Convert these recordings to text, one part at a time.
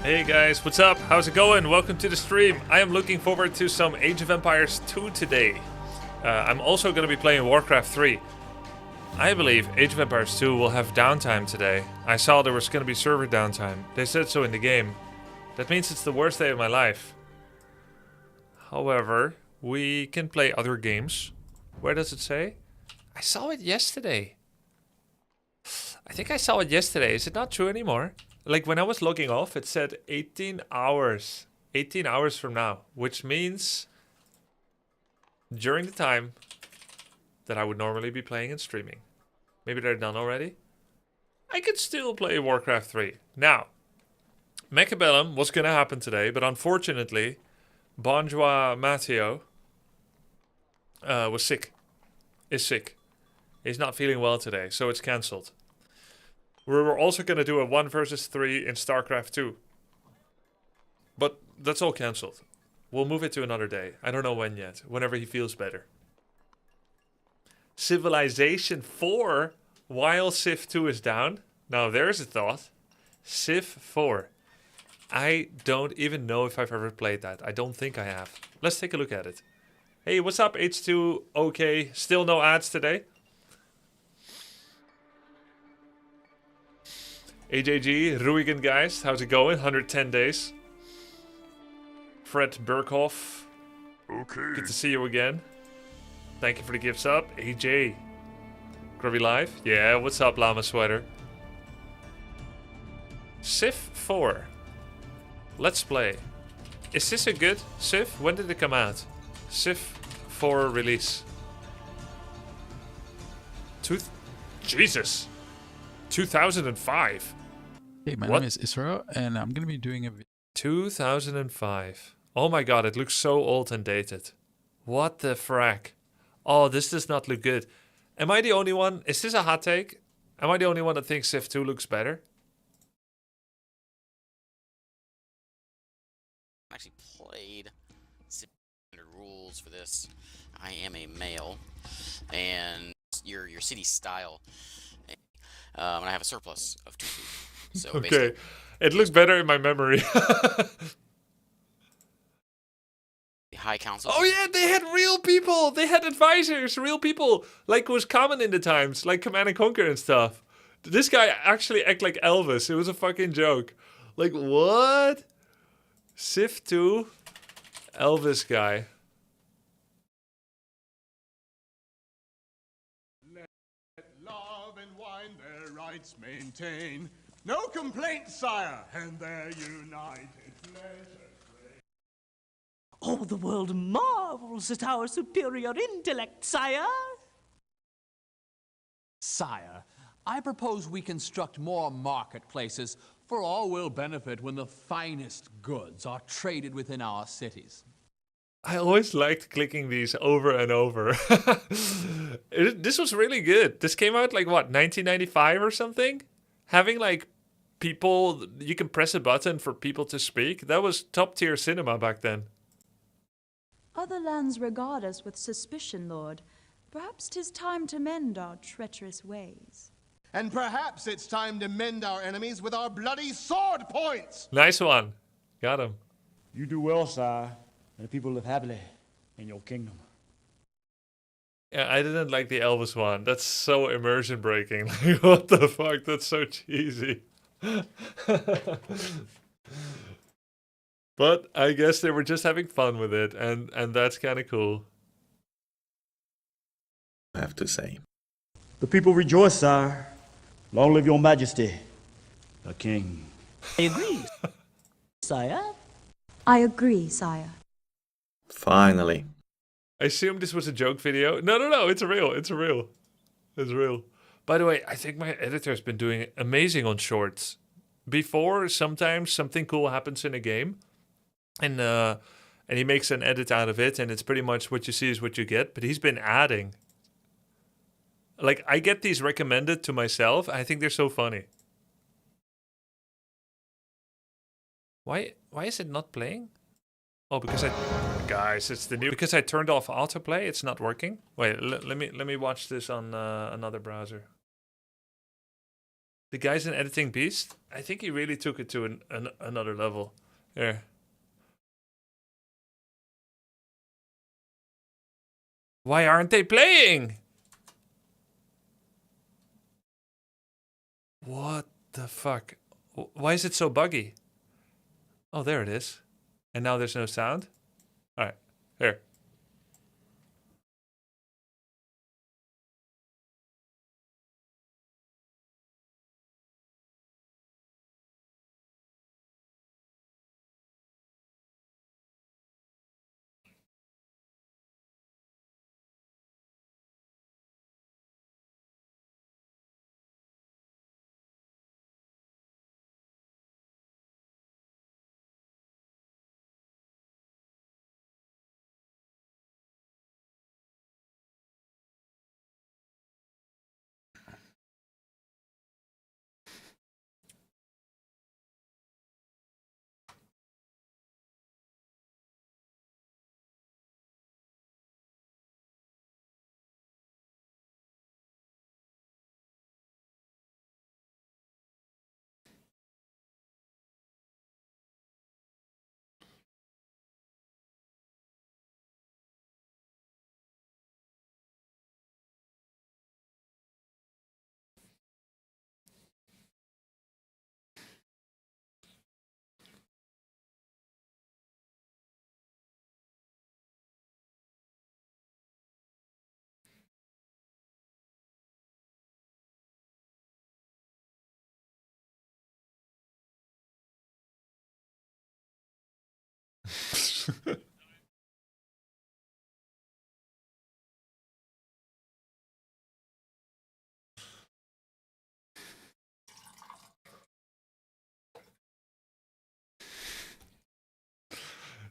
Hey guys, what's up? How's it going? Welcome to the stream. I am looking forward to some Age of Empires 2 today. I'm also going to be playing Warcraft 3. I believe Age of Empires 2 will have downtime today. I saw there was going to be server downtime. They said so in the game. That means it's the worst day of my life. However, we can play other games. Where does it say? I saw it yesterday. I think I saw it yesterday. Is it not true anymore? Like when I was logging off, it said 18 hours. 18 hours from now. Which means during the time that I would normally be playing and streaming. Maybe they're done already. I could still play Warcraft 3. Now, Mechabellum was going to happen today, but unfortunately, Bonjour Matteo was sick. Is sick. He's not feeling well today, so it's cancelled. We were also going to do a 1 versus 3 in StarCraft 2. But that's all cancelled. We'll move it to another day. I don't know when yet. Whenever he feels better. Civilization 4 while Civ 2 is down. Now there's a thought. Civ 4. I don't even know if I've ever played that. I don't think I have. Let's take a look at it. Hey, what's up H2? Okay, still no ads today. AJG, Ruigan guys, how's it going? 110 days. Fred Burkhoff. Okay. Good to see you again. Thank you for the gifts up. AJ. Grubby live? Yeah, what's up, Llama Sweater? Civ 4. Let's play. Is this a good Civ? When did it come out? Civ 4 release. Jesus. 2005. Hey, my name is Israel, and I'm going to be doing a video. 2005. Oh my god, it looks so old and dated. What the frack? Oh, this does not look good. Am I the only one? Is this a hot take? Am I the only one that thinks Civ 2 looks better? I actually played Civ rules for this. I am a male, and your city style. And I have a surplus of 2 food. So okay, it looks better in my memory. The High Council. Oh yeah, they had real people. They had advisors, real people, like was common in the times, like Command and Conquer and stuff. This guy actually act like Elvis. It was a fucking joke. Like what? Civ 2, Elvis guy. Maintain no complaint, sire, and their united pleasure. All the world marvels at our superior intellect, sire. Sire, I propose we construct more marketplaces, for all will benefit when the finest goods are traded within our cities. I always liked clicking these over and over. This was really good. This came out like, what, 1995 or something? Having like people, you can press a button for people to speak. That was top tier cinema back then. Other lands regard us with suspicion, Lord. Perhaps 'tis time to mend our treacherous ways. And perhaps it's time to mend our enemies with our bloody sword points. Nice one. Got him. You do well, sire. And the people live happily in your kingdom. Yeah, I didn't like the Elvis one. That's so immersion breaking. Like, what the fuck? That's so cheesy. But I guess they were just having fun with it, and that's kind of cool. I have to say. The people rejoice, sire. Long live your majesty, the king. I agree, sire. I agree, sire. Finally. I assume this was a joke video. No, it's real. It's real. It's real. By the way, I think my editor's been doing amazing on shorts. Before, sometimes something cool happens in a game, and he makes an edit out of it, and it's pretty much what you see is what you get. But he's been adding. Like, I get these recommended to myself. I think they're so funny. Why is it not playing? Oh, because guys, it's the new. Because I turned off autoplay, it's not working. Wait, let me watch this on another browser. The guy's an editing beast. I think he really took it to another level. There. Why aren't they playing? What the fuck? Why is it so buggy? Oh, there it is. And now there's no sound? Alright, here.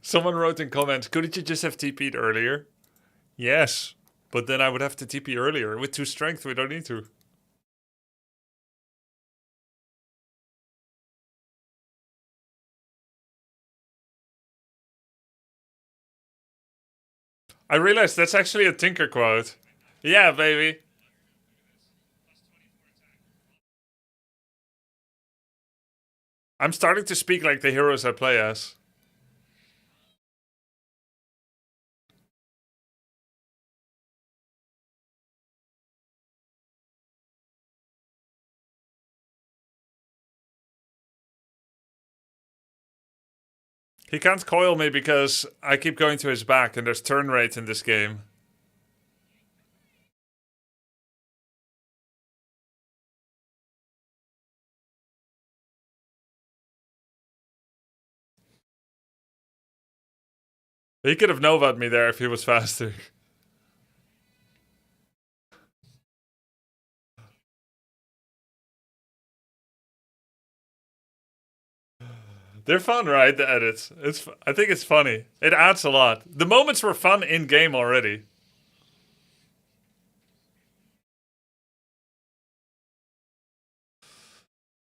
Someone wrote in comments, couldn't you just have TP'd earlier? Yes, but then I would have to TP earlier. With 2 strength, we don't need to. I realized that's actually a Tinker quote. Yeah, baby. I'm starting to speak like the heroes I play as. He can't coil me because I keep going to his back and there's turn rate in this game. He could have Nova'd me there if he was faster. They're fun, right? The edits. I think it's funny. It adds a lot. The moments were fun in game already.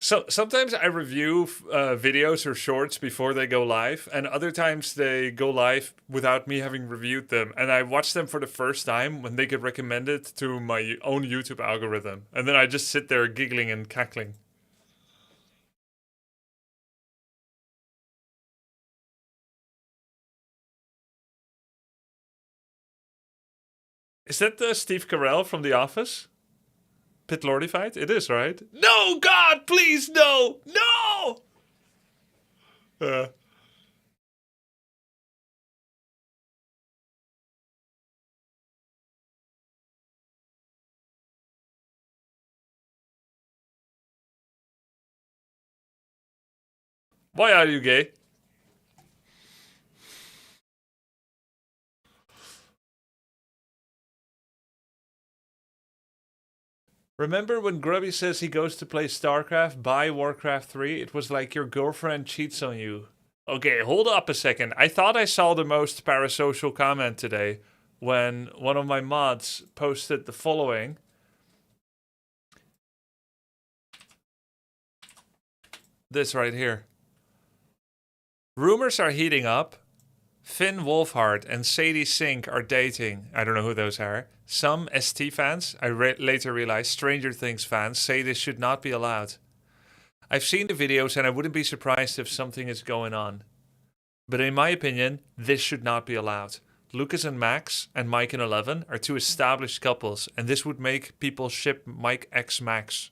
So sometimes I review videos or shorts before they go live, and other times they go live without me having reviewed them, and I watch them for the first time when they get recommended to my own YouTube algorithm, and then I just sit there giggling and cackling. Is that Steve Carell from The Office? Pit Lordy fight? It is, right? No, God, please, no! No! Why are you gay? Remember when Grubby says he goes to play StarCraft, buy Warcraft 3? It was like your girlfriend cheats on you. Okay, hold up a second. I thought I saw the most parasocial comment today when one of my mods posted the following. This right here. Rumors are heating up. Finn Wolfhard and Sadie Sink are dating. I don't know who those are. Some ST fans, I later realized, Stranger Things fans, say this should not be allowed. I've seen the videos and I wouldn't be surprised if something is going on. But in my opinion, this should not be allowed. Lucas and Max and Mike and 11 are two established couples, and this would make people ship Mike x Max.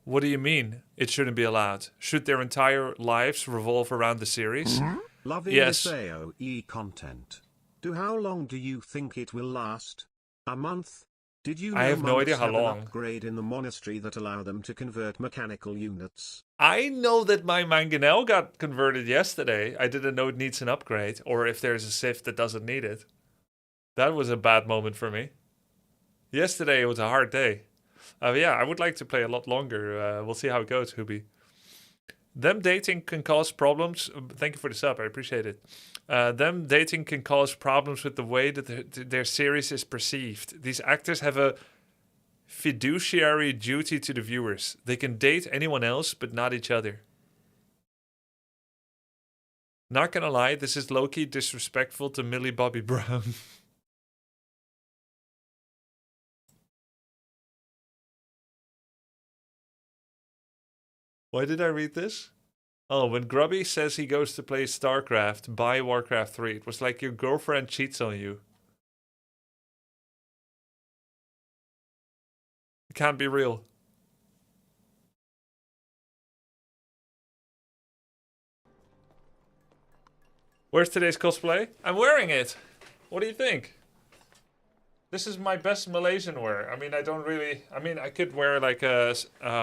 What do you mean it shouldn't be allowed? Should their entire lives revolve around the series? Loving Yes. this AOE content. How long do you think it will last? A month? Did you know I have no monks idea how have an long. upgrade in the monastery that allow them to convert mechanical units? I know that my Mangonel got converted yesterday. I didn't know it needs an upgrade, or if there's a Sith that doesn't need it. That was a bad moment for me. Yesterday it was a hard day. Yeah, I would like to play a lot longer. We'll see how it goes, Hubi. Them dating can cause problems. Thank you for the sub, I appreciate it. Them dating can cause problems with the way that their series is perceived. These actors have a fiduciary duty to the viewers. They can date anyone else, but not each other. Not gonna lie, this is low-key disrespectful to Millie Bobby Brown. Why did I read this? Oh, when Grubby says he goes to play StarCraft, buy Warcraft 3. It was like your girlfriend cheats on you. It can't be real. Where's today's cosplay? I'm wearing it. What do you think? This is my best Malaysian wear. I mean, I don't really... I mean, I could wear like a...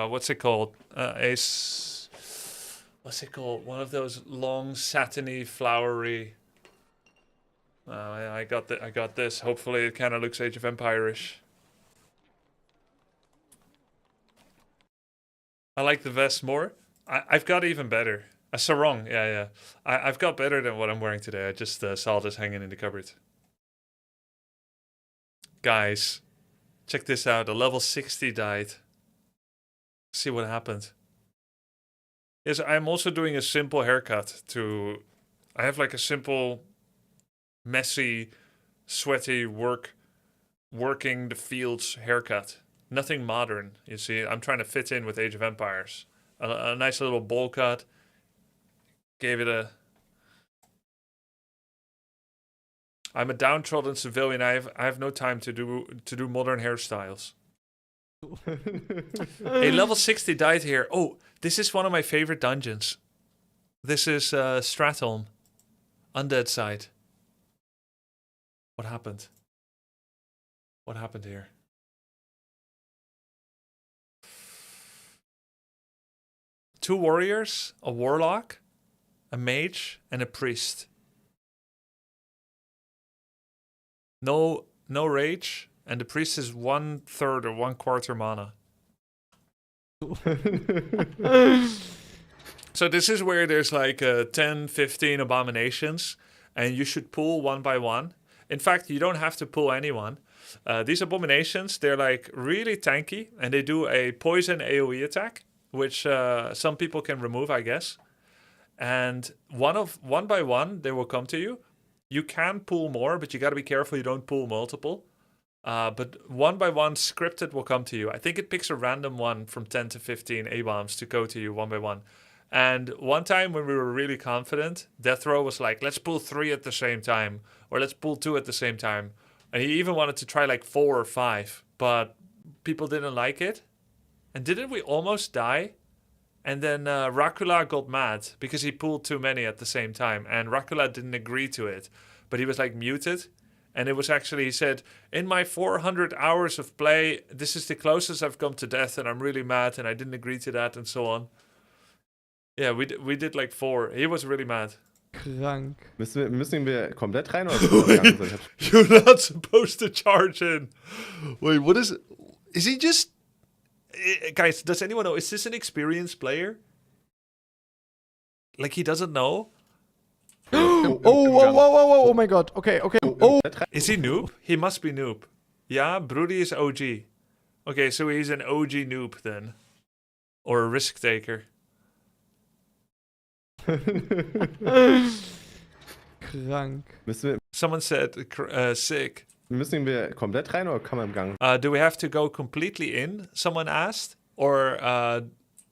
what's it called? What's it called? One of those long, satiny, flowery... I got this. Hopefully it kind of looks Age of Empire-ish. I like the vest more. I've got even better. A sarong, yeah. I've got better than what I'm wearing today. I just saw this hanging in the cupboard. Guys, check this out. A level 60 died. See what happened. Yes, I'm also doing a simple haircut to... I have like a simple, messy, sweaty working the fields haircut. Nothing modern, you see. I'm trying to fit in with Age of Empires. A nice little bowl cut. Gave it a... I'm a downtrodden civilian. I have no time to do modern hairstyles. A level 60 died here. Oh, this is one of my favorite dungeons. This is Stratholme. Undead side. What happened? What happened here? Two warriors, a warlock, a mage, and a priest. No rage, and the priest is 1/3 or 1/4 mana. So this is where there's like 10, 15 abominations, and you should pull one by one. In fact, you don't have to pull anyone. These abominations, they're like really tanky, and they do a poison AoE attack, which some people can remove, I guess. And one by one, they will come to you. You can pull more, but you got to be careful you don't pull multiple. But one by one, scripted will come to you. I think it picks a random one from 10 to 15 A-bombs to go to you one by one. And one time when we were really confident, Death Row was like, let's pull 3 at the same time. Or let's pull 2 at the same time. And he even wanted to try like 4 or 5. But people didn't like it. And didn't we almost die? And then Rakula got mad because he pulled too many at the same time. And Rakula didn't agree to it. But he was like muted. And it was actually, he said, in my 400 hours of play, this is the closest I've come to death. And I'm really mad. And I didn't agree to that and so on. Yeah, we did like 4. He was really mad. Krank. Müssen wir komplett rein oder? You're not supposed to charge in. Wait, what is it? Is he just... Guys, does anyone know? Is this an experienced player? Like he doesn't know? Oh my god. Okay. Oh. Is he noob? He must be noob. Yeah, Broody is OG. Okay, so he's an OG noob then. Or a risk taker. Krank. Someone said sick. Müssen wir komplett rein oder kann man im Gang? Do we have to go completely in? Someone asked. Or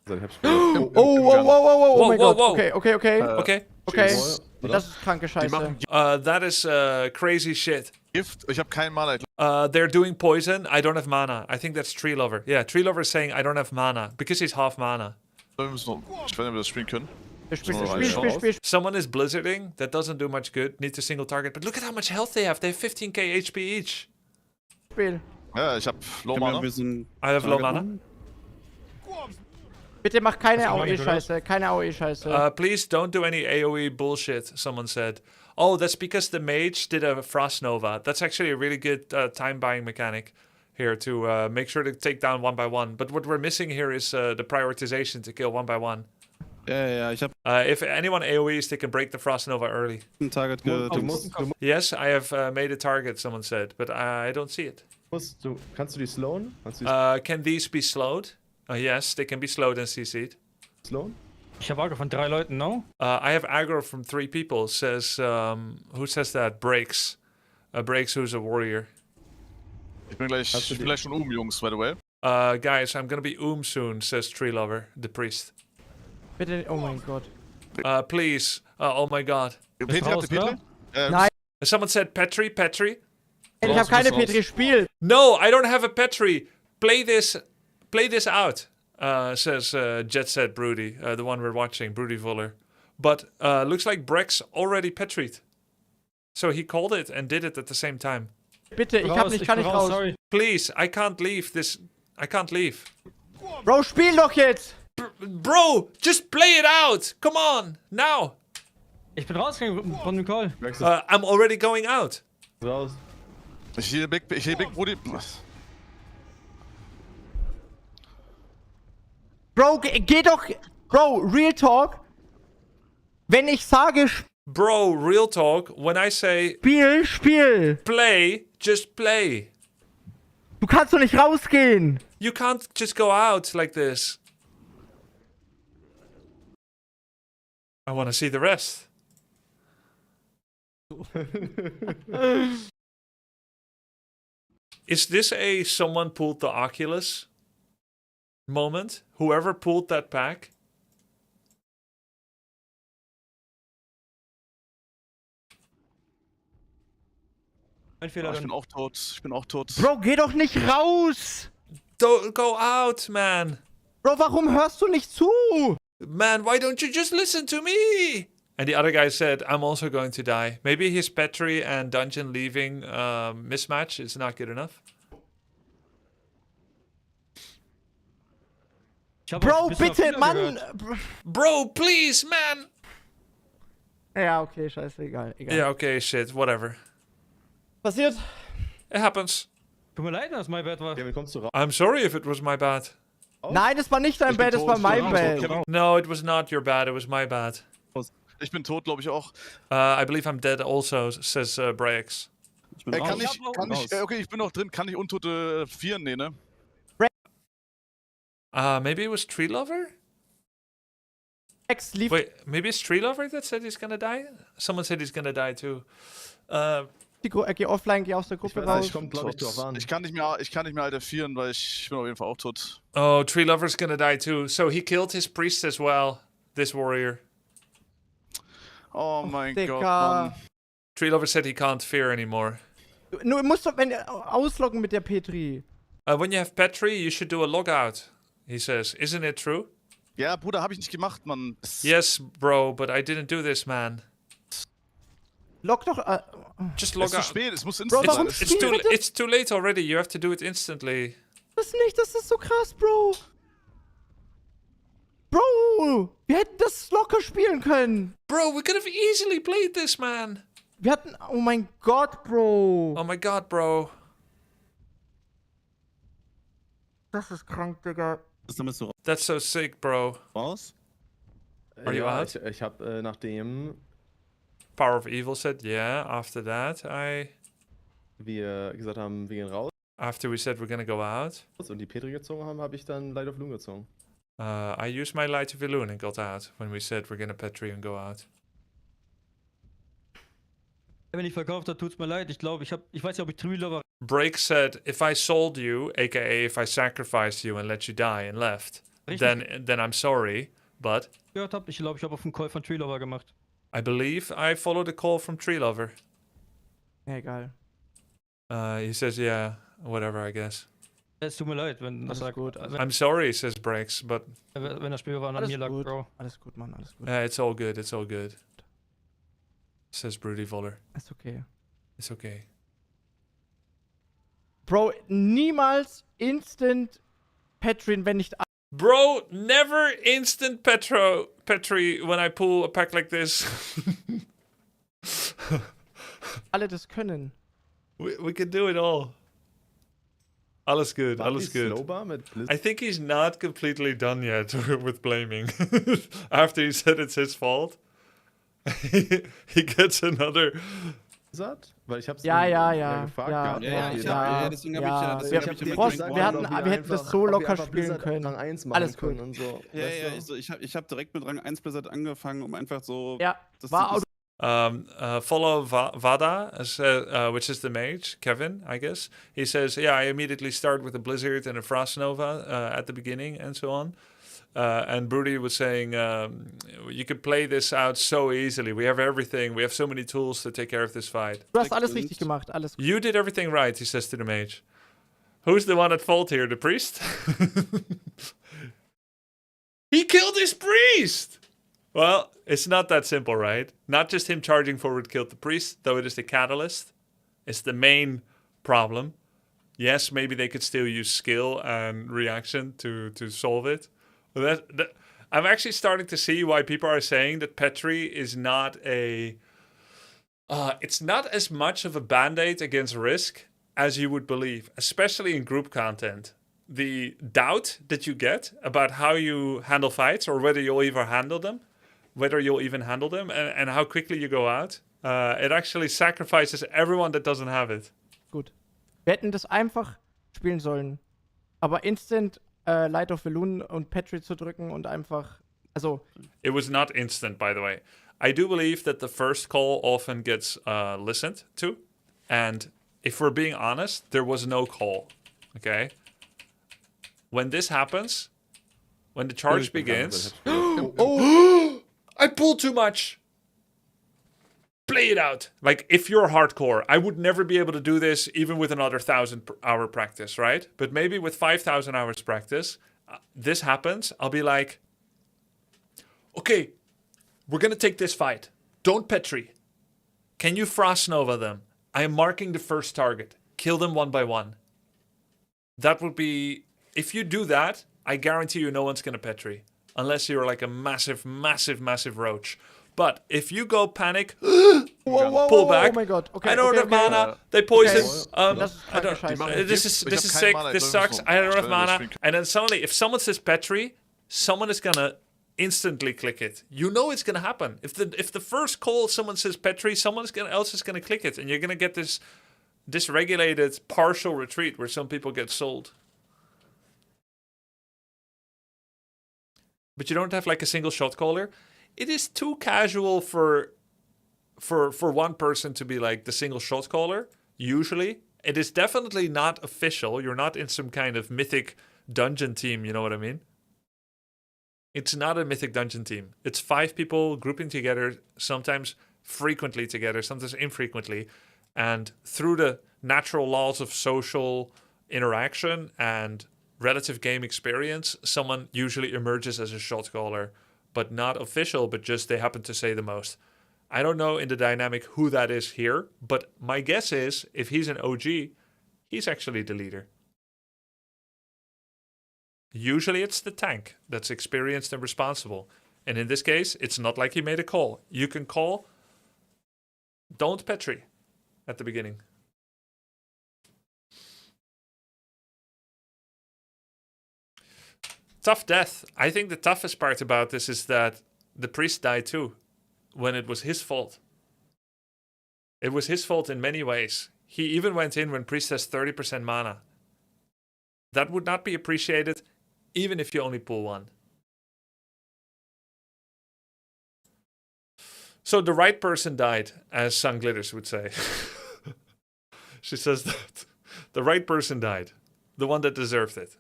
Also, ich hab's Oh, oh mein Whoa, Gott. whoa. Okay, okay, okay. Okay. Okay. Das ist kranke Scheiße. That is crazy shit. Gift? Ich habe keinen Mana. They're doing poison. I don't have mana. I think that's Tree Lover. Yeah, Tree Lover is saying I don't have mana because he's half mana. Wir müssen noch, ich weiß nicht, ob wir das spielen können. Spiel. Someone is blizzarding. That doesn't do much good. Need to single target. But look at how much health they have. They have 15k HP each. Spiel. Ja, ich habe Low Mana. I have low mana. Bitte mach keine AOE-Scheiße. Keine AOE-Scheiße. Please don't do any AoE bullshit, someone said. Oh, that's because the mage did a Frost Nova. That's actually a really good time buying mechanic here to make sure to take down one by one. But what we're missing here is the prioritization to kill one by one. Ja, ich hab If anyone AoEs, they can break the Frost Nova early. ein Target Yes, I have made a target, someone said, but I don't see it. Kannst du die slowen? Can these be slowed? Yes, they can be slowed and CC'd. Slowen? Ich habe Aggro von 3 Leuten, no? I have aggro from 3 people, says, who says that? Breaks. Breaks, who's a warrior. Ich bin gleich schon Jungs, by the way. Guys, I'm gonna be soon, says Tree Lover, the priest. Bitte, oh mein Gott. Please, oh my god. Petri, habt ihr Petri? Nein. Someone said Petri. Ich hab keine Petri, spiel. No, I don't have a Petri. Play this out, says Jet Set Broody, the one we're watching, Broody Voller. But looks like Brex already Petried. So he called it and did it at the same time. Bitte, kann nicht raus. Sorry. Please, I can't leave this. I can't leave. Bro, spiel doch jetzt. Bro, just play it out. Come on, now. Ich bin rausgegangen von dem Call. I'm already going out. Raus. Ich sehe Big Brody. Bro, geh doch. Bro, Real Talk. Wenn ich sage Bro, real talk, when I say Spiel. Play, just play. Du kannst doch nicht rausgehen. You can't just go out like this. I want to see the rest. Is this a someone pulled the Oculus moment? Whoever pulled that pack? Mein Fehler. Ich bin auch tot. Bro, geh doch nicht raus. Don't go out, man. Bro, warum hörst du nicht zu? Man, why don't you just listen to me? And the other guy said, I'm also going to die. Maybe his Petri and dungeon leaving mismatch is not good enough. Bro, bitte, Mann. Bro, please, man. Ja, okay, scheiße, egal. Yeah, okay, shit, whatever. Passiert? It happens. Tut mir leid, dass mein Bad war. I'm sorry if it was my bad. Nein, das war nicht dein Bad, das war mein Bad. No, it was not your bad, it was my bad. Ich bin tot, glaube ich auch. I believe I'm dead also, says Brax. Okay, ich bin noch drin. Kann ich Untote 4 nehmen, ne? Maybe it was Tree Lover? Wait, maybe it's Tree Lover that said he's gonna die? Someone said he's gonna die too. Geh offline, geh aus der Gruppe raus. Ich kann nicht mehr alterfieren, weil ich bin auf jeden Fall auch tot. Oh, Tree Lover's gonna die too. So he killed his priest as well, this warrior. Oh mein Gott, Mann. Tree Lover said he can't fear anymore. Du musst doch ausloggen mit der Petri. When you have Petri, you should do a logout, he says. Isn't it true? Ja, Bruder, hab ich nicht gemacht, Mann. Yes, bro, but I didn't do this, man. Log doch... Just log out. Es ist zu spät, es muss instant sein. It's too late already, you have to do it instantly. Das ist so krass, Bro. Bro, wir hätten das locker spielen können. Bro, we could have easily played this, man. Wir hatten... Oh mein Gott, Bro. Oh my god, bro. Das ist krank, Digga. That's so sick, bro. Raus? Are you out? Ich hab nachdem Power of Evil said, yeah, after that, wir gesagt haben, wir gehen raus. After we said we're gonna go out. Und die Petri gezogen haben, habe ich dann Light of Loom gezogen. I used my Light of Illusion and got out when we said we're gonna Petri and go out. Wenn ich verkauft habe, tut's mir leid. Ich glaube, ich weiß nicht, ob ich Tree Lover. Break said, if I sold you, aka if I sacrificed you and let you die and left, then I'm sorry, but gehört habe, ich glaube, ich habe auf den Call von Treelover gemacht. I believe I followed the call from Tree Lover. Ja, egal. He says, yeah, whatever, I guess. Es tut mir leid, wenn das Alles sagt. gut. I'm sorry, says Brex, but Wenn das Spiel war an mir lag, Bro. Alles gut, Mann, alles gut. it's all good, it's all good. Says Broody Voller. Ist okay. It's okay. Bro, niemals instant Patreon, wenn nicht Bro, never instant Petri when I pull a pack like this. alle das können. We can do it all. Alles good, alles good. I think he's not completely done yet with blaming. After he said it's his fault, he gets another. Weil ich hab's Ja. gefragt Ja, gehabt. deswegen hab ich wir hätten das so locker spielen können. Rang 1 machen Alles können gut. und so. Ja, also ich hab direkt mit Rang 1 Blizzard angefangen, um einfach so... Ja, das war Follow Vada, which is the mage, Kevin, I guess. He says, yeah, I immediately start with a Blizzard and a Frost Nova at the beginning and so on. And Broody was saying, you could play this out so easily. We have everything. We have so many tools to take care of this fight. Du hast alles richtig gemacht, alles gut. You did everything right, he says to the mage. Who's the one at fault here? The priest? He killed his priest! Well, it's not that simple, right? Not just him charging forward killed the priest, though it is the catalyst. It's the main problem. Yes, maybe they could still use skill and reaction to solve it. But I'm actually starting to see why people are saying that Petri is not a... it's not as much of a band-aid against risk as you would believe, especially in group content. The doubt that you get about how you handle fights or whether you'll even handle them, and how quickly you go out, it actually sacrifices everyone that doesn't have it. Gut. Wir hätten das einfach spielen sollen. Aber instant Light of Velun und Petri zu drücken und einfach, also... It was not instant, by the way. I do believe that the first call often gets listened to. And if we're being honest, there was no call. Okay? When this happens, when the charge begins... Oh! I pulled too much! Play it out. Like, if you're hardcore, I would never be able to do this even with another 1,000-hour practice, right? But maybe with 5,000 hours practice, this happens, I'll be like, okay, we're gonna take this fight. Don't Petri. Can you Frost Nova them? I am marking the first target. Kill them one by one. That would be... If you do that, I guarantee you no one's gonna Petri. Unless you're like a massive, massive, massive roach. But if you go panic, pull back. Oh my god. Okay, I don't have mana. They poison. I don't. This is sick. This sucks. I don't have mana. And then suddenly, if someone says Petri, someone is gonna instantly click it. You know it's gonna happen. If the first call someone says Petri, someone else is gonna click it, and you're gonna get this dysregulated partial retreat where some people get sold. But you don't have like a single shot caller. It is too casual for one person to be like the single shot caller. Usually, it is definitely not official. You're not in some kind of mythic dungeon team. You know what I mean? It's not a mythic dungeon team. It's 5 people grouping together, sometimes frequently together, sometimes infrequently, and through the natural laws of social interaction and relative game experience, someone usually emerges as a shot caller. But not official, but just they happen to say the most. I don't know in the dynamic who that is here, but my guess is if he's an OG, he's actually the leader. Usually it's the tank that's experienced and responsible. And in this case, it's not like he made a call. You can call, don't Petri at the beginning. Tough death. I think the toughest part about this is that the priest died too, when it was his fault. It was his fault in many ways. He even went in when priest has 30% mana. That would not be appreciated, even if you only pull one. So the right person died, as Sun Glitters would say. She says that the right person died. The one that deserved it.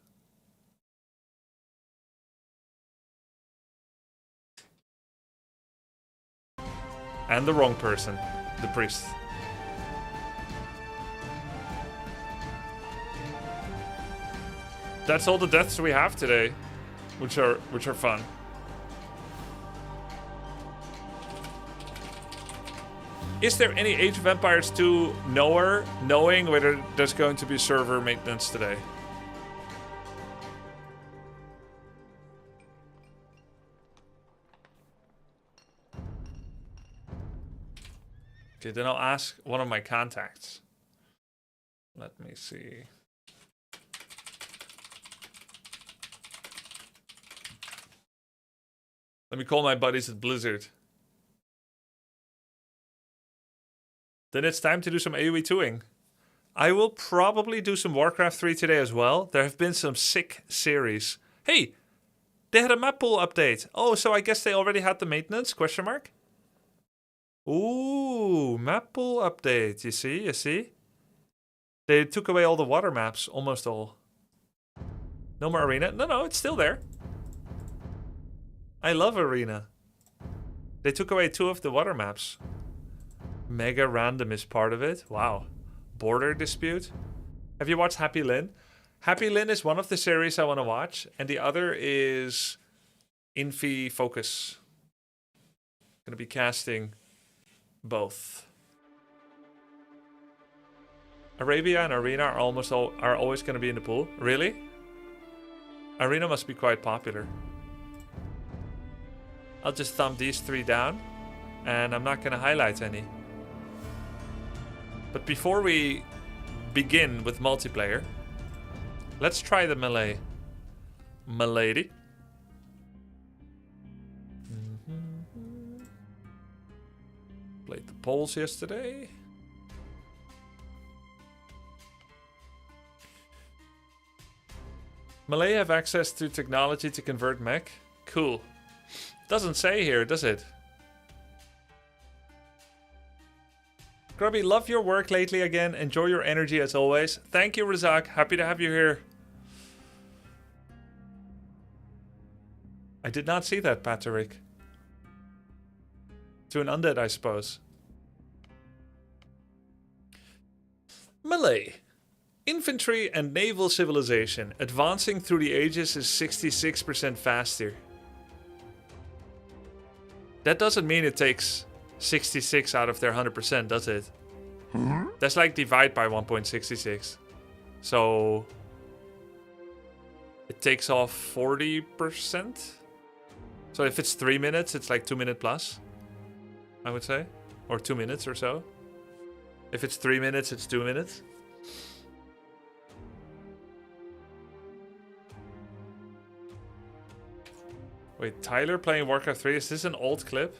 And the wrong person. The priest. That's all the deaths we have today. Which are fun. Is there any Age of Empires 2 knowing whether there's going to be server maintenance today? Okay, then I'll ask one of my contacts. Let me see. Let me call my buddies at Blizzard. Then it's time to do some AoE 2ing. I will probably do some Warcraft 3 today as well. There have been some sick series. Hey, they had a map pool update. Oh, so I guess they already had the maintenance, question mark? Ooh, map pool update. You see? They took away all the water maps, almost all. No more arena. No, it's still there. I love arena. They took away 2 of the water maps. Mega random is part of it. Wow. Border dispute. Have you watched Happy Lynn? Happy Lynn is one of the series I want to watch, and the other is Infi Focus. Gonna be casting both. Arabia and Arena are always gonna be in the pool. Really? Arena must be quite popular. I'll just thumb these 3 down, and I'm not gonna highlight any. But before we begin with multiplayer, let's try the Malay. Malady. Played the polls yesterday. Malay have access to technology to convert mech? Cool. Doesn't say here, does it? Grubby, love your work lately again. Enjoy your energy as always. Thank you, Razak. Happy to have you here. I did not see that, Patrick. To an undead, I suppose. Malay. Infantry and naval civilization. Advancing through the ages is 66% faster. That doesn't mean it takes 66 out of their 100%, does it? That's like divide by 1.66. So it takes off 40%. So if it's 3 minutes, it's like 2 minute plus, I would say. Or 2 minutes or so. If it's 3 minutes, it's 2 minutes. Wait, Tyler playing Warcraft 3? Is this an old clip?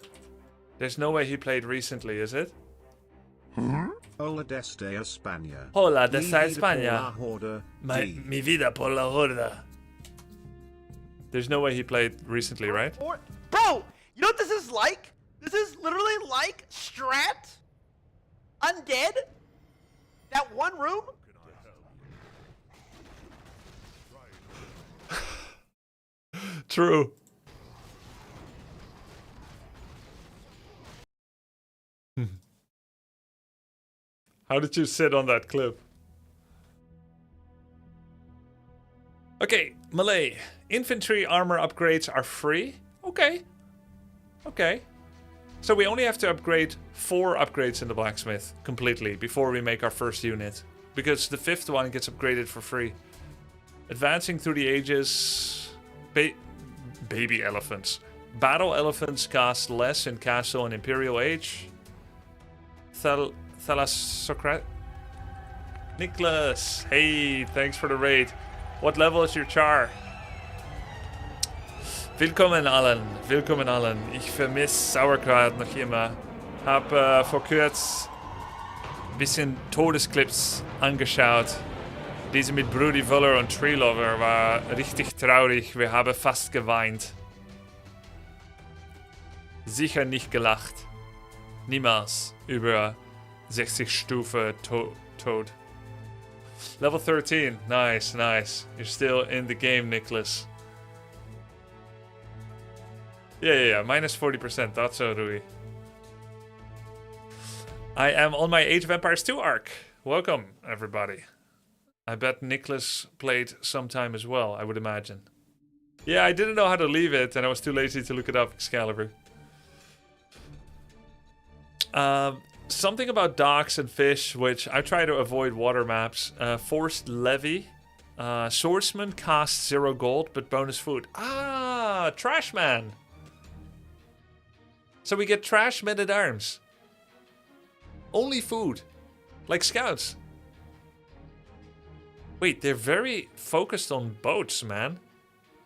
There's no way he played recently, is it? Hola desde España. Hola desde España. Mi vida por la horda. There's no way he played recently, right? Bro, you know what this is like? This is literally like Strat, Undead, that one room. True. How did you sit on that clip? Okay, Malay. Infantry armor upgrades are free. Okay. So we only have to upgrade 4 upgrades in the blacksmith completely before we make our first unit. Because the 5th one gets upgraded for free. Advancing through the ages... Baby elephants. Battle elephants cost less in Castle and Imperial Age. Thalassocrat. Nicholas, hey, thanks for the raid. What level is your char? Willkommen allen. Ich vermisse Sauerkraut noch immer. Hab vor kurzem ein bisschen Todesclips angeschaut. Diese mit Broody Vuller und Tree Lover war richtig traurig. Wir haben fast geweint. Sicher nicht gelacht. Niemals über 60 Stufe Tod. Level 13. Nice. You're still in the game, Nicholas. Yeah. Minus 40%. That's so, Rui. I am on my Age of Empires 2 arc. Welcome, everybody. I bet Nicholas played sometime as well, I would imagine. Yeah, I didn't know how to leave it, and I was too lazy to look it up, Excalibur. Something about docks and fish, which I try to avoid water maps. Forced levy. Swordsman costs 0 gold, but bonus food. Ah, Trashman. So we get trash men at arms. Only food. Like scouts. Wait, they're very focused on boats, man.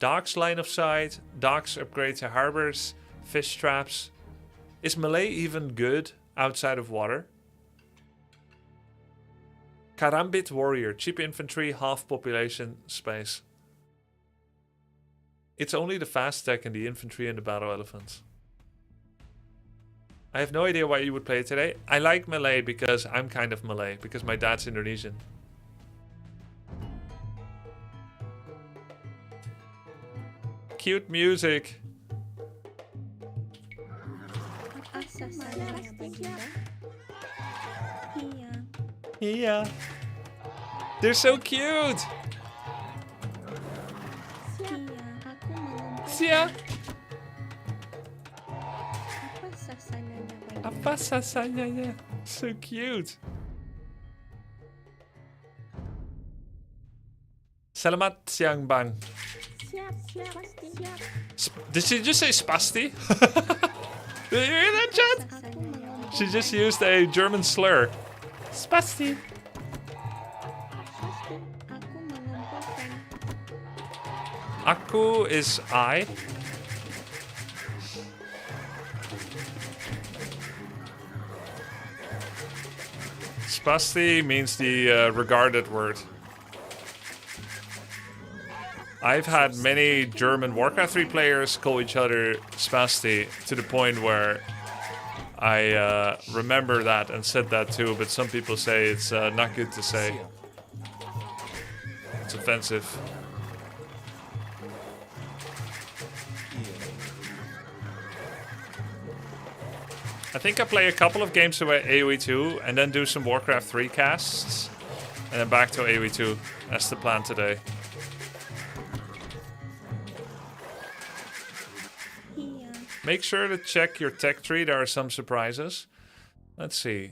Docks line of sight. Docks upgrade to harbors. Fish traps. Is Malay even good outside of water? Karambit warrior. Cheap infantry, half population space. It's only the fast tech and the infantry and the battle elephants. I have no idea why you would play it today. I like Malay because I'm kind of Malay. Because my dad's Indonesian. Cute music. Yeah. They're so cute. Sia. Apa sasanya? So cute. Selamat siang, Bang. Did she just say spasti? Did you hear that, chat? She just used a German slur. Spasti. Aku is I. Spasti means the regarded word. I've had many German Warcraft 3 players call each other spasti to the point where I remember that and said that too, but some people say it's not good to say. It's offensive. I think I play a couple of games away AoE 2 and then do some Warcraft 3 casts and then back to AoE 2. That's the plan today. Make sure to check your tech tree. There are some surprises. Let's see.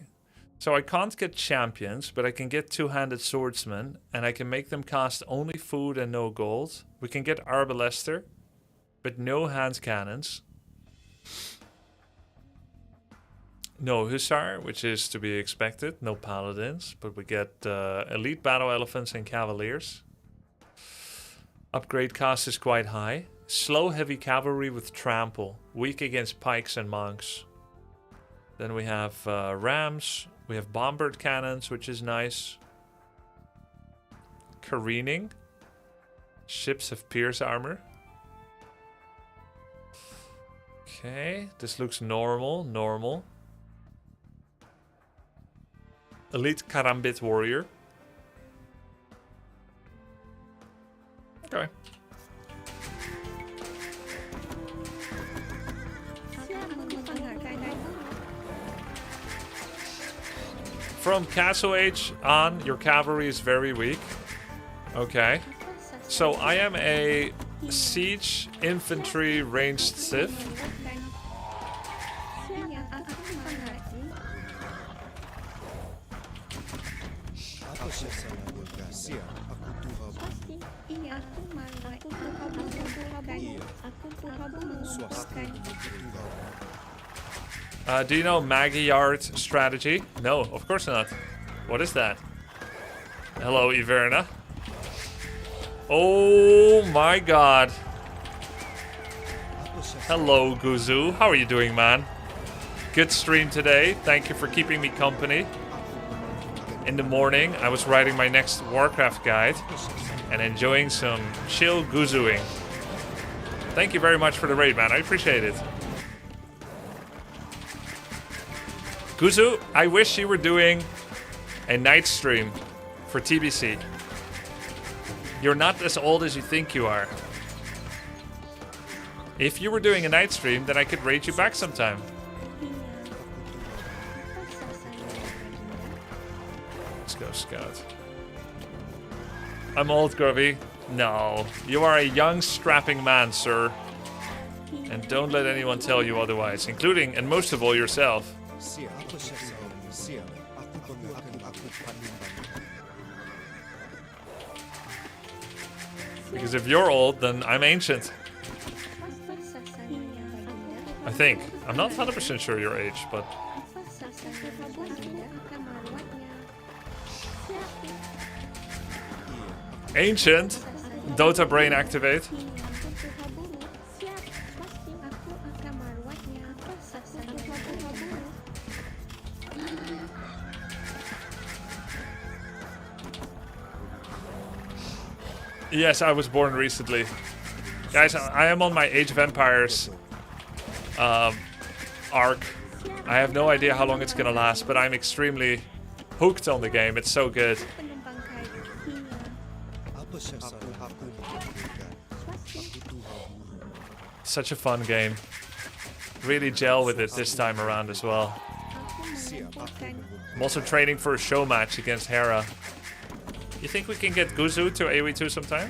So I can't get champions, but I can get two-handed swordsmen, and I can make them cost only food and no gold. We can get arbalester, but no hand cannons. No hussar, which is to be expected. No paladins, but we get elite battle elephants and cavaliers. Upgrade cost is quite high. Slow heavy cavalry with trample. Weak against pikes and monks. Then we have rams. We have bombard cannons, which is nice. Careening. Ships have pierce armor. Okay, this looks normal. Elite Karambit warrior. Okay. From Castle Age on, your cavalry is very weak. Okay. So I am a siege infantry ranged Sith. Do you know Magyard strategy? No, of course not. What is that? Hello, Iverna. Oh my god. Hello, Guzu. How are you doing, man? Good stream today. Thank you for keeping me company. In the morning, I was writing my next Warcraft guide and enjoying some chill Guzuing. Thank you very much for the raid, man. I appreciate it. Guzu, I wish you were doing a night stream for TBC. You're not as old as you think you are. If you were doing a night stream, then I could raid you back sometime. go scout. I'm old, Grubby. No, you are a young, strapping man, sir. And don't let anyone tell you otherwise, including, and most of all, yourself. Because if you're old, then I'm ancient. I think. I'm not 100% sure your age, but... Ancient? Dota brain activate. Yes, I was born recently. Guys, I am on my Age of Empires arc. I have no idea how long it's gonna last, but I'm extremely hooked on the game. It's so good. Such a fun game. Really gel with it this time around as well. I'm also training for a show match against Hera. You think we can get Guzu to AoE2 sometime?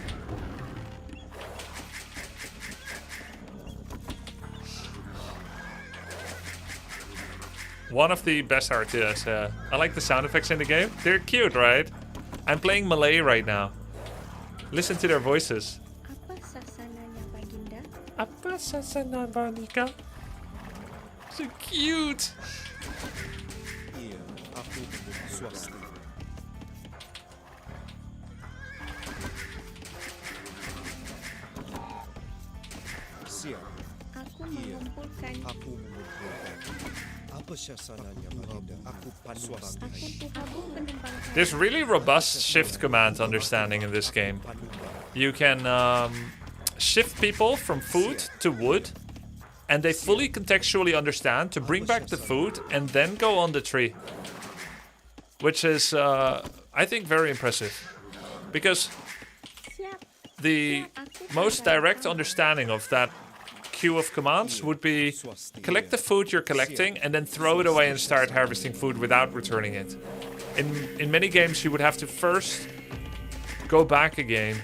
One of the best RTS, yeah. I like the sound effects in the game. They're cute, right? I'm playing Malay right now. Listen to their voices. Apa sasana Banika? So cute! There's really robust shift command understanding in this game. You can shift people from food to wood, and they fully contextually understand to bring back the food and then go on the tree. Which is, I think, very impressive. Because the most direct understanding of that queue of commands would be collect the food you're collecting and then throw it away and start harvesting food without returning it. In many games you would have to first go back again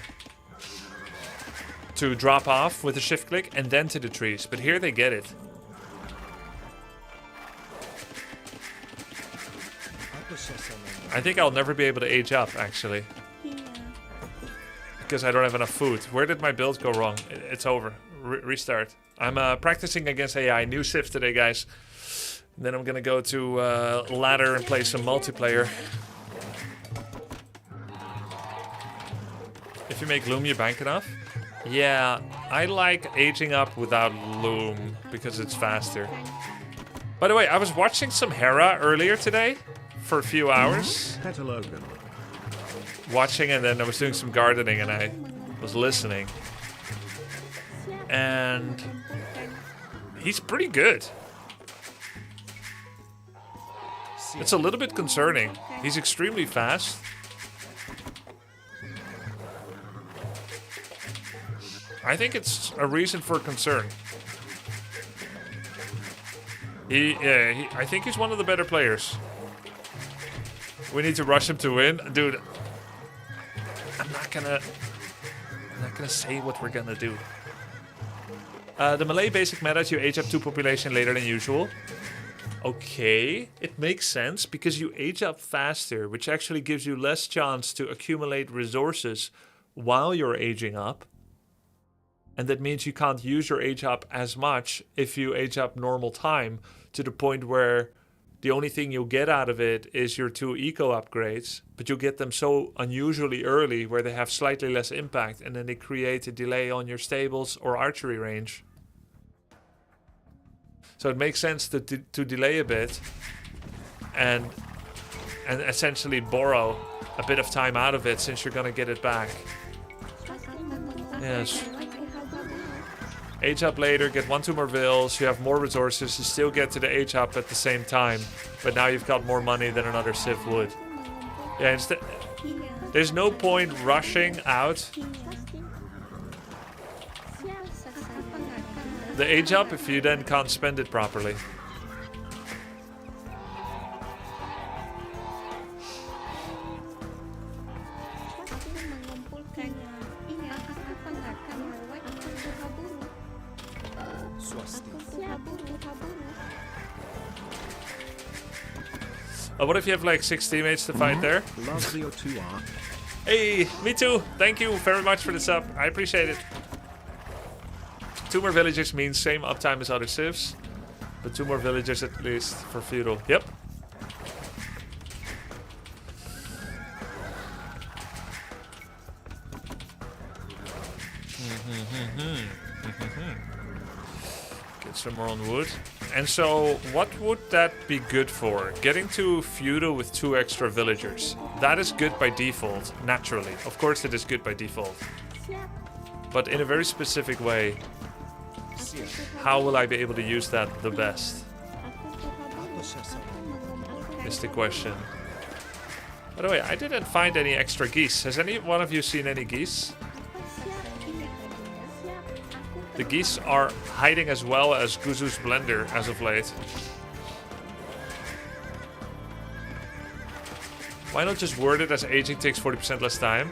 to drop off with a shift click and then to the trees, but here they get it. I think I'll never be able to age up, actually. Because I don't have enough food. Where did my build go wrong? It's over. Restart. I'm practicing against AI. New Civ today, guys. And then I'm gonna go to ladder and play some multiplayer. If you make Loom, you bank enough. Yeah, I like aging up without Loom because it's faster. By the way, I was watching some Hera earlier today for a few hours. Watching, and then I was doing some gardening and I was listening. And he's pretty good. It's a little bit concerning. He's extremely fast. I think it's a reason for concern. I think he's one of the better players. We need to rush him to win. Dude, I'm not gonna say what we're gonna do. The Malay basic meta is you age up 2 population later than usual. Okay, it makes sense because you age up faster, which actually gives you less chance to accumulate resources while you're aging up. And that means you can't use your age up as much if you age up normal time, to the point where the only thing you'll get out of it is your 2 eco upgrades, but you'll get them so unusually early where they have slightly less impact, and then they create a delay on your stables or archery range. So it makes sense to delay a bit and essentially borrow a bit of time out of it, since you're gonna get it back. Yes. Age up later, get 1-2 more vills, you have more resources, you still get to the age up at the same time, but now you've got more money than another Civ would. Yeah, there's no point rushing out the age up if you then can't spend it properly. What if you have like 6 teammates to fight there? Love the O2 arc. Hey, me too. Thank you very much for the sub. I appreciate it. 2 more villagers means same uptime as other civs, but 2 more villagers at least for feudal. Yep. Get some more on wood. And so, what would that be good for? Getting to feudal with 2 extra villagers. That is good by default, naturally. Of course it is good by default. But in a very specific way, how will I be able to use that the best? Is the question. By the way, I didn't find any extra geese. Has any one of you seen any geese? The geese are hiding as well as Guzu's blender as of late. Why not just word it as aging takes 40% less time?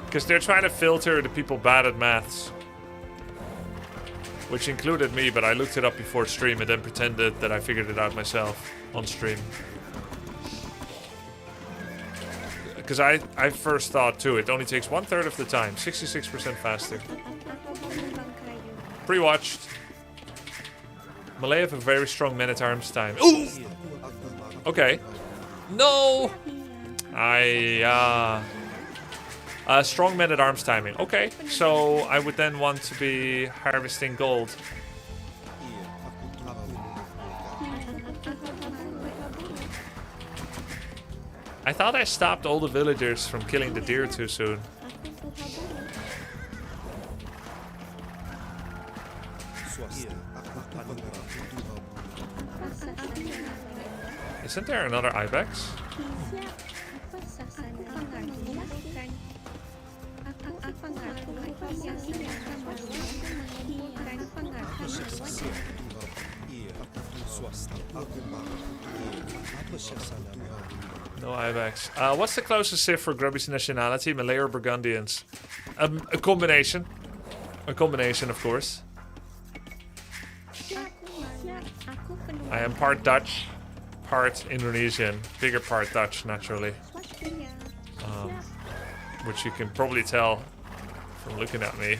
Because they're trying to filter the people bad at maths. Which included me, but I looked it up before stream and then pretended that I figured it out myself on stream. Because I first thought too, it only takes 1/3 of the time, 66% faster. Pre-watched. Malay have a very strong men-at-arms time. Ooh! Okay. No! Strong men-at-arms timing. Okay, so I would then want to be harvesting gold. I thought I stopped all the villagers from killing the deer too soon. Isn't there another ibex? No ibex. What's the closest civ for Grubby's nationality? Malay or Burgundians? A combination. A combination, of course. I am part Dutch, part Indonesian. Bigger part Dutch, naturally. Which you can probably tell from looking at me.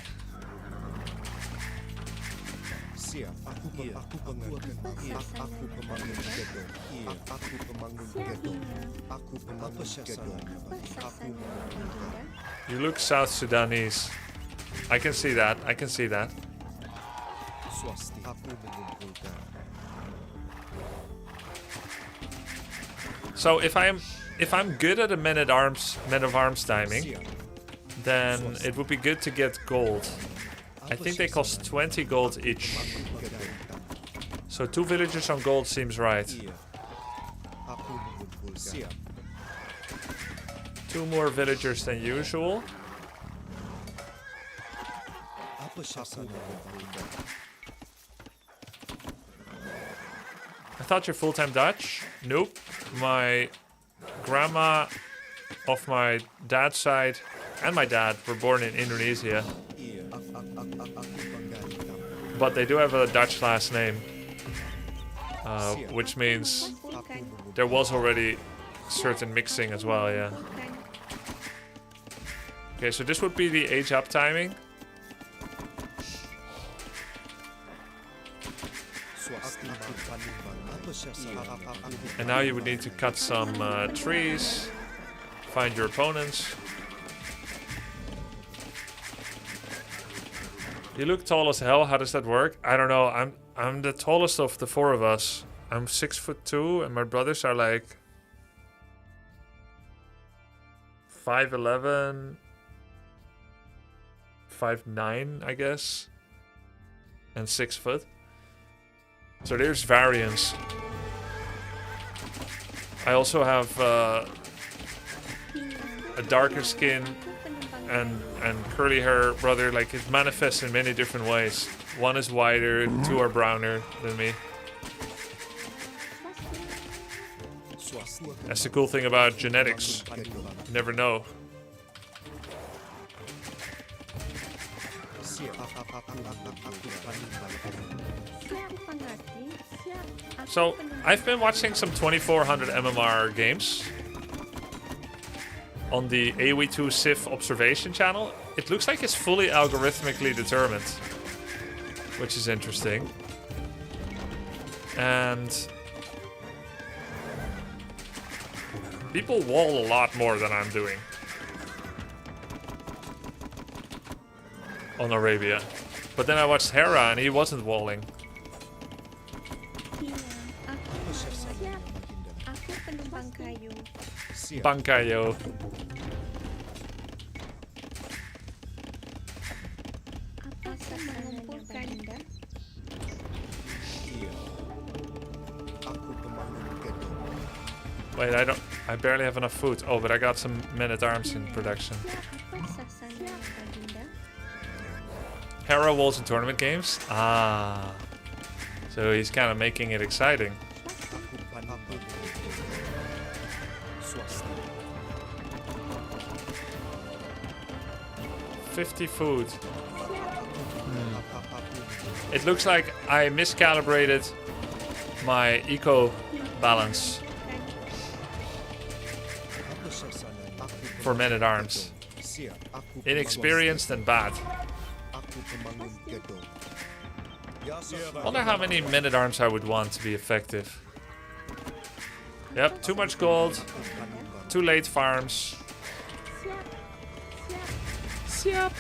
You look South Sudanese. I can see that. I can see that. So if I'm good at a men of arms timing, then it would be good to get gold. I think they cost 20 gold each. So 2 villagers on gold seems right. 2 more villagers than usual. I thought you're full-time Dutch? Nope. My grandma of my dad's side and my dad were born in Indonesia. But they do have a Dutch last name. Which means there was already certain mixing as well, yeah. Okay, so this would be the age up timing. And now you would need to cut some trees, find your opponents. You look tall as hell. How does that work? I don't know. I'm the tallest of the 4 of us. I'm 6'2", and my brothers are like 5'11", 5'9", I guess, and 6 foot. So there's variance. I also have a darker skin and curly hair brother. Like, it manifests in many different ways. 1 is whiter, 2 are browner than me. That's the cool thing about genetics. You never know. So, I've been watching some 2400 MMR games on the AoE2 Civ observation channel. It looks like it's fully algorithmically determined, which is interesting. And people wall a lot more than I'm doing on Arabia. But then I watched Hera and he wasn't walling. Bangkayo. Wait, I barely have enough food. Oh, but I got some men-at-arms in production. Hera walls in tournament games? Ah. So he's kind of making it exciting. $50 food. It looks like I miscalibrated my eco balance for men-at-arms. Inexperienced and bad. Wonder how many men-at-arms I would want to be effective. Yep, too much gold. Too late farms. Yep.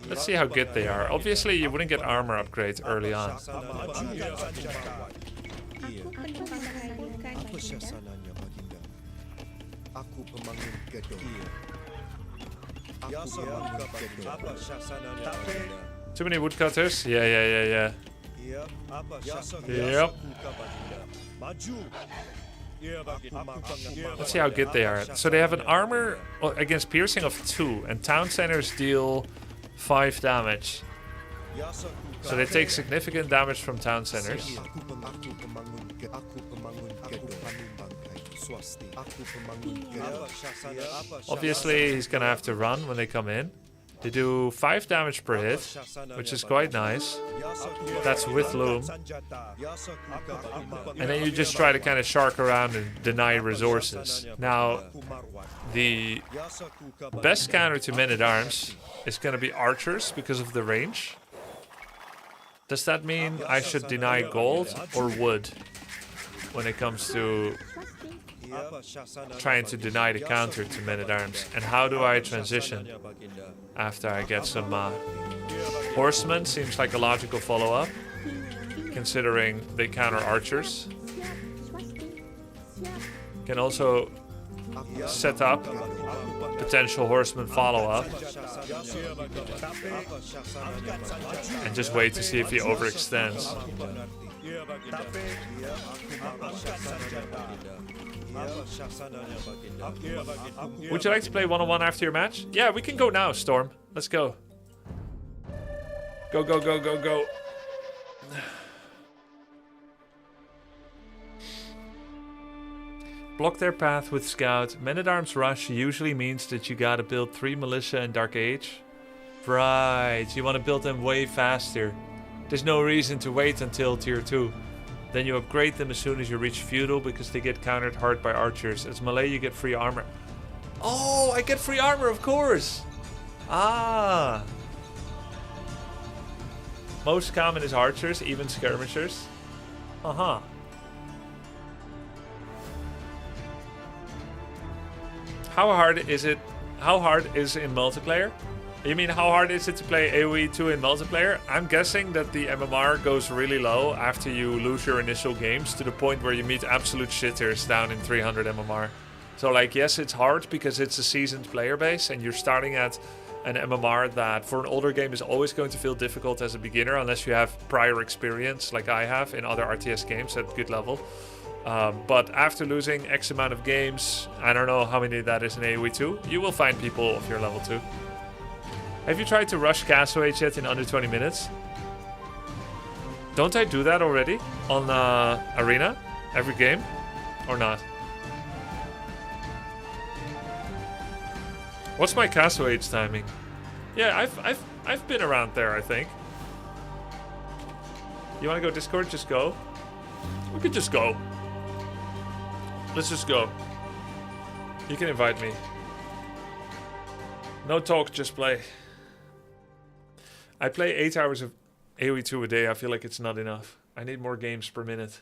Let's see how good they are. Obviously, you wouldn't get armor upgrades early on. Too many woodcutters? Yeah. Yep. Let's see how good they are. So they have an armor against piercing of 2, and town centers deal 5 damage. So they take significant damage from town centers. Obviously, he's gonna have to run when they come in. They do 5 damage per hit, which is quite nice. That's with Loom. And then you just try to kind of shark around and deny resources. Now, the best counter to men-at-arms is going to be archers because of the range. Does that mean I should deny gold or wood when it comes to trying to deny the counter to men-at-arms? And how do I transition after I get some horsemen? Seems like a logical follow-up, considering they counter archers. Can also set up potential horseman follow-up and just wait to see if he overextends. Would you like to play one-on-one after your match? Yeah, we can go now, Storm. Let's go. Go. Block their path with Scout. Men-at-arms rush usually means that you gotta build 3 militia and Dark Age. Right, you want to build them way faster. There's no reason to wait until tier 2. Then you upgrade them as soon as you reach feudal because they get countered hard by archers. As Malay, you get free armor. Oh, I get free armor, of course. Ah. Most common is archers, even skirmishers. Uh-huh. How hard is it? How hard is it in multiplayer? You mean how hard is it to play AoE 2 in multiplayer? I'm guessing that the MMR goes really low after you lose your initial games to the point where you meet absolute shitters down in 300 MMR. So like, yes, it's hard because it's a seasoned player base and you're starting at an MMR that for an older game is always going to feel difficult as a beginner unless you have prior experience like I have in other RTS games at good level. But after losing X amount of games, I don't know how many that is in AoE 2, you will find people of your level 2. Have you tried to rush Castle Age yet in under 20 minutes? Don't I do that already on Arena? Every game? Or not? What's my Castle Age timing? Yeah, I've been around there, I think. You want to go Discord? Just go. We could just go. Let's just go. You can invite me. No talk, just play. I play 8 hours of AoE 2 a day. I feel like it's not enough. I need more games per minute.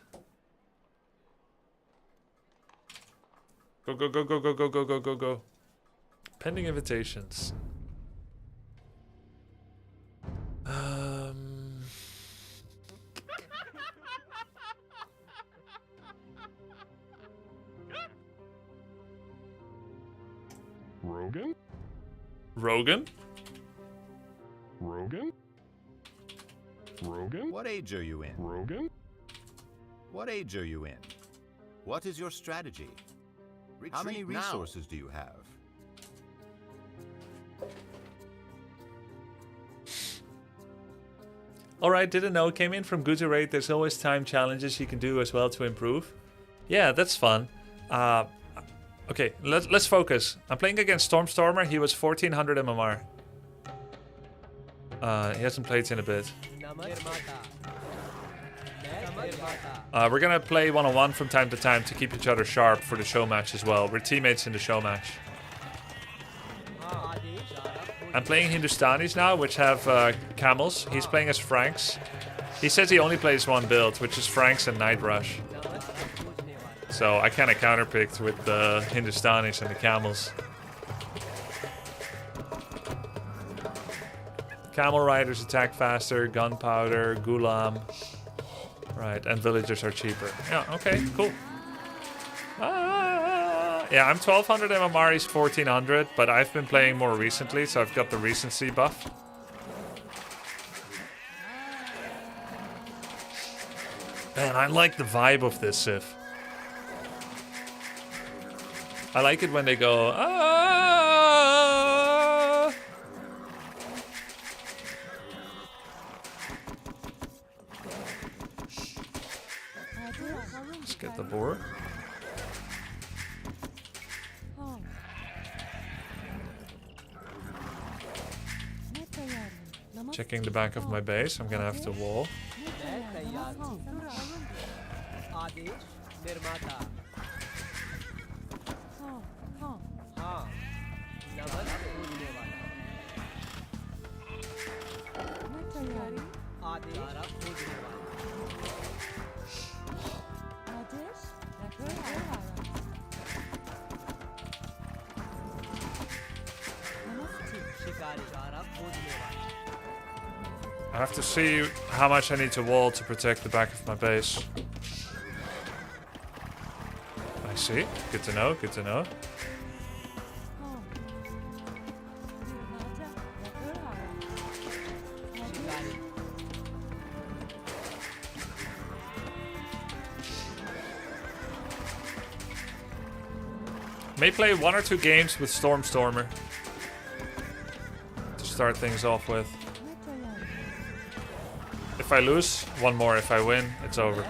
Go, go, go, go, go, go, go, go, go, go. Pending invitations. Rogan? Rogan? Rogan? Rogan? What age are you in? Rogan? What age are you in? What is your strategy? How many resources do you have? Alright, didn't know. Came in from good to rate. There's always time challenges you can do as well to improve. Yeah, that's fun. Okay, let's focus. I'm playing against Stormtormer. He was 1400 MMR. He hasn't played in a bit. We're gonna play one-on-one from time to time to keep each other sharp for the show match as well. We're teammates in the show match. I'm playing Hindustanis now, which have camels. He's playing as Franks. He says he only plays one build, which is Franks and Night Rush. So I kind of counterpicked with the Hindustanis and the camels. Camel riders attack faster, gunpowder, gulam. Right, and villagers are cheaper. Yeah, okay, cool. Yeah, I'm 1200 MMR, he's 1400, but I've been playing more recently, so I've got the recency buff. Man, I like the vibe of this Sif. I like it when they go, ah! Let's get the board. Checking the back of my base, I'm gonna have to wall. I have to see how much I need to wall to protect the back of my base. I see. Good to know, good to know. May play 1 or 2 games with Stormtormer to start things off with. If I lose, 1 more. If I win, it's over.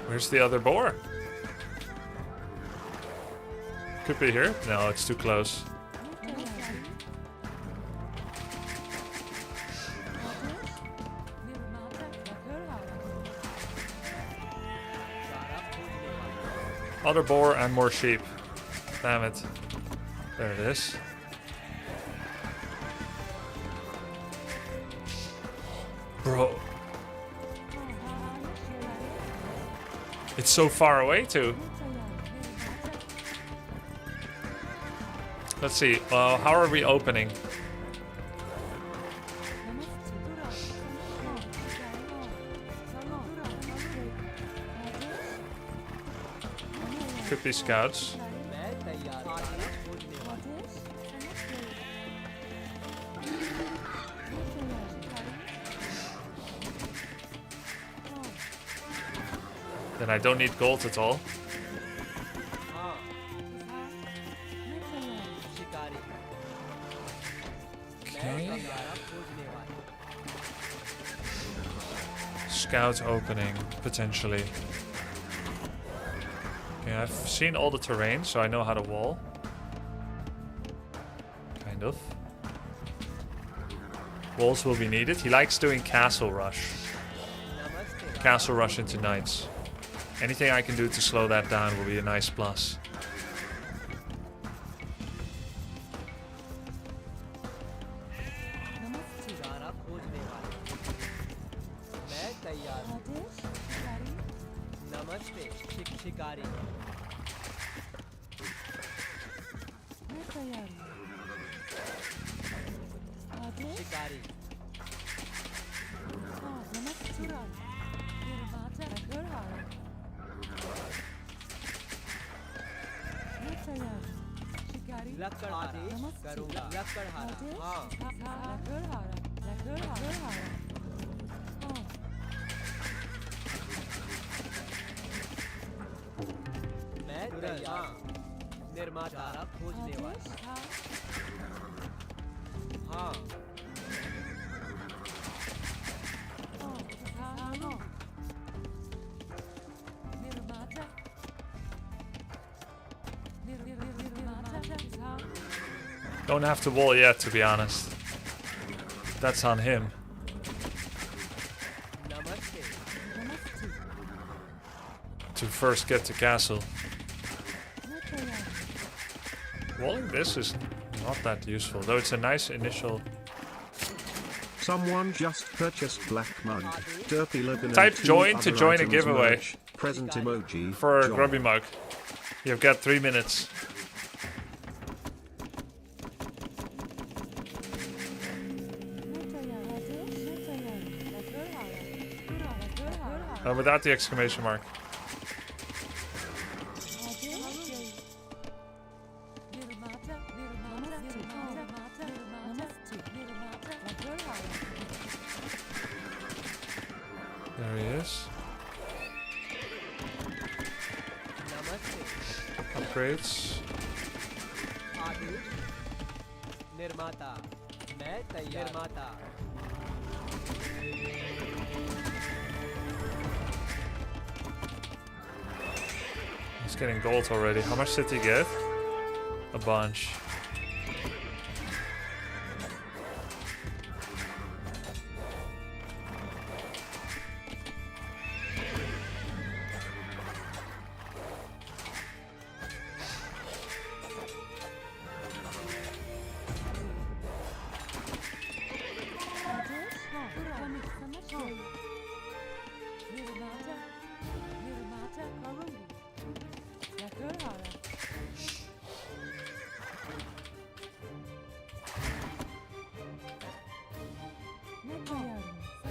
Where's the other boar? Could be here. No, it's too close. Other boar and more sheep. Damn it. There it is. Bro. It's so far away too. Let's see. How are we opening? Could be scouts. Then I don't need gold at all. Okay. Scout opening, potentially. Okay, I've seen all the terrain, so I know how to wall. Kind of. Walls will be needed. He likes doing castle rush. Castle rush into knights. Anything I can do to slow that down will be a nice plus. Don't have to wall yet, to be honest. That's on him. To first get to castle. Walling this is not that useful, though it's a nice initial. Someone just purchased Black Mug. Derpy Logan. Type join to join a giveaway. Present emoji for join. Grubby Mug. You've got 3 minutes. Without the exclamation mark. There he is. Upgrades. He's getting gold already. How much did he get? A bunch.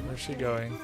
Where's she going?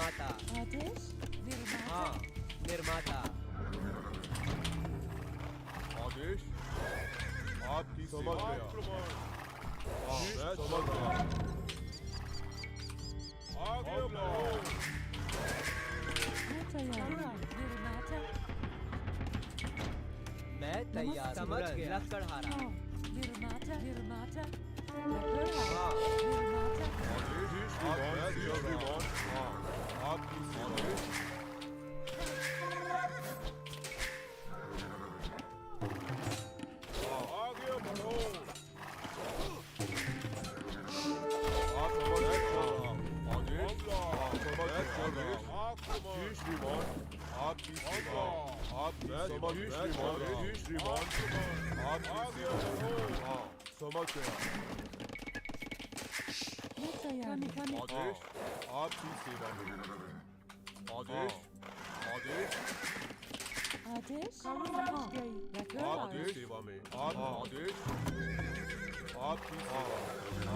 निर्माता आदेश निर्माता हाँ निर्माता आदेश आपकी समझ गया मैं समझ गया आगे बढ़ो निर्माता मैं तैयार समझ गया लकड़हारा निर्माता निर्माता हाँ आपकी आदेश आगे बढ़ो आप समझ आदेश श्रीमान आपकी सेवा आपकी समझ श्रीमान आप आगे बढ़ो समझ गया आदेश आपकी सेवा में आदेश आदेश आदेश आपकी सेवा में आप आदेश आपकी सेवा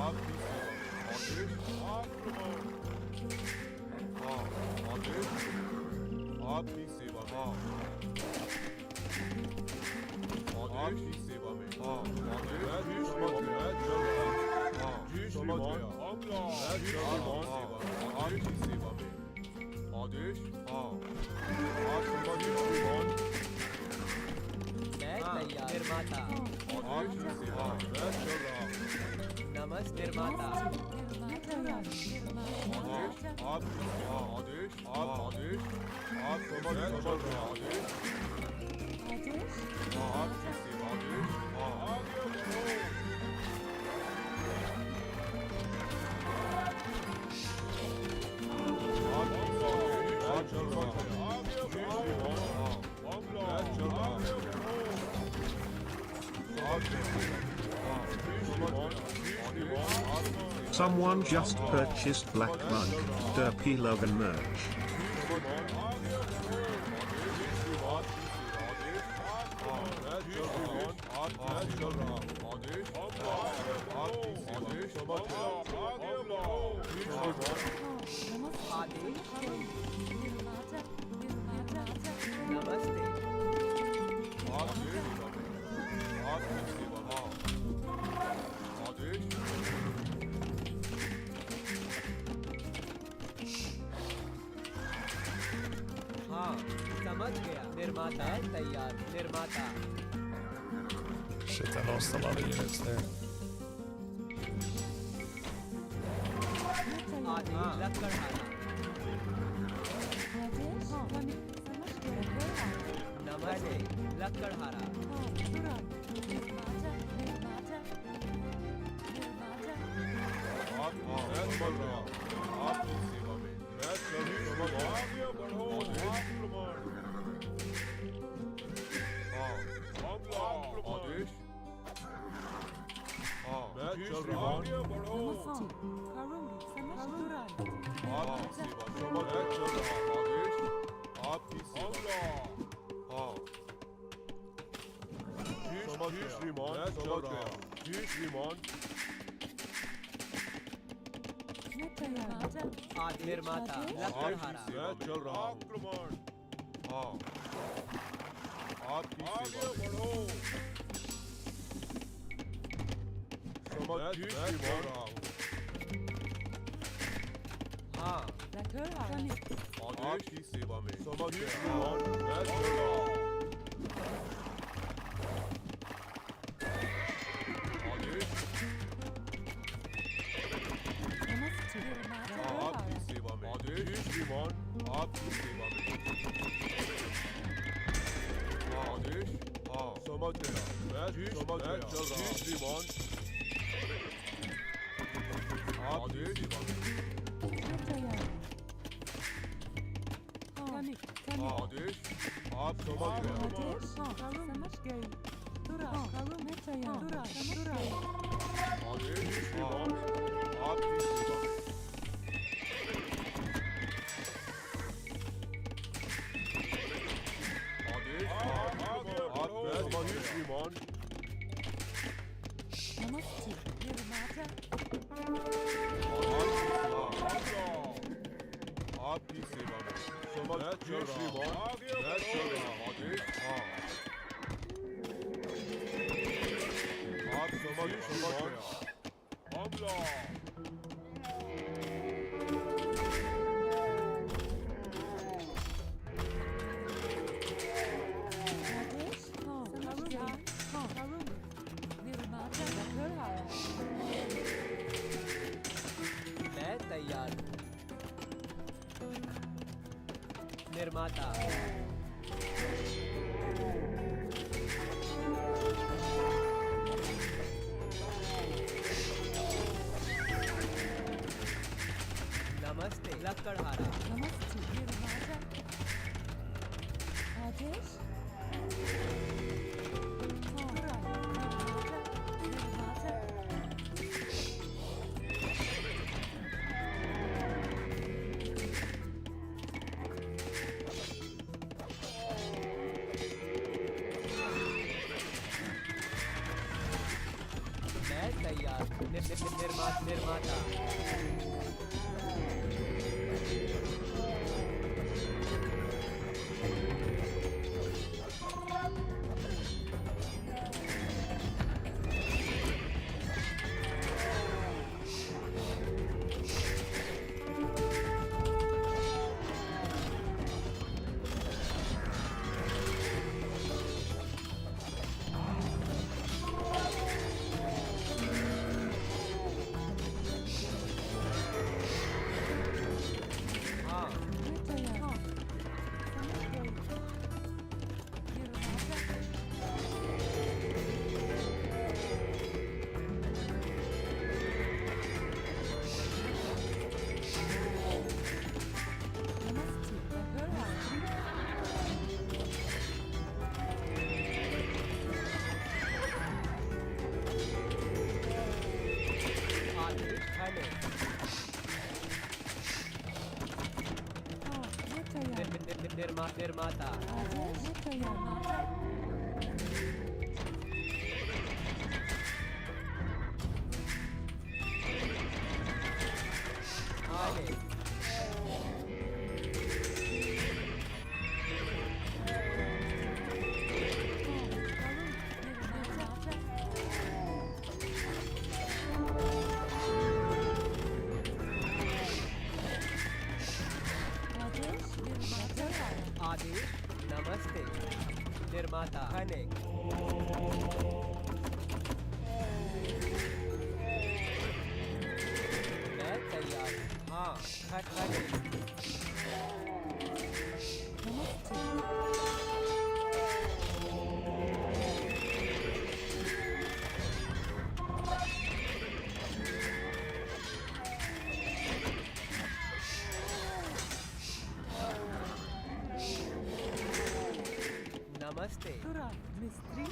आपकी सेवा में आदेश आदेश आपकी सेवा में आपकी सेवा में आदेश समझ गया आपकी सेवा में आदेश आप समझ श्रीमान मैं तैयार निर्माता आपकी सेवा मैं चल रहा हूँ नमस्ते निर्माता आदेश आपकी सेवा आदेश आप आदेश आप समझ रहा आदेश आपकी सेवा आदेश आगे बढ़ो चल रहा आगे बढ़ो चल रहा Someone just purchased Black Mug, Derpy Logan merch. हाँ समझ गया निर्माता तैयार निर्माता Shit, I lost a lot of units there. आदेश लकड़हारा नमस्ते लकड़हारा आपकी सेवा में मैं सभी आगे बढ़ो आदेश मैं चल रहा हूँ आगे बढ़ो आपकी सेवा समझ मैं चल रहा हूँ आदेश आपकी सेवा समझ श्रीमान मैं चल रहा हूँ जी श्रीमान निर्माता लकड़हारा मैं चल रहा हूँ हाँ आपकी आगे बढ़ो समझ मैं चल रहा हूँ हाँ आपकी सेवा में समझ श्रीमान मैं चल रहा हूँ आदेश आपकी सेवा में आदेश श्रीमान आपकी सेवा में आदेश समझ गया मैं समझ मैं चल रहा हूँ श्रीमान आदेश सेवा में आदेश आप समझ गए आदेश श्रीमान आपकी सेवा में आदेश आप समझ श्रीमान आपकी निर्माता नमस्ते लकड़हारा नमस्ते निर्माता आदेश निर्माता निर्माता नमस्ते निर्माता खाने मैं तैयार हाँ खाने नमस्ते मिस्त्री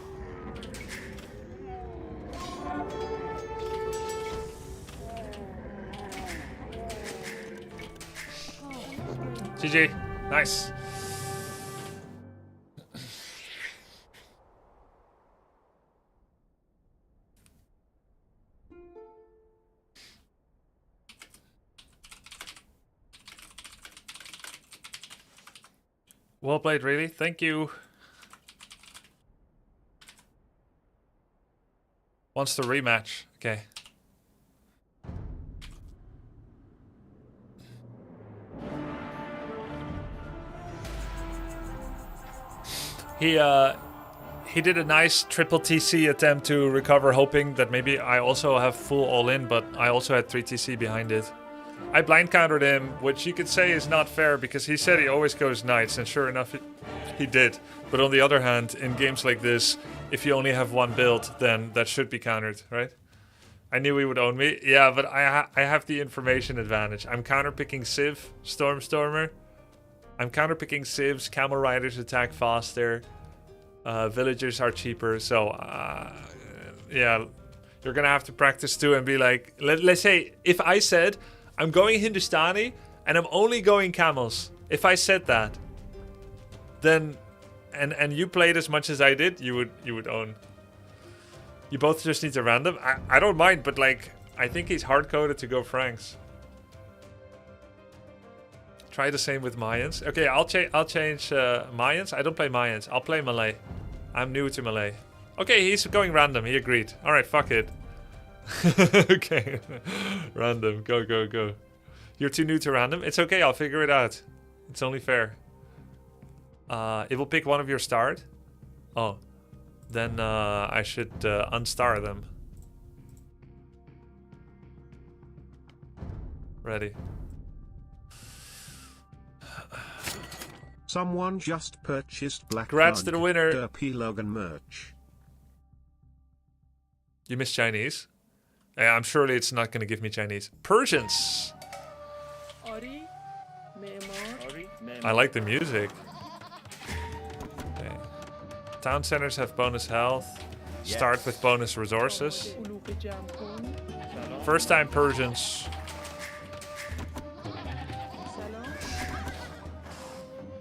GG. Nice. Well played, really. Thank you. Wants to rematch. Okay. He did a nice triple TC attempt to recover, hoping that maybe I also have full all-in, but I also had 3 TC behind it. I blind countered him, which you could say is not fair, because he said he always goes knights, and sure enough, he did. But on the other hand, in games like this, if you only have one build, then that should be countered, right? I knew he would own me. Yeah, but I have the information advantage. I'm counterpicking Civ, Stormtormer. I'm counterpicking Civs, Camel Riders attack faster. Villagers are cheaper, so yeah, you're gonna have to practice too and be like, let's say if I said I'm going Hindustani and I'm only going camels, if I said that, then and you played as much as I did, you would own. You both just need to random. I don't mind, but like I think he's hard coded to go Franks. Try the same with Mayans. Okay, I'll change Mayans. I don't play Mayans. I'll play Malay. I'm new to Malay. Okay, he's going random. He agreed. All right, fuck it. Okay, random. Go, go, go. You're too new to random. It's okay. I'll figure it out. It's only fair. It will pick one of your starred. Oh, then I should unstar them. Ready. Someone just purchased Black Congrats to the winner. Derpy Logan merch. You miss Chinese? I'm surely it's not going to give me Chinese. Persians. I like the music. Okay. Town centers have bonus health. Start with bonus resources. First time Persians.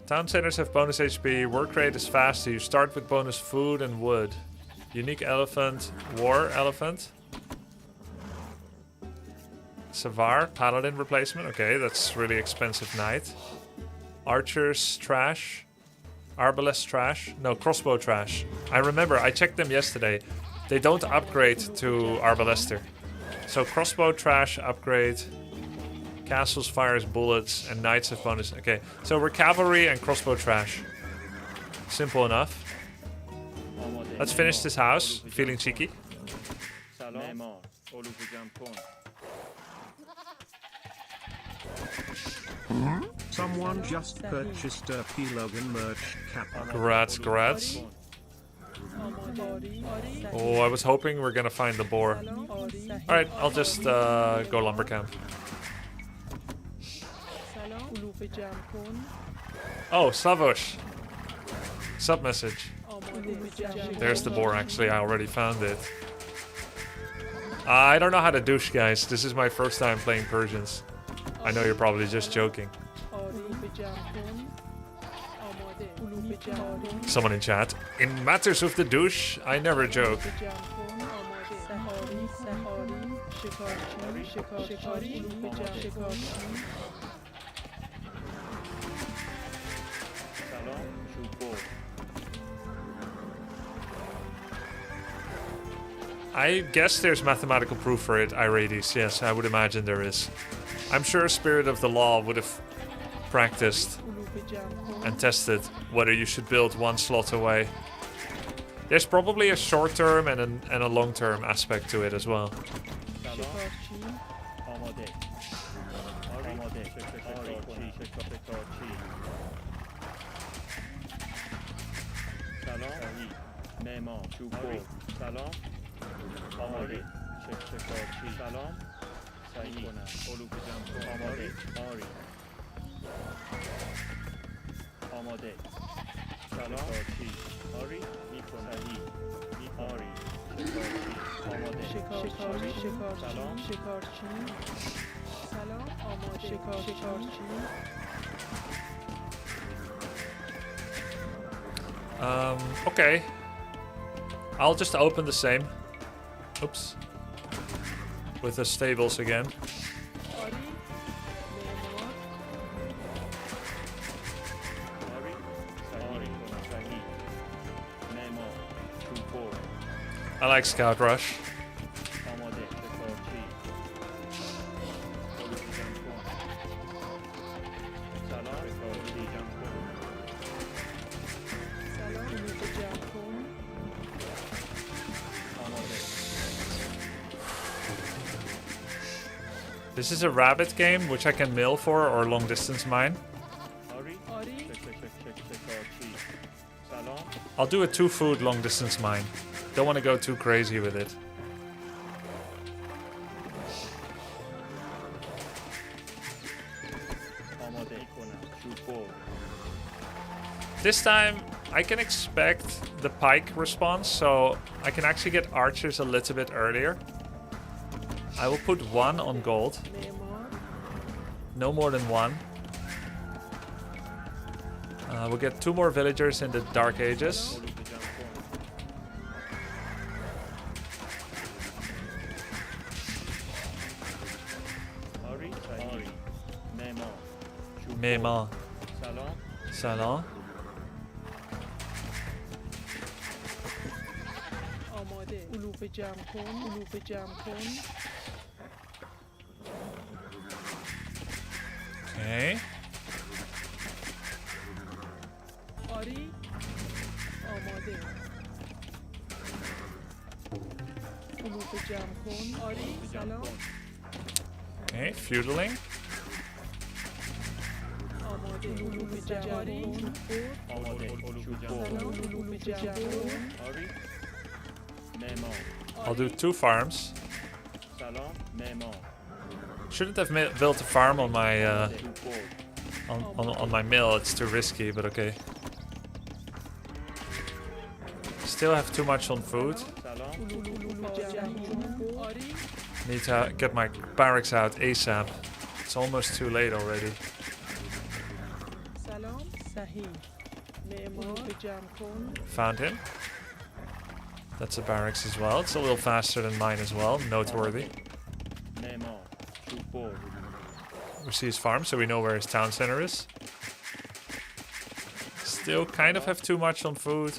Town centers have bonus HP. Work rate is faster. You start with bonus food and wood. Unique elephant. War elephant. Savar. Paladin replacement. Okay, that's really expensive knight. Archers trash. Arbalest trash. No, crossbow trash. I remember, I checked them yesterday. They don't upgrade to Arbalester. So crossbow trash upgrade. Castles fires bullets and knights have bonus. Okay, so we're cavalry and crossbow trash. Simple enough. Let's finish this house. Feeling cheeky. Someone just purchased Derpy Logan merch. Congrats, congrats. Oh, I was hoping we're gonna find the boar. Alright, I'll just go lumber camp. Oh, Slavosh. Sub message. There's the boar, actually. I already found it. I don't know how to douche, guys. This is my first time playing Persians. I know you're probably just joking. Someone in chat. In matters of the douche, I never joke. I guess there's mathematical proof for it, Irades. Yes, I would imagine there is. I'm sure Spirit of the Law would have practiced and tested whether you should build one slot away. There's probably a short-term and a long-term aspect to it as well. Okay. I'll just open the same. Oops. With the stables again. I like Scout Rush. This is a rabbit game, which I can mill for or long distance mine. I'll do a 2-food long distance mine. Don't want to go too crazy with it. This time I can expect the pike response, so I can actually get archers a little bit earlier. I will put 1 on gold. No more than 1. We'll get 2 more villagers in the Dark Ages. معمار. سلام. سلام. آماده. علوف جمع کن. علوف جمع کن. Okay. آری. آماده. علوف جمع کن. آری. سلام. Okay, feudling. آماده. علوف جمع کن. آماده. سلام. علوف جمع کن. آری. معمار. I'll do 2 farms. سلام. معمار. Shouldn't have built a farm on my on my mill. It's too risky, but okay. Still have too much on food. Need to get my barracks out ASAP. It's almost too late already. Found him. That's a barracks as well. It's a little faster than mine as well. Noteworthy. We see his farm, so we know where his town center is. Still kind of have too much on food.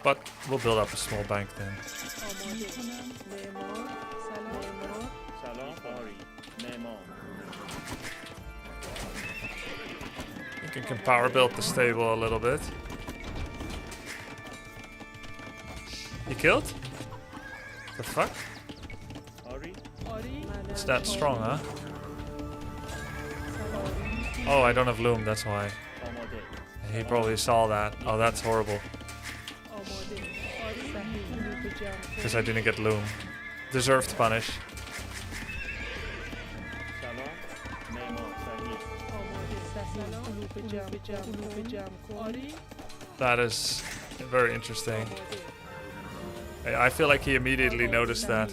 But we'll build up a small bank then. I think I can power build the stable a little bit. You killed? The fuck? It's that strong, huh? Oh, I don't have loom, that's why. He probably saw that. Oh, that's horrible. Because I didn't get loom. Deserved punish. That is very interesting. I feel like he immediately noticed that.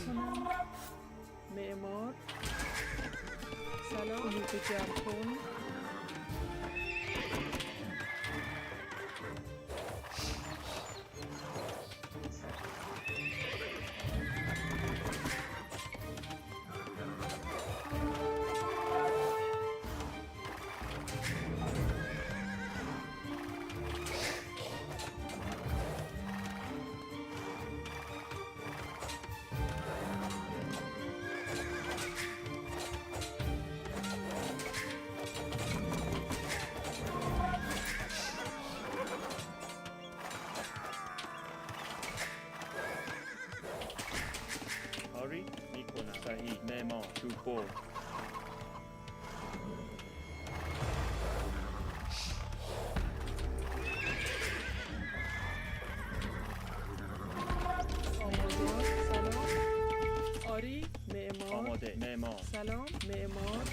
سلام معمار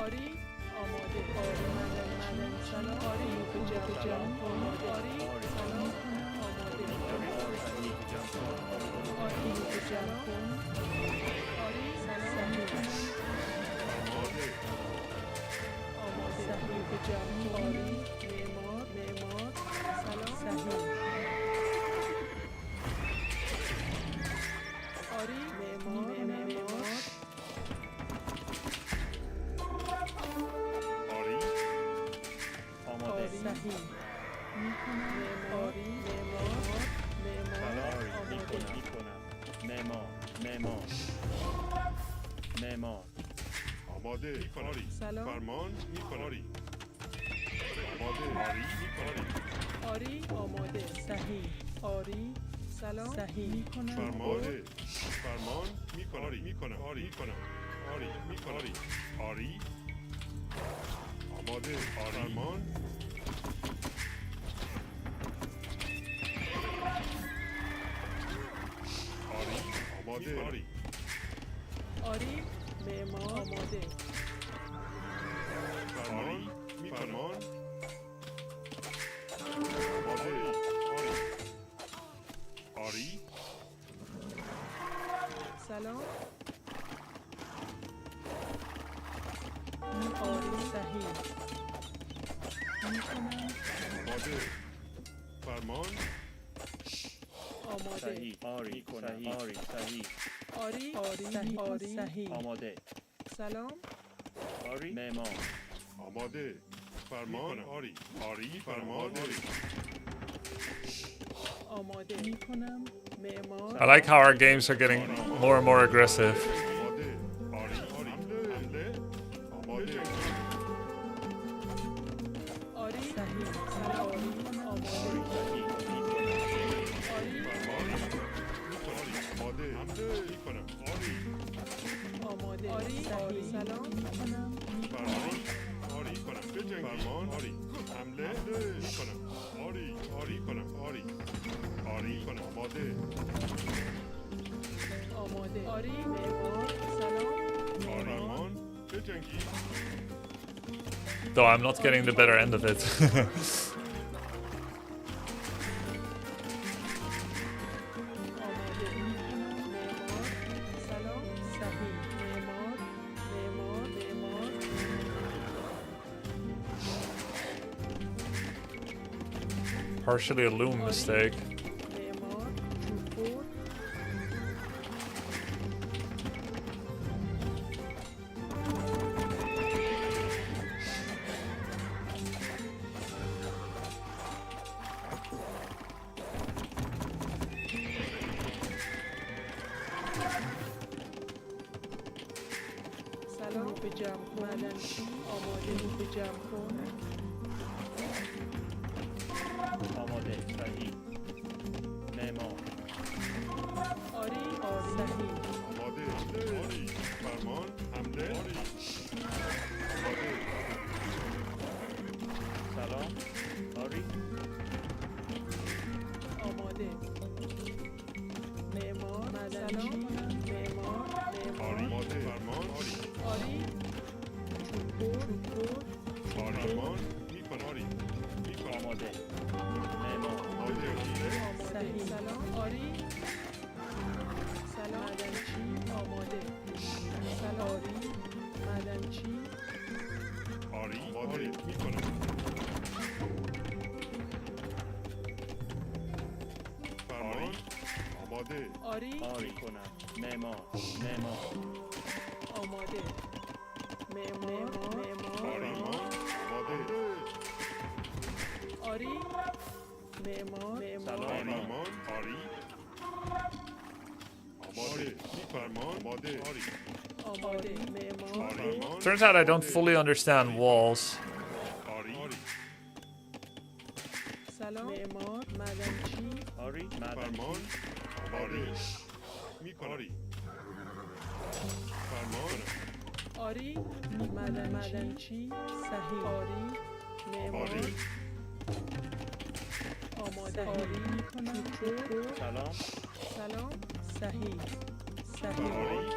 آری آماده آری سلام آری جمع آری سلام آماده آری جمع آری سلام آماده صحیح جمع آری معمار سلام صحیح آری معمار صحیح میکنم معماری معمار آماده میکناری فرمان میکناری آماده آری میکناری آری آماده صحیح آری سلام صحیح میکنم فرمان میکناری میکنم آری میکنم آری میکناری آری آماده فرمان آماده آری آری معمار آماده فرمان میکنم آماده آری آری سلام آری صحیح میکنم آماده فرمان آماده صحیح آری صحیح آری صحیح آری صحیح آری صحیح آماده سلام آری معمار آماده فرمان آری آری فرمان آری آماده میکنم معمار I like how our games are getting more and more aggressive. آماده آری آری حمله آماده آری صحیح سلام آماده آری آماده حمله میکنم آری آماده آری صحیح سلام میکنم فرمان آری کنم بجنگی فرمان آری حمله میکنم آری آری کنم آری آری کنم آماده آماده آری معمار سلام فرمان بجنگی Though I'm not getting the better end of it. آماده میکنم معمار سلام صحیح معمار معمار معمار Partially a loom mistake. معمار چوبور سلام به جمع کن آماده رو به جمع کن آماده صحیح معمار آری صحیح آماده آری فرمان حمله آری آماده سلام آری آماده معمار سلام معمار آری آماده فرمان آری آری چوبور فرمان میکنم آری میکنم آماده معمار آماده صحیح سلام آری سلام معدنچی آماده سلام آری معدنچی آری آماده میکنم فرمان آماده آری آری کنم معمار معمار آماده معمار آری معمار آماده آری معمار سلام فرمان آری آماده فرمان آماده آری آماده معمار فرمان Turns out I don't fully understand walls. آری آری سلام معمار معدنچی آری فرمان آری میکنم آری فرمان آری معدنچی صحیح آری معمار آری آماده آری میکنم چوبور سلام سلام صحیح صحیح آری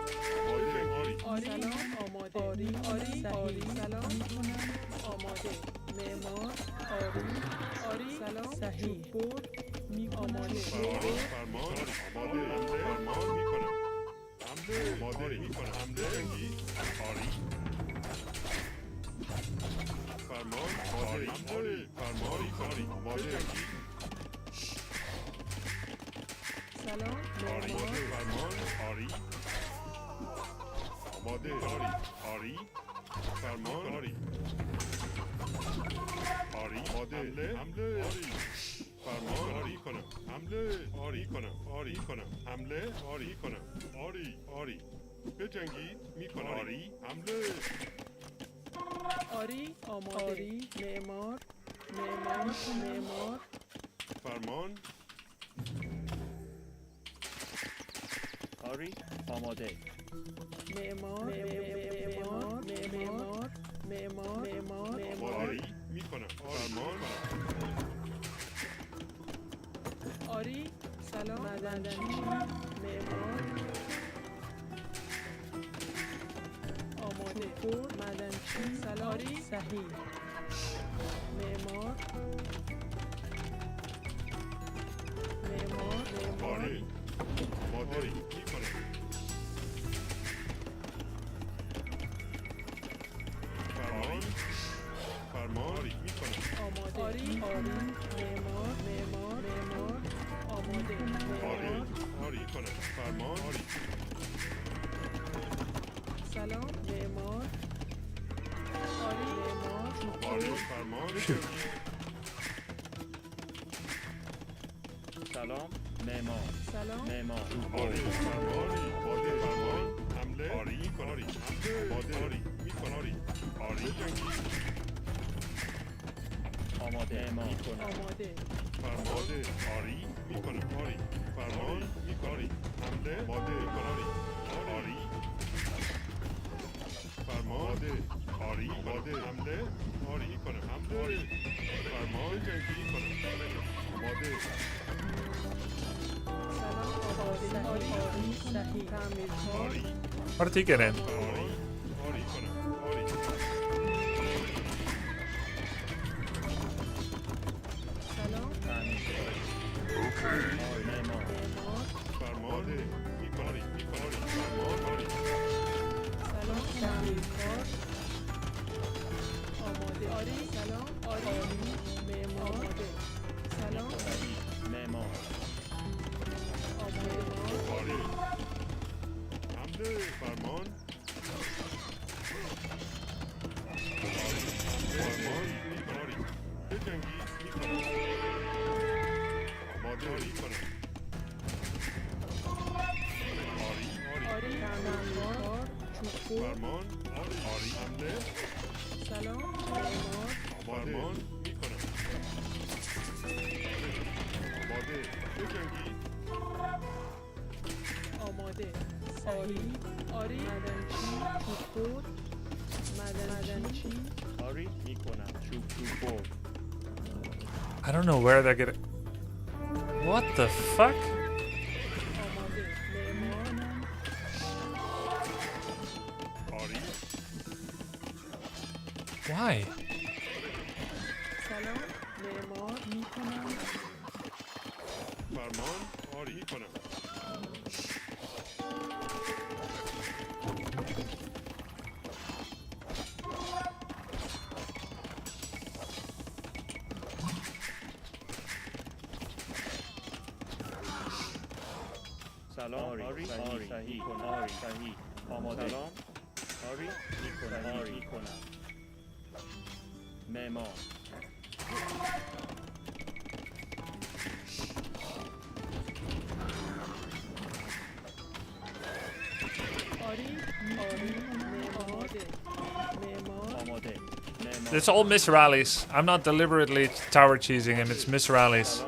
آماده آری سلام آماده آری صحیح سلام میکنم آماده معمار آری سلام صحیح چوبور آماده فرمان آماده فرمان میکنم حمله آماده میکنم حمله آری فرمان آری آری فرمان آری آماده سلام آری فرمان آری آماده آری آری فرمان آری آری آماده حمله آری فرمان آری کنم حمله آری کنم آری کنم حمله آری کنم آری آری بجنگید میکنم آری حمله آری آماده آری معمار معمار فرمان آری آماده معمار آری میکنم فرمان آری سلام معدنچی معمار چوب‌خور معدنچی سلاری صحیح معمار آری مادری میکنم فرمانی میکنم آماده آری معمار آماده آری کنم فرمان آری سلام معمار آری معمار فرمان سلام معمار سلام معمار آری فرمانی آماده فرمان حمله آری میکنم آری آماده آری میکنم آری جنگی آماده میکنم آماده فرماده آری میکنم آری فرمان میکنم حمله آماده میکنم آری فرماده آری آماده حمله آری میکنم حمله فرمان جنگی میکنم آماده سلام آری صحیح تعمیرکار آری What did he get in? آری کنم آری سلام معمار فرماده میکنم فرمان آری سلام تعمیرکار آماده آری سلام آری معمار آماده سلام معمار آماده آری حمله فرمان فرمان میکناری بجنگی میکنم آماده میکنم آری تعمیرکار چوب‌خور فرمان آری حمله سلام معمار فرمان میکنم آماده بجنگی آماده صحیح آری معدنچی چوب‌خور معدنچی آری میکنم چوب‌خور I don't know where they're getting. What the fuck? آماده معمار آری Why? سلام معمار میکنم فرمان آری میکنم سلام آری صحیح آری صحیح آماده سلام آری میکنم آری میکنم معمار آری معمار معمار آماده معمار It's all miss rallies. I'm not deliberately tower cheesing him, it's miss rallies.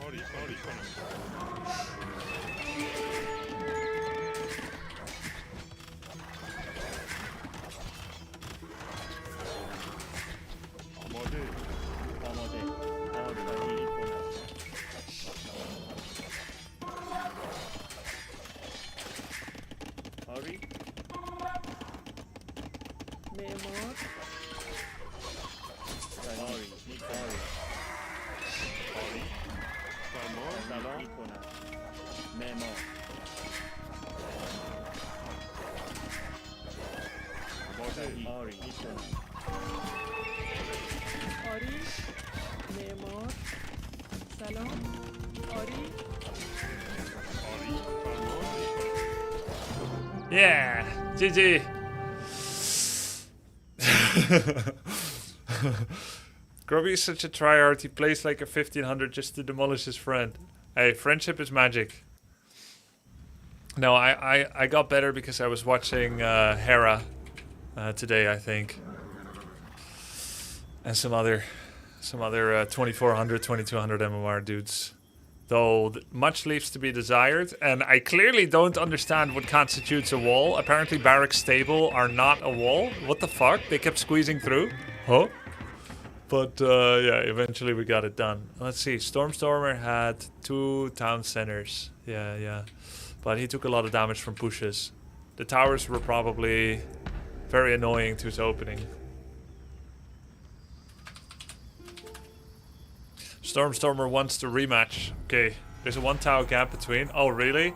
آری آری کنم آماده آماده آری صحیح کنم آری معمار آری میکنم آری فرمان سلام میکنم معمار آماده آری میکنم آری معمار سلام آری آری فرمان Yeah, GG. Grubby is such a tryhard, he plays like a 1500 just to demolish his friend. Hey, friendship is magic. No, I got better because I was watching Hera today, I think. And some other 2400, 2200 MMR dudes. Though much leaves to be desired, and I clearly don't understand what constitutes a wall. Apparently Barrack's stable are not a wall. What the fuck? They kept squeezing through? Huh? But yeah, eventually we got it done. Let's see. Stormtormer had 2 town centers. Yeah. But he took a lot of damage from pushes. The towers were probably very annoying to his opening. Stormtormer wants to rematch. Okay, there's a 1 tower gap between. Oh, really?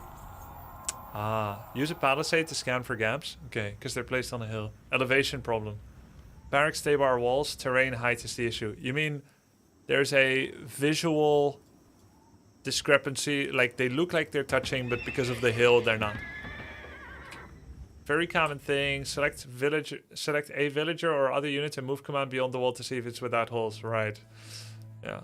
Use a palisade to scan for gaps. Okay, because they're placed on a hill. Elevation problem. Barracks, stay-bar walls, terrain height is the issue. You mean there's a visual discrepancy, like they look like they're touching, but because of the hill, they're not. Very common thing. Select a villager or other unit and move command beyond the wall to see if it's without holes. Right. Yeah.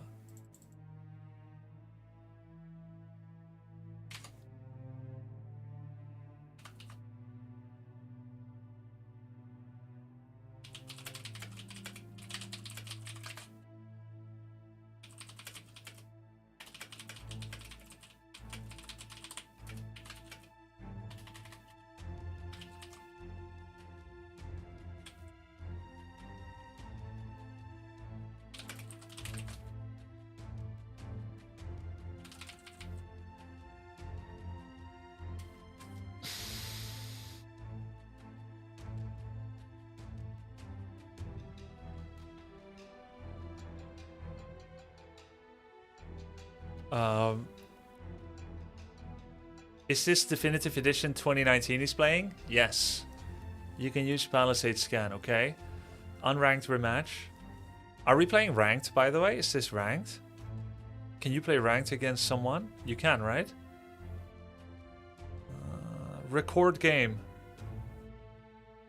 Is this Definitive Edition 2019 he's playing? Yes. You can use Palisade Scan, okay. Unranked Rematch. Are we playing ranked, by the way? Is this ranked? Can you play ranked against someone? You can, right? Record game.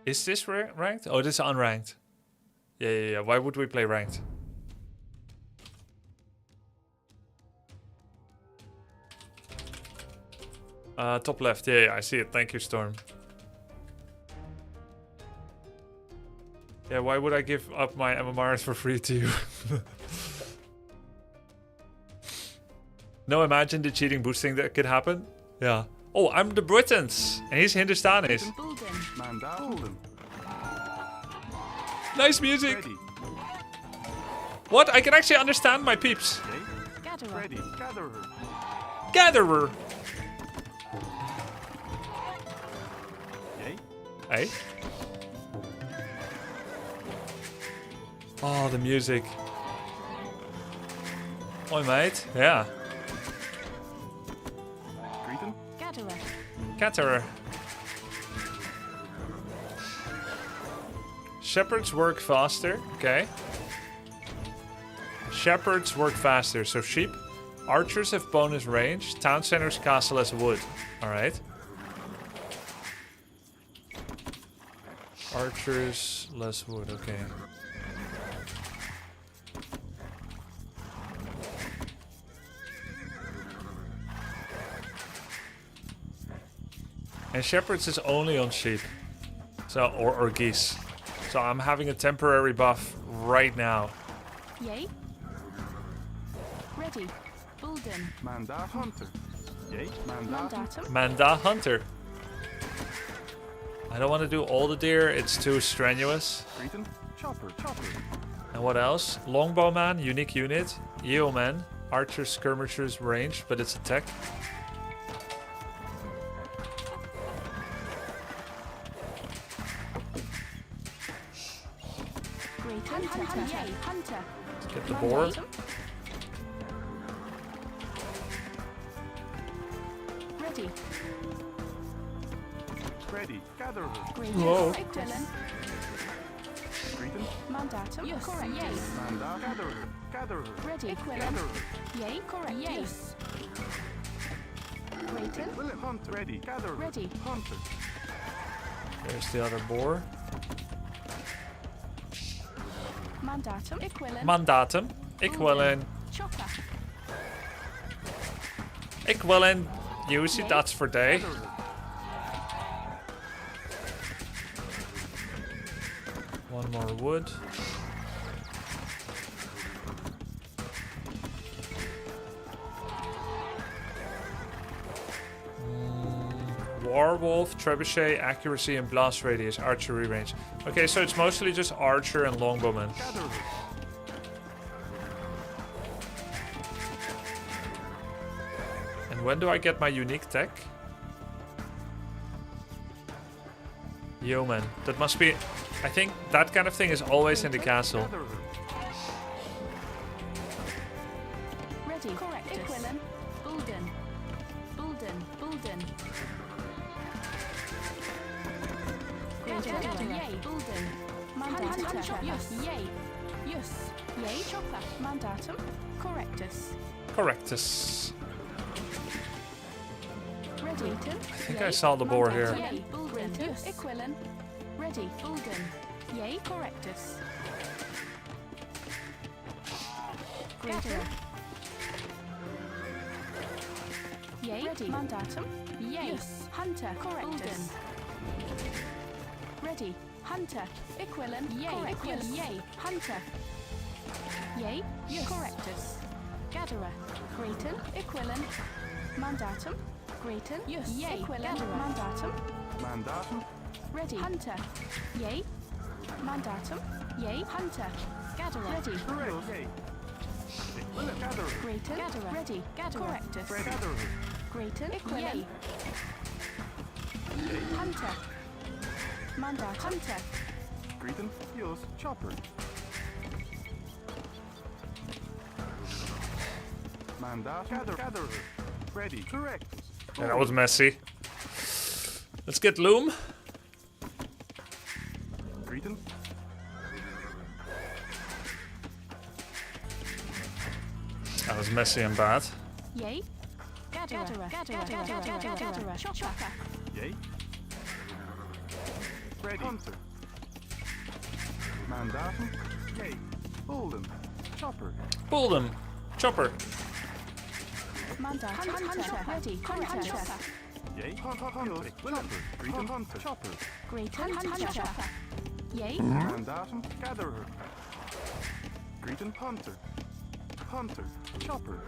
Is this ranked? Oh, this is unranked. Yeah. Why would we play ranked? Top left. Yeah, I see it. Thank you, Storm. Yeah, why would I give up my MMRs for free to you? No, imagine the cheating boosting that could happen. Yeah. Oh, I'm the Britons, and he's Hindustanis. Nice music. What? I can actually understand my peeps. Gatherer. Hey? Oh, the music. Oi, mate. Yeah. Caterer. Shepherds work faster. Okay. Shepherds work faster. So sheep. Archers have bonus range. Town centers cast less wood. Alright. Archers, less wood, okay. And shepherds is only on sheep. So, or geese. So I'm having a temporary buff right now. Yay. Ready. Bulden. Manda Hunter. Yay. Mandatum. Manda Hunter. I don't want to do all the deer, it's too strenuous. Chopper. And what else? Longbowman, unique unit. Yeoman, archers, skirmishers, range, but it's attack. Hunter. Let's get the boar. Ready. Ready. Gatherer. Whoa. Mandatum. Yes. Correct. Yay. Manda. Gatherer. Ready. Gatherer. Yay. Correct. Yes. Grayton. Hunter. Ready. Gatherer. Ready. Hunter. There's the other boar. Mandatum. Mandatum. Ik wil een. Chopper. Ik wil een use it, that's for day. One more wood. Warwolf, trebuchet, accuracy, and blast radius, archery range. Okay, so it's mostly just archer and longbowman. when do I get my unique tech? Yo, man. That must be... I think that kind of thing is always in the castle. Ready. Correct. Equilin. Bulden. Bulden. Bulden. Yay. Bulden. Mandatum. Yes. Yay. Yes. Yay. Chopper. Mandatum. Correctus. Correctus. Ready. I think I saw the boar here. Yay. Bulden. Equilin. Ready. Bulden. Yay. Correctus. Greater. Yay. Ready. Mandatum. Yay. Yes. Hunter. Correctus. Ready. Hunter. Equilin. Yay. Equilin. Yay. Hunter. Yay. Yes. Correctus. Gatherer. Grayton. Equilin. Mandatum. Grayton. Yes. Yay. Equilin. Mandatum. Mandatum. Ready. Hunter. Yay. Mandatum. Yay. Hunter. Gatherer. Ready. Correct. Yay. Gatherer. Grayton. Gatherer. Ready. Gatherer. Correctus. Gatherer. Grayton. Equilin. Hunter. Mandatum. Hunter. Grayton. Yours. Chopper. Mandatum. Gatherer. Ready. Correct. Yeah, that was messy. Let's get Loom. Grayton. That was messy and bad. Yay. Gatherer. Gatherer. Chopper. Yay. Ready. Hunter. Mandatum. Yay. Bolden. Chopper. Bolden. Chopper. Mandatum. Hunter. Ready. Hunter. Yay. Hunter. Chopper. Grayton. Hunter. Chopper. Grayton. Hunter. Yay. Mandatum. Gatherer. Grayton. Hunter. Hunter. Chopper.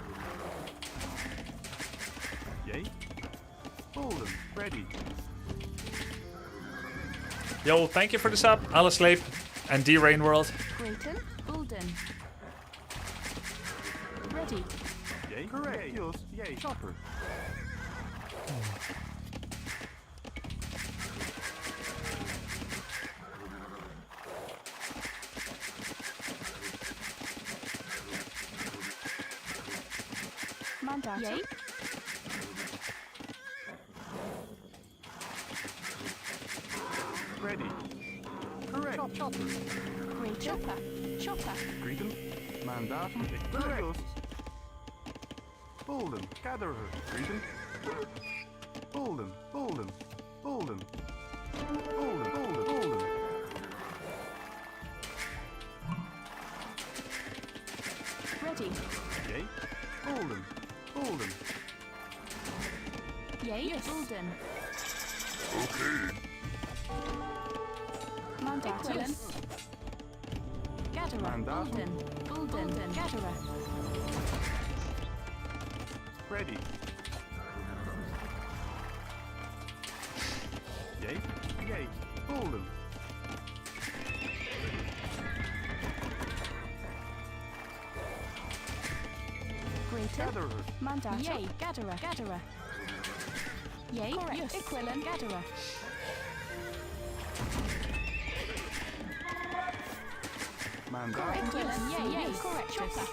Yay. Bolden. Ready. Yo, thank you for the sub, Alice Sleep and D Rain World. Grayton. Bolden. Ready. Yay. Correct. Yours. Yay. Chopper. Mandatum. Yay. Ready. Correct. Chopper. Great chopper. Chopper. Grayton. Mandatum. Correct. Bolden. Gatherer. Grayton. Bolden. Bolden. Bolden. Bolden. Bolden. Bolden. Ready. Yay. Bolden. Bolden. Yay. Yes. Bolden. Okay. Mandatum. Gatherer. Mandatum. Bolden. Bolden. Gatherer. Ready. Yay. Yay. Bolden. Greater. Gatherer. Mandatum. Yay. Gatherer. Gatherer. Yay. Correct. Yes. Equilin. Gatherer. Mandatum. Correct. Yay. Yay. Correct. Chopper.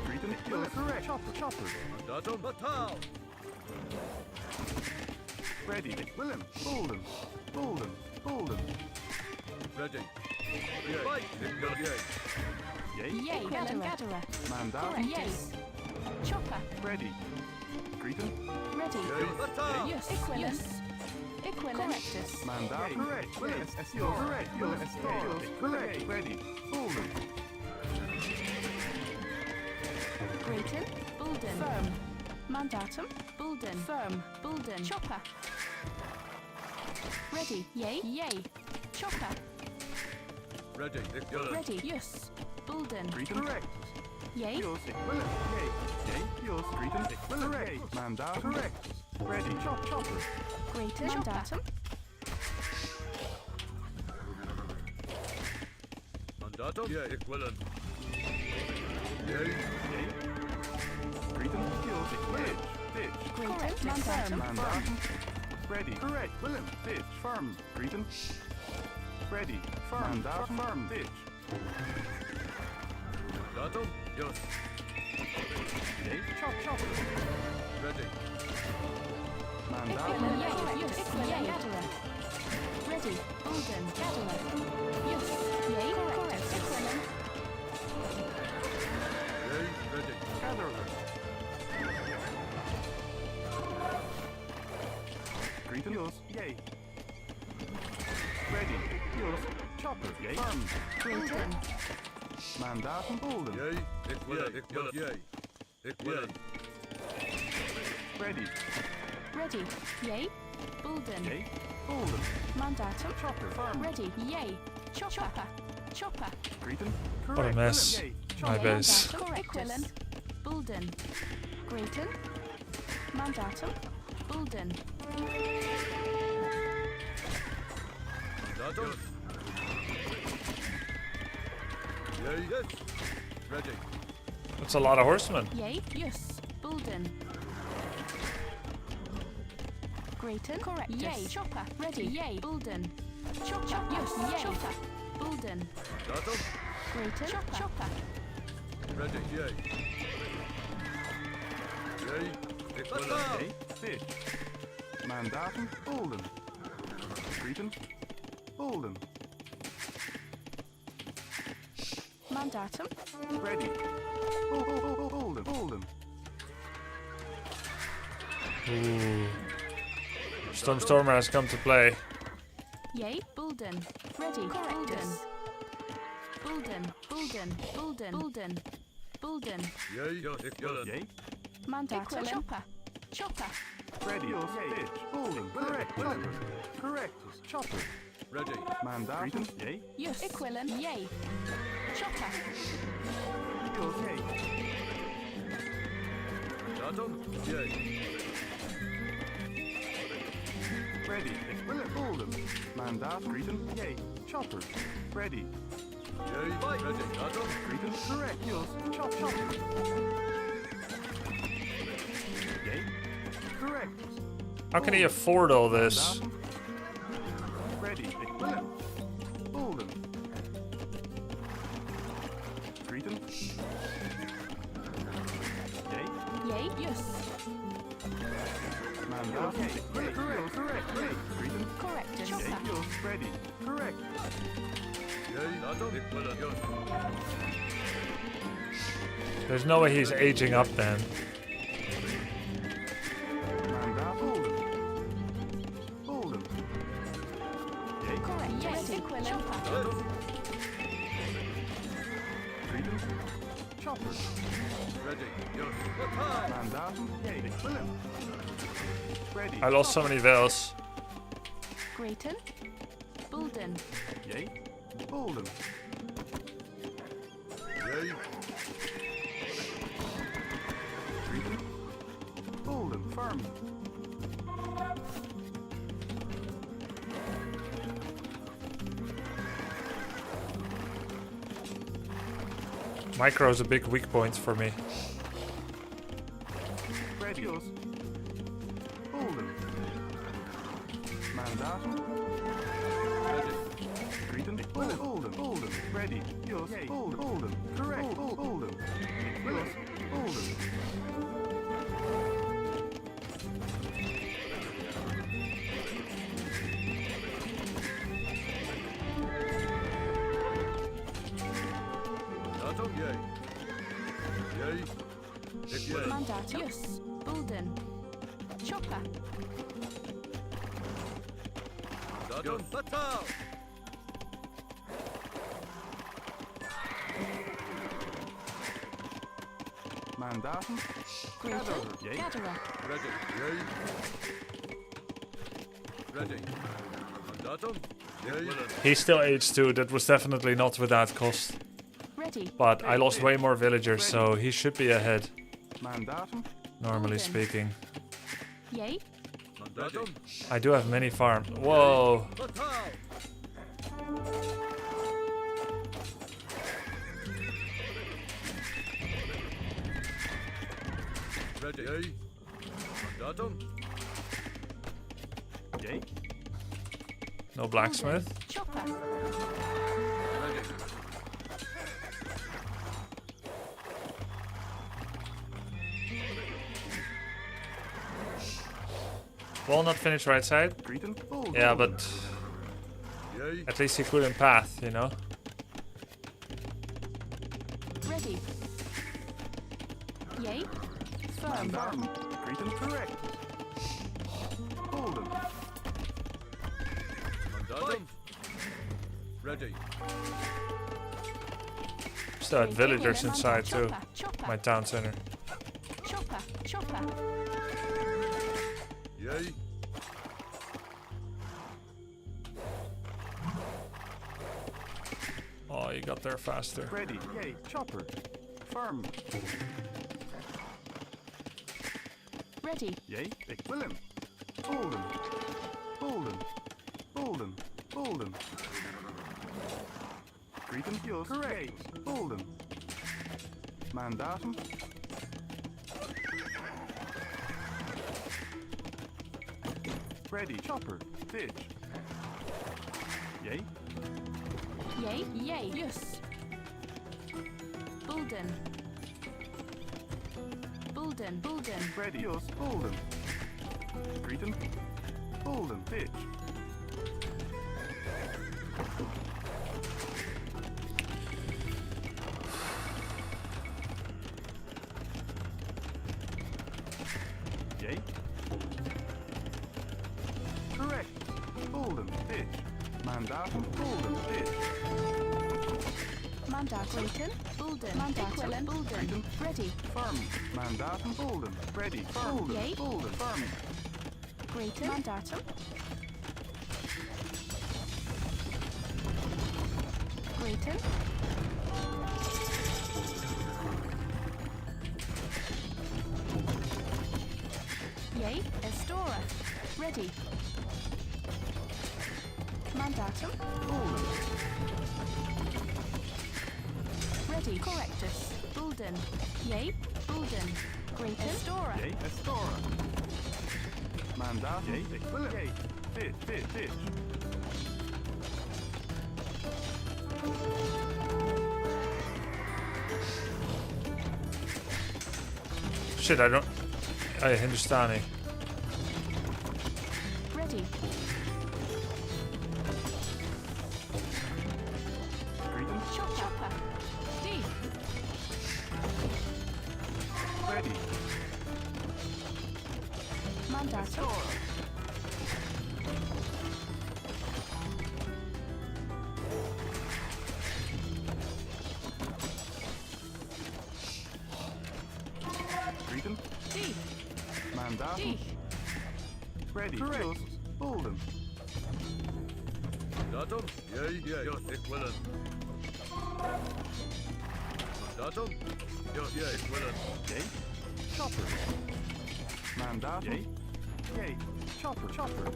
Grayton. You're correct. Chopper. Chopper. Mandatum Batal. Ready. Willem. Bolden. Bolden. Bolden. Ready. Yay. Yay. Gatherer. Mandatum. Yay. Chopper. Ready. Grayton. Ready. Batal. Yes. Equilin. Equilin. Correctus. Mandatum. Correct. Yes. You're correct. You're correct. Ready. Bolden. Grayton. Bolden. Firm. Mandatum. Bolden. Firm. Bolden. Chopper. Ready. Yay. Yay. Chopper. Ready. Ready. Yes. Bolden. Grayton. Correct. Yay. Yours. Willem. Yay. Yay. Yours. Grayton. Correct. Mandatum. Correct. Ready. Chopper. Grayton. Mandatum. Mandatum. Yeah, equivalent. Yay. Yay. Grayton. Yours. Wedge. Ditch. Greaton, Mandatum. Mandatum. Ready. Correct. William. Ditch. Firm. Greeton. Ready. Firm. Mandatum. Firm. Ditch. Mandatum. Yes. Yay. Chop. Chop. Ready. Mandatum. Equivalent, Gatherer. Ready, Alden, Gatherer. Yes, yay, correct, equivalent. Yay. Ready. Gatherer. Greeton. Yes. Yay. Ready. Yes. Chopper. Yay. Firm. Greeton. Mandatum. Alden. Yay. Equivalent. Yay. Equivalent. Ready. Ready, yay, Bulden. Yay. Alden. Mandatum. Chopper. Firm. Ready, yay, Chopper. Chopper. Greeton. What a Correct. mess. Yay. My base. Mandatum, equivalent. Bulden. Greeton. Mandatum. Bulden. Mandatum. Yay. Yes. Ready. That's a lot of horsemen. Yay, yes, Bulden. Greaton, correct. Yay, Chopper. Ready, yay, Bulden. Chopper, yes, yay, Chopper. Bulden. Mandatum. Greaton, Chopper. Ready. Yay. Yay. Equivalent. Yay. Fish. Mandatum. Alden. Greeton. Alden. Mandatum. Ready. Alden. Alden. Ooh. Stormtormer has come to play. Yay, Bulden. Ready, Bulden. Bulden, Bulden, Bulden, Bulden, Bulden. Yay. Yay. Mandatum. Chopper. Chopper. Ready. Yay. Alden. Correct. Chopper. Correct. Chopper. Ready. Mandatum. Yay. Yes, equivalent. Yay. Chopper. Yay. Mandatum. Yay. Ready. Equivalent. Alden. Mandatum. Greeton. Yay. Chopper. Ready. Yay. Ready. Mandatum. Greeton. Correct. Yes. Chop. Chopper. Yay. Correct. How can he afford all this? Ready. Equivalent. Alden. Greeton. Yay. Yay, yes. Mandatum. Yay. Correct. Correct. Yay. Greeton. Correct. Yay. Chopper. Yes. Ready. Correct. Yay. Mandatum. Equivalent. Yes. There's no way he's aging up then. Mandatum. Alden. Yay. Correct. Yes, equivalent. Chopper. Greeton. Chopper. Ready. Yes. Mandatum. Yay. Equivalent. Ready. I lost so many veils. Greaton. Bulden. Yay. Alden. Yay. Greeton. Alden. Firm. Micro is a big weak point for me. Ready. Yes. Alden. Mandatum. Ready. Greeton. Alden. Alden. Ready. Yes. Alden. Alden. Correct. Alden. Yes. Alden. Mandatum. Yay. Yay. Yay. Mandatum. Yes. Bulden. Chopper. Mandatum. Fatal. Mandatum. Greaton. Yay. Gatherer. Ready. Yay. Ready. Mandatum. Yay. He's still H2, that was definitely not without cost. Ready. But I lost way more villagers, so he should be ahead, Mandatum. normally Bulden. speaking. Yay. Mandatum. I do have many farms. Whoa! Fatal. Ready. Yay. Mandatum. Yay. No blacksmith. Chopper. Ready. Walnut finished right side. Yeah, but at least he couldn't path, you know. Ready. Yay. Firm. Mandatum. Cretan correct. Hold him. Mandatum. Ready. Still had villagers inside too. My town center. Chopper. Chopper. Yay. Oh, you got there faster. Ready. Yay. Chopper. Firm. Ready. Yay. Ik wil hem. Hold him. Hold him. Hold him. Hold him. Cretan yours. Correct. Hold him. Mandatum. Ready. Chopper. Fish. Yay. Yay. Yay. Yes. Bulden. Bulden. Bulden. Ready. Yours. Hold him. Cretan. Hold him. Fish. Yay. Correct. Hold him. Fish. Mandatum. Hold him. Fish. Mandatum. Bulden. Mandatum. Bulden. Ready. Firm. Mandatum. Hold him. Ready. Firm. Yay. Hold him. Firm. Greater. Mandatum. Greater. Yay. Estora. Ready. Mandatum. Hold him. Ready. Correctus. Bulden. Yay. Bulden. Greater. Estora. Yay. Estora. Mandatum. Yay. Ik wil hem. Yay. Fish. Fish. Fish. Shit, I don't. Oh, yeah, Hindustani. Ready. Cretan. Chopper. D. Ready. Mandatum. Cretan. D. Mandatum. D. Ready. Correct. Hold him. Mandatum. Yay. Yay. Ik wil hem. Mandatum. Ja, ik wil hem. Yay. Chopper. Mandatum. Yay. Yay. Chopper. Chopper.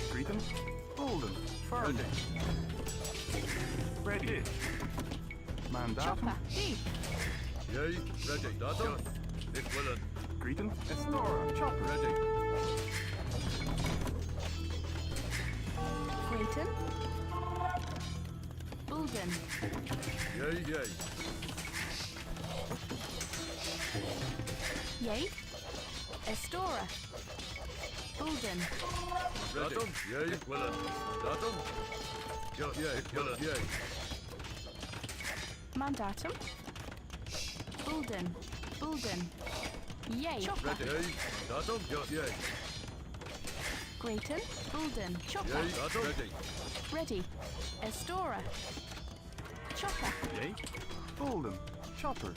Cretan. Hold him. Firm. Ready. Mandatum. Chopper. D. Yay. Ready. Datum. Ik wil hem. Cretan. Estora. Chopper. Ready. Greater. Bulden. Yay. Yay. Yay. Estora. Bulden. Datum. Yay. Ik wil hem. Datum. Ja, ik wil hem. Yay. Mandatum. Bulden. Bulden. Yay. Chopper. Ready. Yay. Datum. Ja, yay. Greater. Bulden. Chopper. Yay. Datum. Ready. Ready. Estora. Chopper. Yay. Hold him. Chopper.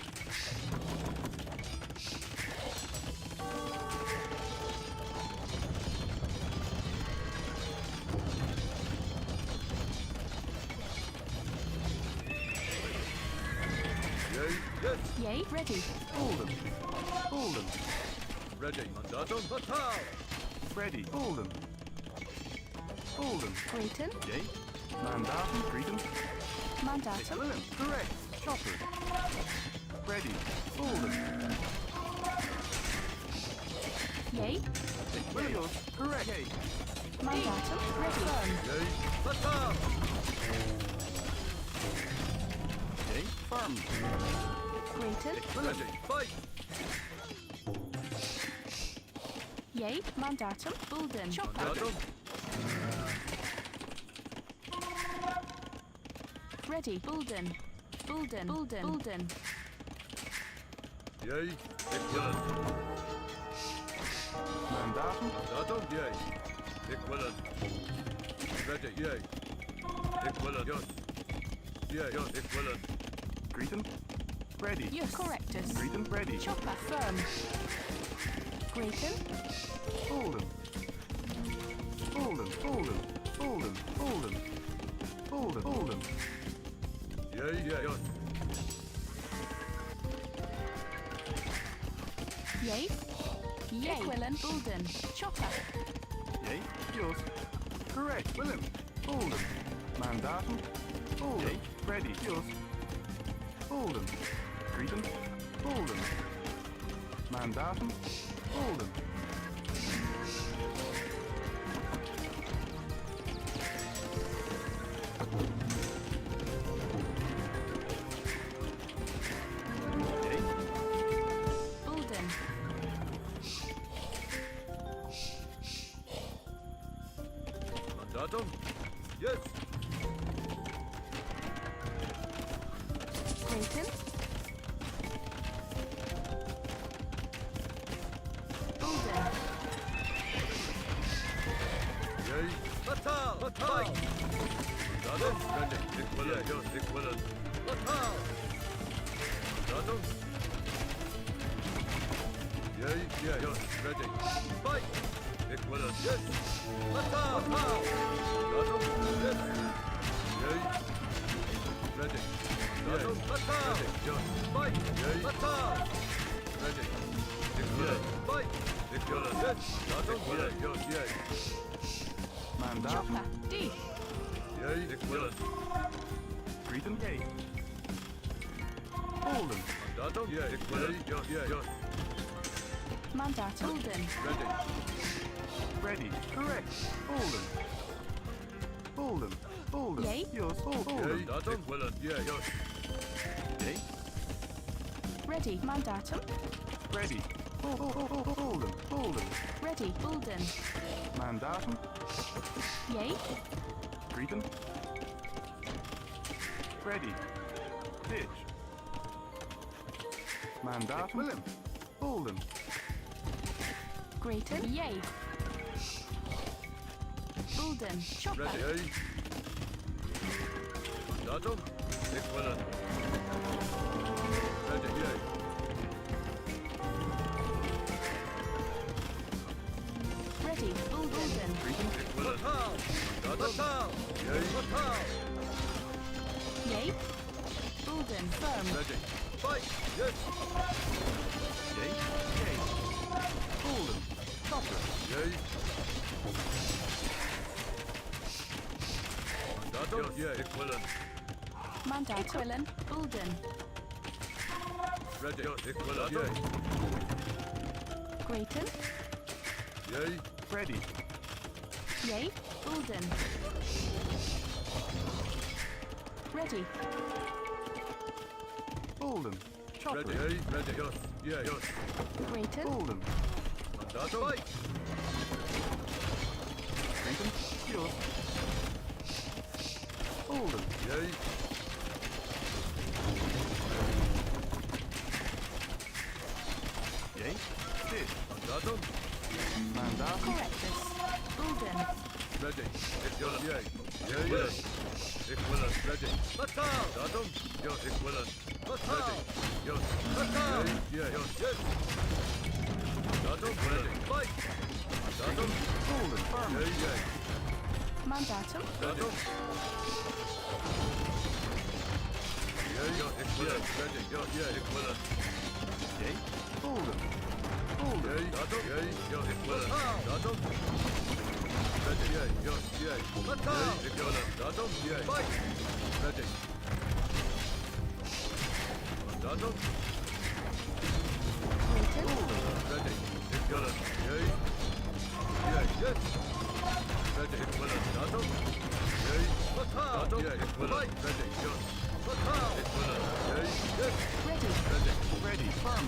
Yay. Yes. Yay. Ready. Hold him. Hold him. Ready. Mandatum. Batal. Ready. Hold him. Hold him. Greater. Yay. Mandatum. Cretan. Mandatum. William. Correct. Chopper. Ready. Hold him. Yay. Williams, correct. Yay. Mandatum. Ready. Yay. Fatal. Yay. Firm. Grayton. Ready. Fight. Yay. Mandatum. Bulden. Chopper. Mandatum. Ready. Bulden. Bulden. Bulden. Bulden. Yay. Equivalent. Mandatum. Mandatum. Yay. Equivalent. Ready. Yay. Equivalent. Yes. Yeah. Yes. Equivalent. Greeton. Ready. Yes. Correctus. Greeton. Ready. Chopper. Firm. Grayton. Hold him. Hold him. Hold him. Hold him. Hold him. Hold him. Hold him. Yay. Yeah. Yes. Yay. Yay. Equilin. Bulden. Chopper. Yay. Yes. Correct. Willem. Hold him. Mandatum. Hold him. Ready. Yes. Hold him. Greeton. Hold him. Mandatum. Hold him. Yay. Bulden. Mandatum. Yes. Grayton. Bulden. Yay. Fatal. Fatal. Mandatum. Ready. Equivalent. Yes. Equivalent. Fatal. Mandatum. Yay. Yeah. Yes. Ready. Fight. Equivalent. Yes. Fatal. Fatal. Mandatum. Yes. Yay. Ready. Mandatum. Fatal. Yes. Fight. Yay. Fatal. Ready. Equivalent. Fight. Equivalent. Yes. Mandatum. Yes. Yes. Yay. Mandatum. Chopper. D. Yay. Equivalent. Greeton. Yay. Hold him. Mandatum. Yeah. Equivalent. Yes. Yes. Yes. Mandatum. Bulden. Ready. Ready. Correct. Hold him. Hold him. Hold him. Yay. Yes. Hold him. Mandatum. Equivalent. Yeah. Yes. Yay. Ready. Mandatum. Ready. Hold him. Hold him. Ready. Bulden. Mandatum. Yay. Greeton. Ready. Pitch. Mandatum. Willem. Hold him. Grayton. Yay. Bulden. Chopper. Ready. Yay. Mandatum. Equivalent. Ready. Yay. Ready. Bulden. Greeton. Equivalent. Mandatum. Yay. Yay. Bulden. Firm. Ready. Fight. Yes. Yay. Yay. Hold him. Chopper. Yay. Mandatum. Yeah. Equivalent. Mandatum. Equilin. Bulden. Ready. Equivalent. Yay. Grayton. Yay. Ready. Yay. Bulden. Ready. Hold him. Chopper. Ready. Yay. Ready. Yes. Yeah. Yes. Grayton. Hold him. Mandatum. Fight. Greeton. Yes. Hold him. Yay. Yay. Fish. Mandatum. Mandatum. Correctus. Bulden. Ready. Equivalent. Yay. Yay. Yes. Equivalent. Ready. Fatal. Mandatum. Yes. Equivalent. Fatal. Ready. Yes. Fatal. Yay. Yeah. Yes. Yes. Mandatum. Ready. Fight. Mandatum. Hold him. Firm. Yay. Yay. Mandatum. Ready. Yay. Yes. Equivalent. Ready. Yes. Yeah. Equivalent. Yay. Hold him. Hold him. Yay. Mandatum. Yay. Yes. Equivalent. Mandatum. Ready. Yay. Yes. Yay. Fatal. Equivalent. Mandatum. Yay. Fight. Ready. Mandatum. Grayton. Hold him. Ready. Ready, firm.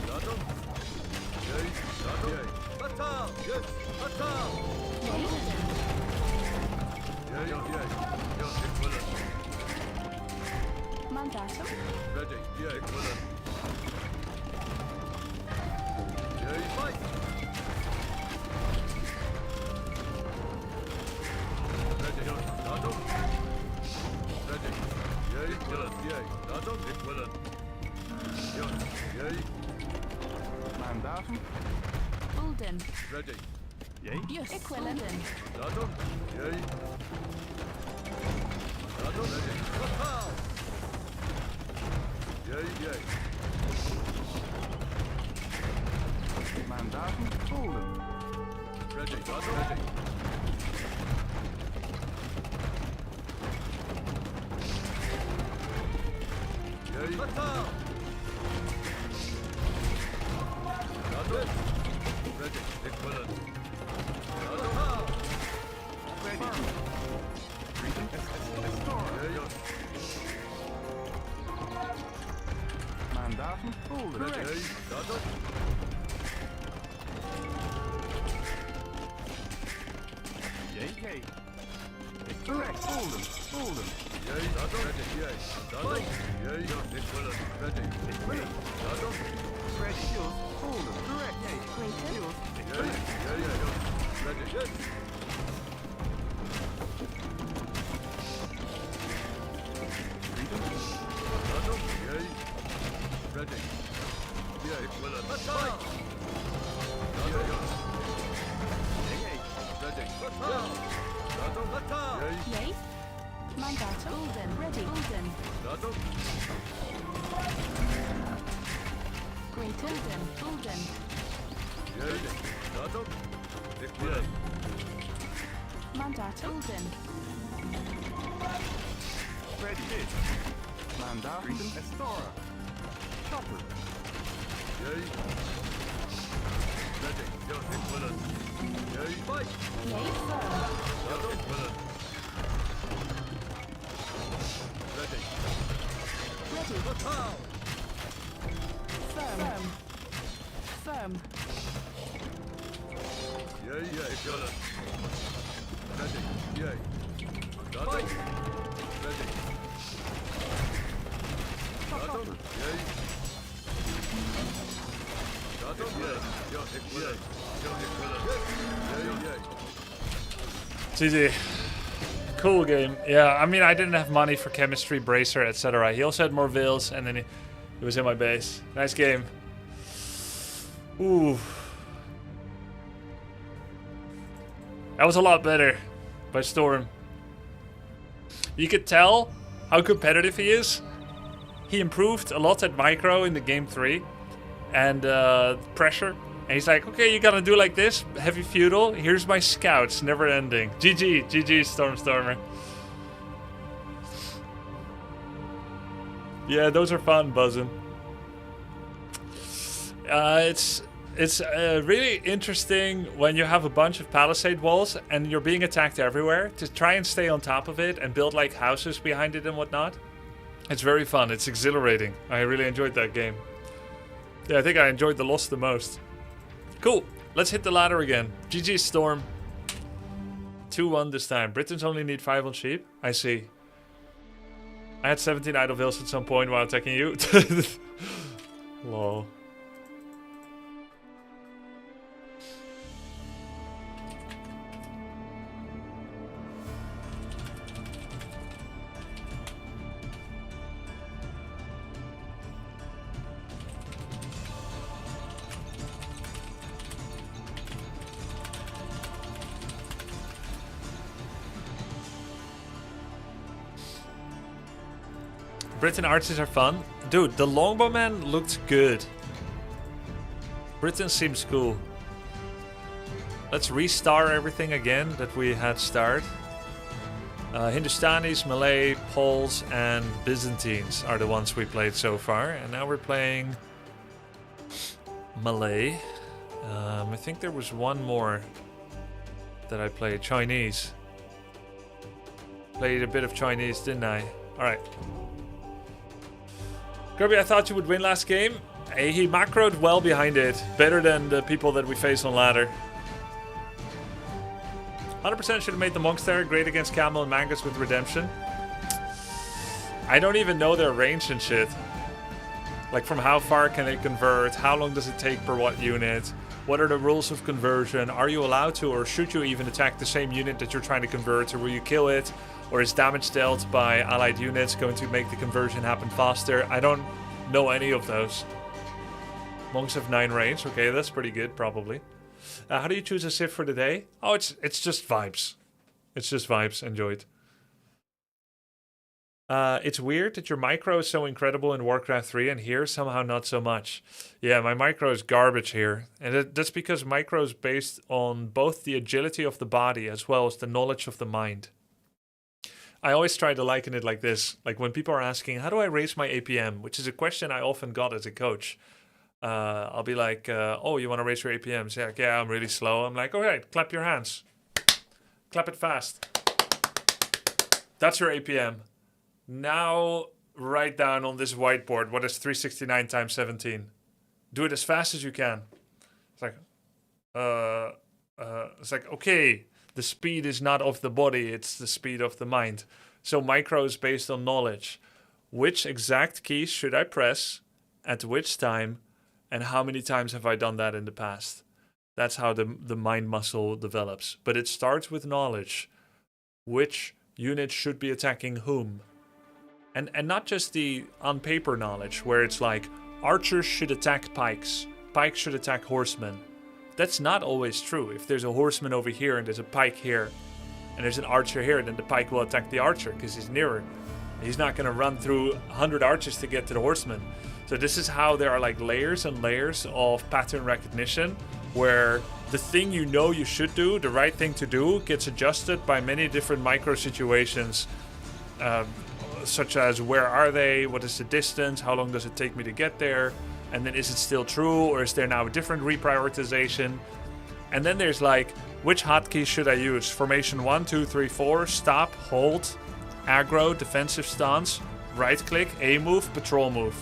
Mandatum. Ready, yeah, equivalent. Yeah, fight. Ready, Datum. Ready, yeah, equivalent, yeah, Datum, equivalent. Yeah, Mandatum. Ulden. ready. Yay. Yes. Equivalent. Datum, yeah. Datum, ready. Fatal. Yeah. Mandatum. Golden. Ready, Datum, ready. Yeah, fatal. Datum, ready. Equivalent. Fatal. Ready. Yeah. Mandatum. Golden. Ready, Datum. Yay. Correct. Golden. Yeah, Datum, ready. Yeah, Datum. Yeah, equivalent. Ready. Datum. Ready. Golden. Correct. Yay. Greater. Yeah. Ready. Yes. Datum. Yeah. Ready. Yeah, equivalent. Fight. Datum. Ready. Datum. Yeah. Yay. Mandatum. Ulden. Ready. Ulden. Datum. Greater. Ulden. Ulden. Yeah. Datum. Equivalent. Mandatum. Ulden. Ready. Mandatum. Estora. Chopper. Yeah. Ready. Yeah, equivalent. Yeah. Fight. Yay. Firm. Datum. Equivalent. Ready. Ready. Fatal. Firm. Firm. Yeah, equivalent. Ready. Yeah. Datum. Ready. Datum. Yeah. Datum. Yeah, equivalent. Yeah, equivalent. Yeah. GG. Cool game. Yeah, I mean, I didn't have money for chemistry, bracer, etc. He also had more veils, and then he was in my base. Nice game. Ooh. That was a lot better by Storm. You could tell how competitive he is. He improved a lot at micro in the game 3 and pressure. And he's like, okay, you gotta do like this, heavy feudal. Here's my scouts, never ending. GG, Stormtormer. Yeah, those are fun, buzzing. It's really interesting when you have a bunch of palisade walls and you're being attacked everywhere to try and stay on top of it and build like houses behind it and whatnot. It's very fun. It's exhilarating. I really enjoyed that game. Yeah, I think I enjoyed the loss the most. Cool. Let's hit the ladder again. GG Storm. 2-1 this time. Britons only need 5 on sheep. I see. I had 17 idle veils at some point while attacking you. Lol. Britain archers are fun. Dude, the longbowman looked good. Britain seems cool. Let's restar everything again that we had starred. Hindustanis, Malay, Poles, and Byzantines are the ones we played so far. And now we're playing Malay. I think there was one more that I played. Chinese. Played a bit of Chinese, didn't I? Alright. Grubby, I thought you would win last game. He macroed well behind it. Better than the people that we face on ladder. 100% should have made the monks there. Great against Camel and Mangus with Redemption. I don't even know their range and shit. Like from how far can they convert? How long does it take per what unit? What are the rules of conversion? Are you allowed to or should you even attack the same unit that you're trying to convert? Or will you kill it? Or is damage dealt by allied units going to make the conversion happen faster? I don't know any of those. Monks have 9 range. Okay, that's pretty good, probably. How do you choose a civ for the day? Oh, it's just vibes. It's just vibes. Enjoy it. It's weird that your micro is so incredible in Warcraft 3 and here somehow not so much. Yeah, my micro is garbage here. And that's because micro is based on both the agility of the body as well as the knowledge of the mind. I always try to liken it like this. Like when people are asking, how do I raise my APM? Which is a question I often got as a coach. I'll be like, oh, you want to raise your APMs? Yeah, yeah, I'm really slow. I'm like, okay, clap your hands. Clap it fast. That's your APM. Now write down on this whiteboard what is 369 times 17. Do it as fast as you can. It's like, okay, the speed is not of the body, it's the speed of the mind. So micro is based on knowledge. Which exact keys should I press at which time? And how many times have I done that in the past? That's how the mind muscle develops. But it starts with knowledge. Which unit should be attacking whom? And not just the on-paper knowledge, where it's like, archers should attack pikes. Pikes should attack horsemen. That's not always true. If there's a horseman over here and there's a pike here, and there's an archer here, then the pike will attack the archer because he's nearer. He's not going to run through 100 archers to get to the horseman. So this is how there are like layers and layers of pattern recognition where the thing you know you should do, the right thing to do, gets adjusted by many different micro situations, such as where are they, what is the distance, how long does it take me to get there, and then is it still true or is there now a different reprioritization? And then there's like, which hotkeys should I use? Formation 1, 2, 3, 4, stop, hold, aggro, defensive stance, right click, A move, patrol move.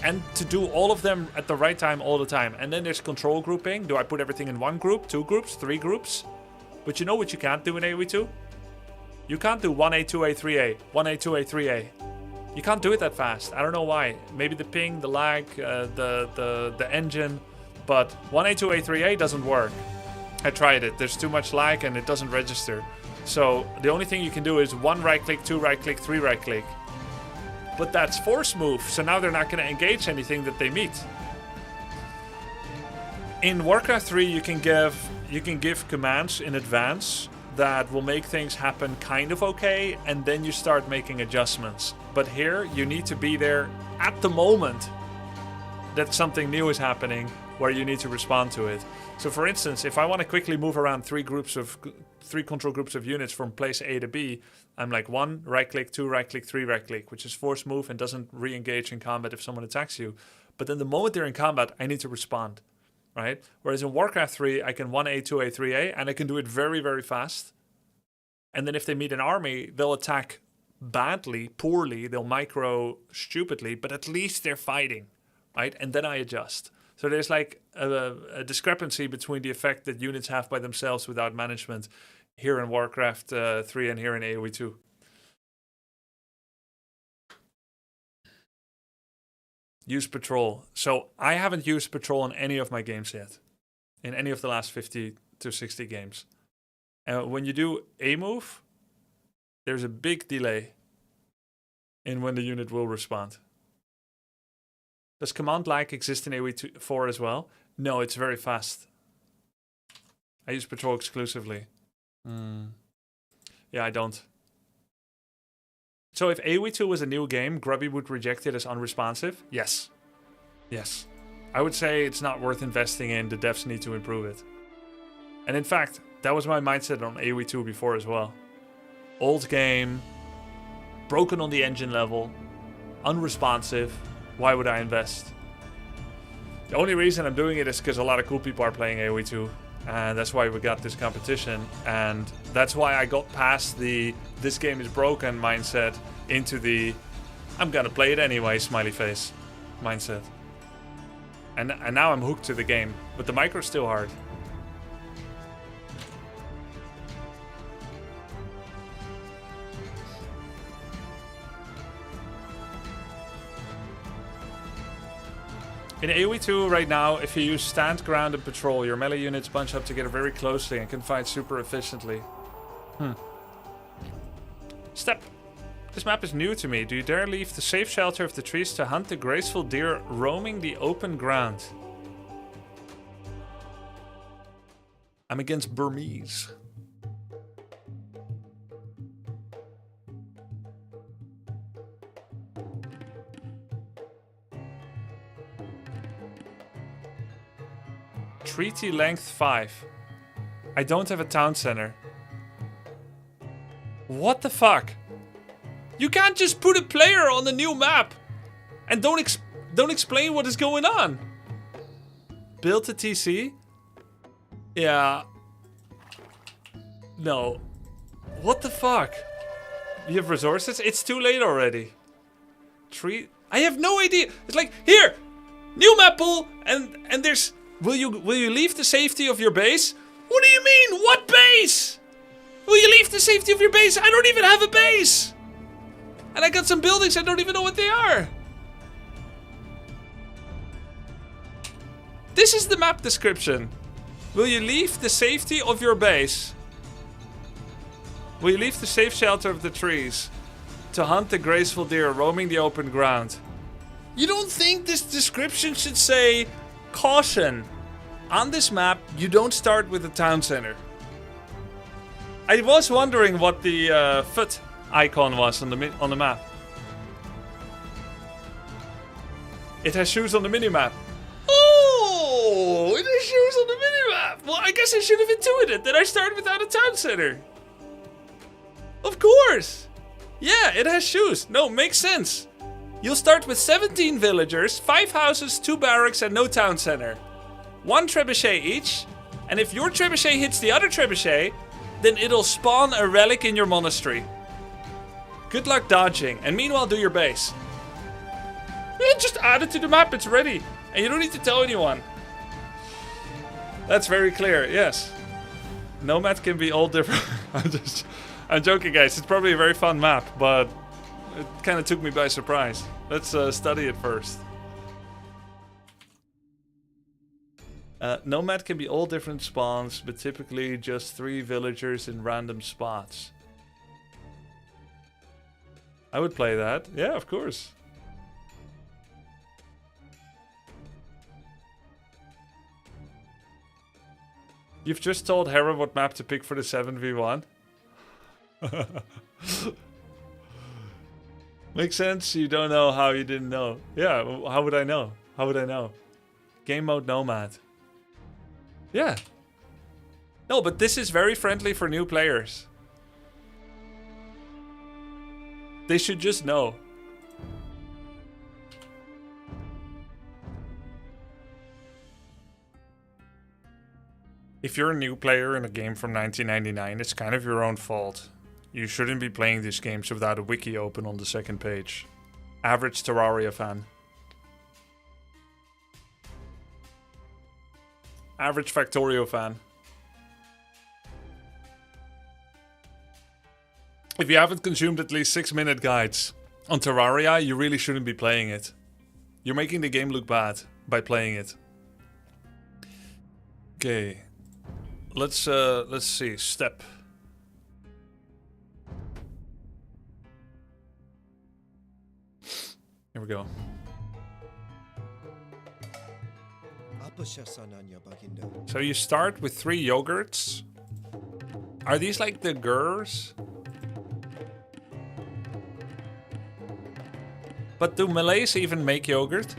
And to do all of them at the right time all the time. And then there's control grouping. Do I put everything in 1 group, 2 groups, 3 groups? But you know what you can't do in AoE2? You can't do 1A, 2A, 3A, 1A, 2A, 3A. You can't do it that fast. I don't know why. Maybe the ping, the lag, the engine. But 1A, 2A, 3A doesn't work. I tried it. There's too much lag and it doesn't register. So the only thing you can do is 1 right click, 2 right click, 3 right click. But that's force move, so now they're not going to engage anything that they meet. In Warcraft 3, you can give commands in advance that will make things happen kind of okay, and then you start making adjustments. But here, you need to be there at the moment that something new is happening where you need to respond to it. So for instance, if I want to quickly move around 3 control groups of units from place A to B, I'm like 1 right click, 2 right click, 3 right click, which is force move and doesn't re-engage in combat if someone attacks you. But then the moment they're in combat, I need to respond, right? Whereas in Warcraft 3, I can 1A, 2A, 3A, and I can do it very, very fast. And then if they meet an army, they'll attack badly, poorly, they'll micro stupidly, but at least they're fighting, right? And then I adjust. So there's like a discrepancy between the effect that units have by themselves without management here in Warcraft 3 and here in AoE 2. Use patrol. So I haven't used patrol in any of my games yet. In any of the last 50 to 60 games. And when you do a move, there's a big delay in when the unit will respond. Does command lag exist in AoE 4 as well? No, it's very fast. I use patrol exclusively. Yeah, I don't. So if AoE 2 was a new game, Grubby would reject it as unresponsive? Yes. Yes. I would say it's not worth investing in. The devs need to improve it. And in fact, that was my mindset on AoE 2 before as well. Old game, broken on the engine level, unresponsive. Why would I invest? The only reason I'm doing it is because a lot of cool people are playing AoE2. And that's why we got this competition. And that's why I got past the this game is broken mindset into the I'm gonna play it anyway smiley face mindset. And now I'm hooked to the game. But the micro's still hard. In AoE 2 right now, if you use stand, ground, and patrol, your melee units bunch up together very closely and can fight super efficiently. Step. This map is new to me. Do you dare leave the safe shelter of the trees to hunt the graceful deer roaming the open ground? I'm against Burmese. Treaty length 5. I don't have a town center. What the fuck? You can't just put a player on the new map and don't explain what is going on. Build a TC? Yeah. No. What the fuck? You have resources? It's too late already. I have no idea. It's like, here, new map pool, and there's. Will you leave the safety of your base? What do you mean? What base? Will you leave the safety of your base? I don't even have a base. And I got some buildings I don't even know what they are. This is the map description. Will you leave the safety of your base? Will you leave the safe shelter of the trees to hunt the graceful deer roaming the open ground? You don't think this description should say, caution, on this map you don't start with a town center. I was wondering what the foot icon was on the map. It has shoes on the minimap. Oh, it has shoes on the minimap. Well, I guess I should have intuited that I started without a town center. Of course. Yeah, it has shoes. No, makes sense. You'll start with 17 villagers, 5 houses, 2 barracks, and no town center. 1 trebuchet each. And if your trebuchet hits the other trebuchet, then it'll spawn a relic in your monastery. Good luck dodging, and meanwhile do your base. Yeah, just add it to the map, it's ready. And you don't need to tell anyone. That's very clear, yes. Nomad can be all different. I'm joking, guys. It's probably a very fun map, but it kind of took me by surprise. Let's study it first. Nomad can be all different spawns, but typically just 3 villagers in random spots. I would play that. Yeah, of course. You've just told Hera what map to pick for the 7v1. Makes sense. You don't know how you didn't know. Yeah, how would I know? How would I know? Game mode Nomad. Yeah. No, but this is very friendly for new players. They should just know. If you're a new player in a game from 1999, it's kind of your own fault. You shouldn't be playing these games without a wiki open on the second page. Average Terraria fan. Average Factorio fan. If you haven't consumed at least 6-minute guides on Terraria, you really shouldn't be playing it. You're making the game look bad by playing it. Okay. Let's see. Step. Here we go. So you start with 3 yogurts. Are these like the gurs? But do Malays even make yogurt?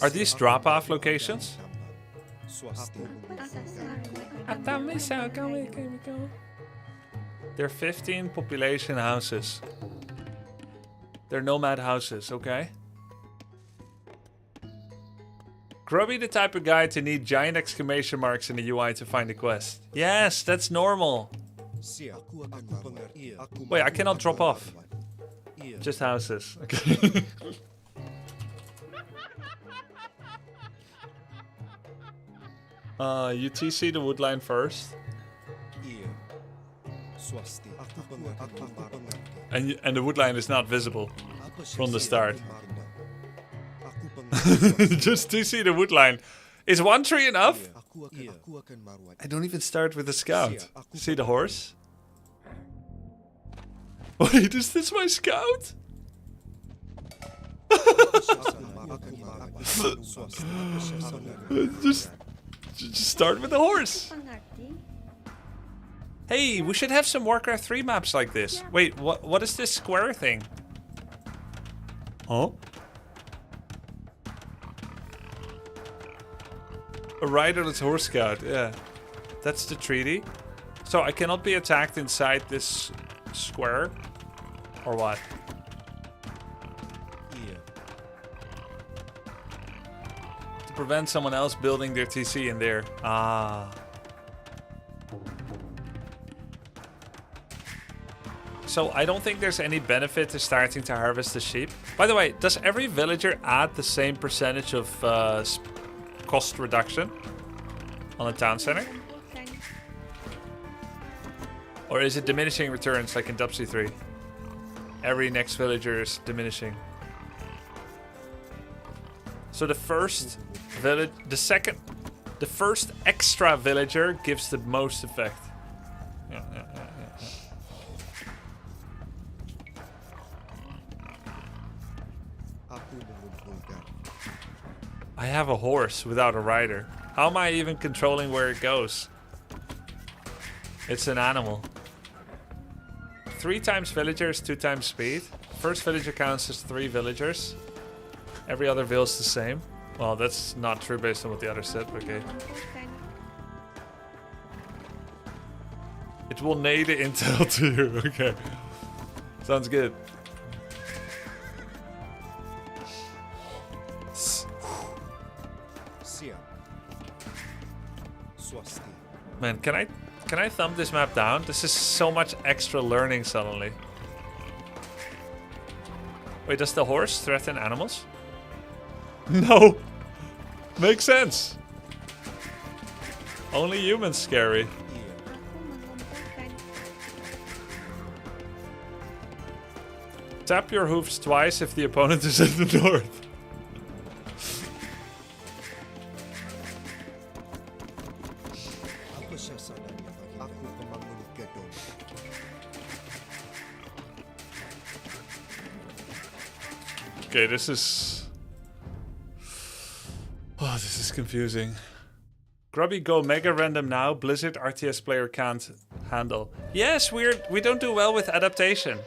Are these drop-off locations? They're 15 population houses. They're nomad houses, okay? Grubby the type of guy to need giant exclamation marks in the UI to find a quest. Yes, that's normal. Wait, I cannot drop off. Just houses. Okay. You TC the woodline first. And the woodline is not visible from the start. Just TC the woodline. Is 1 tree enough? I don't even start with the scout. See the horse? Wait, is this my scout? just start with the horse. Hey, we should have some Warcraft 3 maps like this. Wait, what is this square thing? Huh? A riderless horse scout, yeah. That's the treaty. So I cannot be attacked inside this square? Or what? To prevent someone else building their TC in there. Ah. So I don't think there's any benefit to starting to harvest the sheep. By the way, does every villager add the same percentage of cost reduction on a town center? Or is it diminishing returns like in WC3? Every next villager is diminishing. So the first village, the first extra villager gives the most effect. Yeah. I have a horse without a rider. How am I even controlling where it goes? It's an animal. 3 times villagers, 2 times speed. First villager counts as 3 villagers. Every other vill is the same. Well, that's not true based on what the other said, but okay. It will nade the intel to you, okay. Sounds good. Man, can I thumb this map down? This is so much extra learning suddenly. Wait, does the horse threaten animals? No! Makes sense. Only humans scary. Tap your hoofs twice if the opponent is in the north. Okay, this is... Oh, this is confusing. Grubby, go mega random now. Blizzard RTS player can't handle. Yes, we don't do well with adaptation.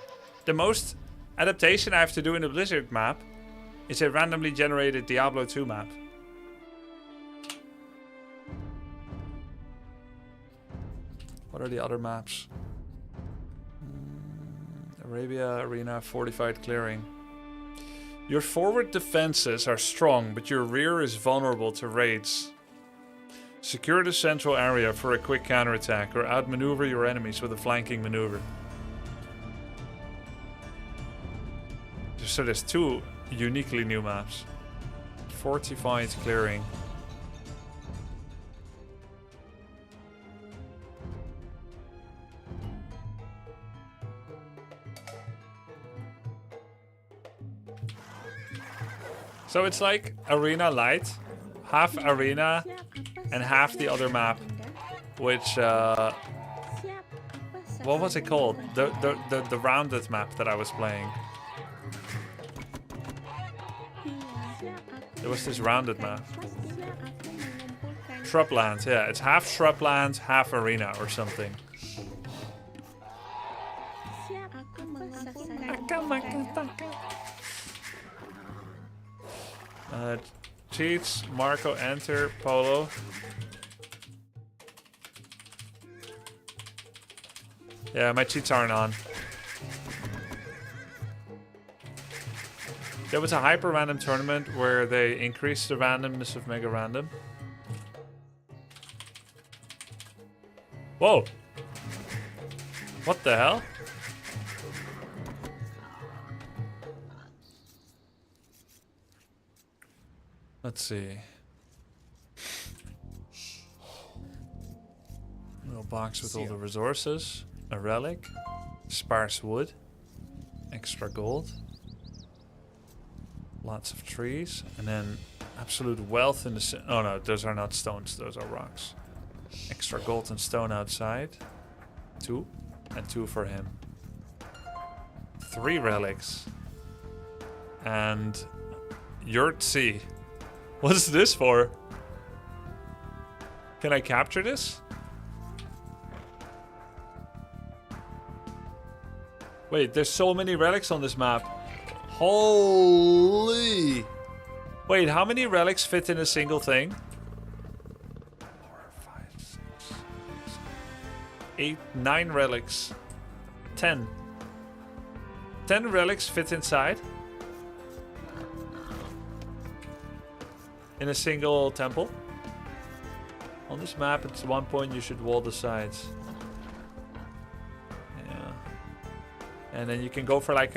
The most adaptation I have to do in the Blizzard map is a randomly generated Diablo 2 map. What are the other maps? Arabia, Arena, Fortified Clearing. Your forward defenses are strong, but your rear is vulnerable to raids. Secure the central area for a quick counterattack or outmaneuver your enemies with a flanking maneuver. So there's 2 uniquely new maps. Fortified Clearing. So it's like Arena Light, half Arena and half the other map, which what was it called? The rounded map that I was playing. There was this rounded map. Shrubland, yeah, it's half Shrubland, half Arena or something. Cheats, Marco, enter, Polo. Yeah, my cheats aren't on. There was a hyper random tournament where they increased the randomness of mega random. Whoa! What the hell? Let's see. A little box with all the resources. A relic. Sparse wood. Extra gold. Lots of trees. And then absolute wealth in the... Oh no, those are not stones. Those are rocks. Extra gold and stone outside. 2. And 2 for him. 3 relics. And... Yurtzi. What's this for? Can I capture this? Wait, there's so many relics on this map. Holy! Wait, how many relics fit in a single thing? 4, 5, 6, 8, 9 relics. 10. 10 relics fit inside. In a single temple. On this map, at one point you should wall the sides. Yeah. And then you can go for like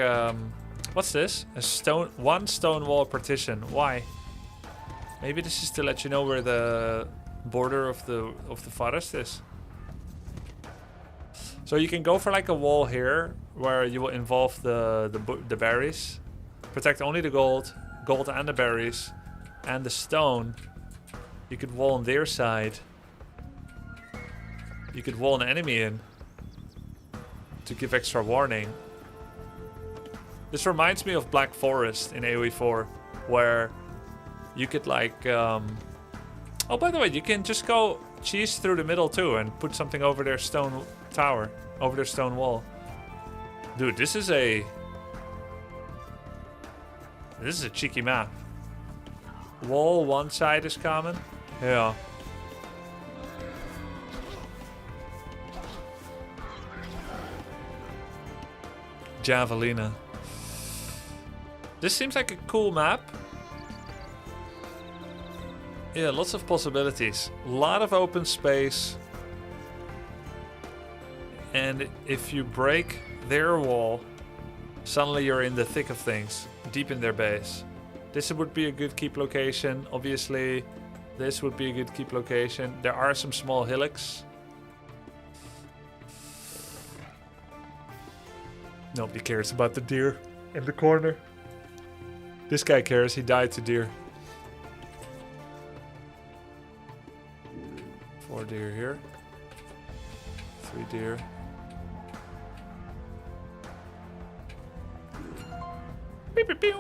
what's this? A stone, 1 stone wall partition. Why? Maybe this is to let you know where the border of the forest is. So you can go for like a wall here, where you will involve the berries. Protect only the gold and the berries. And the stone, you could wall on their side. You could wall an enemy in to give extra warning. This reminds me of Black Forest in AoE 4, where you could like... Oh, by the way, you can just go cheese through the middle too and put something over their stone tower, over their stone wall. Dude, this is a cheeky map. Wall one side is common. Yeah. Javelina. This seems like a cool map. Yeah, lots of possibilities. A lot of open space. And if you break their wall, suddenly you're in the thick of things, deep in their base. This would be a good keep location. Obviously, this would be a good keep location. There are some small hillocks. Nobody cares about the deer in the corner. This guy cares. He died to deer. 4 deer here. 3 deer. Beep, beep, beep.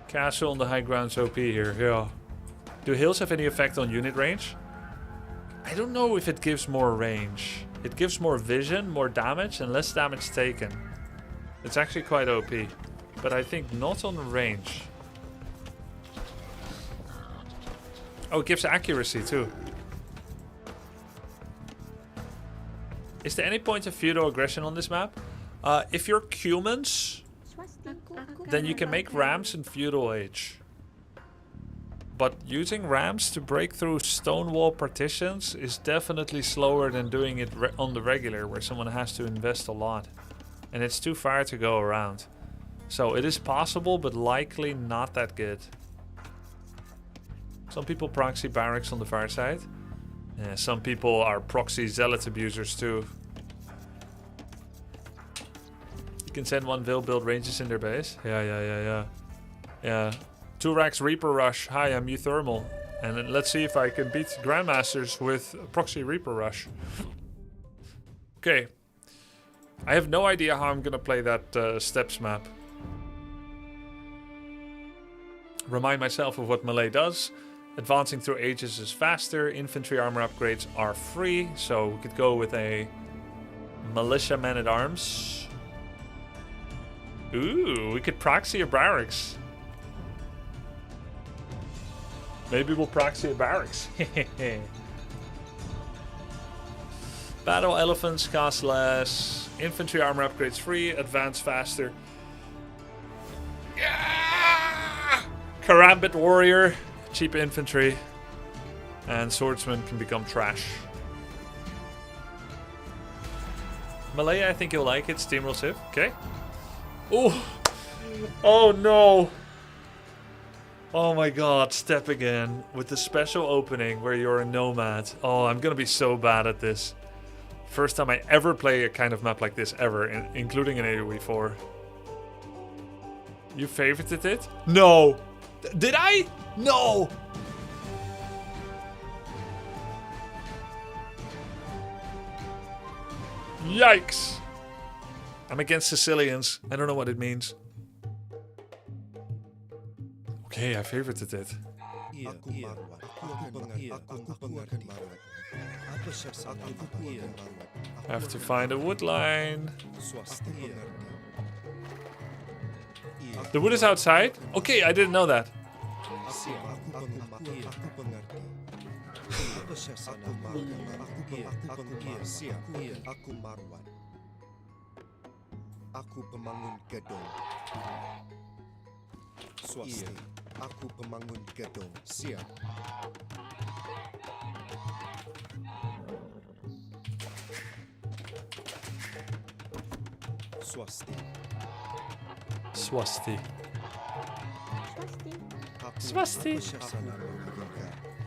Castle on the high ground's OP here, yeah. Do hills have any effect on unit range? I don't know if it gives more range. It gives more vision, more damage, and less damage taken. It's actually quite OP. But I think not on range. Oh, it gives accuracy too. Is there any point of feudal aggression on this map? If you're Cumans, then you can make ramps in feudal age. But using ramps to break through stone wall partitions is definitely slower than doing it on the regular, where someone has to invest a lot. And it's too far to go around. So it is possible, but likely not that good. Some people proxy barracks on the far side. Yeah, some people are proxy zealot abusers too. You can send 1 Vil build ranges in their base. Yeah. 2 racks Reaper Rush. Hi, I'm Euthermal. And then let's see if I can beat Grandmasters with Proxy Reaper Rush. Okay. I have no idea how I'm gonna play that steps map. Remind myself of what Malay does. Advancing through ages is faster. Infantry armor upgrades are free. So we could go with a Militia Man-at-Arms. Ooh, we could proxy a barracks. Maybe we'll proxy a barracks. Battle elephants cost less. Infantry armor upgrades free. Advance faster. Karambit warrior, cheap infantry, and swordsman can become trash. Malay, I think you'll like it. Steamroll Civ. Okay. Oh. Oh no. Oh my god, step again with the special opening where you're a nomad. Oh, I'm gonna be so bad at this. First time I ever play a kind of map like this ever, including an AoE 4. You favorited it? No! Did I? No! Yikes! I'm against Sicilians. I don't know what it means. Okay, I favorited it. I have to find a wood line. The wood is outside? Okay, I didn't know that. Aku pemangun gedung. Swasti. Aku pemangun gedung. Siap. Swasti. Swasti. Swasti.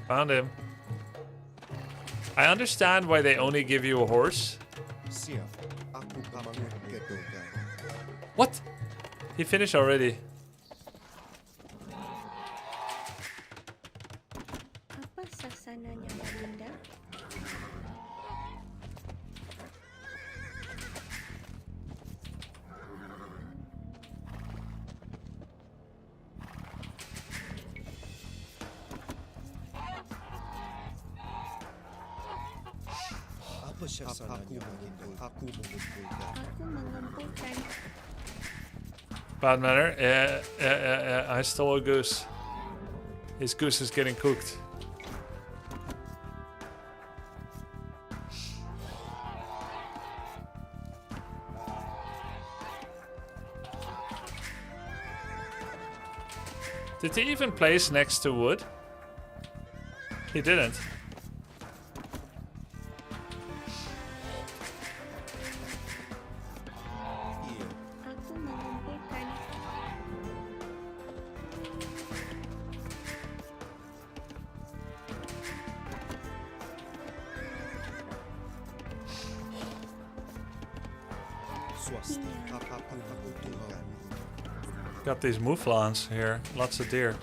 Found him. I understand why they only give you a horse. What? He finished already. Apa sasananya, Baginda? Apa sasananya, Baginda? Aku mengumpulkan. Bad manner. Yeah. I stole a goose. His goose is getting cooked. Did he even place next to wood? He didn't. Got these mouflons here. Lots of deer.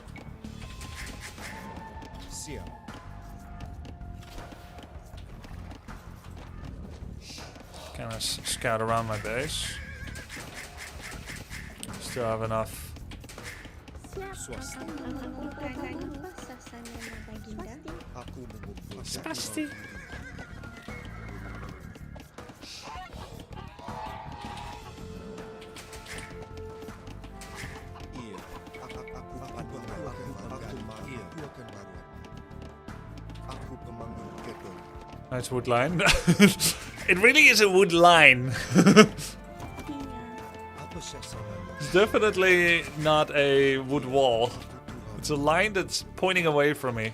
Kind of scout around my base. Still have enough. Spasti. Nice wood line. It really is a wood line. It's definitely not a wood wall. It's a line that's pointing away from me.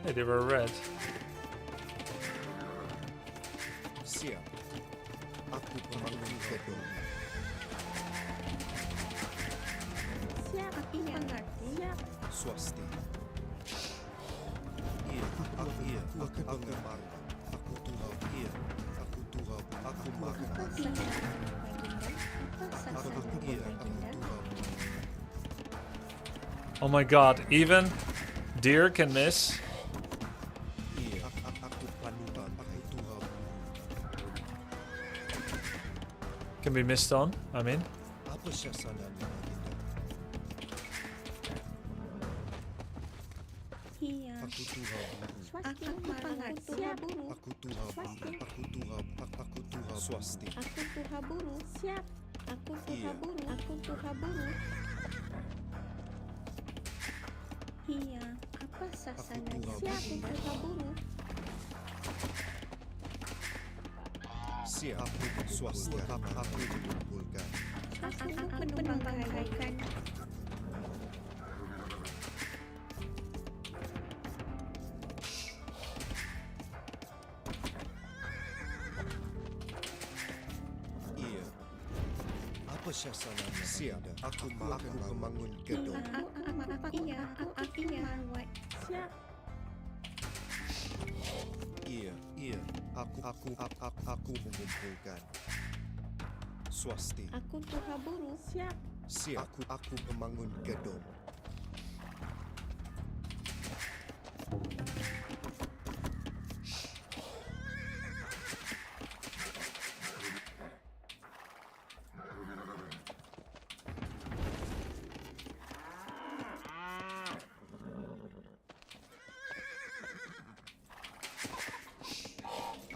Hey, they were red. Oh my god, even deer can miss. Can be missed on, I mean. Apa syasananya, Baginda? Iya. Aku Tuhan. Aku Tuha Buru. Aku Tuhan. Aku Tuhan. Aku Tuhan. Swasti. Aku Tuha Buru. Siap. Aku Tuha Buru. Aku Tuha Buru. Iya. Apa sasananya? Siap. Tuha Buru. Siap. Swasti. Aku dikumpulkan. Aku menunggankan. Iya. Apa syasananya? Siap. Aku membangun gedung. Iya. Aku membuat. Siap. Iya. Aku mengumpulkan. Swasti. Aku Tuha Buru. Siap. Siap. Aku membangun gedung.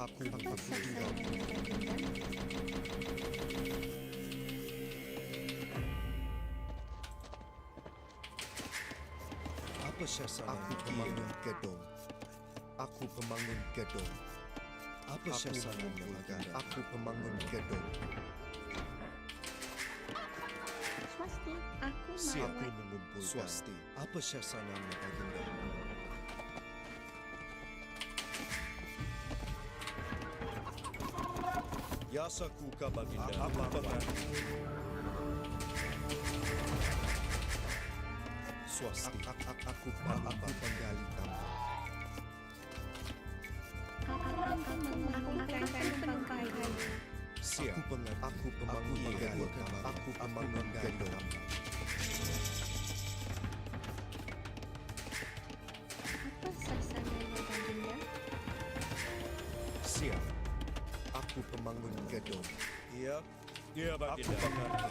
Aku apa syasananya? Aku membangun gedung. Aku membangun gedung. Apa syasananya, Baginda? Aku membangun gedung. Swasti. Aku Siap. Aku membuat. mengumpulkan. Swasti. Apa syasananya, Baginda? Yasaku ka, Baginda. Apa Swasti. Aku penggali tambang. Aku mengumpulkan penggali. Siap. Aku pembangun penggali tambang. Aku pembangun gedung. Apa sasananya, Baginda? Siap. Aku pembangun gedung. Iya. Iya, Baginda. Aku mengerti.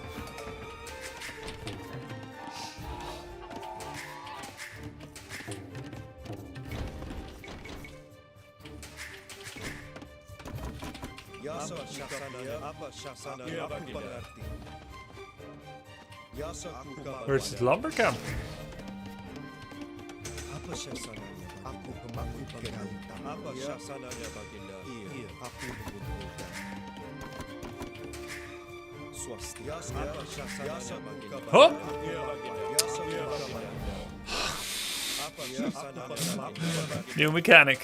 Apa syasananya? Aku mengerti. Where's the lumber camp? Apa syasananya? Aku pembangun penggali tambang. Apa syasananya, Baginda? Iya. Aku mengumpulkan. Swasti. Apa syasananya, Baginda? Huh? Iya, Baginda. Iya, Baginda. Apa syasananya, Baginda? New mechanic.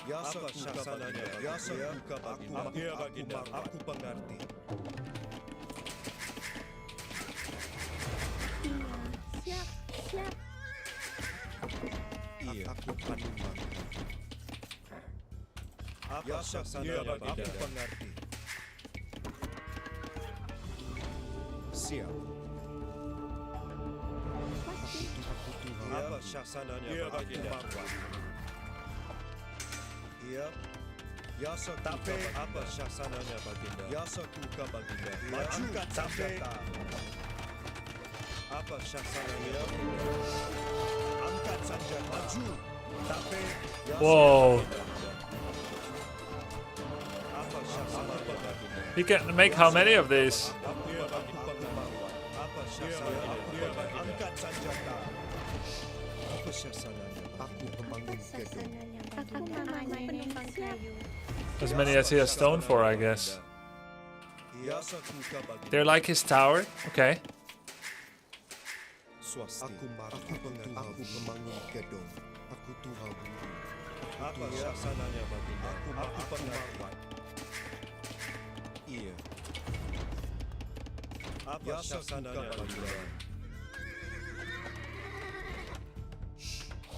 Apa syasananya? Iya, Baginda. Aku mengerti. Iya. Siap. Iya. Aku menumbangkan. Apa syasananya, Baginda? Aku mengerti. Siap. Apa syasananya, Baginda? Iya. Tapi apa syasananya, Baginda? Yasakuka, Baginda. Angkat senjata. Apa syasananya, Baginda? Angkat senjata. Maju. Tapi Whoa. apa syasananya, Baginda? He can make how many of these? Apa syasananya? Angkat senjata. Apa syasananya? Aku membangun gedung. Aku menumbang kayu. As many as he has stone for, I guess. Yasakuka, Baginda. They're like his tower. Okay. Swasti. Aku membangun gedung. Aku Tuhan. Apa syasananya, Baginda? Aku pengaruh. Iya. Apa syasananya, Baginda?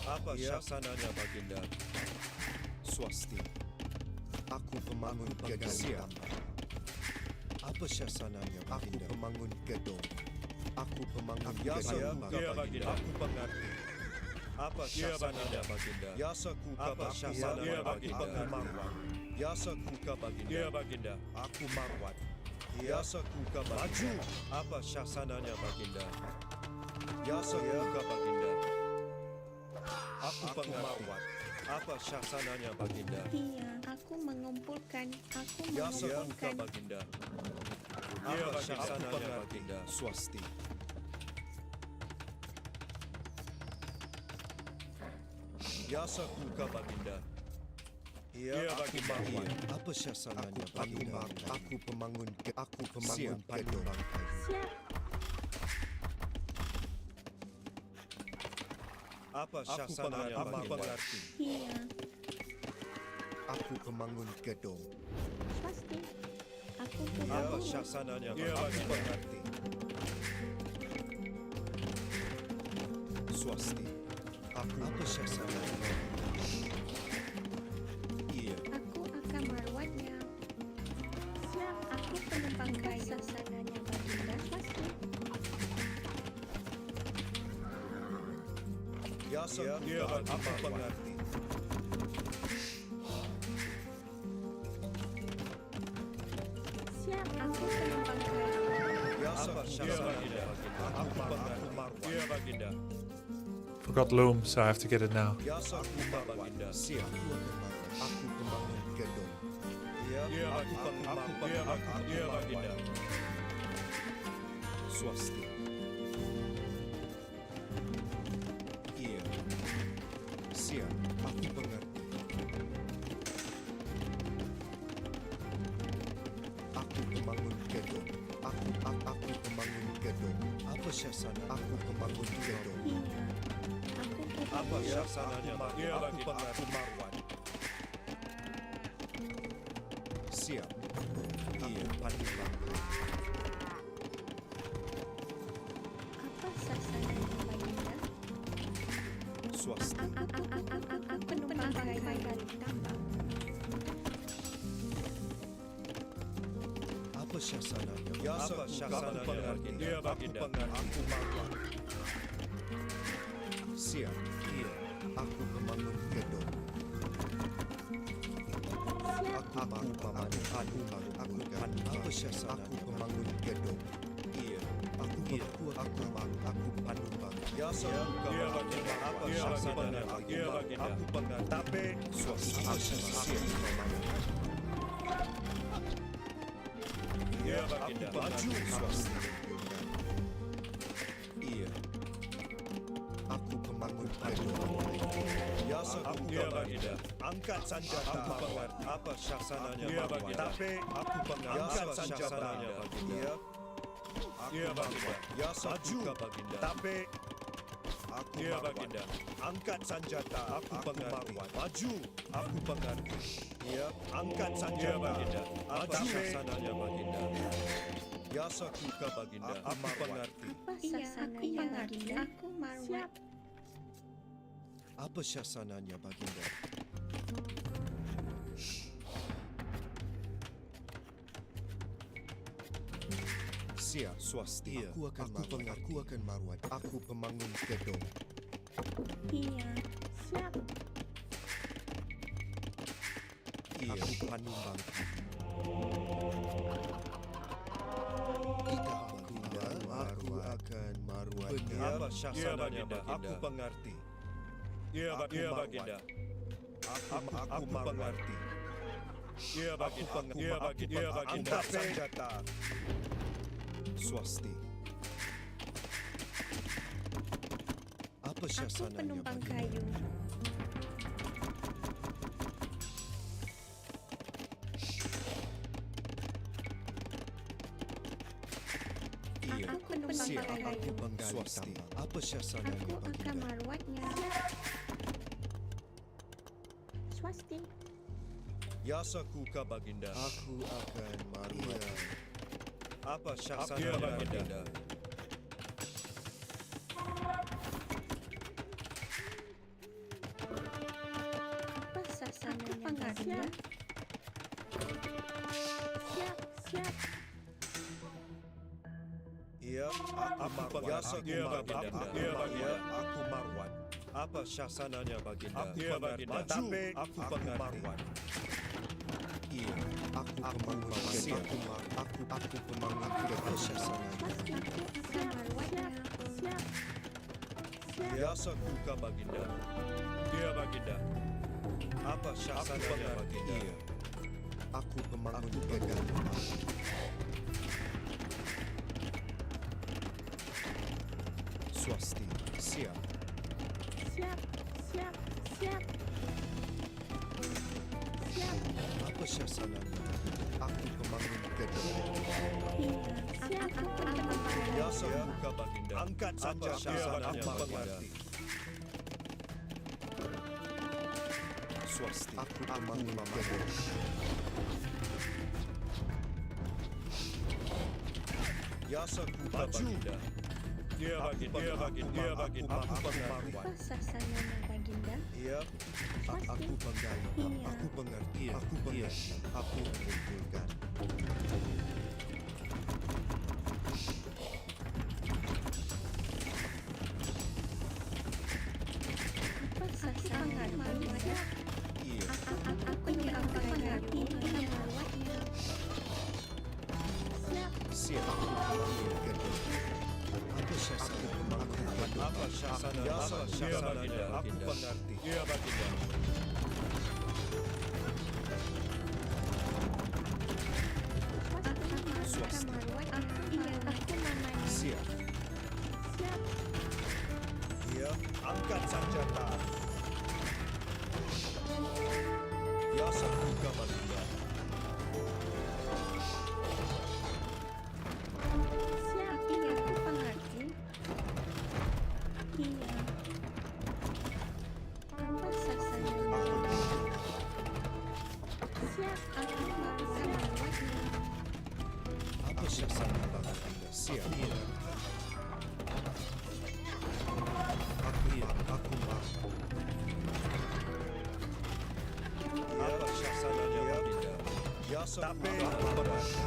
Apa syasananya, Baginda? Swasti. Aku membangun gedung. Apa syasananya, Baginda? Aku membangun gedung. Aku membangun gedung. Baginda. Aku mengerti. Apa syasananya, Baginda? Apa syasananya, Baginda? Yasakuka, Baginda. Iya, Baginda. Aku marwat. Ya Sakuka maju. Apa syasananya Baginda? Ya Sakuka Baginda. Aku pengerti. Apa syasananya Baginda? Iya, aku mengumpulkan. Ya Sakuka Baginda. Apa syasananya Baginda? Swasti. Ya Sakuka Baginda. Ya Baginda. Apa syasananya Baginda? Aku pemangun gedung. Siap. Apa syasananya Baginda? Iya. Aku pemangun gedung. Pasti. Aku Apa pembangun. syasananya Baginda? Swasti. Apa syasananya? Iya. Aku akan merawatnya. Siap. Aku penumpang kayu. Sasananya Baginda. Pasti. Ya Sakuka, apa pengerti? Siap. Aku penumpang kayu. Ya Sakuka, aku pengerti. Ya Baginda. Forgot loom, so I have to get it now. Ya Sakuka Baginda. Siap. Aku pembangun gedung. Ya Baginda. Swasti. Iya. Siap. Aku pengerti. Aku pembangun gedung. Aku pembangun gedung. Apa syasananya? Aku pembangun gedung. Iya. Apa syasananya? Aku pengerti. Marwan. Siap. Iya. Panduan. Apa sasananya Baginda? Swasti. Aku penumpang kayu tambang. Apa syasananya? Ya apa syasananya? Ya Baginda. Aku Marwan. Siap. Iya. Aku membangun gedung. Aku membangun. Apa syasananya? Aku membangun gedung. Iya. Aku panduan. Ya Sakuka Baginda. Apa syasananya? Ya Baginda. Aku pengerti. Tapi suasana siap. Ya Baginda. Maju. Iya. Aku pembangun gedung. Ya Sakuka Baginda. Angkat senjata. Aku pengerti. Apa syasananya? Ya Baginda. Tapi aku pengerti. Angkat senjata. Iya. Ya Baginda. Ya Sakuka Baginda. Tapi aku ya Baginda. Angkat senjata. Aku pengerti. Maju. Aku pengerti. Ya. Angkat senjata. Baginda. Apa syasananya Baginda? Ya Sakuka Baginda. Aku mengerti. Apa sasananya Baginda? Aku Marwan. Apa syasananya Baginda? Siap, Swasti. Aku akan Marwan. Aku pembangun gedung. Iya. Siap. Iya. Aku panumbang. Kita aku akan Marwan. Apa syasananya Baginda? Aku pengerti. Ya Baginda. Aku mengerti. Ya Baginda. Angkat senjata. Swasti. Apa syasananya? Aku penumpang kayu. Iya. Aku penumpang kayu. Aku penggali Swasti. Apa syasananya? Aku akan merawatnya. Swasti. Ya Sakuka Baginda. Aku akan merawatnya. Apa syasananya Baginda? Apa sasananya Baginda? Siap, siap. Iya, aku Marwan. Apa syasananya Baginda? Aku pengerti. Tapi aku Marwan. Iya, aku Biasa kuka baginda. Dia baginda. Apa syasananya baginda? Iya. Aku pembangun gagal. Swasti. Siap. Siap, siap, siap. Siap. Apa syasananya? Aku pembangun gagal. Siap, aku pembangun. Biasa kuka baginda. Angkat saja syasananya baginda. Swasti. Aku pembangun gagal. Biasa kuka baginda. Dia baginda. Aku pembangun. Apa sasananya baginda? Iya, aku banggai. Aku mengerti. Aku mengerti. Aku mengumpulkan. Apa sasananya baginda? Iya. Aku mengerti. Siap. Aku mengerti. Apa syasananya? Apa syasananya? Aku mengerti. Dia baginda. Swasti. Siap. Iya, angkat senjata. Biasa kuka baginda. Siap, iya, aku mengerti. Iya. Apa sasananya baginda? Siap, aku mengerti. Apa syasananya baginda? Siap. Iya. Aku mampu. Apa syasananya baginda? Biasa aku mengerti.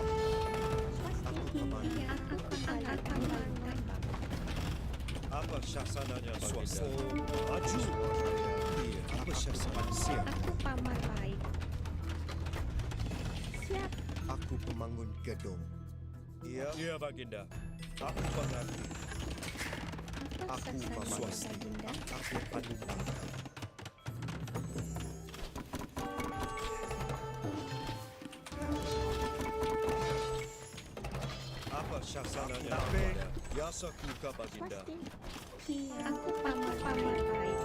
Apa syasananya baginda? Maju. Iya. Apa syasananya? Siap. Aku pamar baik. Siap. Aku pembangun gedung. Iya. Iya baginda. Aku mengerti. Apa Aku sasananya swasti. baginda? Aku paduka. Apa syasananya baginda? Biasa kuka baginda. Iya, aku pamar baik.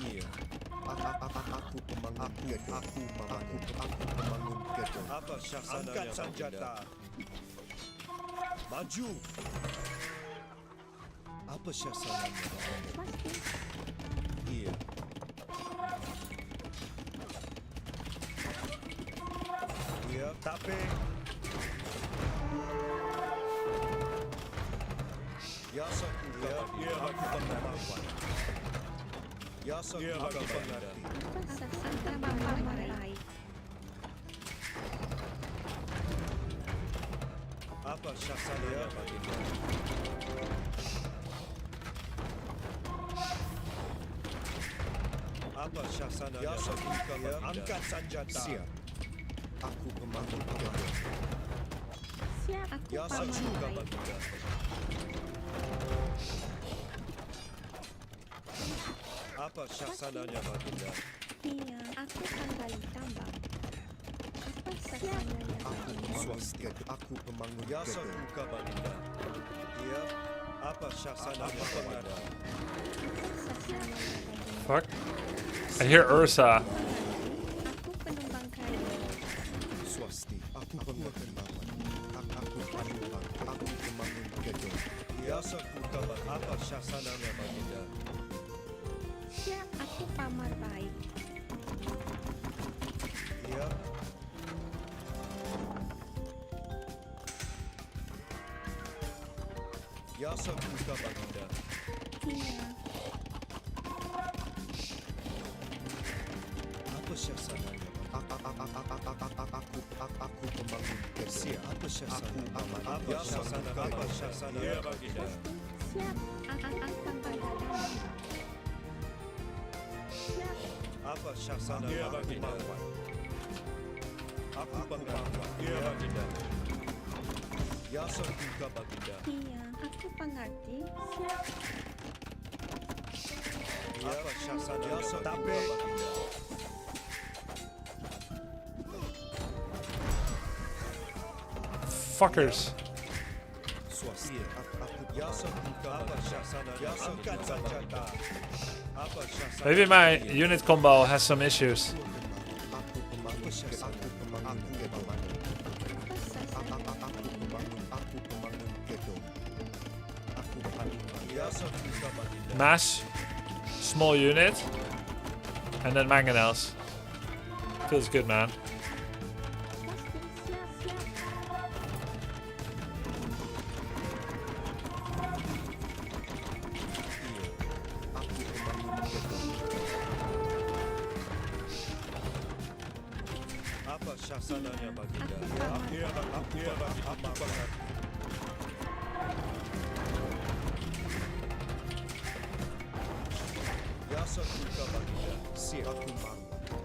Iya. Aku pembangun gedung. Aku pembangun gedung. Apa syasananya? Angkat senjata. Maju. Apa syasananya? Iya. Iya, tapi biasa kuka baginda. Aku pembangun. Biasa kuka baginda. Apa sasananya baik? Apa syasananya baginda? Apa syasananya? Biasa kuka baginda. Angkat senjata. Siap. Aku pembangun gedung. Siap, aku Biasa pamar juga baik. baginda. Apa syasananya baginda? Iya, aku tinggal tambang. Apa sasananya baginda? Swasti. Aku pembangun biasa kuka baginda. Iya. Apa syasananya baginda? Sasananya baginda. Fuck. I hear Ursa. Aku penumbang kayu. Swasti. Aku pembangun. Aku paduka. Aku pembangun gedung. Biasa kuka baginda. Apa syasananya baginda? Siap, aku pamar baik. Iya. Biasa kuka baginda. Iya. Apa syasananya? Aku pembangun gedung. Siap. Apa syasananya? Apa syasananya baginda? Siap, aku pembangun. Apa syasananya baginda? Aku pengakuan. Ya baginda. Ya setuka baginda. Iya, aku pengerti. Siap. Apa syasananya baginda? Fuckers. Maybe my unit combo has some issues. Mash, small unit, and then mangonels. Feels good, man. Apa syasananya baginda? Apa pengerti? Ya setuka baginda. Siap.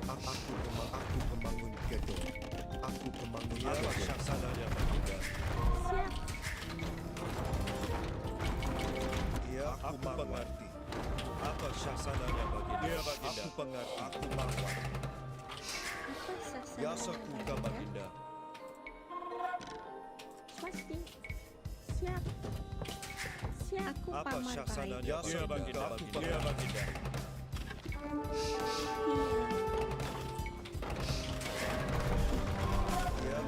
Aku pembangun gedung. Aku pembangun. Apa syasananya baginda? Siap. Ya, aku mengerti. Apa syasananya baginda? Ya baginda. Aku pengerti. Aku mawar. Ya setuka baginda. Swasti. Siap. Siap. Aku Apa paman syasananya? baik. Ya baginda. Aku pengerti. Baginda. Ya.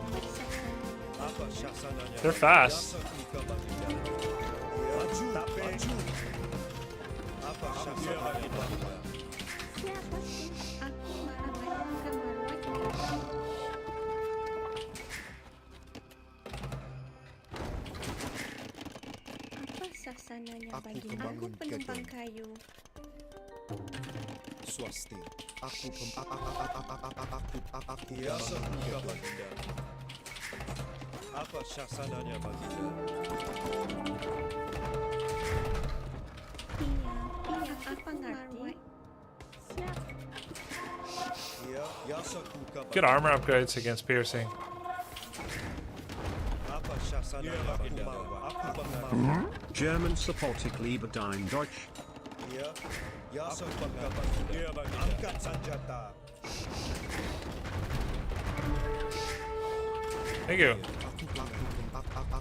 Apa syasananya? They're fast. Ya setuka baginda. Maju. Maju. Apa syasananya baginda? Siap, Swasti. Aku paman kemaruan. Apa sasananya baginda? Aku penumpang kayu. Swasti. Aku ya setuka baginda. Apa syasananya baginda? Iya, aku ngerti. Siap. Ya setuka Good armor upgrades against piercing. Apa syasananya baginda? Aku pengaruh. German supported Lieberdein Deutsch. Ya setuka baginda. Angkat senjata. Thank you.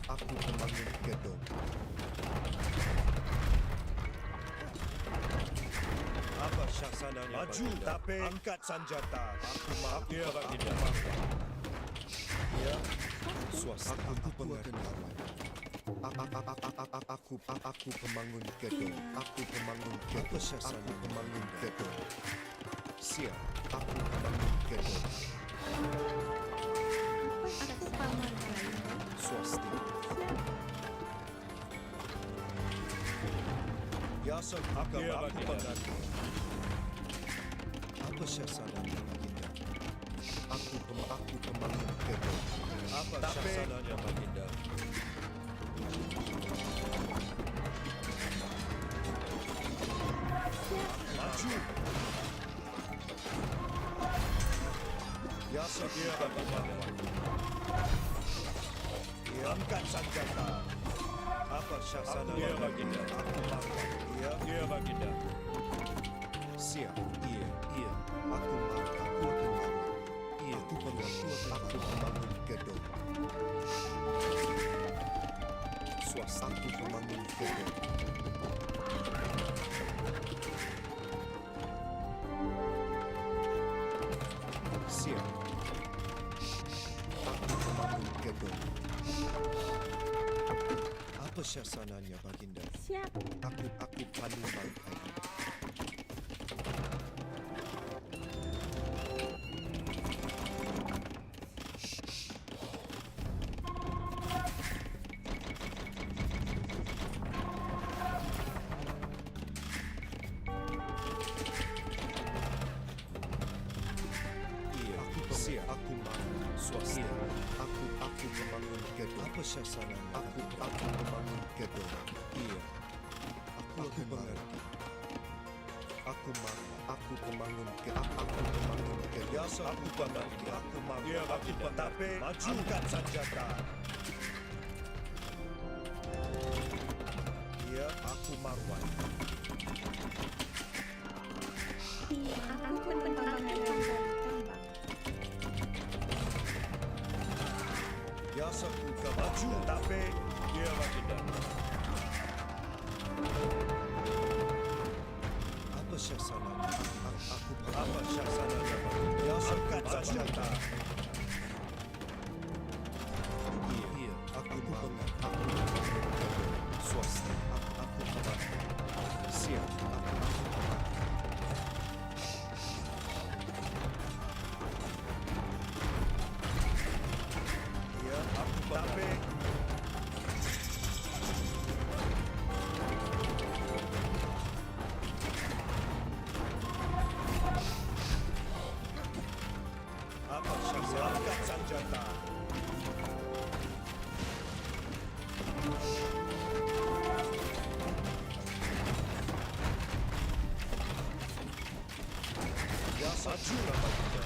Aku pembangun gedung. Apa syasananya? Maju, tapi angkat senjata. Aku mampu. Ya baginda. Ya. Swasta. Aku pengaruh. Aku pembangun gedung. Aku pembangun gedung. Aku pembangun gedung. Siap. Aku pembangun gedung. Aku paman baik. Swasti. Ya setuka baginda. Apa syasananya baginda? Aku pembangun gedung. Apa syasananya baginda? Maju. Ya setuka baginda. Angkat senjata. Apa syasananya baginda? Aku mampu. Ya baginda. Siap. Iya. Aku mampu. Iya. Aku pembangun gedung. Swasta. Aku pembangun gedung. Siap. Aku pembangun gedung. Apa syasananya baginda? Siap. Aku paling baik. Iya, siap. Aku mampu. Swasta. Aku membangun gedung. Apa syasananya? Aku membangun gedung. Iya. Aku mengerti. Aku Aku pembangun Aku petape maju angkat senjata. Ya, aku marwan. Aku pembangun. Ya, aku maju tapi dia baginda. Apa syasananya? Apa syasananya? Ya, angkat senjata. Iya, aku bangun. Swasta. Aku kabar. Siap. Iya, aku tapi apa syasananya? Angkat senjata. Ya, maju nama kita.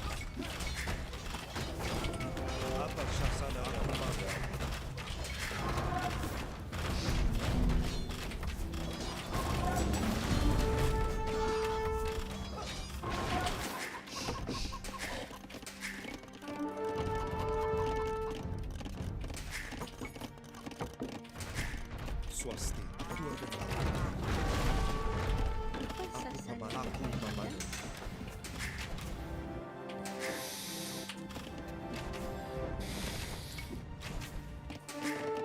Apa syasananya? Aku maga. Swasti. Aku membangun.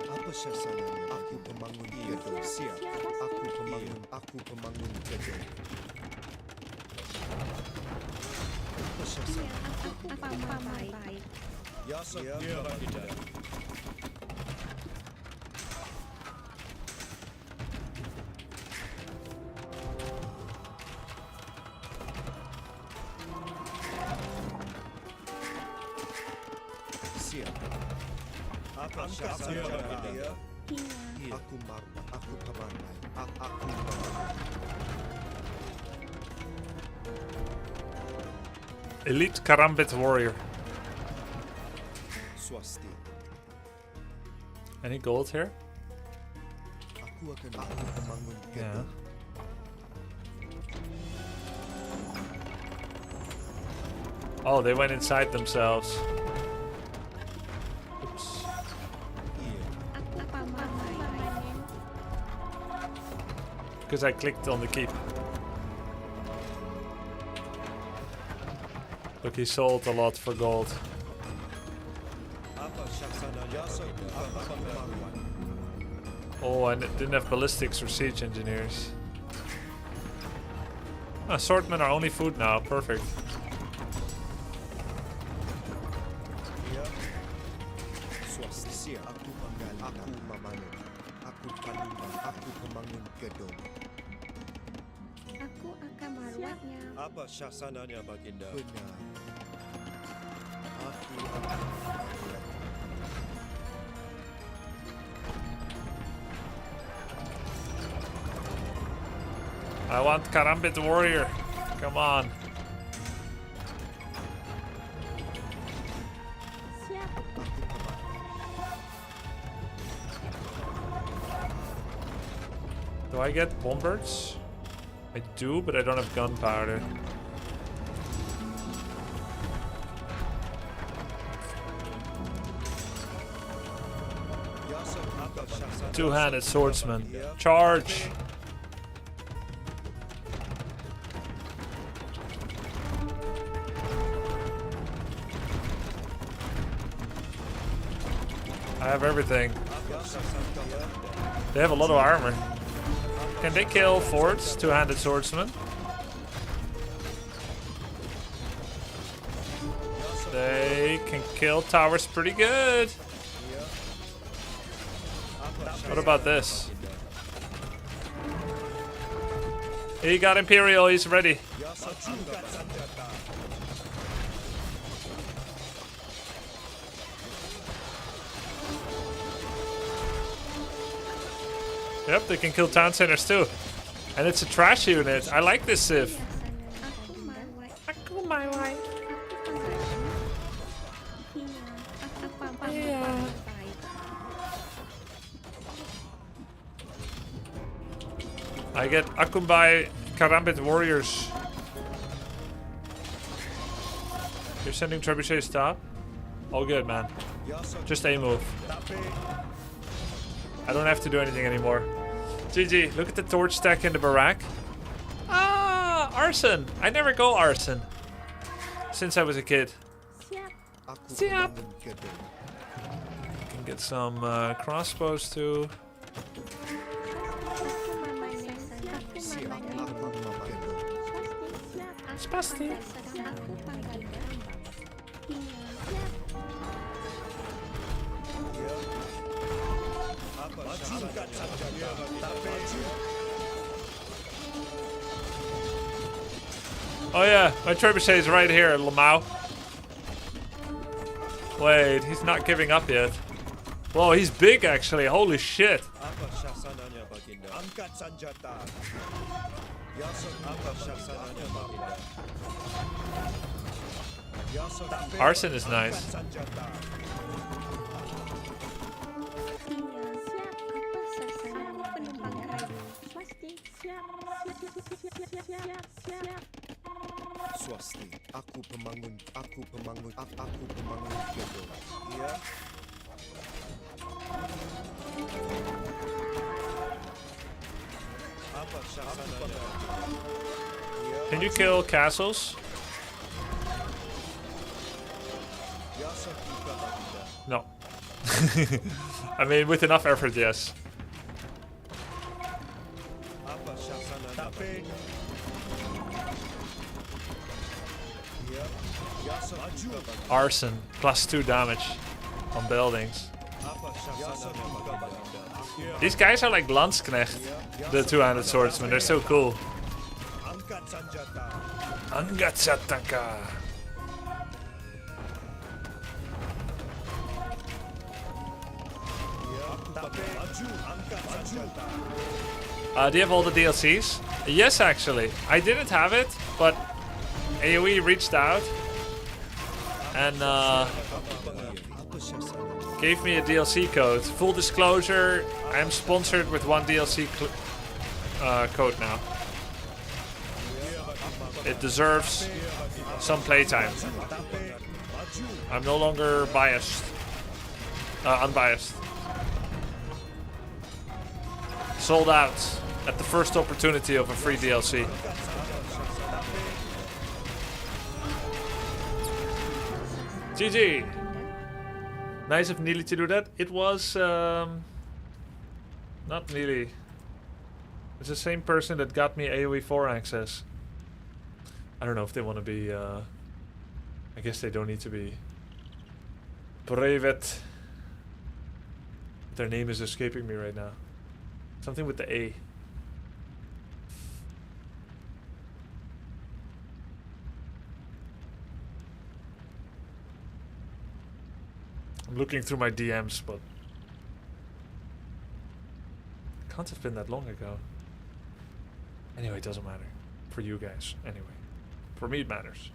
Apa syasananya? Aku pembangun gedung. Siap. Aku pembangun. Aku pembangun gedung. Apa syasananya? Aku paman baik. Ya, saya baginda. Siap. Apa syasananya? Aku marah. Aku pemandai. Aku pemandai. Elite Karambit Warrior. Swasti. Any gold here? Aku pembangun Yeah. gedung. Oh, they went inside themselves. Aku paman baik. Because I clicked on the keep. Look, he sold a lot for gold. Apa syasananya? Aku pembangun. Oh, and it didn't have ballistics or siege engineers. Ah, swordmen are only food now. Perfect. Ya. Swasti. Siap. Aku menggali. Aku membangun. Aku panimbang. Aku pembangun gedung. Aku akan merawatnya. Apa syasananya, baginda? Benar. Aku akan merawat. I want Karambit Warrior. Come on. Siap. Do I get bombards? I do, but I don't have gunpowder. Two-handed swordsman. Charge! I have everything. They have a lot of armor. Can they kill forts? Two-handed swordsman? They can kill towers pretty good. What about this? He got Imperial, he's ready. Yep, they can kill town centers too. And it's a trash unit. I like this civ. Aku panggalan. Iya. Aku panggalan. I get Akumbai Karambit Warriors. You're sending trebuchets top? All good, man. Just a move. I don't have to do anything anymore. GG, look at the torch stack in the barrack. Ah, arson. I never go arson. Since I was a kid. Siap. Can get some crossbows too. Spasti. Oh yeah, my trebuchet is right here, Lamau. Wait, he's not giving up yet. Whoa, he's big actually, holy shit. Arson is nice. Swasti, aku pemangun gedung. Iya. Apa syasananya? Can you kill castles? No. I mean, with enough effort, yes. Arson, +2 damage on buildings. These guys are like Landsknecht, the two-handed swordsmen. They're so cool. Angatsataka. Do you have all the DLCs? Yes, actually. I didn't have it, but AoE reached out and gave me a DLC code. Full disclosure, I am sponsored with one DLC code now. It deserves some playtime. I'm no longer biased. Unbiased. Sold out at the first opportunity of a free DLC. GG! Nice of Neely to do that. It was not Neely. It's the same person that got me AoE 4 access. I don't know if they want to be I guess they don't need to be private. Their name is escaping me right now. Something with the A. I'm looking through my DMs, but it can't have been that long ago. Anyway, it doesn't matter. For you guys, anyway. For me, it matters.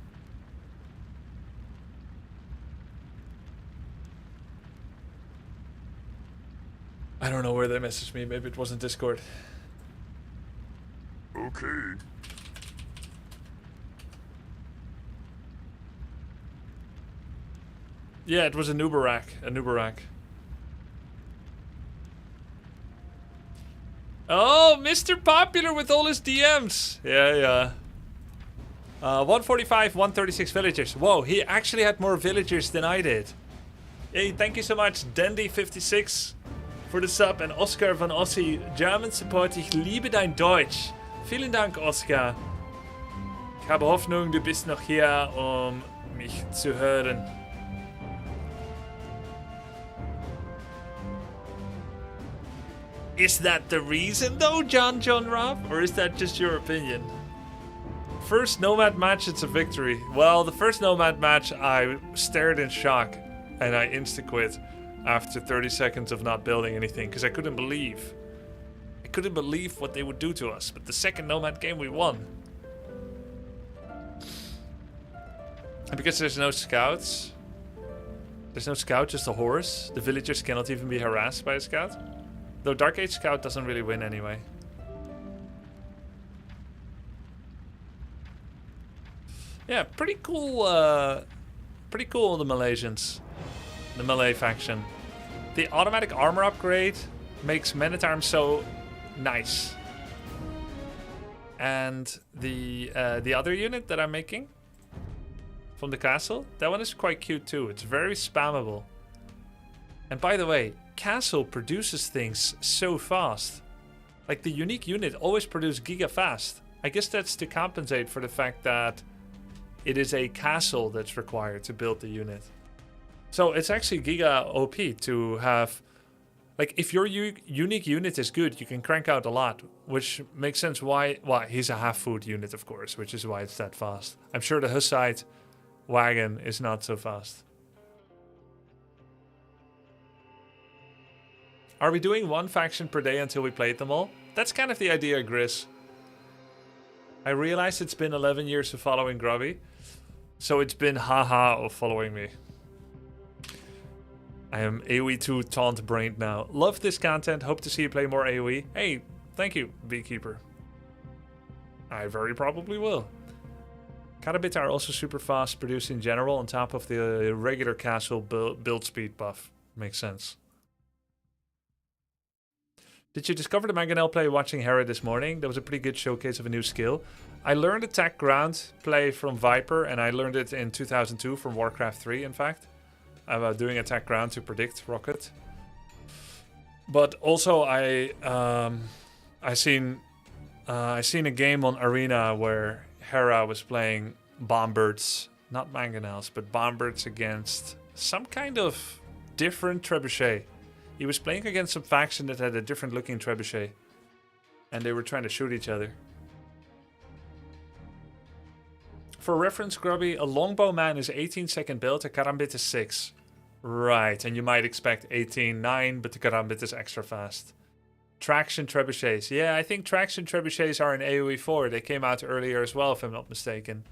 I don't know where they messaged me. Maybe it wasn't Discord. Okay. Yeah, it was a Nubarak. A Nubarak. Oh, Mr. Popular with all his DMs. Yeah. 145, 136 villagers. Whoa, he actually had more villagers than I did. Hey, thank you so much, Dandy56, for the sub. And Oscar van Ossie, German support. Ich liebe dein Deutsch. Vielen Dank, Oscar. Ich habe Hoffnung, du bist noch hier, mich zu hören. Is that the reason though, John Rob? Or is that just your opinion? First nomad match, it's a victory. Well, the first nomad match, I stared in shock and I insta-quit after 30 seconds of not building anything because I couldn't believe. I couldn't believe what they would do to us. But the second nomad game, we won. Because there's no scouts. There's no scout, just a horse. The villagers cannot even be harassed by a scout. Though Dark Age Scout doesn't really win anyway. Yeah, pretty cool, the Malaysians. The Malay faction. The automatic armor upgrade makes Men-at-Arms so nice. And the other unit that I'm making from the castle, that one is quite cute too. It's very spammable. And by the way, castle produces things so fast. Like the unique unit always produces giga fast. I guess that's to compensate for the fact that it is a castle that's required to build the unit. So it's actually giga OP to have, like, if your unique unit is good, you can crank out a lot, which makes sense why, well, he's a half-food unit, of course, which is why it's that fast. I'm sure the Hussite wagon is not so fast. Are we doing one faction per day until we played them all? That's kind of the idea, Gris. I realize it's been 11 years of following Grubby, so it's been haha of following me. I am AoE 2 taunt brained now. Love this content, hope to see you play more AoE. Hey, thank you, Beekeeper. I very probably will. Karabit are also super fast produced in general on top of the regular castle build speed buff. Makes sense. Did you discover the Mangonel play watching Hera this morning? That was a pretty good showcase of a new skill. I learned attack ground play from Viper, and I learned it in 2002 from Warcraft 3, in fact. About doing attack ground to predict rocket. But also I seen a game on Arena where Hera was playing Bombards, not Mangonels, but Bombards against some kind of different trebuchet. He was playing against some faction that had a different looking trebuchet, and they were trying to shoot each other. For reference, Grubby, a longbowman is 18-second build, a karambit is 6. Right, and you might expect 18-9, but the karambit is extra fast. Traction trebuchets. Yeah, I think traction trebuchets are in AoE 4. They came out earlier as well, if I'm not mistaken.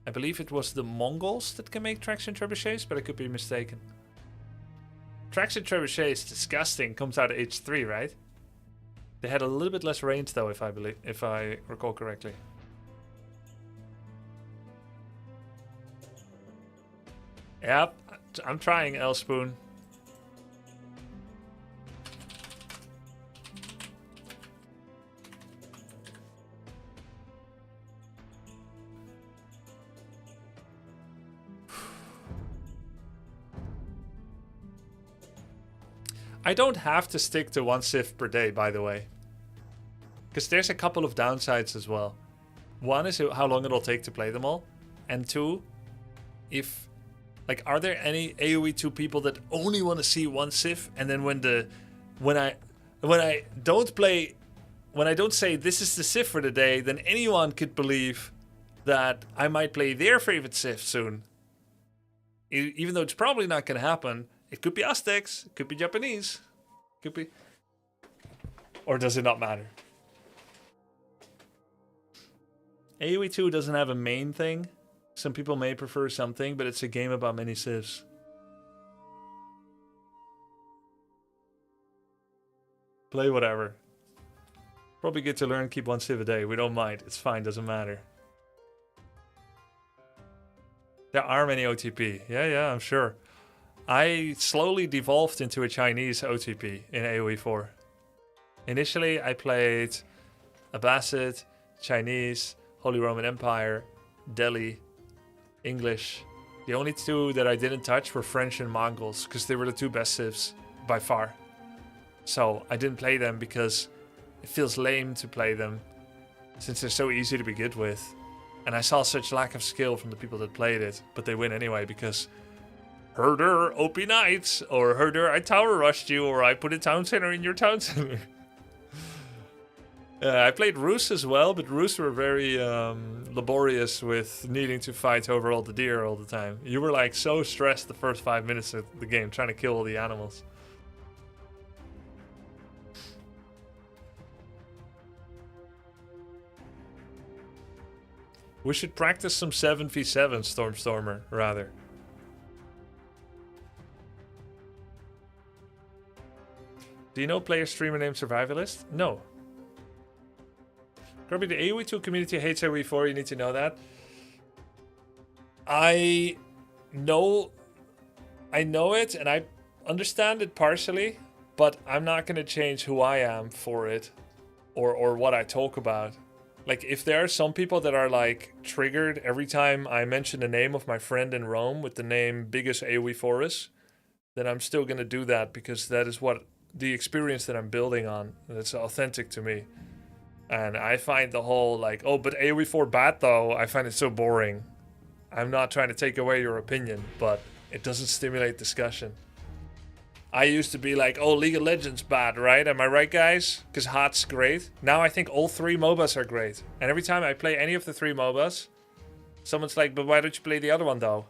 I believe it was the Mongols that can make traction trebuchets, but I could be mistaken. Traction trebuchet is disgusting. Comes out of H3, right? They had a little bit less range though, if I recall correctly. Yep, I'm trying, L-Spoon. I don't have to stick to 1 Civ per day, by the way. Because there's a couple of downsides as well. One is how long it'll take to play them all. And two, if... like, are there any AoE 2 people that only want to see 1 Civ, and then when I don't say this is the Civ for the day, then anyone could believe that I might play their favorite Civ soon. Even though it's probably not going to happen. It could be Aztecs, it could be Japanese, could be... Or does it not matter? AoE 2 doesn't have a main thing. Some people may prefer something, but it's a game about many civs. Play whatever. Probably good to learn, keep 1 civ a day. We don't mind. It's fine, doesn't matter. There are many OTP. Yeah, I'm sure. I slowly devolved into a Chinese OTP in AoE 4. Initially, I played Abbasid, Chinese, Holy Roman Empire, Delhi, English. The only two that I didn't touch were French and Mongols, because they were the two best civs by far. So I didn't play them because it feels lame to play them, since they're so easy to be good with. And I saw such lack of skill from the people that played it, but they win anyway because herder, OP Knights, or herder, I tower rushed you, or I put a town center in your town center. I played Rus as well, but Rus were very laborious with needing to fight over all the deer all the time. You were like so stressed the first 5 minutes of the game trying to kill all the animals. We should practice some 7v7 Stormtormer, rather. Do you know player streamer name Survivalist? No. Grubby, the AoE2 community hates AoE4, you need to know that. I know it, and I understand it partially, but I'm not going to change who I am for it, or what I talk about. Like, if there are some people that are, like, triggered every time I mention the name of my friend in Rome with the name Biggest AoE4is, then I'm still going to do that, because that is what the experience that I'm building on. That's authentic to me. And I find the whole, like, oh, but AoE4 bad, though, I find it so boring. I'm not trying to take away your opinion, but it doesn't stimulate discussion. I used to be like, oh, League of Legends bad, right? Am I right, guys? Because HOT's great. Now I think all 3 MOBAs are great. And every time I play any of the 3 MOBAs, someone's like, but why don't you play the other one, though?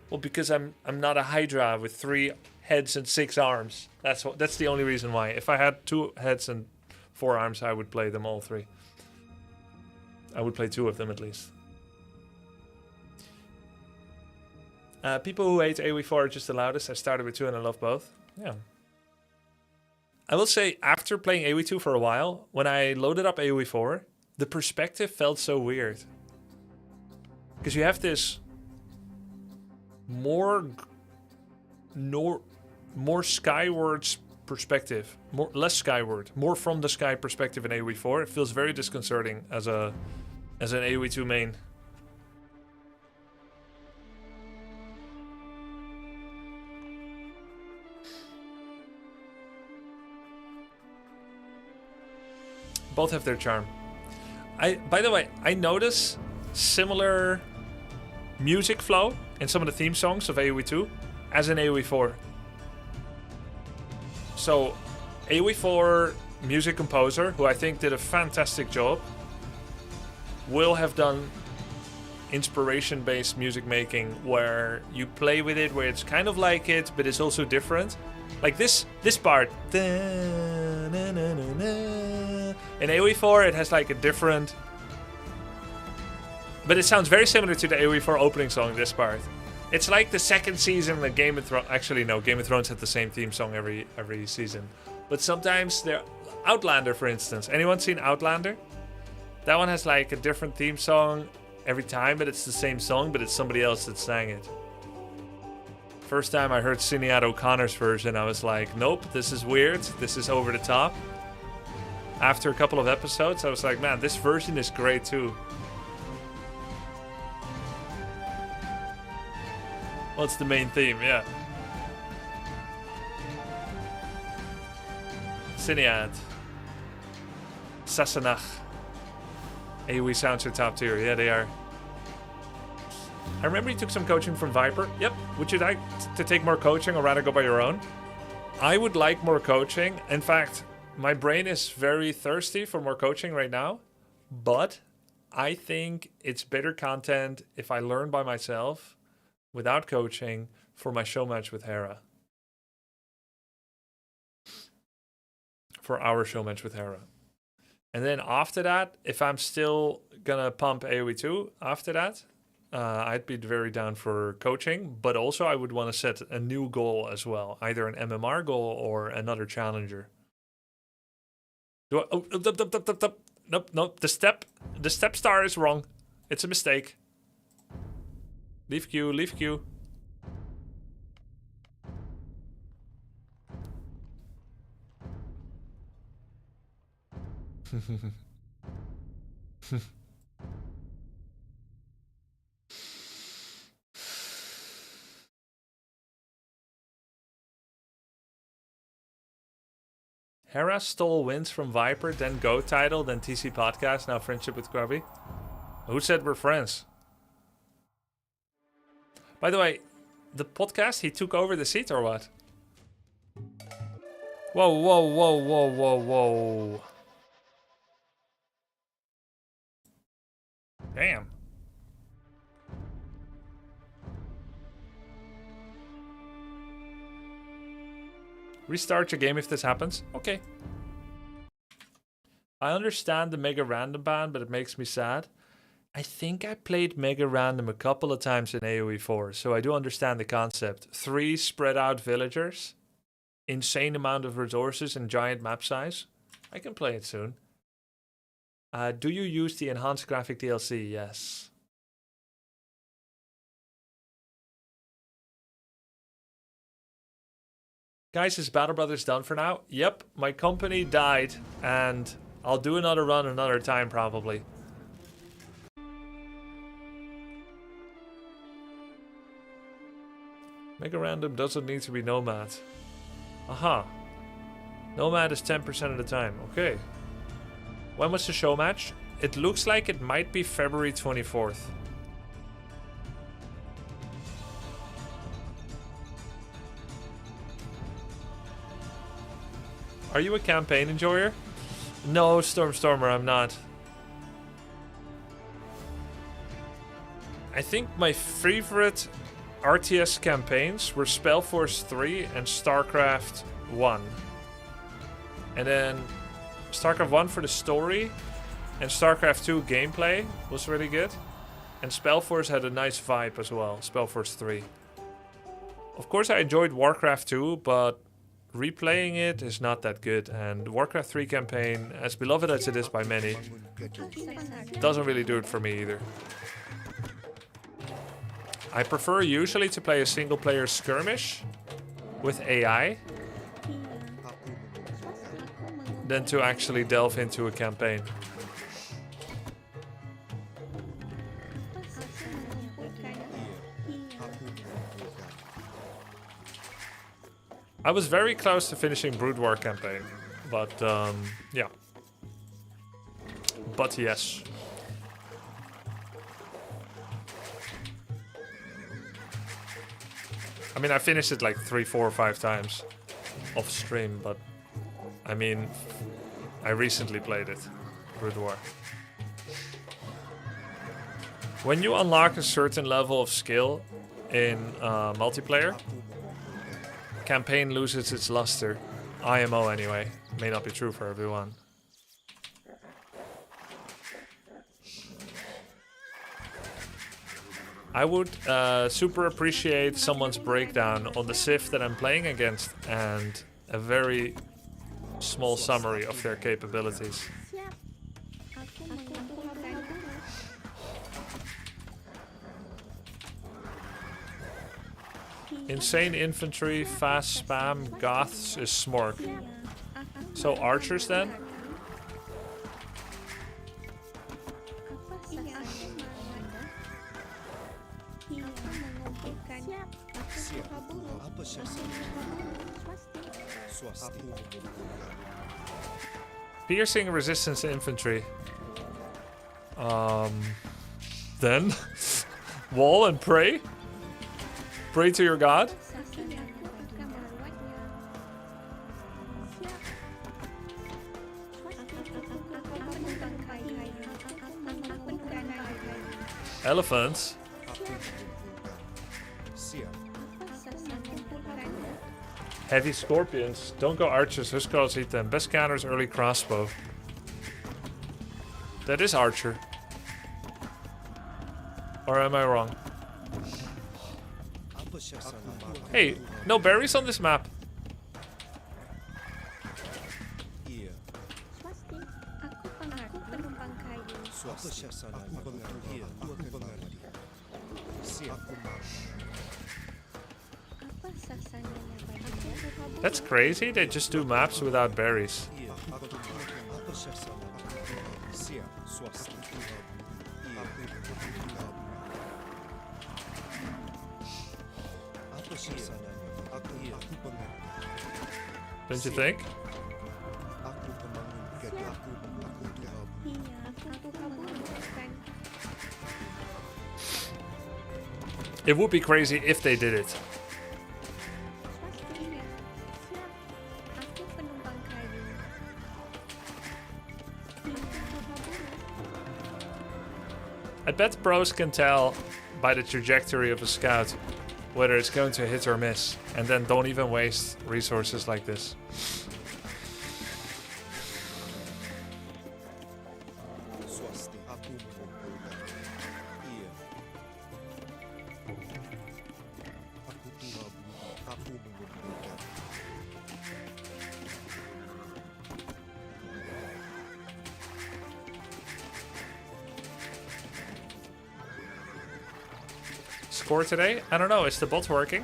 Well, because I'm not a Hydra with 3 heads and 6 arms. That's the only reason why. If I had 2 heads and 4 arms, I would play them all 3. I would play 2 of them at least. People who hate AoE4 are just the loudest. I started with 2 and I love both. Yeah. I will say, after playing AoE2 for a while, when I loaded up AoE4, the perspective felt so weird. Because you have this more skyward perspective. Less skyward. More from the sky perspective in AoE4. It feels very disconcerting as an AoE2 main. Both have their charm. By the way, I notice similar music flow in some of the theme songs of AoE2 as in AoE4. So, AoE4 music composer, who I think did a fantastic job, will have done inspiration-based music making where you play with it, where it's kind of like it, but it's also different. Like this part. In AoE4, it has like a different... But it sounds very similar to the AoE4 opening song, this part. It's like the second season of Game of Thrones... Actually, no, Game of Thrones had the same theme song every season. But sometimes they're... Outlander, for instance. Anyone seen Outlander? That one has like a different theme song every time, but it's the same song, but it's somebody else that sang it. First time I heard Sinead O'Connor's version, I was like, nope, this is weird. This is over the top. After a couple of episodes, I was like, man, this version is great too. Well, it's the main theme, yeah. Sinead. Sassenach. AoE sounds are top tier. Yeah, they are. I remember you took some coaching from Viper. Yep. Would you like to take more coaching or rather go by your own? I would like more coaching. In fact, my brain is very thirsty for more coaching right now. But I think it's better content if I learn by myself without coaching for my show match with Hera. For our show match with Hera. And then after that, if I'm still gonna pump AoE2 after that, I'd be very down for coaching, but also I would want to set a new goal as well, either an MMR goal or another challenger. Do I, nope, the step star is wrong. It's a mistake. Leave queue, leave queue. Hera stole wins from Viper, then Go title, then TC podcast, now friendship with Grubby. Who said we're friends? By the way, the podcast, he took over the seat or what? Whoa, whoa, whoa, whoa, whoa, whoa. Damn. Restart your game if this happens. Okay. I understand the mega random ban, but it makes me sad. I think I played Mega Random a couple of times in AoE 4, so I do understand the concept. 3 spread out villagers, insane amount of resources and giant map size. I can play it soon. Do you use the enhanced graphic DLC? Yes. Guys, is Battle Brothers done for now? Yep, my company died, and I'll do another run another time probably. Mega Random doesn't need to be Nomad. Aha. Nomad is 10% of the time. Okay. When was the show match? It looks like it might be February 24th. Are you a campaign enjoyer? No, Stormtormer, I'm not. I think my favorite RTS campaigns were Spellforce 3 and StarCraft 1. And then StarCraft 1 for the story and StarCraft 2 gameplay was really good. And Spellforce had a nice vibe as well, Spellforce 3. Of course I enjoyed Warcraft 2, but replaying it is not that good. And Warcraft 3 campaign, as beloved as it is by many, doesn't really do it for me either. I prefer usually to play a single player skirmish with AI than to actually delve into a campaign. I was very close to finishing Brood War campaign, but yeah. But yes. I mean, I finished it like 3, 4, or 5 times off stream, but I mean, I recently played it, Brood War. When you unlock a certain level of skill in multiplayer, campaign loses its luster. IMO anyway. May not be true for everyone. I would super appreciate someone's breakdown on the Civ that I'm playing against and a very small summary of their capabilities. Insane infantry, fast spam, goths is Smork. So archers then? Piercing resistance infantry. Then wall and pray? Pray to your god? Elephants? Heavy scorpions. Don't go archers, Huskars eat them. Best counters, early crossbow. That is archer. Or am I wrong? Hey, no berries on this map. That's crazy, they just do maps without berries. Don't you think? It would be crazy if they did it. I bet pros can tell by the trajectory of a scout whether it's going to hit or miss, and then don't even waste resources like this. score today? I don't know. Is the bot working?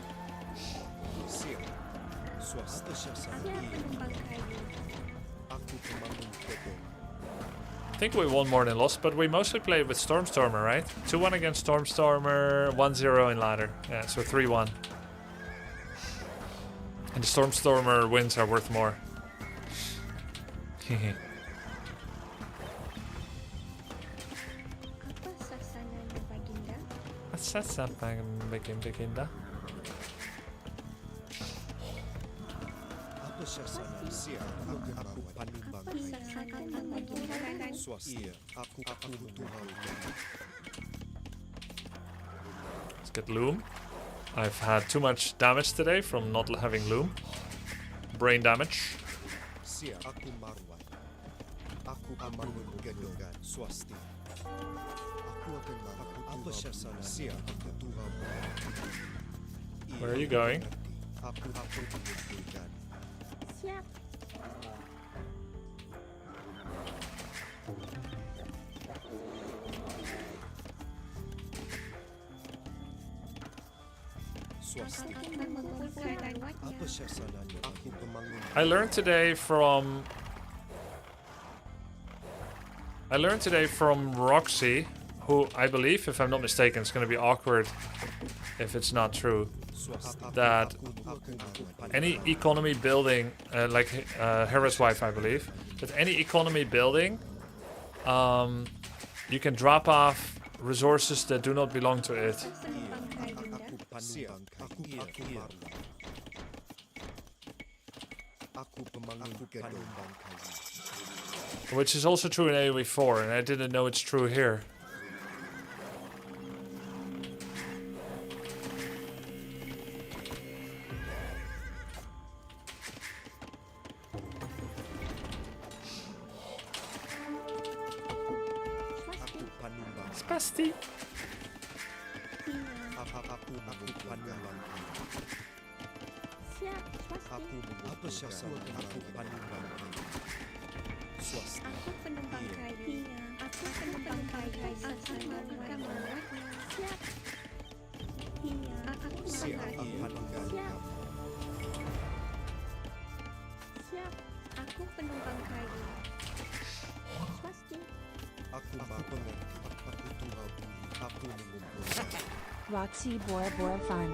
I think we won more than lost, but we mostly played with Stormtormer, right? 2-1 against Stormtormer, 1-0 in ladder. Yeah, so 3-1. And the Stormtormer wins are worth more. Baginda. Let's get Loom. I've had too much damage today from not having Loom. Brain damage. Where are you going? Siap. I learned today from Roxy, who I believe, if I'm not mistaken, it's going to be awkward if it's not true, that any economy building, like Hera's wife, I believe, that any economy building, you can drop off resources that do not belong to it. Which is also true in AoE 4, and I didn't know it's true here. Spasti. Aku penumpang kayu. Aku penumpang kayu. Aku penumpang kayu. Siap. Iya. Aku penumpang kayu. Siap. Siap. Aku penumpang kayu. Pasti. Aku mengerti. Aku tunggal bumi. Aku mengumpulkan. Roxy Bora Bora Fun.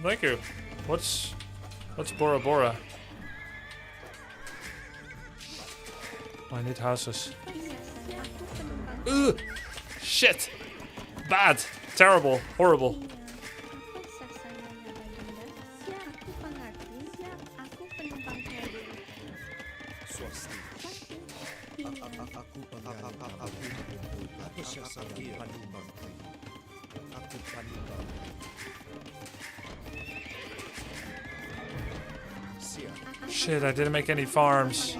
Thank you. What's Bora Bora? I need houses. Ugh! Shit! Bad! Terrible! Horrible! Shit, I didn't make any farms.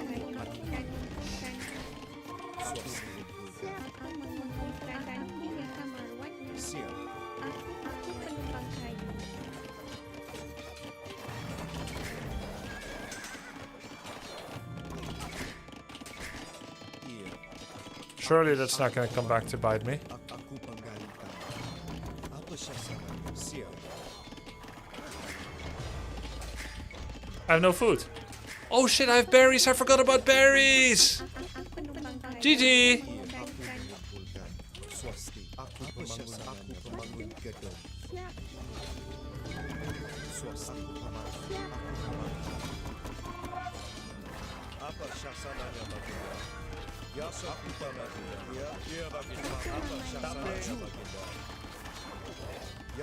Surely that's not going to come back to bite me. I have no food. Oh shit, I have berries. I forgot about berries. GG.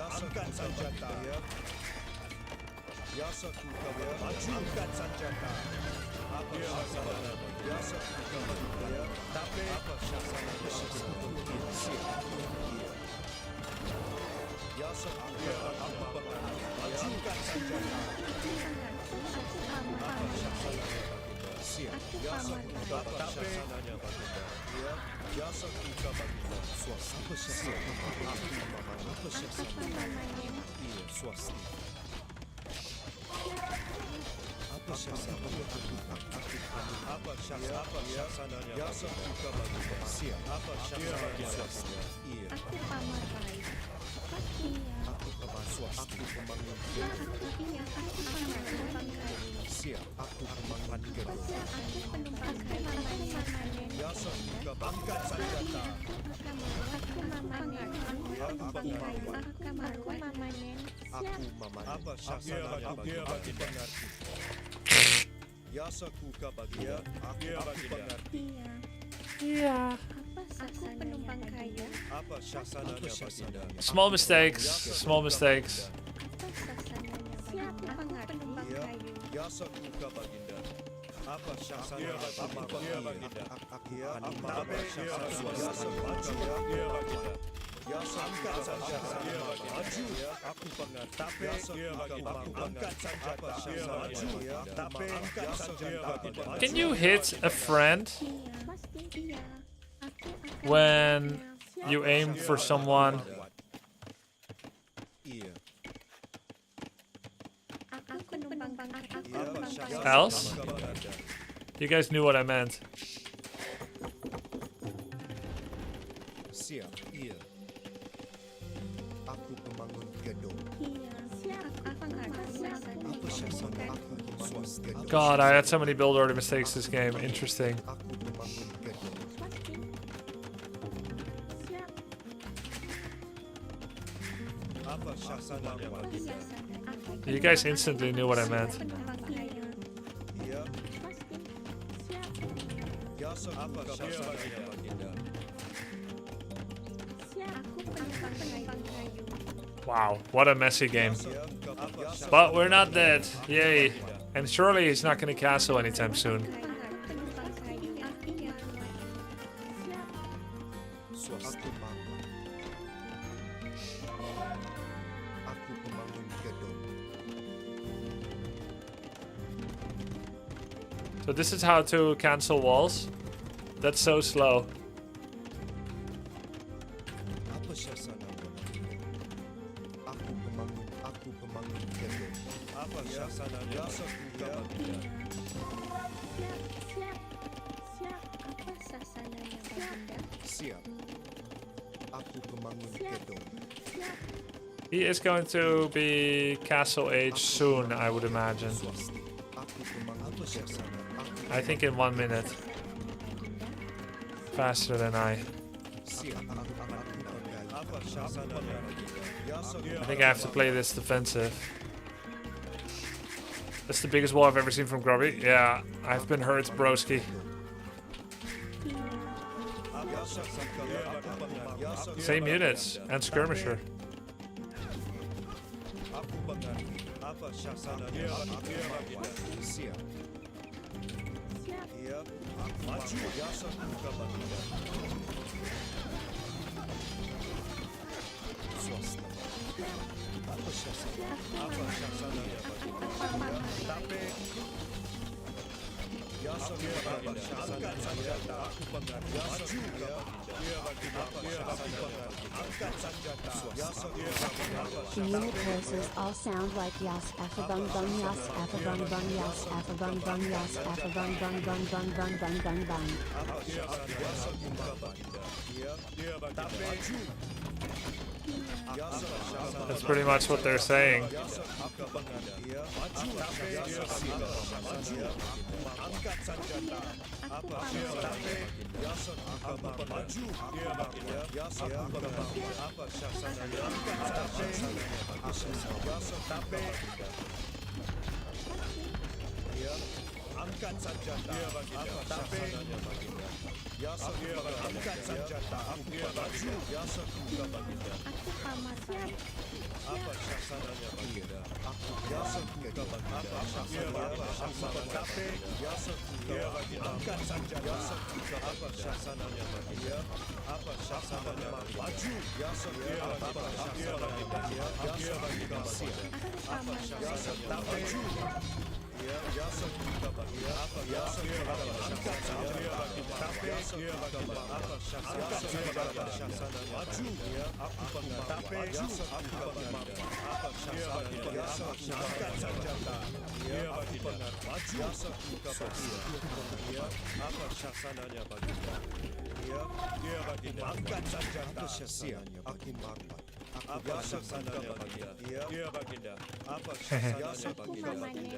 Angkat senjata. Biasa ku kawal. Angkat senjata. Apa syasana? Biasa ku kawal. Tapi apa syasana? Biasa ku kawal. Apa pengaruh? Angkat senjata. Apa syasana? Siap. Biasa ku kawal. Tapi syasananya baginda. Biasa ku kawal. Swasta. Apa syasana? Apa syasana? Iya, swasta. Apa Small mistakes. Small mistakes. Can you hit a friend when you aim for someone? Else? You guys knew what I meant. God, I had so many build order mistakes this game. Interesting. You guys instantly knew what I meant. Wow, what a messy game. But we're not dead. Yay. And surely he's not going to castle anytime soon. So this is how to cancel walls. That's so slow. He is going to be castle age soon, I would imagine. I think in 1 minute. Faster than I think I have to play this defensive. That's the biggest wall I've ever seen from Grubby. Yeah, I've been hurt, broski. Same units and skirmisher. The unit voices all sound like yas, afabung bung yas, afabung bung yas, afabung bung yas, afabung bung bung bung bung bung bung bung. That's pretty much what they're saying.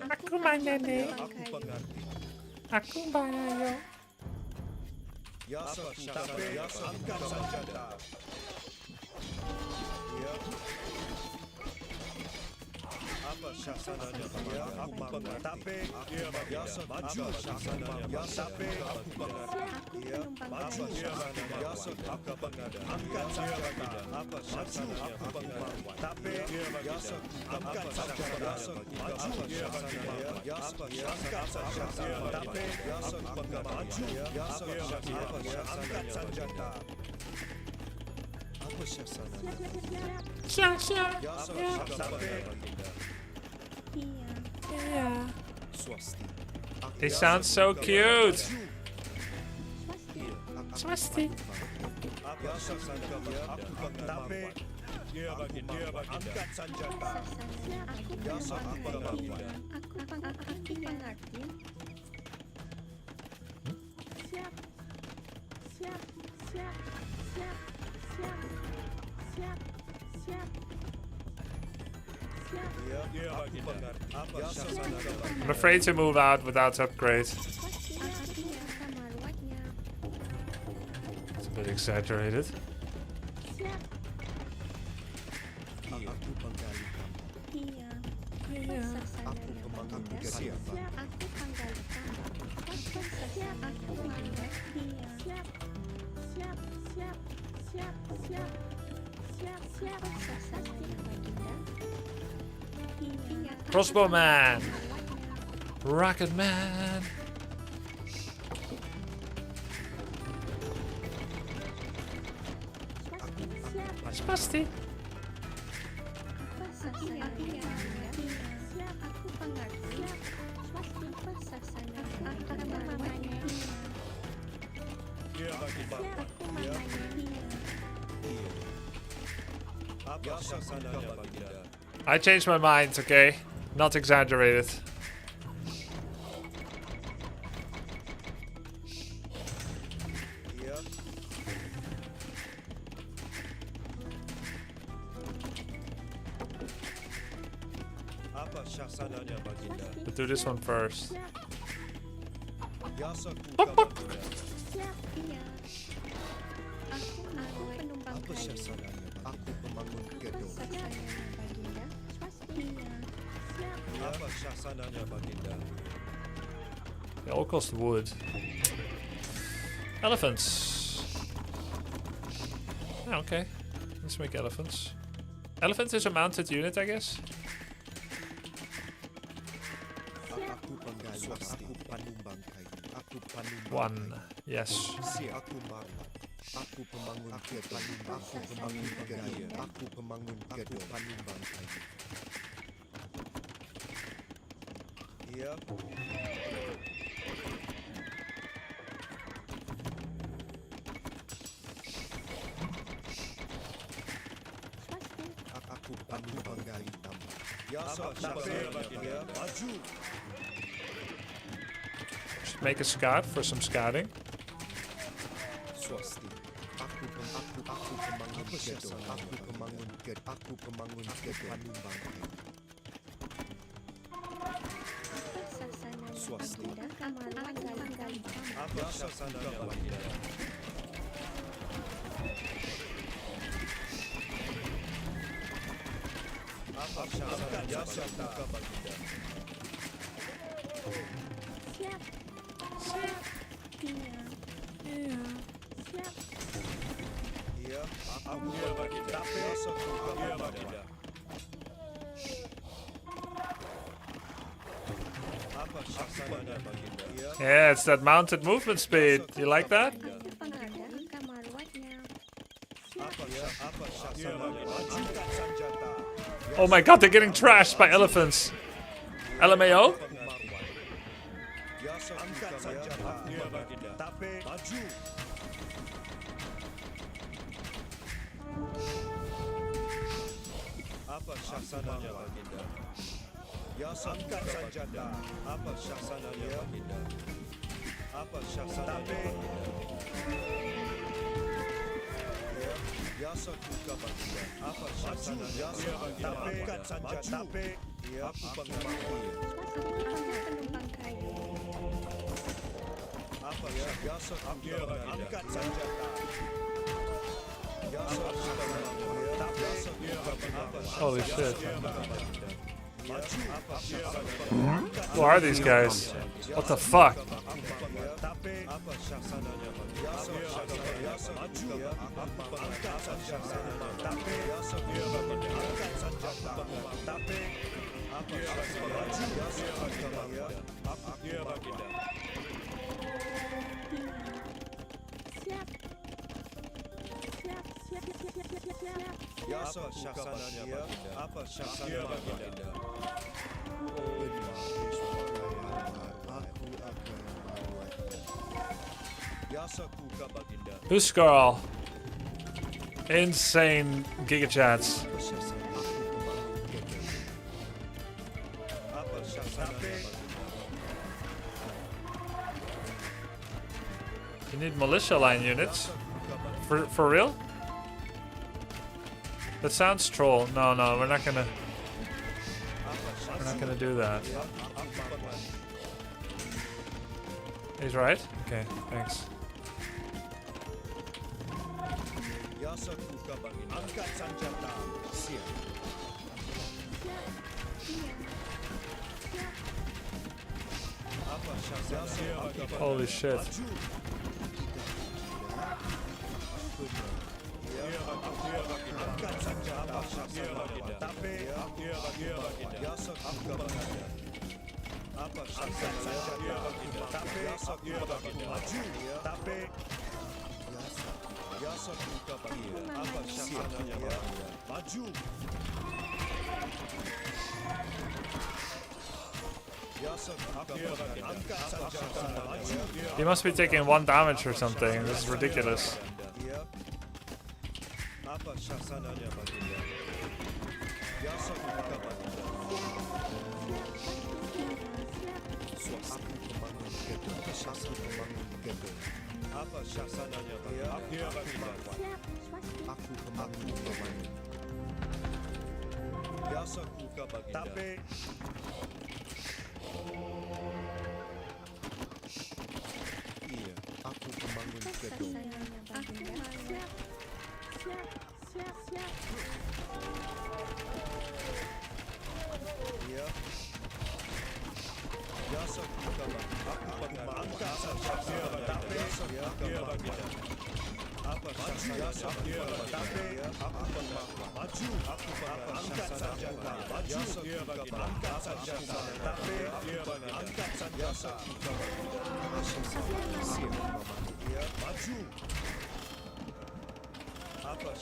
Aku mana nih? Aku mana yo? They sound so cute. Swasti. I'm afraid to move out without upgrades. It's a bit exaggerated. Crossbow man, rocket man. Spasti. I changed my mind, okay? Not exaggerated. But do this one first. They all cost wood. Elephants. Oh, okay. Let's make elephants. Elephant is a mounted unit, I guess. One. Yes. Should make a scout for some scouting. Yeah, it's that mounted movement speed. You like that? Oh my god, they're getting trashed by elephants. LMAO? Angkat senjata. Ya, Baginda. Tapi maju. Apa syaksananya, Baginda? Ya, angkat senjata. Apa syaksananya, Baginda? Apa syaksananya, Ya, setuka Baginda. Apa syaksananya, Baginda? Angkat senjata. Tapi aku pengembangan. Apa ya setuka Baginda? Angkat senjata. Holy shit. Who are these guys? What the fuck? Ya, apa syaksananya, apa syaksananya, Baginda? Who's Scarl? Insane Giga Chats. You need militia line units? For real? That sounds troll. No, we're not gonna do that. He's right? Okay, thanks. Holy shit. He must be taking 1 damage or something. This is ridiculous.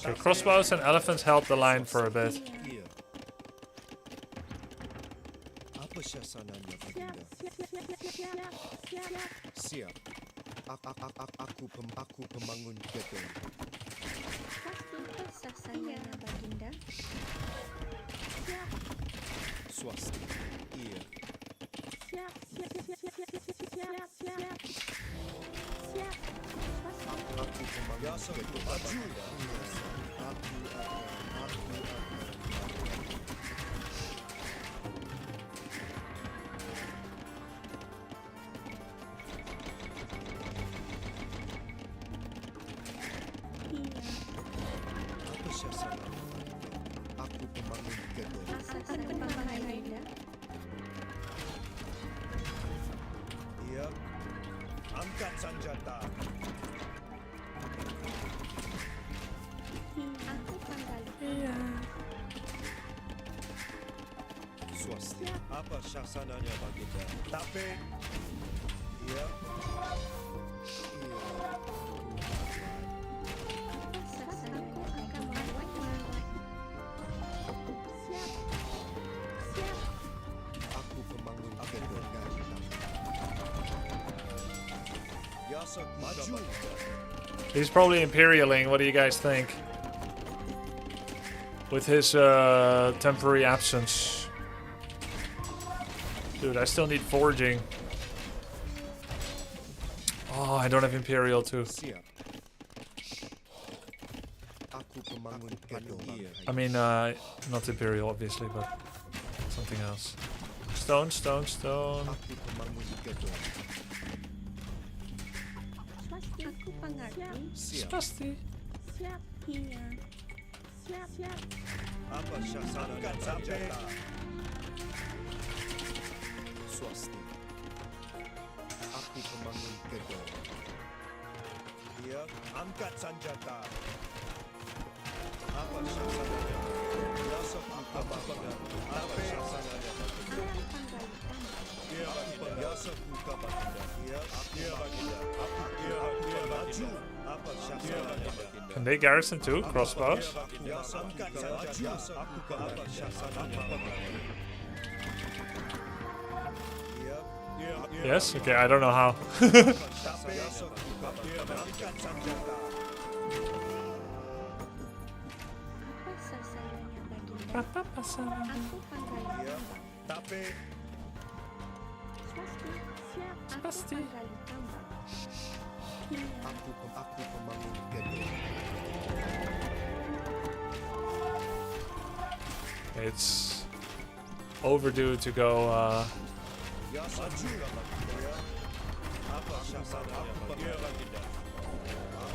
Okay, crossbows and elephants help the line for a bit. Siap. Aku pembangun gedung. Syaksananya, Baginda. Swasta. Iya. Aku pembangun gedung. Maju. Angkat senjata. Aku pandai. Iya. Swasta. Apa syaksananya, Baginda? Tapi iya. He's probably Imperialing. What do you guys think? With his temporary absence. Dude, I still need forging. Oh, I don't have Imperial too. I mean, not Imperial obviously, but something else. Stone, stone, stone. Swasti. Aku pemangun gedung. Ya, angkat senjata. Apa syasarannya? Yasok apa bagian? Apa syasarannya? Ya, yasok apa bagian? Ya, bagian. Aku maju. Apa syasarannya? Can they garrison too? Crossbows? Angkat senjata. Apa syasarannya? Yes? Okay, I don't know how. It's overdue to go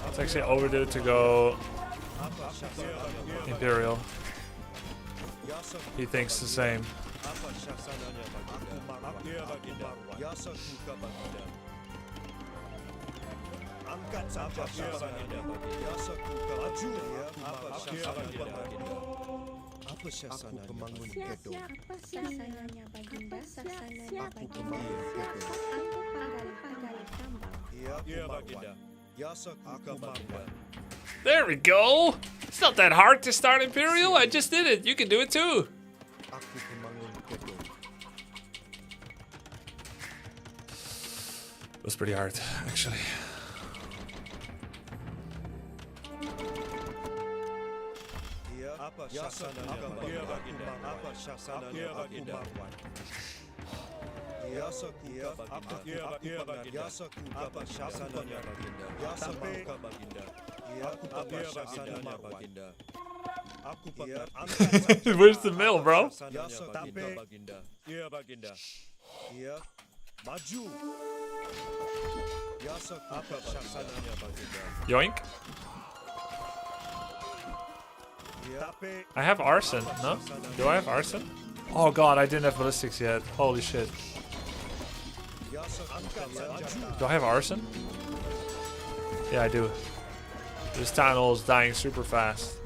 it's actually overdue to go Imperial. He thinks the same. Apa syasananya? Aku pemangun gedung. Apa syasananya baginda? Aku pemangun gedung. Aku panggali tambang. Ya baginda. Aku marwan. There we go! It's not that hard to start Imperial, I just did it. You can do it too. Aku pemangun gedung. It was pretty hard, actually. Apa syasananya baginda? Apa syasananya baginda? Apa syasananya baginda? Aku pengerti. Where's the mill, bro? Iya baginda. Iya. Maju. Apa syasananya baginda? Yoink. I have arson, no? Do I have arson? Oh god, I didn't have ballistics yet. Holy shit. Do I have arson? Yeah, I do. This town hall is dying super fast.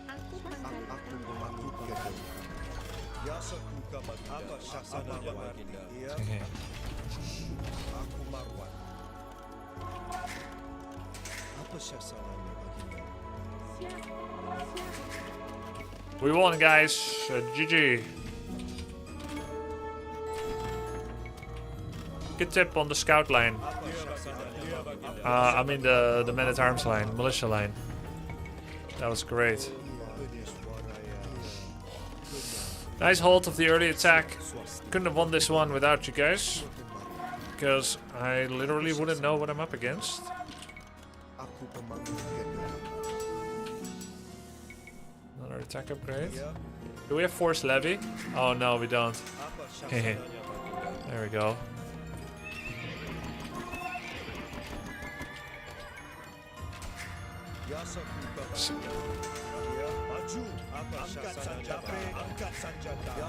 Aku pemangun gedung. Apa syasananya baginda? Aku marwan. Apa syasananya baginda? We won, guys. GG. Good tip on the scout line. I mean the men-at-arms line, militia line. That was great. Nice hold of the early attack. Couldn't have won this one without you guys, because I literally wouldn't know what I'm up against. Another attack upgrade. Do we have force levy? Oh no, we don't. There we go.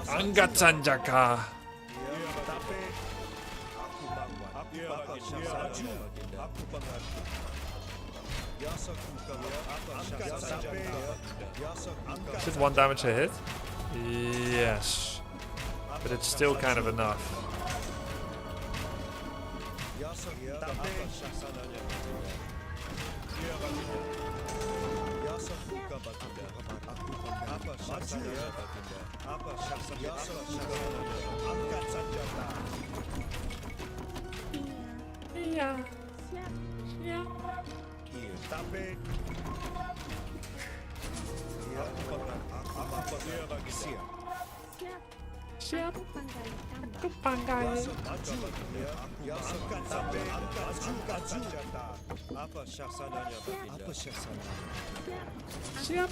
Angkat Sanjaka. Is it 1 damage a hit? Yes. But it's still kind of enough. Iya. Iya. Siap. Aku panggai. Siap.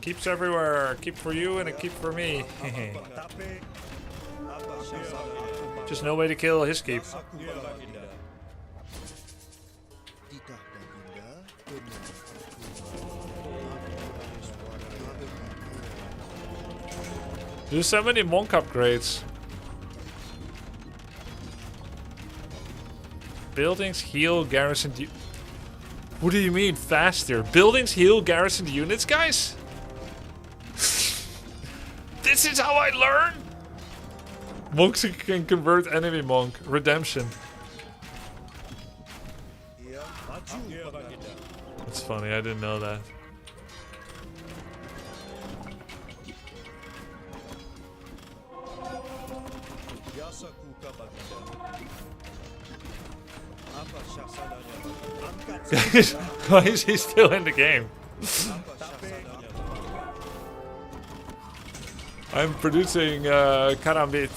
Keeps everywhere. Keep for you and a keep for me. Just no way to kill his keep. There's so many monk upgrades. Buildings heal garrisoned. What do you mean faster? Buildings heal garrisoned units, guys? This is how I learn? Monks can convert enemy monk. Redemption. That's funny, I didn't know that. Why is he still in the game? I'm producing karambit.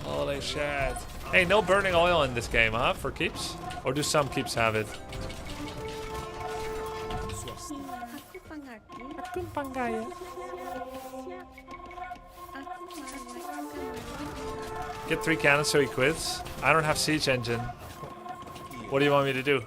Holy shit. Hey, no burning oil in this game, huh? For keeps? Or do some keeps have it? Get 3 cannons so he quits. I don't have siege engine. What do you want me to do?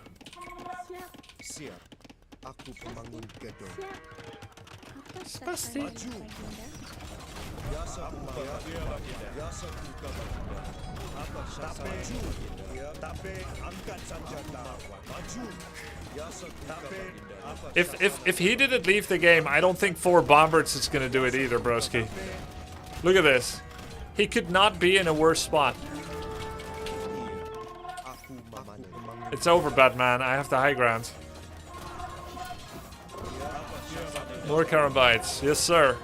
If he didn't leave the game, I don't think 4 bombards is gonna do it either, broski. Look at this. He could not be in a worse spot. It's over, Batman. I have the high ground. More carambites. Yes, sir.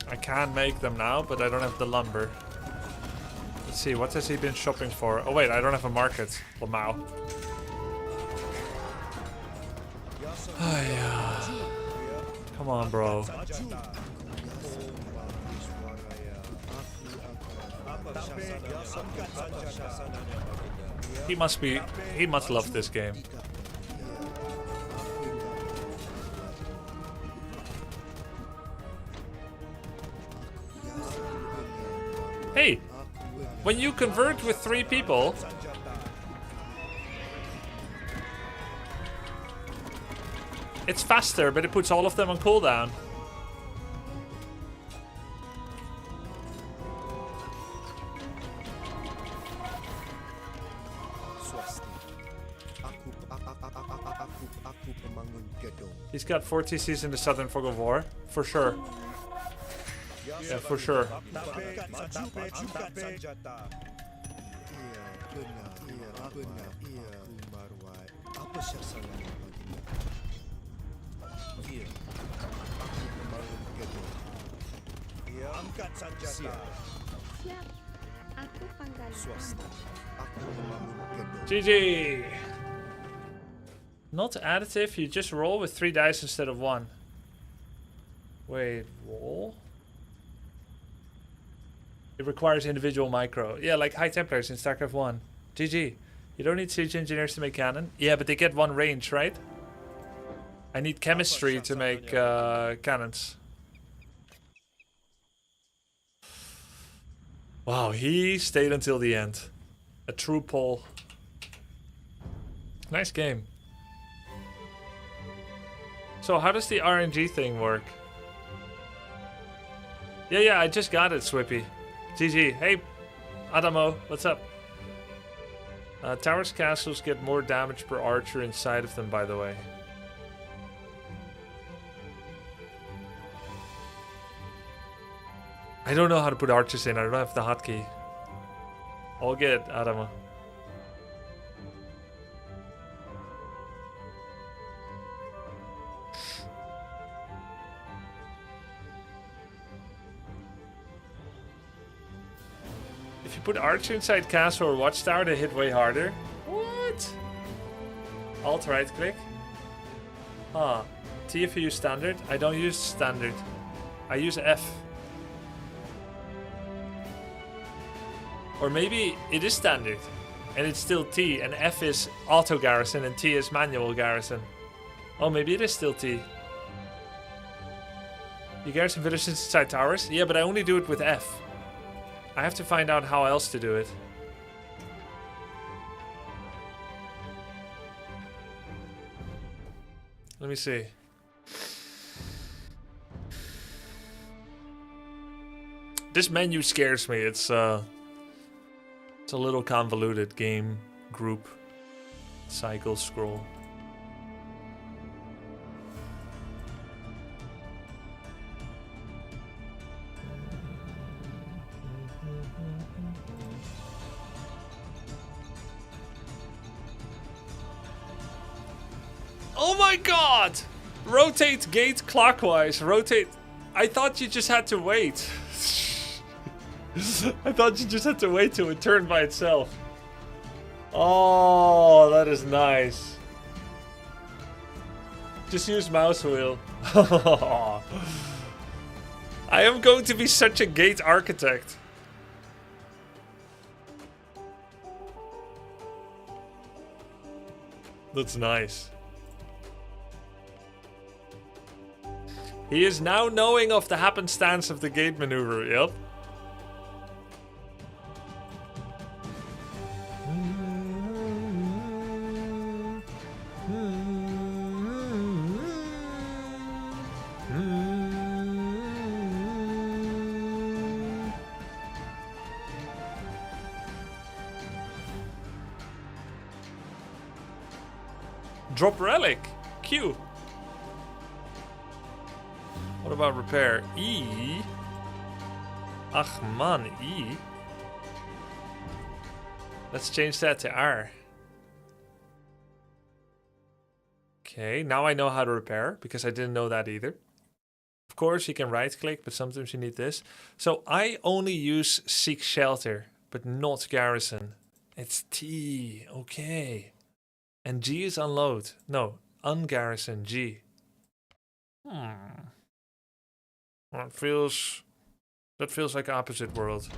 I can make them now, but I don't have the lumber. Let's see, what has he been shopping for? Oh wait, I don't have a market. Lamau. Oh, yeah. Come on, bro. He must love this game. Hey, when you convert with 3 people, it's faster, but it puts all of them on cooldown. He's got 4 TCs in the Southern Fog of War, for sure. Yeah, for sure. GG! Not additive, you just roll with 3 dice instead of 1. Wait, roll? It requires individual micro. Yeah, like High Templars in StarCraft 1. GG. You don't need siege engineers to make cannon. Yeah, but they get 1 range, right? I need chemistry to make cannons. Wow, he stayed until the end. A true poll. Nice game. So how does the RNG thing work? Yeah, I just got it, Swippy. GG. Hey, Adamo, what's up? Towers castles get more damage per archer inside of them, by the way. I don't know how to put archers in. I don't have the hotkey. All good, Adamo. If you put archer inside castle or watchtower, they hit way harder. What? Alt right click. Ah, T if you use standard. I don't use standard. I use F. Or maybe it is standard and it's still T and F is auto garrison and T is manual garrison. Oh, maybe it is still T. You garrison villages inside towers? Yeah, but I only do it with F. I have to find out how else to do it. Let me see. This menu scares me. It's a little convoluted. Game, group, cycle, scroll. Oh my god! Rotate gate clockwise. Rotate. I thought you just had to wait. I thought you just had to wait till it turned by itself. Oh, that is nice. Just use mouse wheel. I am going to be such a gate architect. That's nice. He is now knowing of the happenstance of the gate maneuver, yep. Drop relic. Q. What about repair? E. Ach man, E. Let's change that to R. Okay, now I know how to repair because I didn't know that either. Of course, you can right click, but sometimes you need this. So I only use seek shelter, but not garrison. It's T. Okay. And G is unload. No, ungarrison G. That feels like opposite world.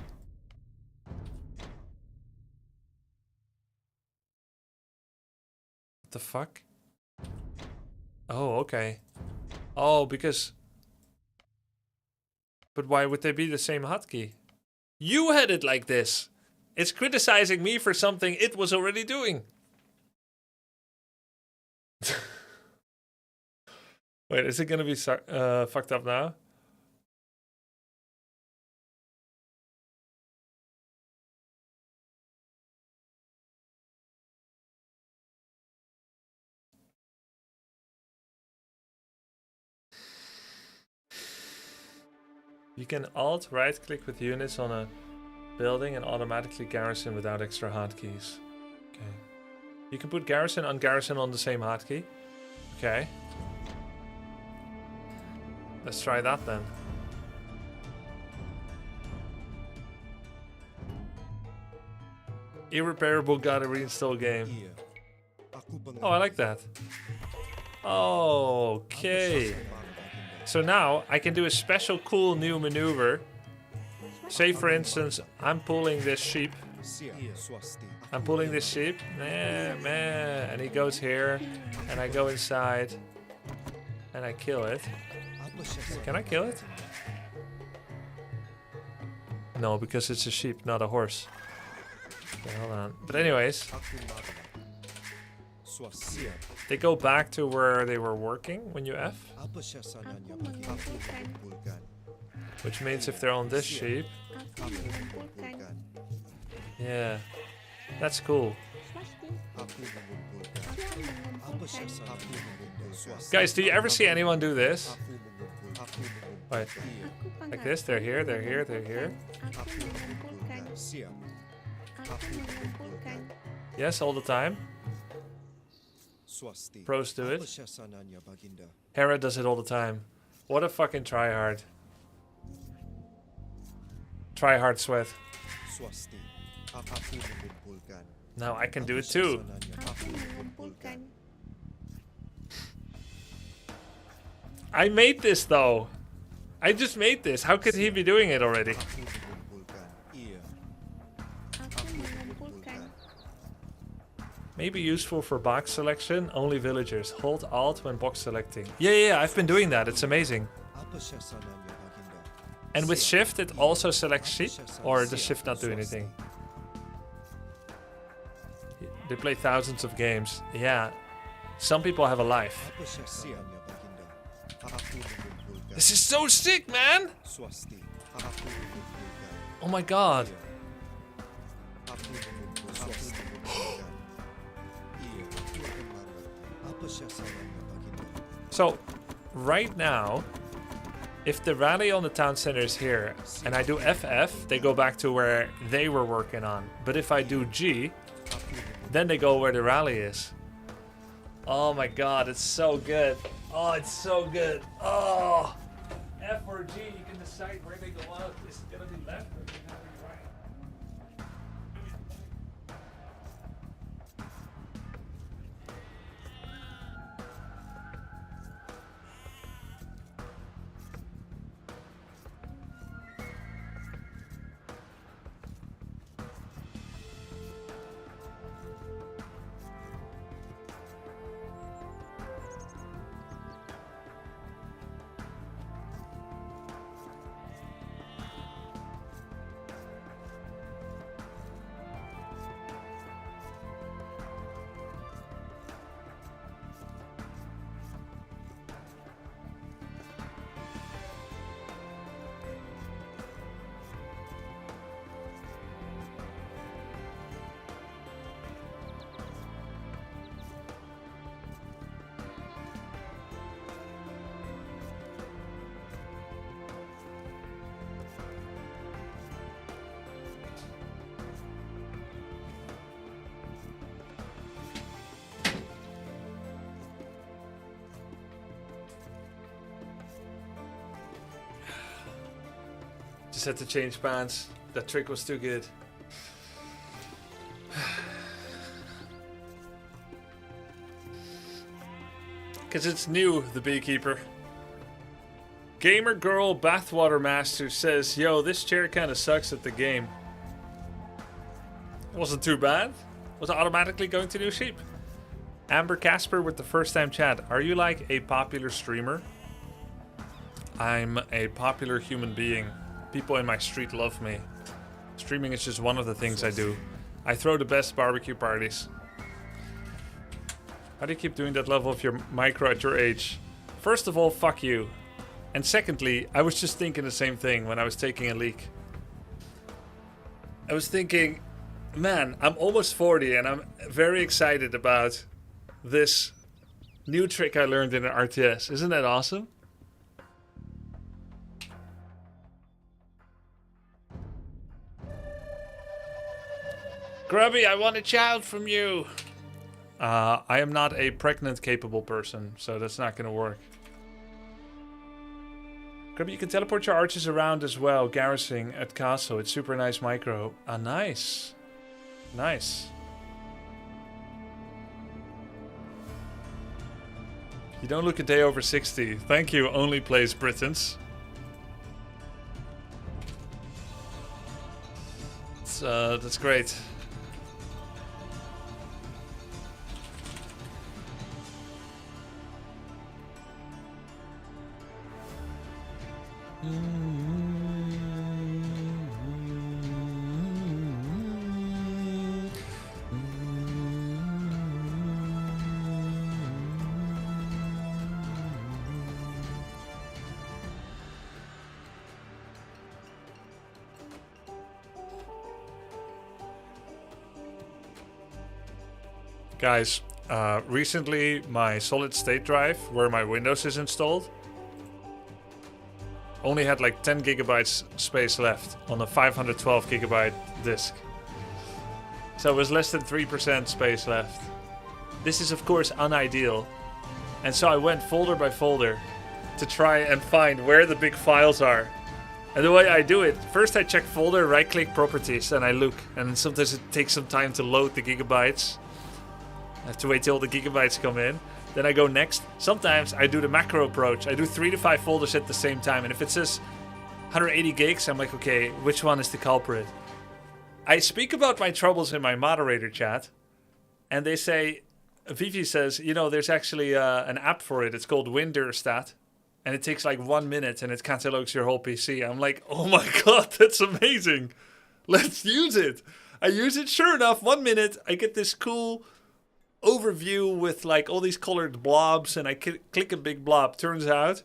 What the fuck? Oh, okay. Oh, because... But why would they be the same hotkey? You had it like this. It's criticizing me for something it was already doing. Wait, is it gonna be fucked up now? You can alt right click with units on a building and automatically garrison without extra hotkeys. Okay. You can put garrison, ungarrison on the same hotkey. Okay. Let's try that then. Irreparable gotta reinstall game. Oh, I like that. Okay. So now I can do a special cool new maneuver. Say for instance, I'm pulling this sheep. I'm pulling this sheep. And he goes here. And I go inside. And I kill it. Can I kill it? No, because it's a sheep, not a horse. Okay, hold on. But anyways, they go back to where they were working when you F. Which means if they're on this sheep... Yeah, that's cool. Guys, do you ever see anyone do this? Wait, like this? They're here, they're here, they're here. Yes, all the time. Pros do it. Hera does it all the time. What a fucking tryhard. Tryhard sweat. Now I can do it too. I made this though. I just made this. How could he be doing it already? Maybe useful for box selection. Only villagers. Hold Alt when box selecting. Yeah, I've been doing that. It's amazing. And with Shift, it also selects sheep? Or does Shift not do anything? They play thousands of games. Yeah. Some people have a life. This is so sick, man! Oh my god. So, right now, if the rally on the town center is here, and I do FF, they go back to where they were working on. But if I do G, then they go where the rally is. Oh my god, it's so good. Oh, it's so good. Oh! F or G, you can decide where they go out. Is it gonna be left or is it gonna be right? Just had to change pants. That trick was too good. Because it's new, the beekeeper. Gamer Girl Bathwater Master says, yo, this chair kind of sucks at the game. It wasn't too bad. Was automatically going to new sheep. Amber Casper with the first time chat. Are you like a popular streamer? I'm a popular human being. People in my street love me. Streaming is just one of the things I do. I throw the best barbecue parties. How do you keep doing that level of your micro at your age? First of all, fuck you. And secondly, I was just thinking the same thing when I was taking a leak. I was thinking, man, I'm almost 40 and I'm very excited about this new trick I learned in an RTS. Isn't that awesome? Grubby, I want a child from you. I am not a pregnant capable person, so that's not gonna work. Grubby, you can teleport your archers around as well, garrisoning at castle. It's super nice micro. Ah, nice. Nice. You don't look a day over 60. Thank you, only plays Britons. That's great. Guys, recently my solid state drive, where my Windows is installed, only had like 10 gigabytes space left on a 512 gigabyte disk. So it was less than 3% space left. This is of course unideal. And so I went folder by folder to try and find where the big files are. And the way I do it, first I check folder, right click properties, and I look. And sometimes it takes some time to load the gigabytes. I have to wait till the gigabytes come in. Then I go next. Sometimes I do the macro approach. I do 3 to 5 folders at the same time. And if it says 180 gigs, I'm like, okay, which one is the culprit? I speak about my troubles in my moderator chat. And they say, Vivi says, you know, there's actually an app for it. It's called Winderstat. And it takes like 1 minute and it catalogs your whole PC. I'm like, oh my god, that's amazing. Let's use it. I use it, sure enough, 1 minute. I get this cool overview with like all these colored blobs, and I click a big blob. Turns out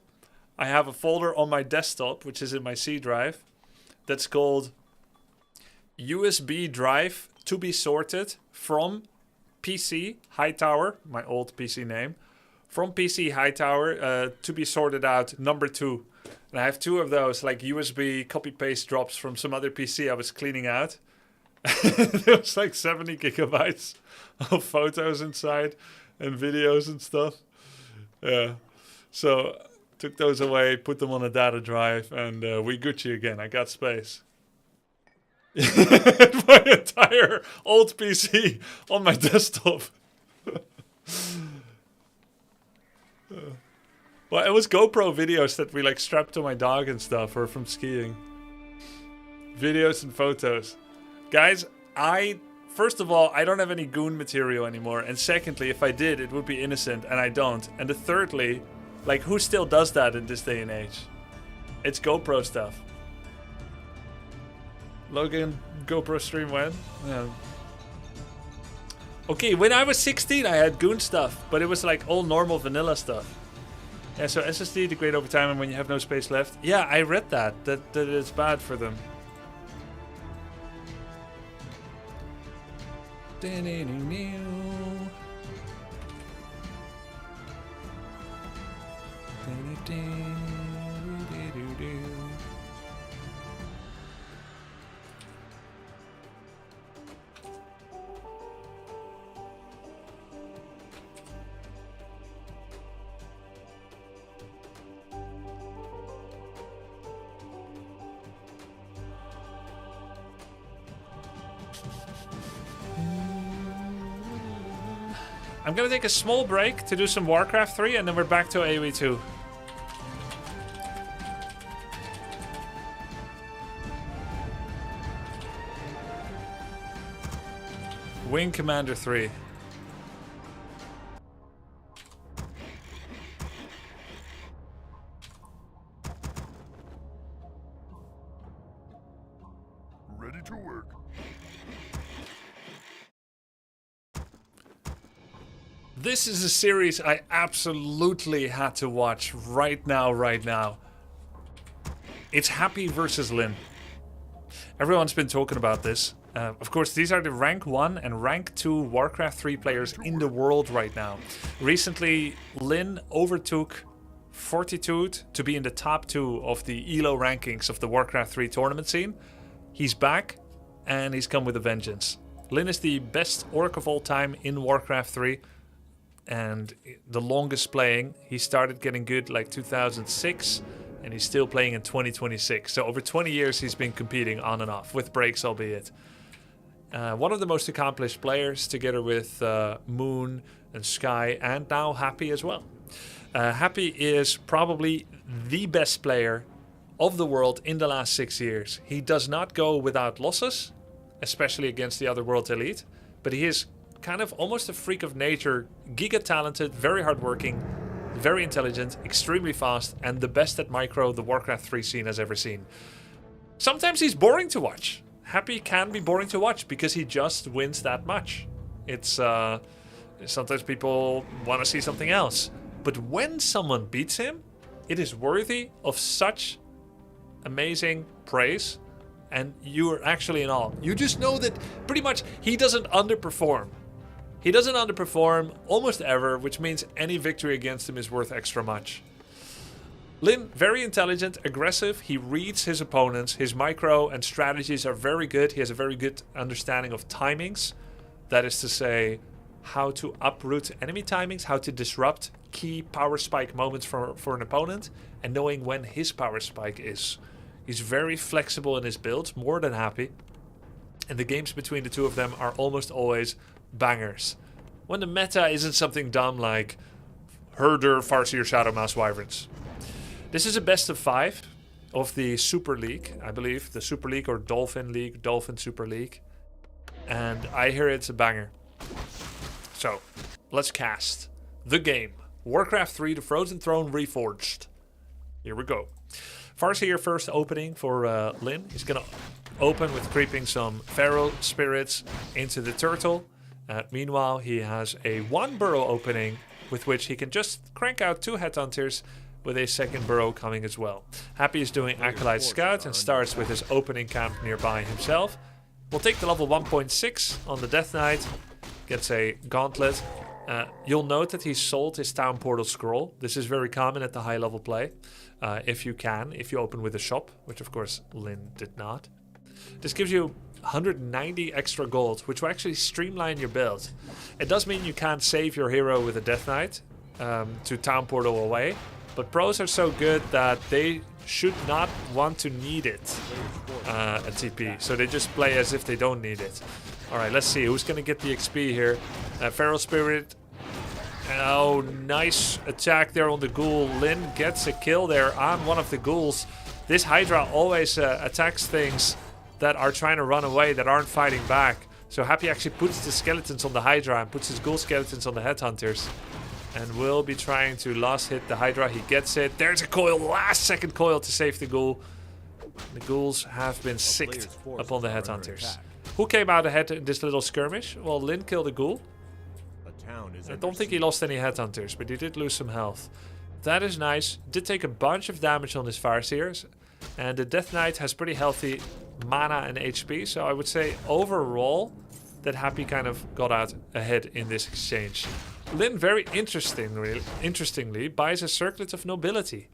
I have a folder on my desktop, which is in my C drive, that's called USB drive to be sorted from PC Hightower, my old PC name, from PC Hightower to be sorted out number 2. And I have 2 of those, like USB copy paste drops from some other PC I was cleaning out. There was like 70 gigabytes of photos inside and videos and stuff. Yeah. So took those away, put them on a data drive, and we Gucci again. I got space. My entire old PC on my desktop. Well, it was GoPro videos that we like strapped to my dog and stuff, or from skiing. Videos and photos. Guys, first of all, I don't have any goon material anymore. And secondly, if I did, it would be innocent, and I don't. And thirdly, like, who still does that in this day and age? It's GoPro stuff. Logan, GoPro stream when? Yeah. Okay, when I was 16, I had goon stuff, but it was like all normal vanilla stuff. Yeah, so SSD degrade over time, and when you have no space left. Yeah, I read that it's bad for them. I'm gonna take a small break to do some Warcraft 3, and then we're back to AoE 2. Wing Commander 3. Ready to work. This is a series I absolutely had to watch right now. It's Happy versus Lin. Everyone's been talking about this. Of course, these are the rank 1 and rank 2 Warcraft 3 players in the world right now. Recently, Lin overtook Fortitude to be in the top 2 of the ELO rankings of the Warcraft 3 tournament scene. He's back, and he's come with a vengeance. Lin is the best orc of all time in Warcraft 3. And the longest playing. He started getting good like 2006, and he's still playing in 2026. So over 20 years he's been competing on and off, with breaks albeit. One of the most accomplished players, together with Moon and Sky, and now Happy as well. Happy is probably the best player of the world in the last 6 years. He does not go without losses, especially against the other world elite, but he is kind of almost a freak of nature, giga talented, very hardworking, very intelligent, extremely fast, and the best at micro the Warcraft 3 scene has ever seen. Sometimes he's boring to watch. Happy can be boring to watch because he just wins that much. It's sometimes people want to see something else. But when someone beats him, it is worthy of such amazing praise, and you're actually in awe. You just know that pretty much he doesn't underperform. He doesn't underperform almost ever, which means any victory against him is worth extra much. Lin, very intelligent, aggressive. He reads his opponents. His micro and strategies are very good. He has a very good understanding of timings. That is to say, how to uproot enemy timings, how to disrupt key power spike moments for an opponent, and knowing when his power spike is. He's very flexible in his builds, more than happy. And the games between the two of them are almost always bangers. When the meta isn't something dumb like Herder, Farseer, Shadowmouse, Wyverns. This is a best of 5 of the Super League, I believe. The Super League or Dolphin League, Dolphin Super League. And I hear it's a banger. So, let's cast the game. Warcraft 3, The Frozen Throne Reforged. Here we go. Farseer first opening for Lin. He's going to open with creeping some Feral Spirits into the Turtle. Meanwhile, he has a 1 burrow opening with which he can just crank out 2 Headhunters with a 2nd burrow coming as well. Happy is doing Acolyte Scout and starts with his opening camp nearby himself. We'll take the level 1.6 on the Death Knight. Gets a Gauntlet. You'll note that he sold his Town Portal Scroll. This is very common at the high level play. If you open with a shop, which of course Lin did not. This gives you 190 extra gold, which will actually streamline your build. It does mean you can't save your hero with a Death Knight to Town Portal away. But pros are so good that they should not want to need it at TP. So they just play as if they don't need it. Alright, let's see who's going to get the XP here. Feral Spirit. Oh, nice attack there on the ghoul. Lin gets a kill there on one of the ghouls. This Hydra always attacks things that are trying to run away, that aren't fighting back. So Happy actually puts the skeletons on the Hydra and puts his ghoul skeletons on the Headhunters. And will be trying to last hit the Hydra. He gets it. There's a coil. Last second coil to save the ghoul. The ghouls have been sicked upon the Headhunters. Who came out ahead in this little skirmish? Well, Lin killed a ghoul. I don't think he lost any Headhunters, but he did lose some health. That is nice. Did take a bunch of damage on his Farseers. And the Death Knight has pretty healthy mana and HP. So I would say overall that Happy kind of got out ahead in this exchange. Lin very interestingly buys a Circlet of Nobility.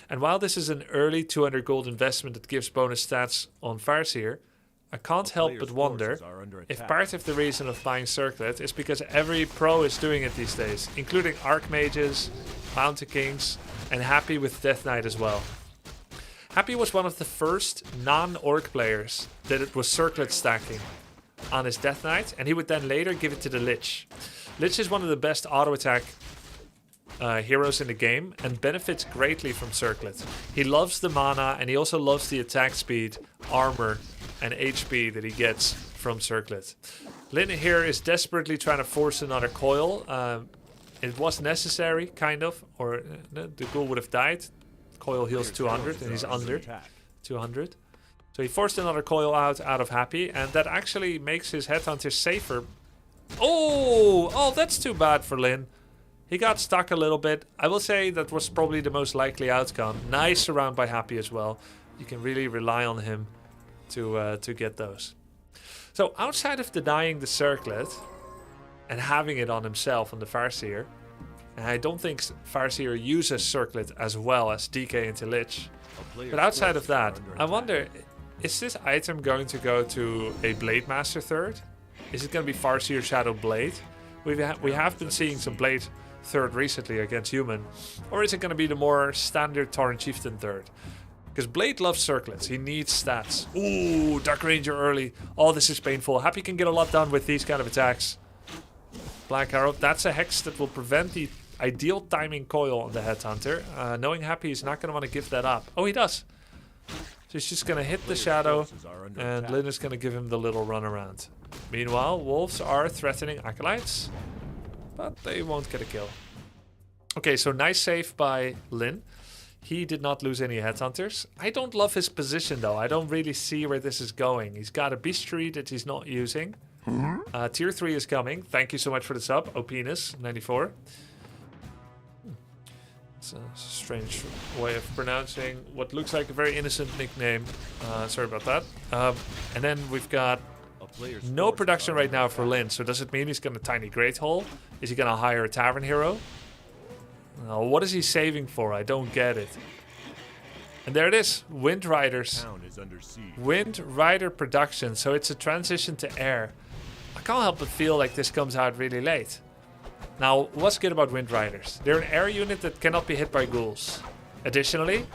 And while this is an early 200 gold investment that gives bonus stats on Farseer, I can't help but wonder if part of the reason of buying Circlet is because every pro is doing it these days, including Archmages, Mountain Kings, and Happy with Death Knight as well. Happy was one of the first non-orc players that it was Circlet stacking on his Death Knight, and he would then later give it to the Lich. Lich is one of the best auto-attack heroes in the game and benefits greatly from Circlet. He loves the mana and he also loves the attack speed, armor and HP that he gets from Circlet. Lin here is desperately trying to force another coil. It was necessary, kind of, or the ghoul would have died. Coil heals 200 and he's under 200. So he forced another coil out of Happy, and that actually makes his Headhunter safer. Oh, that's too bad for Lin. He got stuck a little bit. I will say that was probably the most likely outcome. Nice surround by Happy as well. You can really rely on him to get those. So outside of denying the Circlet and having it on himself on the Farseer, and I don't think Farseer uses Circlet as well as DK into Lich. But outside of that, I wonder, is this item going to go to a Blade Master third? Is it going to be Farseer Shadow Blade? We have been seeing some Blade third recently against Human. Or is it going to be the more standard Tauren Chieftain third? Because Blade loves Circlets. He needs stats. Ooh, Dark Ranger early. Oh, this is painful. Happy can get a lot done with these kind of attacks. Black Arrow. That's a Hex that will prevent the ideal timing coil on the Headhunter. Knowing Happy, he's not going to want to give that up. Oh, he does. So he's just going to hit the Shadow, and Lin is going to give him the little run around. Meanwhile, Wolves are threatening Acolytes, but they won't get a kill. Okay, so nice save by Lin. He did not lose any Headhunters. I don't love his position, though. I don't really see where this is going. He's got a Beastry that he's not using. Tier 3 is coming. Thank you so much for the sub. Opinus94. It's a strange way of pronouncing what looks like a very innocent nickname. Sorry about that. And then we've got No production right now for Lin, so does it mean he's going to Tiny Great Hole? Is he going to hire a Tavern Hero? What is he saving for? I don't get it. And there it is, Wind Riders. Wind Rider production, so it's a transition to air. I can't help but feel like this comes out really late. Now, what's good about Wind Riders? They're an air unit that cannot be hit by ghouls. Additionally,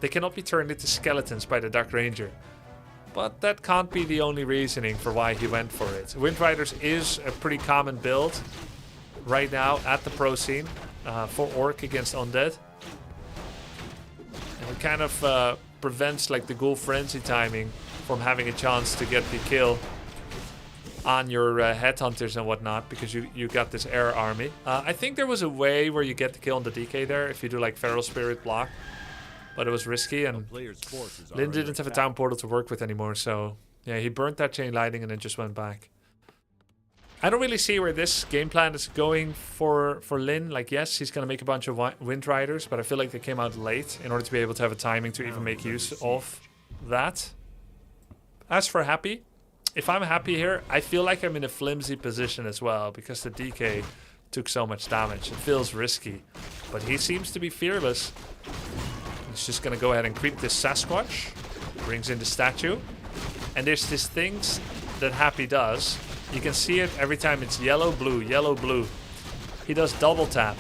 they cannot be turned into skeletons by the Dark Ranger. But that can't be the only reasoning for why he went for it. Wind Riders is a pretty common build right now at the pro scene for Orc against Undead. And it kind of prevents like the Ghoul Frenzy timing from having a chance to get the kill on your headhunters and whatnot, because you got this air army. I think there was a way where you get the kill on the DK there if you do like Feral Spirit block, but it was risky, and Lin didn't have a town portal to work with anymore, so yeah, he burnt that Chain Lightning and then just went back. I don't really see where this game plan is going for Lin. Like, yes, he's gonna make a bunch of Wind Riders, but I feel like they came out late in order to be able to have a timing to even make use of that. As for Happy, if I'm Happy here, I feel like I'm in a flimsy position as well, because the DK took so much damage. It feels risky, but he seems to be fearless. He's just gonna go ahead and creep this Sasquatch, brings in the statue, and there's these things that Happy does. You can see it every time it's yellow, blue, yellow, blue. He does double tap.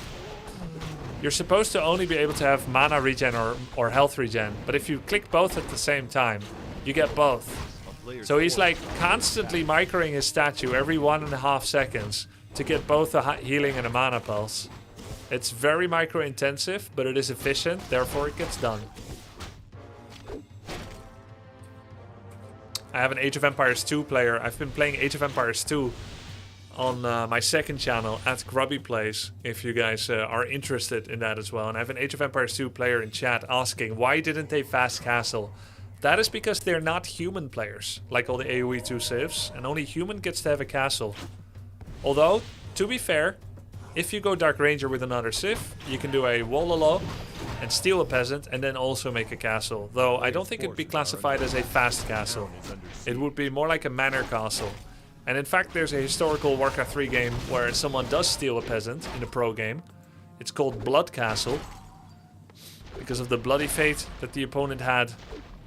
You're supposed to only be able to have mana regen or health regen, but if you click both at the same time, you get both. So he's like constantly microing his statue every 1.5 seconds to get both a healing and a mana pulse. It's very micro intensive, but it is efficient, therefore it gets done. I have an Age of Empires 2 player. I've been playing Age of Empires 2 on my second channel at Grubby Plays, if you guys are interested in that as well. And I have an Age of Empires 2 player in chat asking, why didn't they fast castle? That is because they're not human players, like all the AoE 2 civs, and only human gets to have a castle. Although, to be fair, if you go Dark Ranger with another civ, you can do a Wololo and steal a peasant and then also make a castle. Though I don't think it'd be classified as a fast castle. It would be more like a manor castle. And in fact, there's a historical Warcraft 3 game where someone does steal a peasant in a pro game. It's called Blood Castle, because of the bloody fate that the opponent had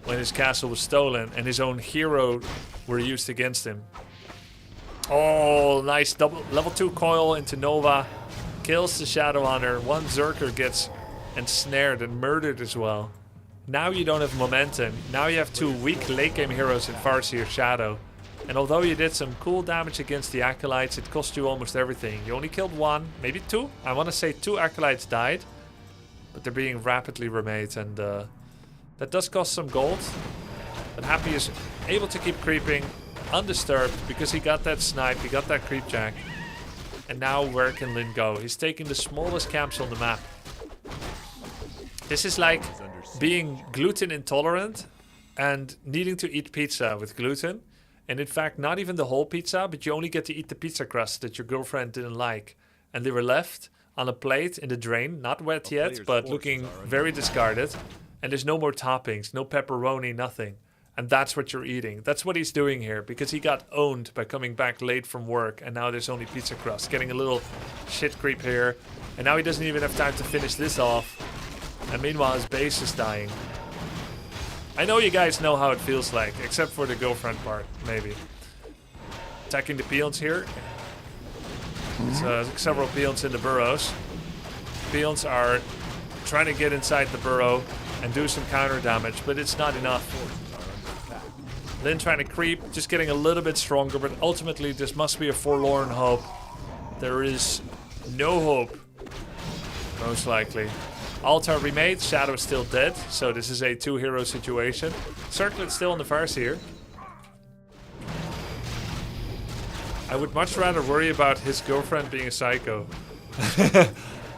when his castle was stolen and his own hero were used against him. Oh, nice double level 2 coil into Nova. Kills the Shadow Hunter. One Zerker gets ensnared and murdered as well. Now you don't have momentum. Now you have 2 weak late game heroes in Farseer Shadow. And although you did some cool damage against the Acolytes, it cost you almost everything. You only killed 1, maybe 2. I want to say 2 Acolytes died, but they're being rapidly remade, and that does cost some gold. But Happy is able to keep creeping undisturbed because he got that snipe, he got that creep jack. And now where can Lin go? He's taking the smallest camps on the map. This is like being gluten intolerant and needing to eat pizza with gluten. And in fact, not even the whole pizza, but you only get to eat the pizza crust that your girlfriend didn't like. And they were left on a plate in the drain, not wet yet, but looking very discarded. And there's no more toppings, no pepperoni, nothing. And that's what you're eating. That's what he's doing here, because he got owned by coming back late from work, and now there's only pizza crust. Getting a little shit creep here, and now he doesn't even have time to finish this off. And meanwhile, his base is dying. I know you guys know how it feels like, except for the girlfriend part, maybe. Attacking the peons here. It's several peons in the burrows. Peons are trying to get inside the burrow and do some counter damage, but it's not enough. Lin trying to creep, just getting a little bit stronger, but ultimately this must be a forlorn hope. There is no hope, most likely. Altar remade, Shadow is still dead, so this is a 2-hero situation. Circlet's still on the Farseer. I would much rather worry about his girlfriend being a psycho.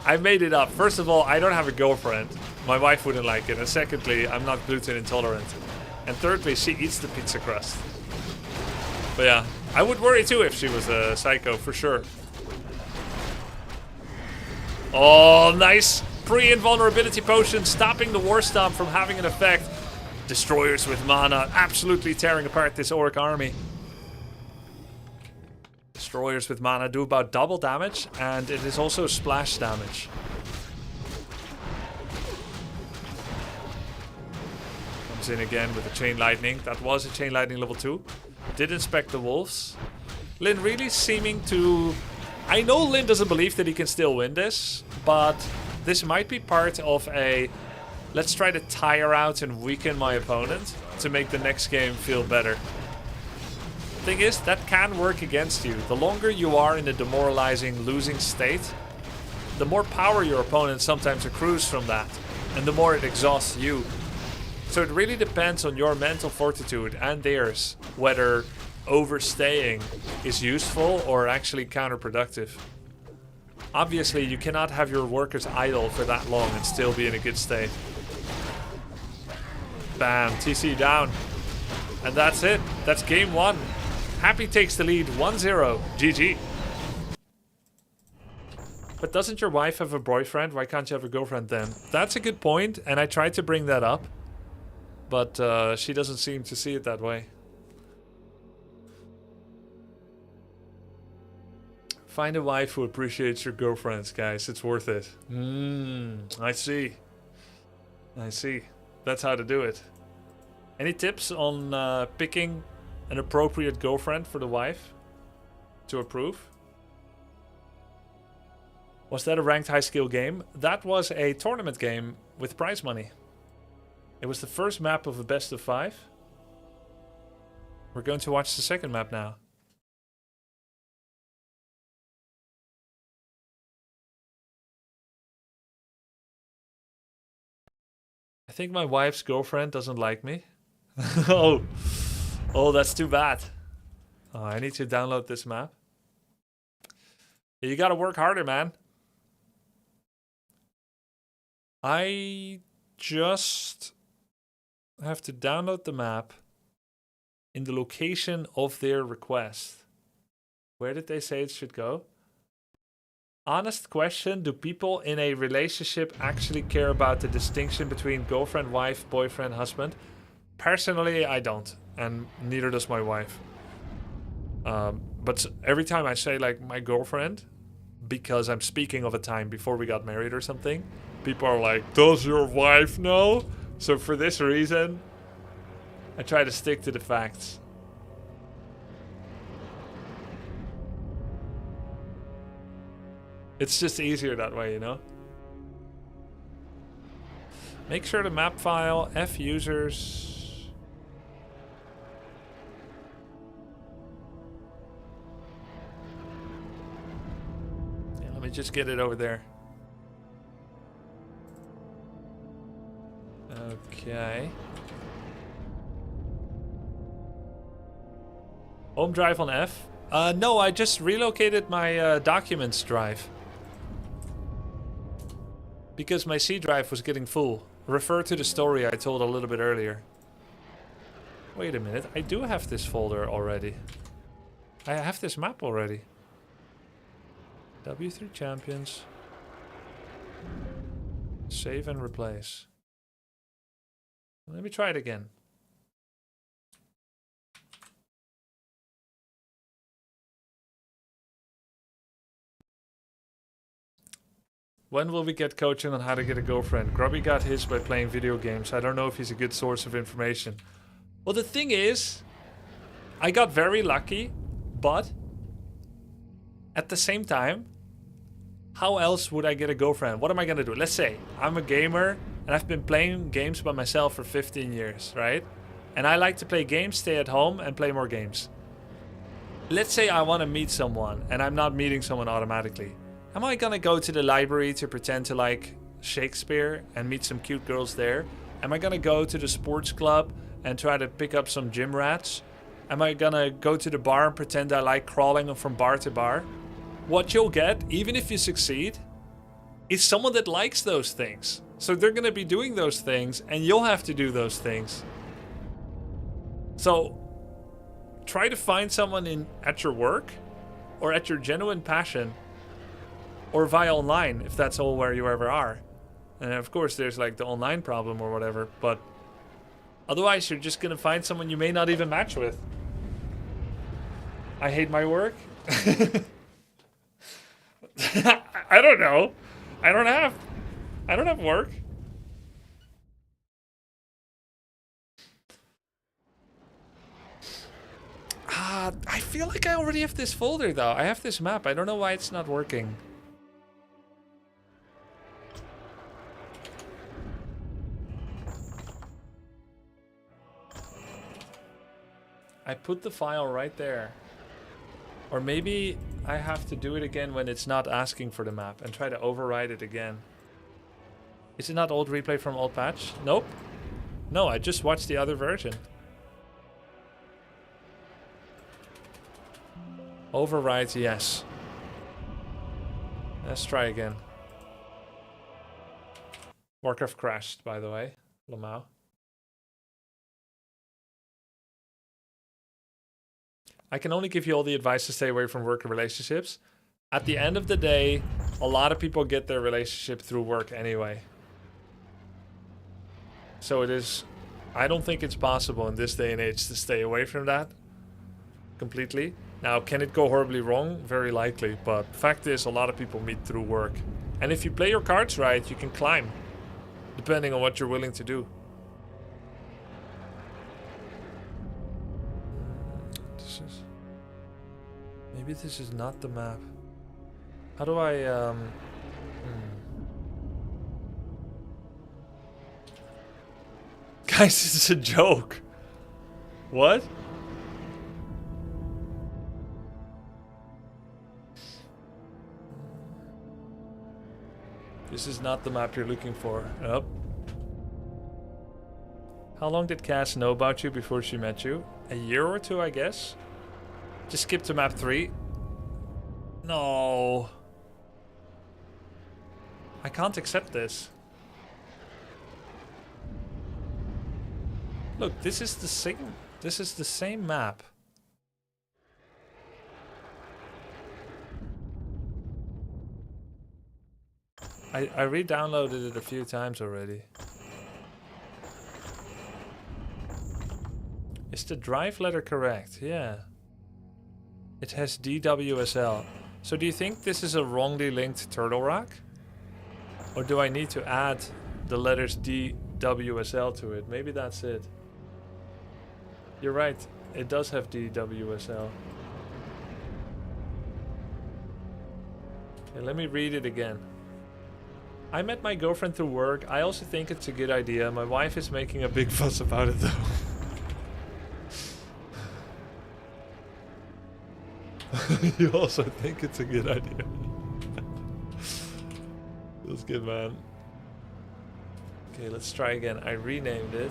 I made it up. First of all, I don't have a girlfriend. My wife wouldn't like it. And secondly, I'm not gluten intolerant. And thirdly, she eats the pizza crust. But yeah, I would worry too if she was a psycho, for sure. Oh, nice. Pre-invulnerability potion, stopping the War Stomp from having an effect. Destroyers with mana, absolutely tearing apart this Orc army. Destroyers with mana do about double damage, and it is also splash damage. Comes in again with a Chain Lightning. That was a Chain Lightning level 2. Did inspect the wolves. Lin really seeming to... I know Lin doesn't believe that he can still win this, but this might be part of a... Let's try to tire out and weaken my opponent to make the next game feel better. Thing is, that can work against you. The longer you are in a demoralizing, losing state, the more power your opponent sometimes accrues from that, and the more it exhausts you. So it really depends on your mental fortitude and theirs, whether overstaying is useful or actually counterproductive. Obviously, you cannot have your workers idle for that long and still be in a good state. Bam, TC down. And that's it. That's game 1. Happy takes the lead 1-0. GG. But doesn't your wife have a boyfriend? Why can't you have a girlfriend then? That's a good point, and I tried to bring that up. But she doesn't seem to see it that way. Find a wife who appreciates your girlfriends, guys. It's worth it. I see. I see. That's how to do it. Any tips on picking an appropriate girlfriend for the wife to approve? Was that a ranked high skill game? That was a tournament game with prize money. It was the first map of a best of 5. We're going to watch the second map now. I think my wife's girlfriend doesn't like me. Oh, that's too bad. Oh, I need to download this map. You gotta work harder, man. I just have to download the map in the location of their request. Where did they say it should go? Honest question, do people in a relationship actually care about the distinction between girlfriend, wife, boyfriend, husband? Personally, I don't, and neither does my wife. But every time I say like my girlfriend, because I'm speaking of a time before we got married or something, people are like, does your wife know? So for this reason, I try to stick to the facts. It's just easier that way, you know? Make sure the map file, F users. Yeah, let me just get it over there. Okay. Home drive on F? No, I just relocated my documents drive. Because my C drive was getting full. Refer to the story I told a little bit earlier. Wait a minute, I do have this folder already. I have this map already. W3 champions. Save and replace. Let me try it again. When will we get coaching on how to get a girlfriend? Grubby got his by playing video games. I don't know if he's a good source of information. Well, the thing is, I got very lucky, but at the same time, how else would I get a girlfriend? What am I gonna do? Let's say I'm a gamer and I've been playing games by myself for 15 years, right? And I like to play games, stay at home, and play more games. Let's say I want to meet someone and I'm not meeting someone automatically. Am I gonna go to the library to pretend to like Shakespeare and meet some cute girls there? Am I gonna go to the sports club and try to pick up some gym rats? Am I gonna go to the bar and pretend I like crawling from bar to bar? What you'll get, even if you succeed, is someone that likes those things. So they're gonna be doing those things and you'll have to do those things. So try to find someone at your work or at your genuine passion, or via online, if that's all where you ever are. And of course, there's like the online problem or whatever, but otherwise you're just gonna find someone you may not even match with. I hate my work. I don't know. I don't have work. I feel like I already have this folder though. I have this map. I don't know why it's not working. I put the file right there. Or maybe I have to do it again when it's not asking for the map and try to override it again. Is it not old replay from old patch? Nope. No, I just watched the other version. Override, yes. Let's try again. Warcraft crashed, by the way. Lamau. I can only give you all the advice to stay away from work and relationships. At the end of the day, a lot of people get their relationship through work anyway. So it is... I don't think it's possible in this day and age to stay away from that completely. Now, can it go horribly wrong? Very likely. But fact is, a lot of people meet through work. And if you play your cards right, you can climb. Depending on what you're willing to do. Maybe this is not the map. How do I, Guys, this is a joke. What? This is not the map you're looking for. Nope. How long did Cass know about you before she met you? A year or two, I guess? Just skip to map 3. No. I can't accept this. Look, this is the same map. I re-downloaded it a few times already. Is the drive letter correct? Yeah. It has DWSL. So do you think this is a wrongly linked Turtle Rock? Or do I need to add the letters DWSL to it? Maybe that's it. You're right. It does have DWSL. Okay, let me read it again. I met my girlfriend through work. I also think it's a good idea. My wife is making a big fuss about it though. You also think it's a good idea. Feels good, man. Okay, let's try again. I renamed it.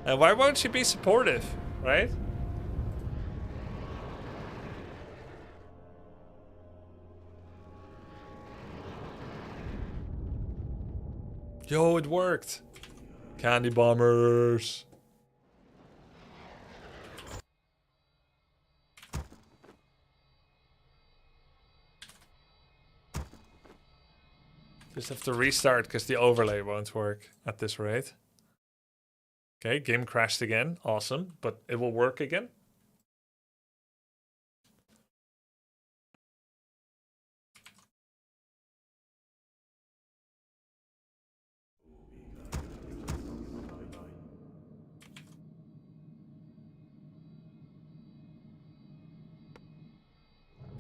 And why won't she be supportive, right? Yo, it worked. Candy bombers. Just have to restart because the overlay won't work at this rate. Okay, game crashed again. Awesome, but it will work again.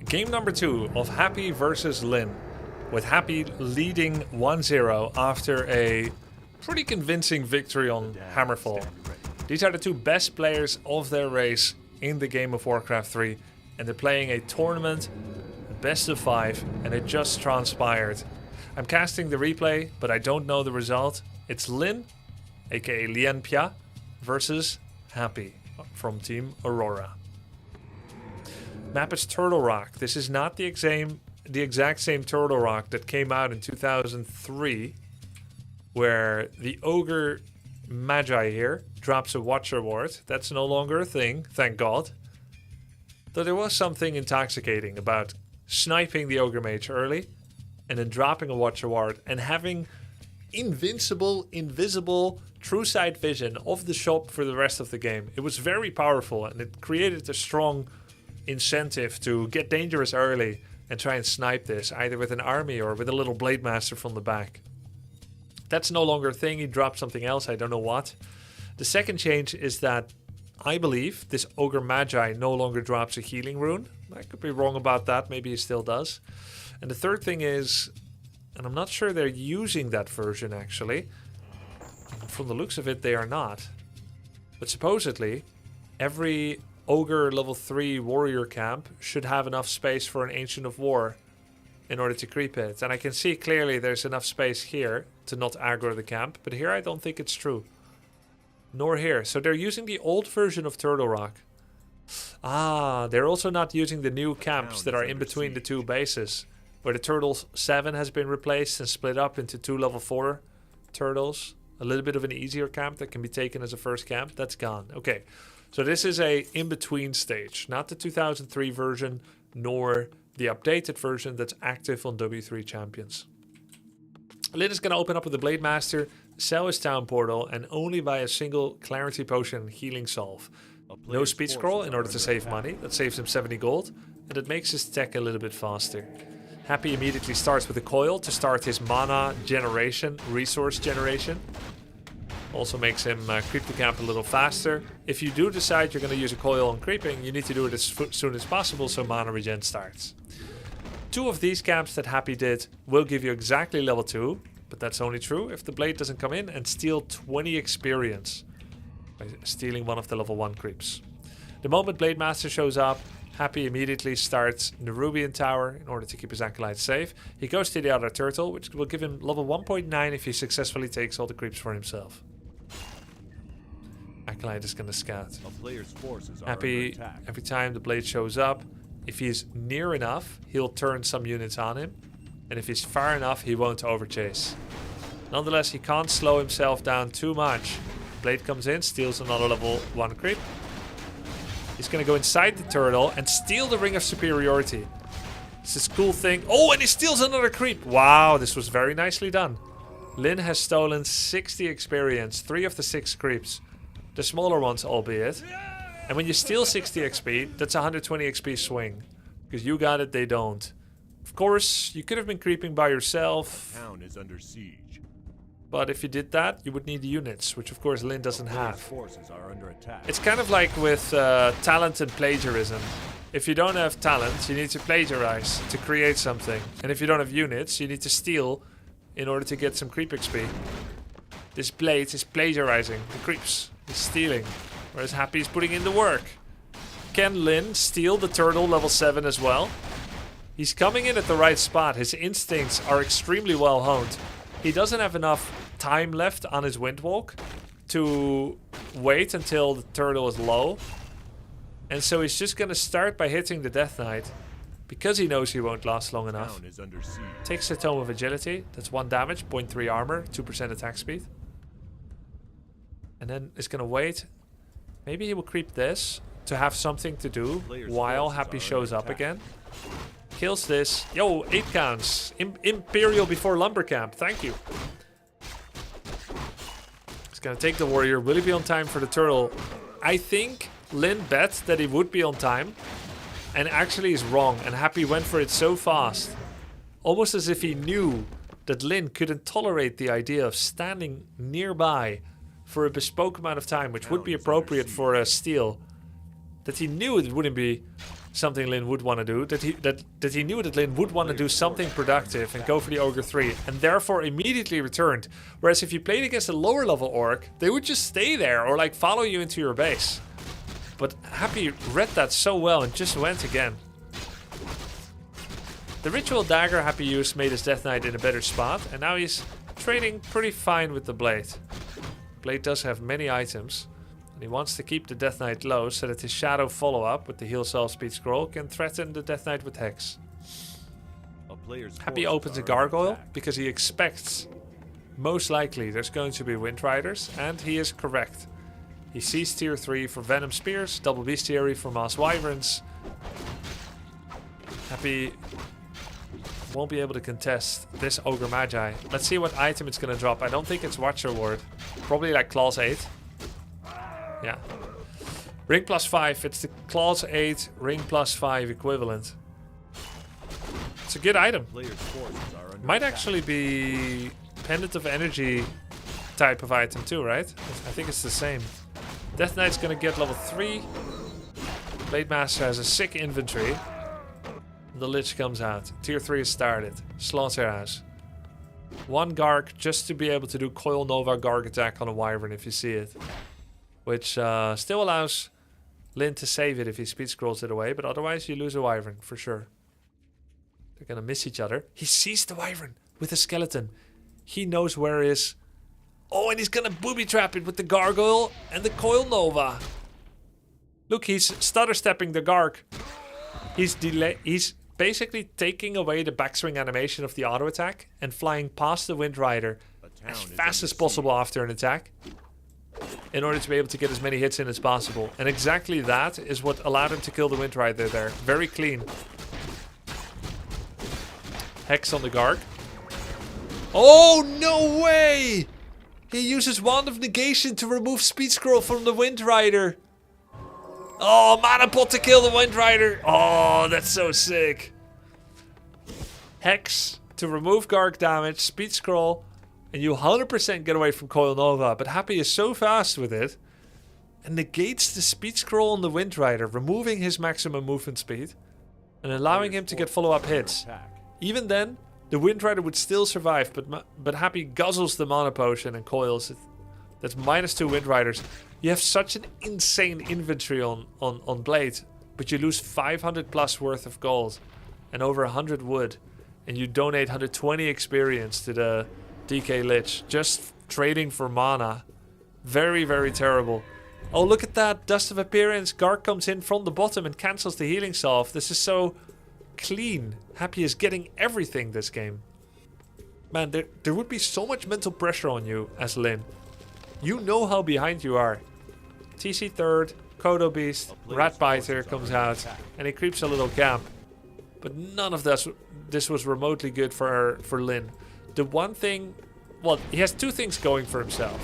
Game number 2 of Happy versus Lin, with Happy leading 1-0 after a pretty convincing victory on Hammerfall. These are the two best players of their race in the game of Warcraft 3, and they're playing a tournament, best of 5, and it just transpired. I'm casting the replay, but I don't know the result. It's Lin, aka Lian Pia, versus Happy from Team Aurora. Map is Turtle Rock. This is not the exact same Turtle Rock that came out in 2003, where the Ogre Magi here drops a Watch Award. That's no longer a thing, thank God. Though there was something intoxicating about sniping the Ogre Mage early, and then dropping a Watch Award, and having invincible, invisible, true sight vision of the shop for the rest of the game. It was very powerful, and it created a strong incentive to get dangerous early and try and snipe this, either with an army or with a little Blade Master from the back. That's no longer a thing. He dropped something else, I don't know what. The second change is that I believe this Ogre Magi no longer drops a healing rune. I could be wrong about that, maybe he still does. And the third thing is, and I'm not sure they're using that version actually. From the looks of it, they are not. But supposedly, every Ogre level 3 warrior camp should have enough space for an Ancient of War in order to creep it. And I can see clearly there's enough space here to not aggro the camp. But here I don't think it's true. Nor here. So they're using the old version of Turtle Rock. Ah, they're also not using the new camps that are in between the two bases. Where the Turtle 7 has been replaced and split up into 2 level 4 turtles. A little bit of an easier camp that can be taken as a first camp. That's gone. Okay. So this is a in-between stage. Not the 2003 version, nor the updated version that's active on W3 Champions. Lyn is going to open up with the Blade Master, sell his town portal, and only buy a single Clarity Potion and Healing Salve. No speed scroll in order to save money. That saves him 70 gold. And it makes his tech a little bit faster. Happy immediately starts with a coil to start his mana generation, resource generation. Also makes him creep the camp a little faster. If you do decide you're going to use a coil on creeping, you need to do it as soon as possible so mana regen starts. 2 of these camps that Happy did will give you exactly level 2, but that's only true if the blade doesn't come in and steal 20 experience by stealing one of the level 1 creeps. The moment Blade Master shows up, Happy immediately starts Nerubian Tower in order to keep his acolytes safe. He goes to the other turtle, which will give him level 1.9 if he successfully takes all the creeps for himself. Acolyte is going to scout. Happy, every time the blade shows up, if he's near enough, he'll turn some units on him. And if he's far enough, he won't overchase. Nonetheless, he can't slow himself down too much. Blade comes in, steals another level 1 creep. He's going to go inside the turtle and steal the Ring of Superiority. It's this cool thing. Oh, and he steals another creep. Wow, this was very nicely done. Lyn has stolen 60 experience, 3 of the 6 creeps. The smaller ones, albeit. And when you steal 60 XP, that's a 120 XP swing. Because you got it, they don't. Of course, you could have been creeping by yourself. The town is under siege. But if you did that, you would need units, which of course Lyn doesn't have. Forces are under attack. It's kind of like with talent and plagiarism. If you don't have talent, you need to plagiarize to create something. And if you don't have units, you need to steal in order to get some creep XP. This blade is plagiarizing the creeps. He's stealing. Whereas Happy is putting in the work. Can Lyn steal the turtle level 7 as well? He's coming in at the right spot. His instincts are extremely well honed. He doesn't have enough time left on his Windwalk to wait until the turtle is low. And so he's just going to start by hitting the Death Knight. Because he knows he won't last long enough. Takes the Tome of Agility. That's 1 damage, 0.3 armor, 2% attack speed. And then is going to wait. Maybe he will creep this to have something to do while Happy shows up again. Kills this. Yo, 8 counts. Imperial before Lumber Camp. Thank you. He's gonna take the warrior. Will he be on time for the turtle? I think Lyn bet that he would be on time. And actually is wrong. And Happy went for it so fast. Almost as if he knew that Lyn couldn't tolerate the idea of standing nearby for a bespoke amount of time, which would be appropriate for a steal. That he knew it wouldn't be something Lyn would want to do, that he knew that Lyn would want to do something productive and go for the Ogre 3, and therefore immediately returned. Whereas if you played against a lower level orc, they would just stay there or like follow you into your base. But Happy read that so well and just went again. The Ritual Dagger Happy used made his Death Knight in a better spot, and now he's trading pretty fine with the Blade. Blade does have many items. And he wants to keep the Death Knight low so that his shadow follow-up with the Heal Self Speed Scroll can threaten the Death Knight with Hex. Happy opens a Gargoyle because he expects most likely there's going to be Wind Riders, and he is correct. He sees tier 3 for Venom Spears, Double Bestiary for Mass Wyverns. Happy won't be able to contest this Ogre Magi. Let's see what item it's going to drop. I don't think it's Watcher Ward. Probably like Claws 8. Yeah. Ring plus 5. It's the Claws 8, Ring plus 5 equivalent. It's a good item. Might actually be Pendant of Energy type of item too, right? I think it's the same. Death Knight's going to get level 3. Blade Master has a sick inventory. The Lich comes out. Tier 3 is started. Slaughterhouse. 1 Garg just to be able to do Coil Nova Garg attack on a Wyvern if you see it. Which still allows Lyn to save it if he speed scrolls it away, but otherwise you lose a Wyvern for sure. They're gonna miss each other. He sees the Wyvern with a skeleton. He knows where it is. Oh, and he's gonna booby trap it with the Gargoyle and the Coil Nova. Look, he's stutter stepping the Garg. He's basically taking away the backswing animation of the auto attack and flying past the Wind Rider as fast as possible after an attack in order to be able to get as many hits in as possible. And exactly that is what allowed him to kill the Wind Rider there. Very clean. Hex on the Garg. Oh, no way! He uses Wand of Negation to remove Speed Scroll from the Wind Rider. Oh, Mana Pot to kill the Wind Rider. Oh, that's so sick. Hex to remove Garg damage, Speed Scroll, and you 100% get away from Coil Nova. But Happy is so fast with it and negates the Speed Scroll on the Wind Rider, removing his maximum movement speed and allowing him to get follow-up hits. Even then, the Wind Rider would still survive, but Happy guzzles the Mana Potion and coils it. That's -2 Wind Riders. You have such an insane inventory on Blade, but you lose 500 plus worth of gold and over 100 wood, and you donate 120 experience to the DK Lich, just trading for mana. Very, very terrible. Oh, look at that. Dust of Appearance. Garg comes in from the bottom and cancels the healing salve. This is so clean. Happy is getting everything this game. Man, there would be so much mental pressure on you as Lyn. You know how behind you are. TC third, Kodo Beast, Rat Biter comes out, and he creeps a little camp. But none of this was remotely good for Lyn. The one thing, well, he has 2 things going for himself.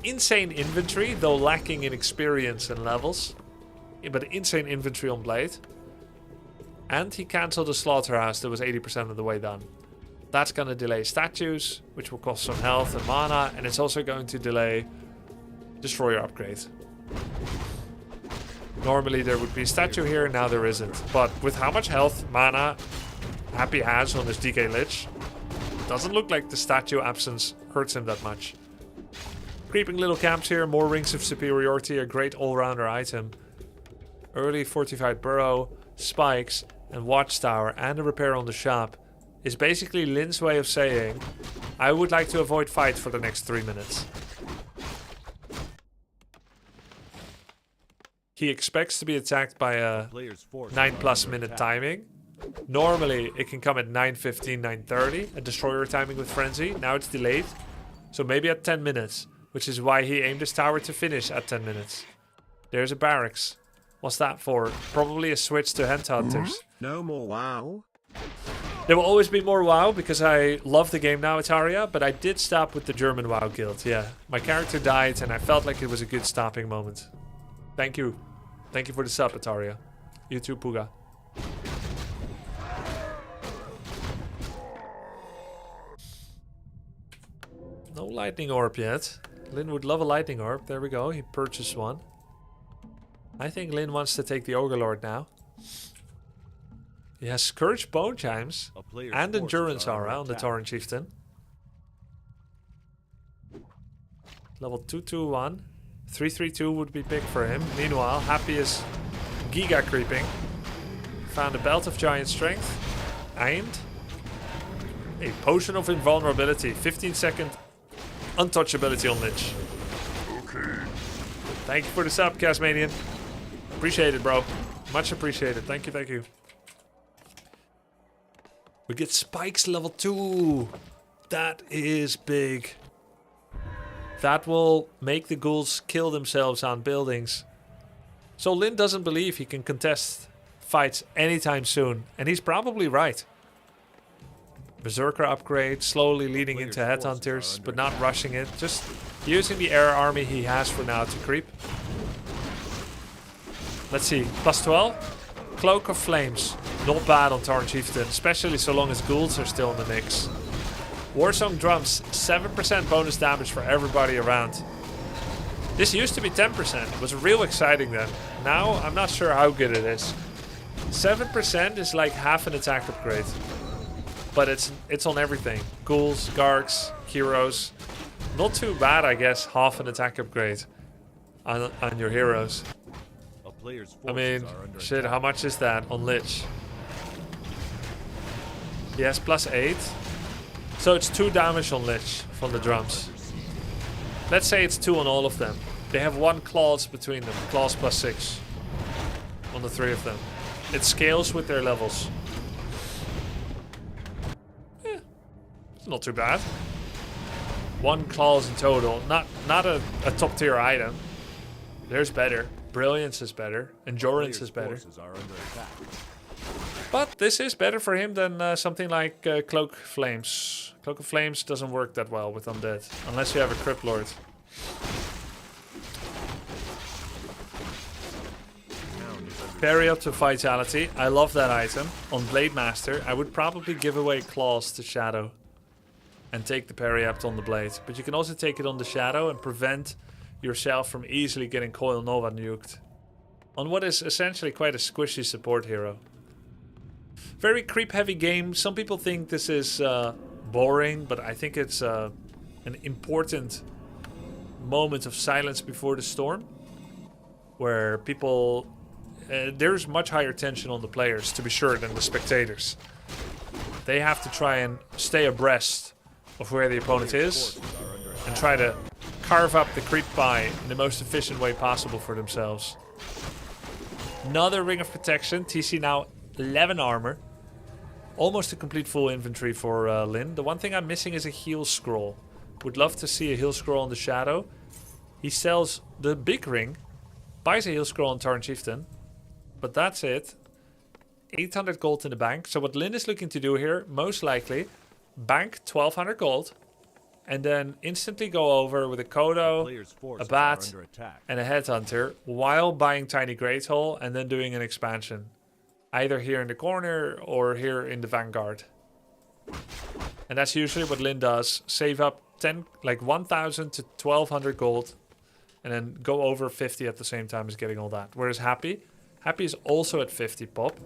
Insane inventory, though lacking in experience and levels. But insane inventory on Blade. And he cancelled the Slaughterhouse that was 80% of the way done. That's going to delay statues, which will cost some health and mana, and it's also going to delay Destroyer upgrade. Normally there would be a statue here, now there isn't. But with how much health, mana Happy has on his DK Lich, doesn't look like the statue absence hurts him that much. Creeping little camps here, more Rings of Superiority, a great all-rounder item. Early fortified burrow, spikes, and watchtower, and a repair on the shop is basically Lyn's way of saying, I would like to avoid fight for the next 3 minutes. He expects to be attacked by a 9+ minute timing. Normally it can come at 9:15, 9:30, a destroyer timing with Frenzy. Now it's delayed, so maybe at 10 minutes, which is why he aimed his tower to finish at 10 minutes. There's a barracks. What's that for? Probably a switch to Handhunters. No more WoW? There will always be more WoW because I love the game now, Ataria, but I did stop with the German WoW guild, yeah. My character died and I felt like it was a good stopping moment. Thank you. Thank you for the sub, Ataria. You too, Puga. No lightning orb yet. Lyn would love a lightning orb. There we go. He purchased one. I think Lyn wants to take the Ogre Lord now. He has Scourge Bone Chimes and Endurance Aura on the Tauren Chieftain. Level 221. 332 would be big for him. Meanwhile, Happy is Giga creeping. Found a Belt of Giant Strength. And a Potion of Invulnerability. 15-second untouchability on Lich. Okay. Thank you for the sub, Casmanian. Appreciate it, bro. Much appreciated. Thank you, thank you. We get spikes level 2. That is big. That will make the ghouls kill themselves on buildings. So Lyn doesn't believe he can contest fights anytime soon. And he's probably right. Berserker upgrade, slowly leading into headhunters, but not rushing it. Just using the air army he has for now to creep. Let's see, plus 12. Cloak of Flames. Not bad on Tarn Chieftain, especially so long as ghouls are still in the mix. Warsong Drums, 7% bonus damage for everybody around. This used to be 10%. It was real exciting then. Now, I'm not sure how good it is. 7% is like half an attack upgrade. But it's on everything. Ghouls, Gargs, heroes. Not too bad, I guess, half an attack upgrade on your heroes. I mean, shit, how much is that on Lich? He has plus 8. So it's 2 damage on Lich from the drums. Let's say it's 2 on all of them. They have 1 claws between them. Claws plus 6 on the 3 of them. It scales with their levels. It's not too bad. 1 claws in total. Not a top tier item. There's better. Brilliance is better. Endurance is better. But this is better for him than something like Cloak Flames. Cloak of Flames doesn't work that well with Undead. Unless you have a Crypt Lord. Parry up to Vitality. I love that item. On Blade Master, I would probably give away Claws to Shadow. And take the parry up on the Blade. But you can also take it on the Shadow and prevent yourself from easily getting Coil Nova nuked. On what is essentially quite a squishy support hero. Very creep heavy game. Some people think this is boring, but I think it's an important moment of silence before the storm. Where people... there's much higher tension on the players, to be sure, than the spectators. They have to try and stay abreast of where the opponent is and try to carve up the creep pie in the most efficient way possible for themselves. Another Ring of Protection. TC now 11 armor. Almost a complete full inventory for Lyn. The one thing I'm missing is a heal scroll. Would love to see a heal scroll on the Shadow. He sells the big ring. Buys a heal scroll on Tarn Chieftain. But that's it. 800 gold in the bank. So what Lyn is looking to do here, most likely, bank 1200 gold. And then instantly go over with a Kodo, a Bat, and a Headhunter. While buying Tiny Great Hole and then doing an expansion. Either here in the corner or here in the Vanguard. And that's usually what Lyn does. Save up 1,000 to 1,200 gold. And then go over 50 at the same time as getting all that. Whereas Happy is also at 50 pop.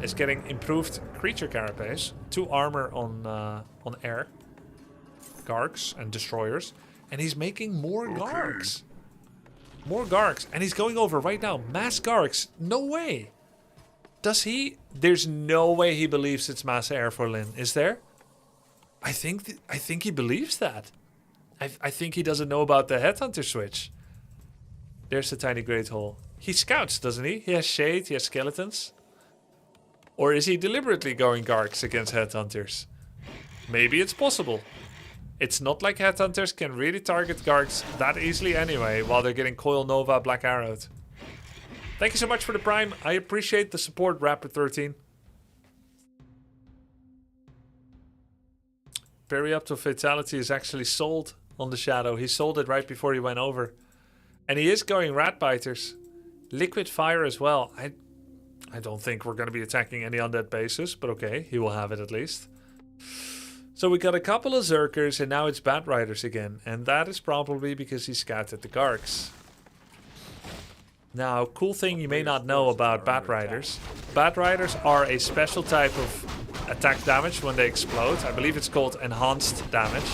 Is getting improved creature carapace. 2 armor on air. Gargs and destroyers. And he's making more Gargs. More Gargs. And he's going over right now. Mass Gargs. No way. Does he? There's no way he believes it's mass air for Lyn. Is there? I think he believes that. I think he doesn't know about the Headhunter switch. There's the Tiny Great Hole. He scouts, doesn't he? He has Shade, he has Skeletons. Or is he deliberately going Gargs against Headhunters? Maybe it's possible. It's not like Headhunters can really target Gargs that easily anyway, while they're getting Coil Nova Black Arrowed. Thank you so much for the Prime. I appreciate the support, Rapper13. Parry up to Fatality is actually sold on the Shadow. He sold it right before he went over. And he is going Rat Biters. Liquid Fire as well. I don't think we're going to be attacking any undead bases, but okay, he will have it at least. So we got a couple of Zerkers, and now it's Bat Riders again. And that is probably because he scouted the Gargs. Now, cool thing you may not know about Bat Riders. Bat Riders are a special type of attack damage when they explode. I believe it's called enhanced damage.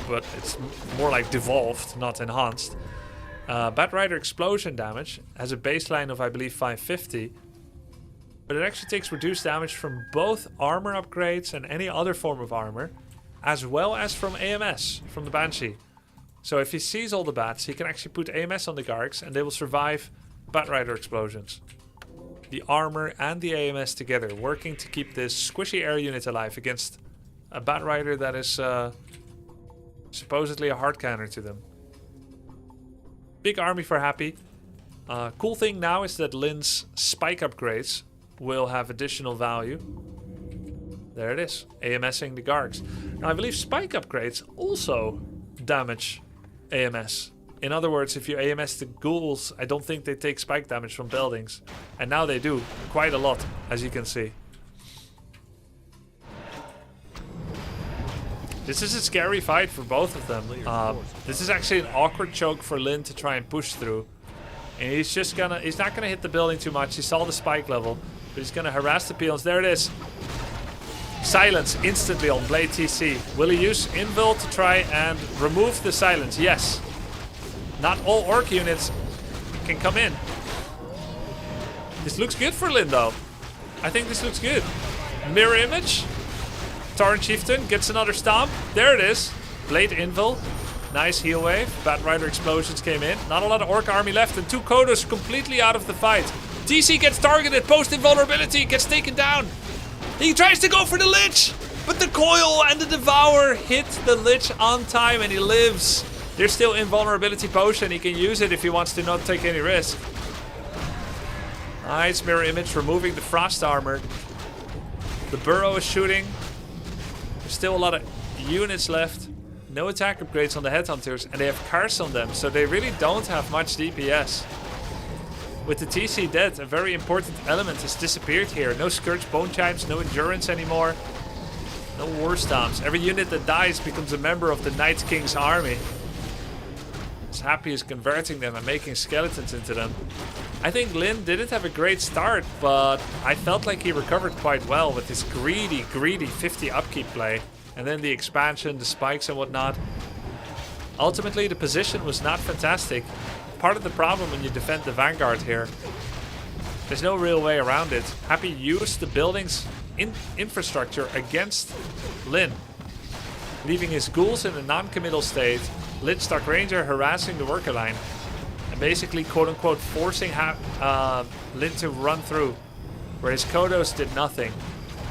But it's more like devolved, not enhanced. Bat Rider explosion damage has a baseline of, I believe, 550. But it actually takes reduced damage from both armor upgrades and any other form of armor. As well as from AMS, from the Banshee. So if he sees all the bats, he can actually put AMS on the Gargs and they will survive Bat Rider explosions. The armor and the AMS together, working to keep this squishy air unit alive against a Bat Rider that is supposedly a hard counter to them. Big army for Happy. Cool thing now is that Lyn's spike upgrades will have additional value. There it is, AMSing the Gargs. Now I believe spike upgrades also damage AMS. In other words, if you AMS the ghouls, I don't think they take spike damage from buildings. And now they do, quite a lot, as you can see. This is a scary fight for both of them. This is actually an awkward choke for Lin to try and push through. And he's not gonna hit the building too much. He saw the spike level, but he's gonna harass the peons. There it is. Silence instantly on Blade TC. Will he use Invul to try and remove the silence? Yes. Not all orc units can come in. This looks good for Lin though. I think this looks good. Mirror image. Torrent Chieftain gets another stomp. There it is. Blade Invul. Nice heal wave. Bat Rider explosions came in. Not a lot of orc army left, and 2 Kodos completely out of the fight. TC gets targeted. Post invulnerability. Gets taken down. He tries to go for the Lich, but the coil and the Devour hit the Lich on time and he lives. There's still invulnerability potion. He can use it if he wants to not take any risk. Nice mirror image, removing the frost armor. The burrow is shooting. There's still a lot of units left. No attack upgrades on the headhunters, and they have cars on them, so they really don't have much DPS. With the TC dead, a very important element has disappeared here. No Scourge Bone Chimes, no Endurance anymore. No War Stomps. Every unit that dies becomes a member of the Night King's army. As Happy is converting them and making skeletons into them. I think Lin didn't have a great start, but I felt like he recovered quite well with his greedy 50 upkeep play. And then the expansion, the spikes and whatnot. Ultimately, the position was not fantastic. Part of the problem when you defend the Vanguard here. There's no real way around it. Happy used the building's infrastructure against Lin, leaving his ghouls in a non-committal state. Lich Dark Ranger harassing the worker line and basically quote-unquote forcing Lin to run through, where his Kodos did nothing.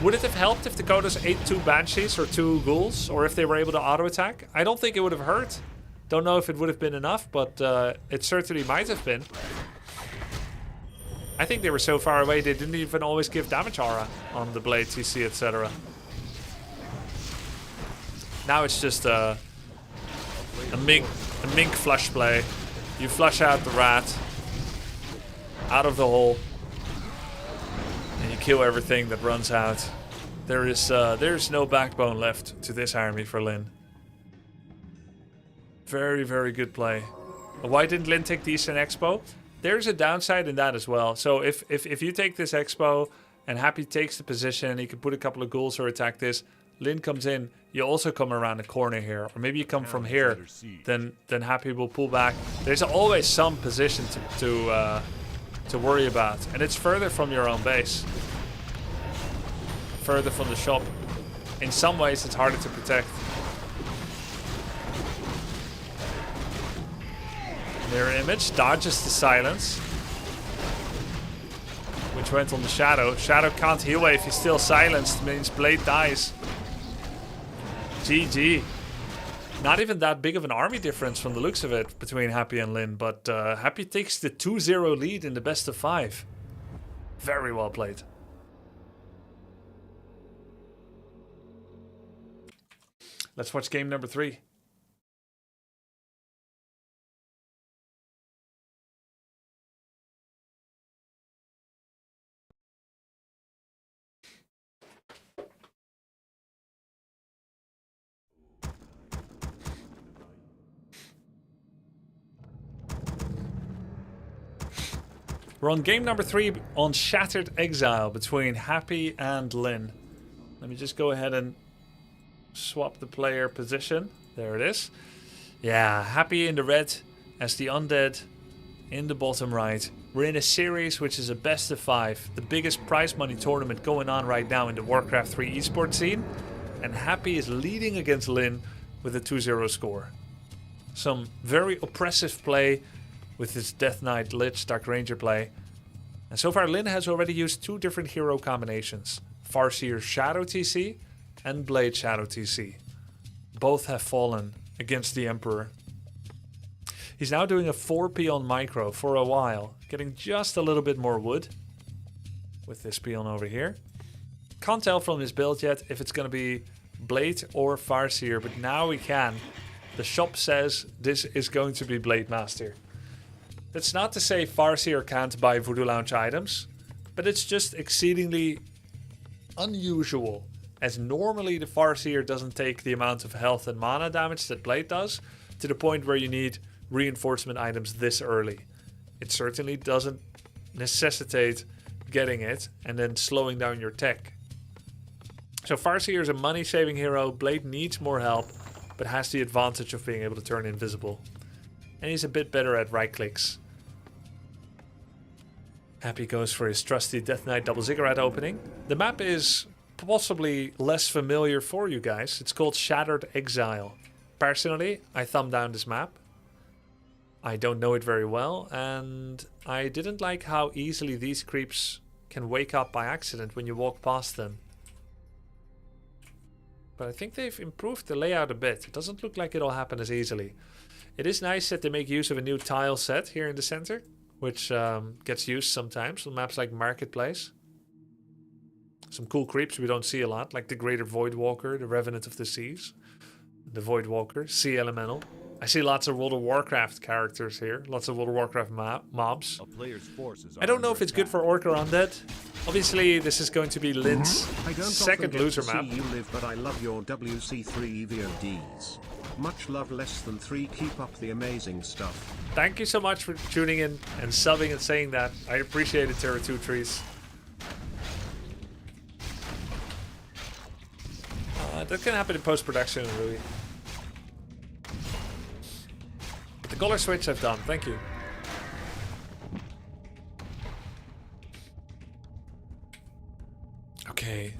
Would it have helped if the Kodos ate 2 Banshees or 2 ghouls, or if they were able to auto-attack? I don't think it would have hurt. Don't know if it would have been enough, but it certainly might have been. I think they were so far away they didn't even always give damage aura on the Blade TC, etc. Now it's just a mink flush play. You flush out the rat out of the hole, and you kill everything that runs out. There's no backbone left to this army for Lin. Very, very good play. Why didn't Lin take the Eastern Expo? There's a downside in that as well. So if you take this Expo and Happy takes the position, he can put a couple of ghouls or attack this. Lin comes in, you also come around the corner here. Or maybe you come from here, then Happy will pull back. There's always some position to worry about. And it's further from your own base. Further from the shop. In some ways it's harder to protect. Mirror image dodges the silence, which went on the Shadow. Shadow can't heal wave, he's still silenced, means Blade dies. GG. Not even that big of an army difference from the looks of it between Happy and Lin, but Happy takes the 2-0 lead in the best of 5. Very well played. Let's watch game number 3. We're on game number 3 on Shattered Exile between Happy and Lin. Let me just go ahead and swap the player position. There it is. Yeah, Happy in the red as the undead in the bottom right. We're in a series which is a best of 5. The biggest prize money tournament going on right now in the Warcraft 3 esports scene. And Happy is leading against Lin with a 2-0 score. Some very oppressive play with his Death Knight Lich Dark Ranger play. And so far Lin has already used 2 different hero combinations. Farseer Shadow TC and Blade Shadow TC. Both have fallen against the Emperor. He's now doing a 4 peon micro for a while, getting just a little bit more wood with this peon over here. Can't tell from his build yet if it's going to be Blade or Farseer, but now we can. The shop says this is going to be Blade Master. That's not to say Farseer can't buy Voodoo Lounge items, but it's just exceedingly unusual, as normally the Farseer doesn't take the amount of health and mana damage that Blade does, to the point where you need reinforcement items this early. It certainly doesn't necessitate getting it and then slowing down your tech. So Farseer is a money-saving hero. Blade needs more help, but has the advantage of being able to turn invisible. And he's a bit better at right clicks. Happy goes for his trusty Death Knight double ziggurat opening. The map is possibly less familiar for you guys. It's called Shattered Exile. Personally, I thumb down this map. I don't know it very well, and I didn't like how easily these creeps can wake up by accident when you walk past them. But I think they've improved the layout a bit. It doesn't look like it'll happen as easily. It is nice that they make use of a new tile set here in the center, which gets used sometimes on maps like Marketplace. Some cool creeps we don't see a lot, like the Greater Voidwalker, the Revenant of the Seas, the Voidwalker, Sea Elemental. I see lots of World of Warcraft characters here, lots of World of Warcraft mobs. I don't know if it's good for Orc or Undead. Obviously, this is going to be Lynn's second loser map. You live, but I love your WC3 VODs. Much love, less than 3. Keep up the amazing stuff. Thank you so much for tuning in and subbing and saying that. I appreciate it, Terra 2 Trees. That can happen in post-production, really. But the color switch I've done, thank you. Okay.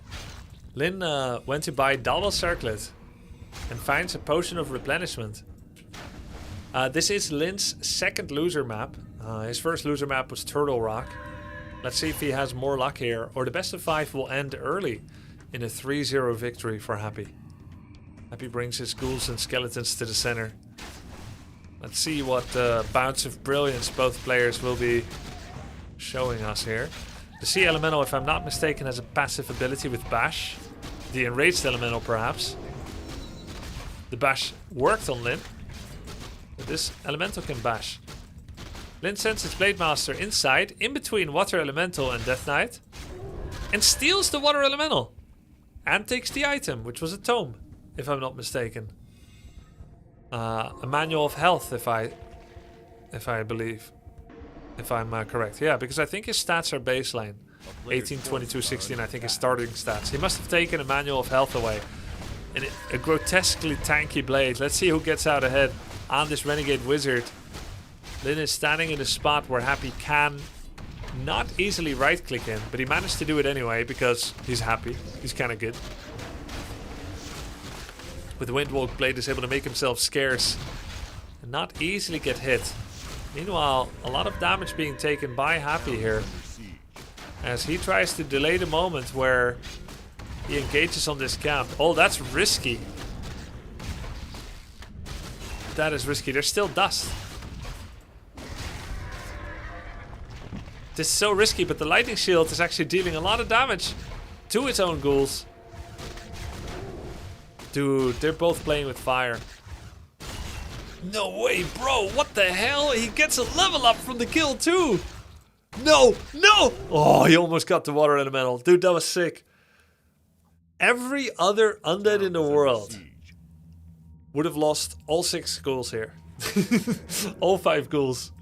Lynn went to buy Double Circlet and finds a potion of replenishment. This is Lynn's second loser map. His first loser map was Turtle Rock. Let's see if he has more luck here, or the best of 5 will end early in a 3-0 victory for Happy. Happy brings his ghouls and skeletons to the center. Let's see what bouts of brilliance both players will be showing us here. The Sea Elemental, if I'm not mistaken, has a passive ability with Bash. The Enraged Elemental, perhaps. The Bash worked on Lynn, but this Elemental can Bash. Lynn sends his Blade Master inside, in between Water Elemental and Death Knight, and steals the Water Elemental. And takes the item, which was a tome, if I'm not mistaken. A Manual of Health, if I believe. If I'm correct. Yeah, because I think his stats are baseline. 18, 22, 16, I think his starting stats. He must have taken a Manual of Health away. And a grotesquely tanky blade. Let's see who gets out ahead on this Renegade Wizard. Lynn is standing in a spot where Happy can not easily right-click in, but he managed to do it anyway because he's Happy. He's kind of good. With the Windwalk, Blade is able to make himself scarce and not easily get hit. Meanwhile, a lot of damage being taken by Happy here, as he tries to delay the moment where he engages on this camp. Oh, that's risky. That is risky. There's still dust. This is so risky, but the lightning shield is actually dealing a lot of damage to its own ghouls. Dude, they're both playing with fire. No way, bro. What the hell? He gets a level up from the kill too. No, no. Oh, he almost got the Water Elemental. Dude, that was sick. Every other undead in the world would have lost all 6 ghouls here. All 5 ghouls.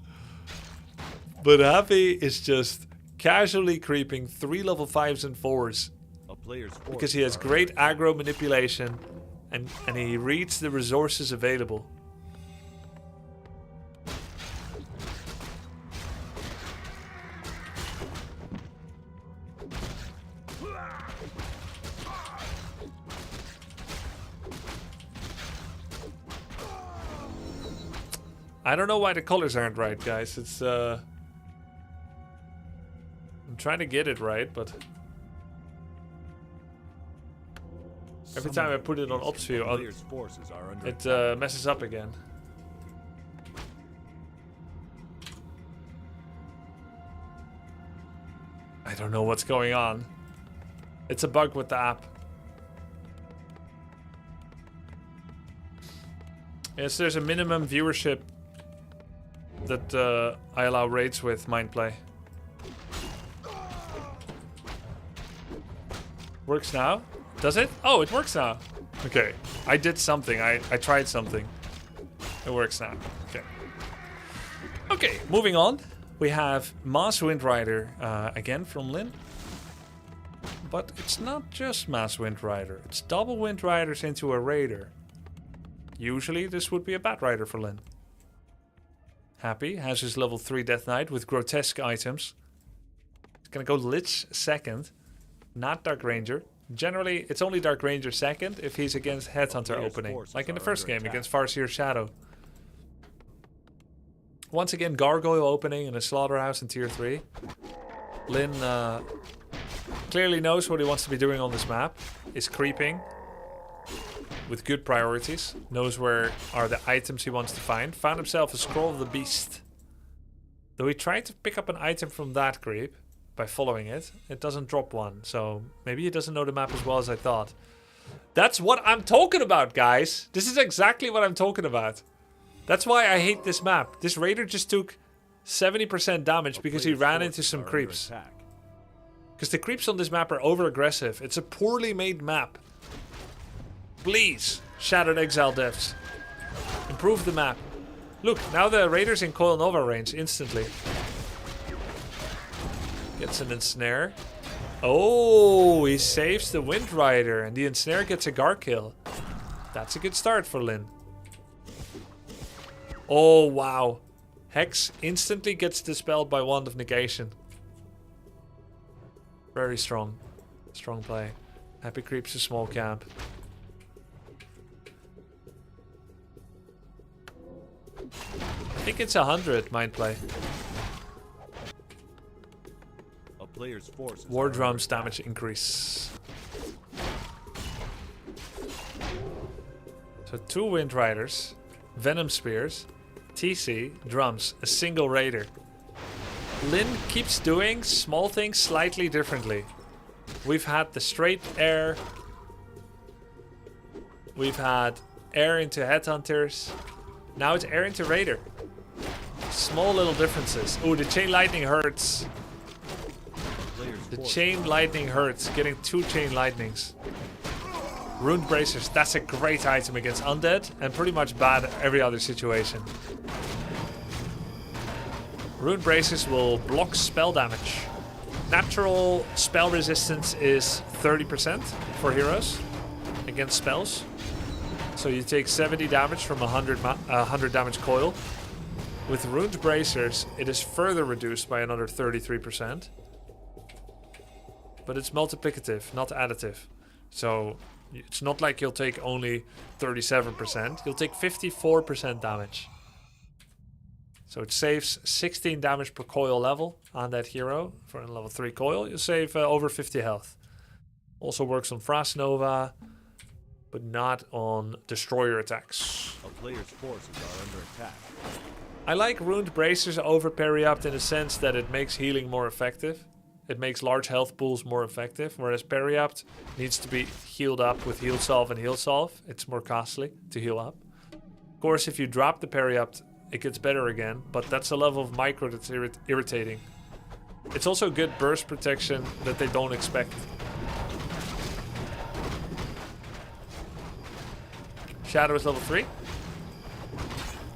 But Happy is just casually creeping 3 level 5s and 4s. Because he has great aggro manipulation and he reads the resources available. I don't know why the colors aren't right, guys. It's I'm trying to get it right, but every time I put it on Ops View, it messes up again. I don't know what's going on. It's a bug with the app. Yes, there's a minimum viewership that I allow raids with Mindplay. Works now? Does it? Oh, it works now. Okay. I did something. I tried something. It works now. Okay. Okay, moving on. We have Mass Windrider again from Lynn. But it's not just Mass Windrider. It's double Windriders into a Raider. Usually this would be a Batrider for Lynn. Happy has his level 3 Death Knight with grotesque items. He's gonna go Lich second, not Dark Ranger. Generally, it's only Dark Ranger second if he's against Headhunter opening, like in the first game against Farseer Shadow. Once again, Gargoyle opening in a Slaughterhouse in tier 3. Lynn clearly knows what he wants to be doing on this map. Is creeping with good priorities. Knows where are the items he wants to find. Found himself a Scroll of the Beast. Though he tried to pick up an item from that creep by following it, it doesn't drop one. So maybe he doesn't know the map as well as I thought. That's what I'm talking about, guys. This is exactly what I'm talking about. That's why I hate this map. This Raider just took 70% damage because he ran into some creeps. Because the creeps on this map are over-aggressive. It's a poorly made map. Please, Shattered Exile devs. Improve the map. Look, now the Raider's in Coil Nova range instantly. Gets an Ensnare. Oh, he saves the Windrider and the Ensnare gets a Gar kill. That's a good start for Lynn. Oh, wow. Hex instantly gets dispelled by Wand of Negation. Very strong. Strong play. Happy creeps a small camp. I think it's 100 mind play. A player's forces War drums damage increase. So 2 Windriders, Venom Spears, TC, drums, a single Raider. Lynn keeps doing small things slightly differently. We've had the straight air. We've had air into Headhunters. Now it's air into Raider. Small little differences. Oh, the Chain Lightning hurts. The Chain Lightning hurts. Getting 2 Chain Lightnings. Ruined Bracers. That's a great item against Undead and pretty much bad in every other situation. Ruined Bracers will block spell damage. Natural spell resistance is 30% for heroes against spells. So you take 70 damage from 100 damage coil. With Ruined Bracers, it is further reduced by another 33%. But it's multiplicative, not additive. So it's not like you'll take only 37%. You'll take 54% damage. So it saves 16 damage per coil level on that hero. For a level 3 coil, you save over 50 health. Also works on Frost Nova, but not on destroyer attacks. A player's forces are under attack. I like Ruined Bracers over Periapt in the sense that it makes healing more effective. It makes large health pools more effective, whereas Periapt needs to be healed up with Heal Salve and Heal Salve. It's more costly to heal up. Of course, if you drop the Periapt, it gets better again, but that's a level of micro that's irritating. It's also good burst protection that they don't expect. Shadow is level 3.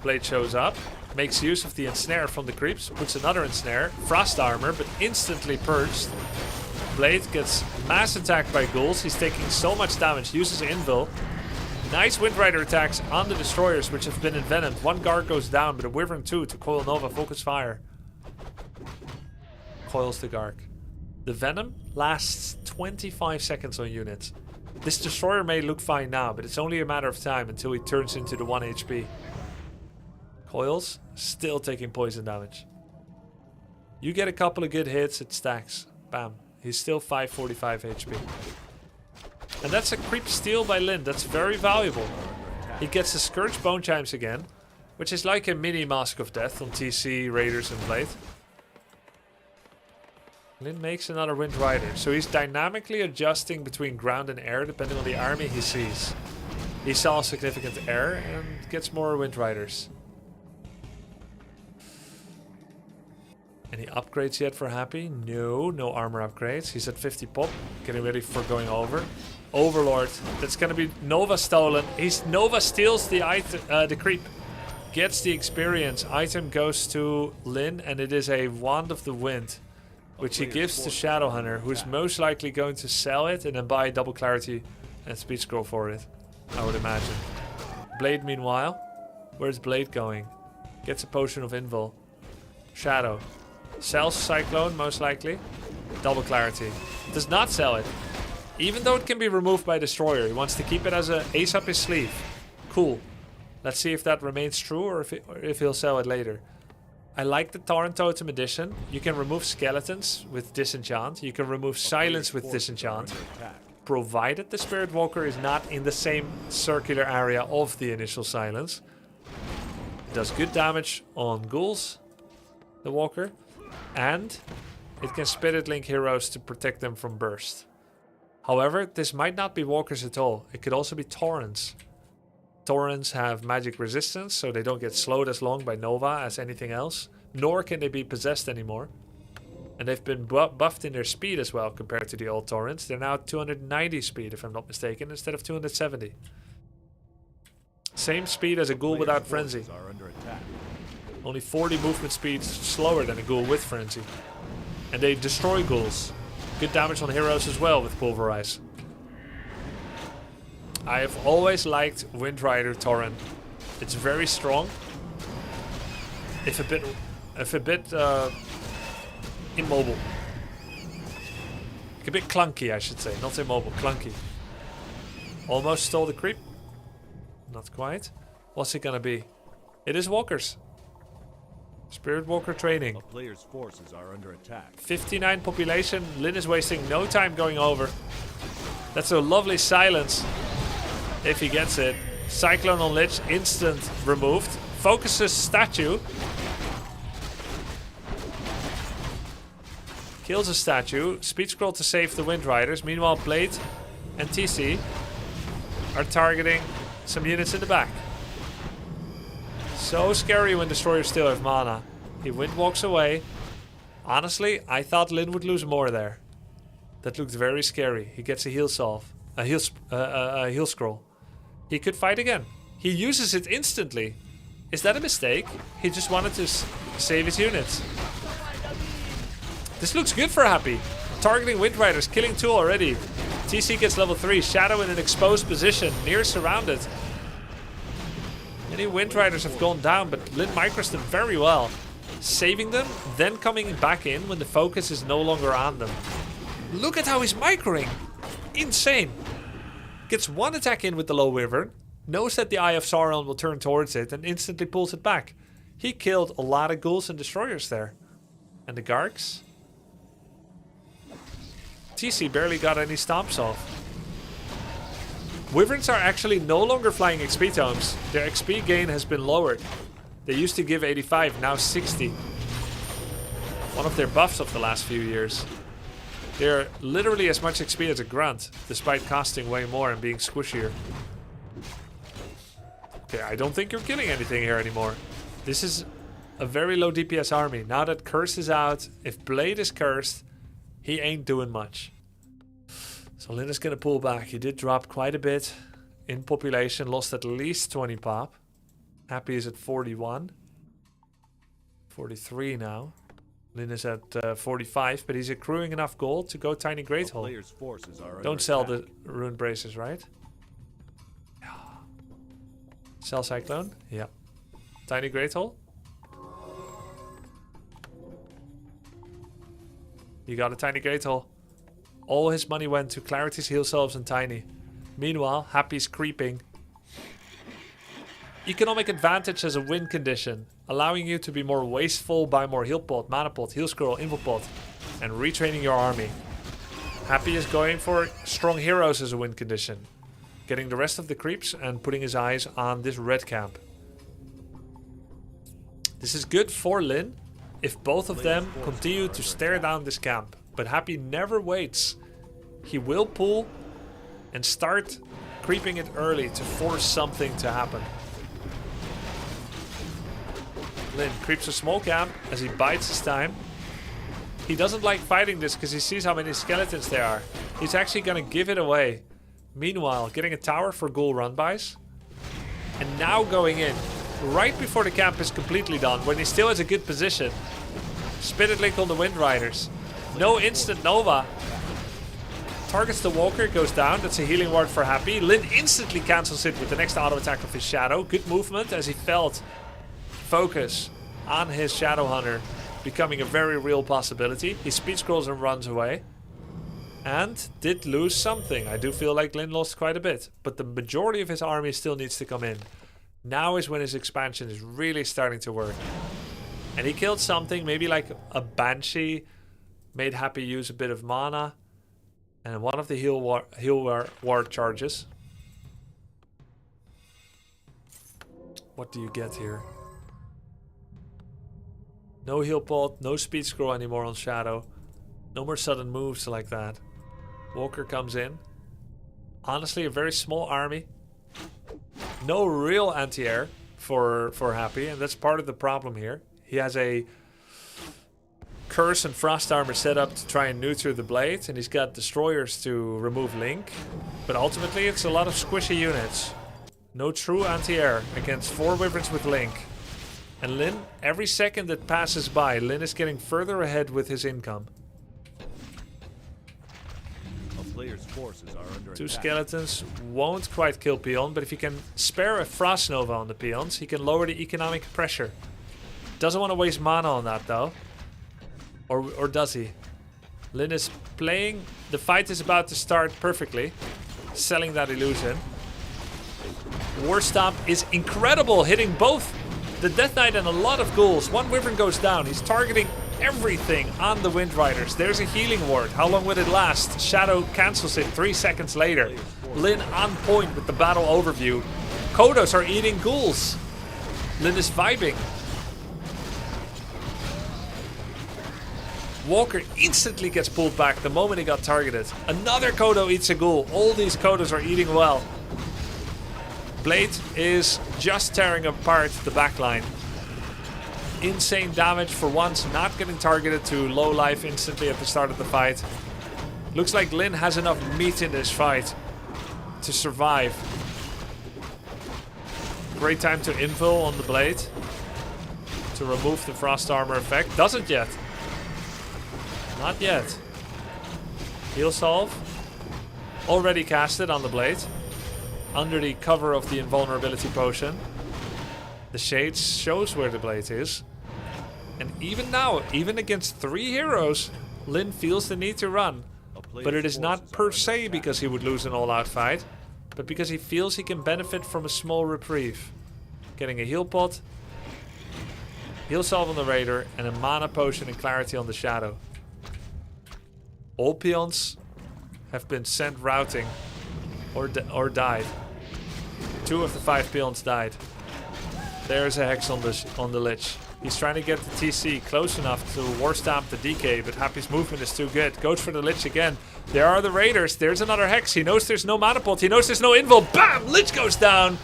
Blade shows up, makes use of the ensnare from the creeps, puts another ensnare, frost armor, but instantly purged. Blade gets mass attacked by ghouls, he's taking so much damage, uses Invul. Nice Windrider attacks on the destroyers which have been envenomed. 1 guard goes down, but a Wyvern 2 to Coil Nova, focus fire. Coils the Garg. The Venom lasts 25 seconds on units. This destroyer may look fine now, but it's only a matter of time until he turns into the 1 HP. Coils, still taking poison damage. You get a couple of good hits, it stacks. Bam. He's still 545 HP. And that's a creep steal by Lynn. That's very valuable. He gets the Scourge Bone Chimes again, which is like a mini Mask of Death on TC, Raiders, and Blade. Lin makes another Wind Rider. So he's dynamically adjusting between ground and air depending on the army he sees. He saw significant air and gets more Wind Riders. Any upgrades yet for Happy? No, no armor upgrades. He's at 50 pop, getting ready for going over. Overlord, that's gonna be Nova stolen. Nova steals the item, the creep. Gets the experience. Item goes to Lin, and it is a Wand of the Wind, which he gives to Shadowhunter, who's most likely going to sell it and then buy double clarity and speed scroll for it, I would imagine. Blade, meanwhile, where's Blade going? Gets a potion of invul. Shadow. Sells Cyclone, most likely. Double clarity. Does not sell it. Even though it can be removed by Destroyer, he wants to keep it as an ace up his sleeve. Cool. Let's see if that remains true or if he'll sell it later. I like the Torrent Totem edition. You can remove skeletons with Disenchant. You can remove silence with Disenchant. Provided the Spirit Walker is not in the same circular area of the initial silence. Does good damage on ghouls, the Walker. And it can Spirit Link heroes to protect them from burst. However, this might not be Walkers at all. It could also be Torrents. Torrents have magic resistance, so they don't get slowed as long by Nova as anything else. Nor can they be possessed anymore. And they've been buffed in their speed as well compared to the old Torrents. They're now 290 speed, if I'm not mistaken, instead of 270. Same speed as a Ghoul without Frenzy. Only 40 movement speed slower than a Ghoul with Frenzy. And they destroy Ghouls. Good damage on heroes as well with Pulverize. I have always liked Wind Rider Torrent. It's very strong. If a bit immobile. A bit clunky, I should say. Not immobile, clunky. Almost stole the creep. Not quite. What's it gonna be? It is Walkers. Spirit Walker training. A player's forces are under attack. 59 population. Lin is wasting no time going over. That's a lovely silence. If he gets it. Cyclone on Lich, instant removed. Focuses statue. Kills a statue. Speed scroll to save the Wind Riders. Meanwhile, Blade and TC are targeting some units in the back. So scary when Destroyers still have mana. He wind walks away. Honestly, I thought Lin would lose more there. That looked very scary. He gets a heal salve. A heal scroll. He could fight again. He uses it instantly. Is that a mistake? He just wanted to save his units. This looks good for Happy. Targeting Wind Riders, killing 2 already. TC gets level 3. Shadow in an exposed position, near surrounded. Many Wind Riders have gone down, but Lin micros them very well. Saving them, then coming back in when the focus is no longer on them. Look at how he's microing. Insane. Gets one attack in with the low wyvern. Knows that the Eye of Sauron will turn towards it and instantly pulls it back. He killed a lot of ghouls and destroyers there. And the Gargs? TC barely got any stomps off. Wyverns are actually no longer flying XP tomes. Their XP gain has been lowered. They used to give 85, now 60. One of their buffs of the last few years. They're literally as much XP as a grunt, despite costing way more and being squishier. Okay, I don't think you're killing anything here anymore. This is a very low DPS army. Now that Curse is out, if Blade is cursed, he ain't doing much. So Lin is gonna pull back. He did drop quite a bit in population, lost at least 20 pop. Happy is at 41. 43 now. Lin is at 45, but he's accruing enough gold to go Tiny Great Hole. Don't sell the Rune Braces, right? Yeah. Sell Cyclone? Yeah. Tiny Great Hole? You got a Tiny Great Hole. All his money went to Clarity's Heal Salves and Tiny. Meanwhile, Happy's creeping. Economic advantage as a win condition, allowing you to be more wasteful, buy more heal pot, mana pot, heal scroll, info pot, and retraining your army. Happy is going for strong heroes as a win condition, getting the rest of the creeps and putting his eyes on this red camp. This is good for Lin if both of them continue to stare down this camp. But Happy never waits. He will pull and start creeping it early to force something to happen. Lin creeps a small camp as he bides his time. He doesn't like fighting this because he sees how many skeletons there are. He's actually going to give it away. Meanwhile, getting a tower for ghoul run-bys. And now going in, right before the camp is completely done, when he still has a good position. Spirit Link on the Wind Riders. No instant Nova. Targets the Walker, goes down. That's a healing ward for Happy. Lin instantly cancels it with the next auto attack of his Shadow. Good movement as he felt focus on his Shadow Hunter becoming a very real possibility. He speed scrolls and runs away. And did lose something. I do feel like Lin lost quite a bit. But the majority of his army still needs to come in. Now is when his expansion is really starting to work. And he killed something, maybe like a Banshee. Made Happy use a bit of mana. And one of the heal ward charges. What do you get here? No heal pot, no speed scroll anymore on Shadow. No more sudden moves like that. Walker comes in. Honestly, a very small army. No real anti-air for Happy, and that's part of the problem here. He has a Curse and Frost Armor set up to try and neuter the blade, and he's got Destroyers to remove Link. But ultimately, it's a lot of squishy units. No true anti-air against 4 Wyverns with Link. And Lin, every second that passes by, Lin is getting further ahead with his income. Player's forces are under 2 attack. skeletons won't quite kill Peon, but if he can spare a Frost Nova on the Peons, he can lower the economic pressure. Doesn't want to waste mana on that though. Or does he? Lin is playing. The fight is about to start perfectly. Selling that illusion. War Stomp is incredible, hitting both the Death Knight and a lot of ghouls. 1 Wyvern goes down. He's targeting everything on the Wind Riders. There's a healing ward. How long would it last? Shadow cancels it 3 seconds later. Lin on point with the battle overview. Kodos are eating ghouls. Lin is vibing. Walker instantly gets pulled back the moment he got targeted. Another Kodo eats a ghoul. All these Kodos are eating well. Blade is just tearing apart the backline. Insane damage for once, not getting targeted to low life instantly at the start of the fight. Looks like Lin has enough meat in this fight to survive. Great time to invul on the blade to remove the Frost Armor effect. Doesn't yet. Not yet. Heal Salve. Already casted on the blade. Under the cover of the invulnerability potion. The Shades shows where the blade is. And even now, even against 3 heroes, Lin feels the need to run. But it is not per se because he would lose an all-out fight, but because he feels he can benefit from a small reprieve. Getting a heal pot, heal salve on the Raider, and a mana potion and clarity on the Shadow. All peons have been sent routing or died. 2 of the 5 peons died. There's a Hex on the Lich. He's trying to get the TC close enough to War Stamp the DK, but Happy's movement is too good. Goes for the Lich again. There are the Raiders. There's another Hex. He knows there's no mana pot. He knows there's no invul. Bam! Lich goes down.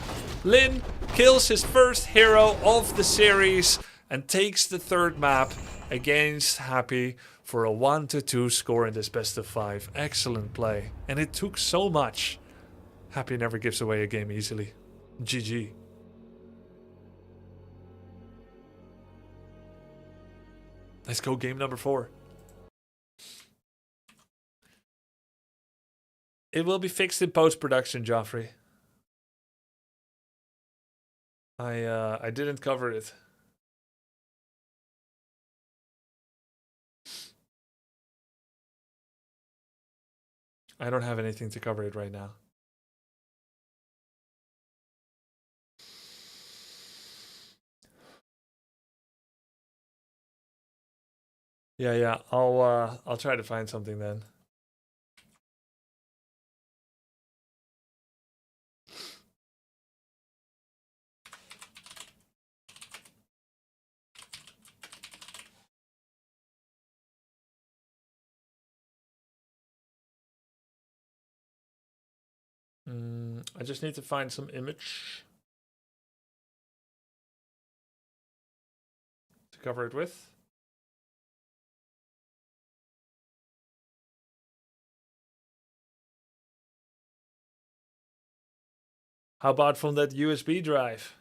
Lin kills his first hero of the series and takes the 3rd map against Happy for a 1-2 score in this best of 5. Excellent play. And it took so much. Happy never gives away a game easily. GG. Let's go game number 4. It will be fixed in post-production, Joffrey. I didn't cover it. I don't have anything to cover it right now. Yeah. I'll try to find something then. I just need to find some image to cover it with. How about from that USB drive?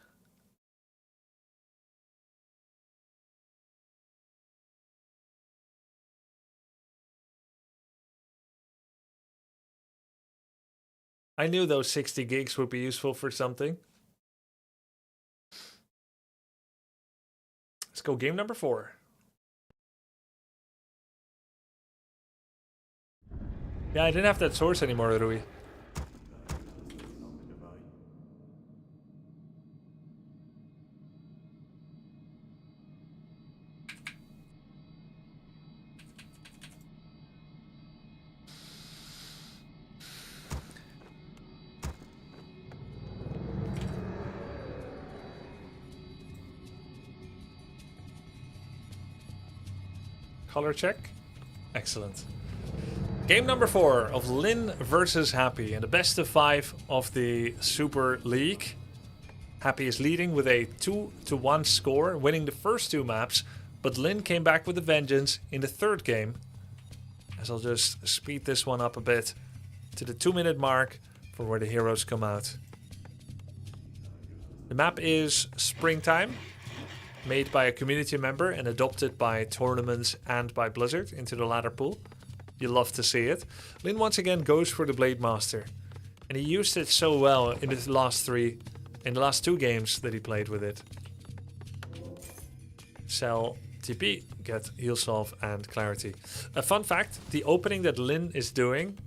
I knew those 60 gigs would be useful for something. Let's go game number 4. Yeah, I didn't have that source anymore, Rui. Color check. Excellent. Game number 4 of Lin versus Happy in the best of 5 of the Super League. Happy is leading with a 2-1 score, winning the first 2 maps, but Lin came back with a vengeance in the third game. As I'll just speed this one up a bit to the 2-minute mark for where the heroes come out. The map is Springtime, made by a community member and adopted by tournaments and by Blizzard into the ladder pool. You love to see it. Lin once again goes for the Blade Master, and he used it so well in the last 2 games that he played with it. Sell TP, get heal solve and clarity. A fun fact, the opening that Lin is doing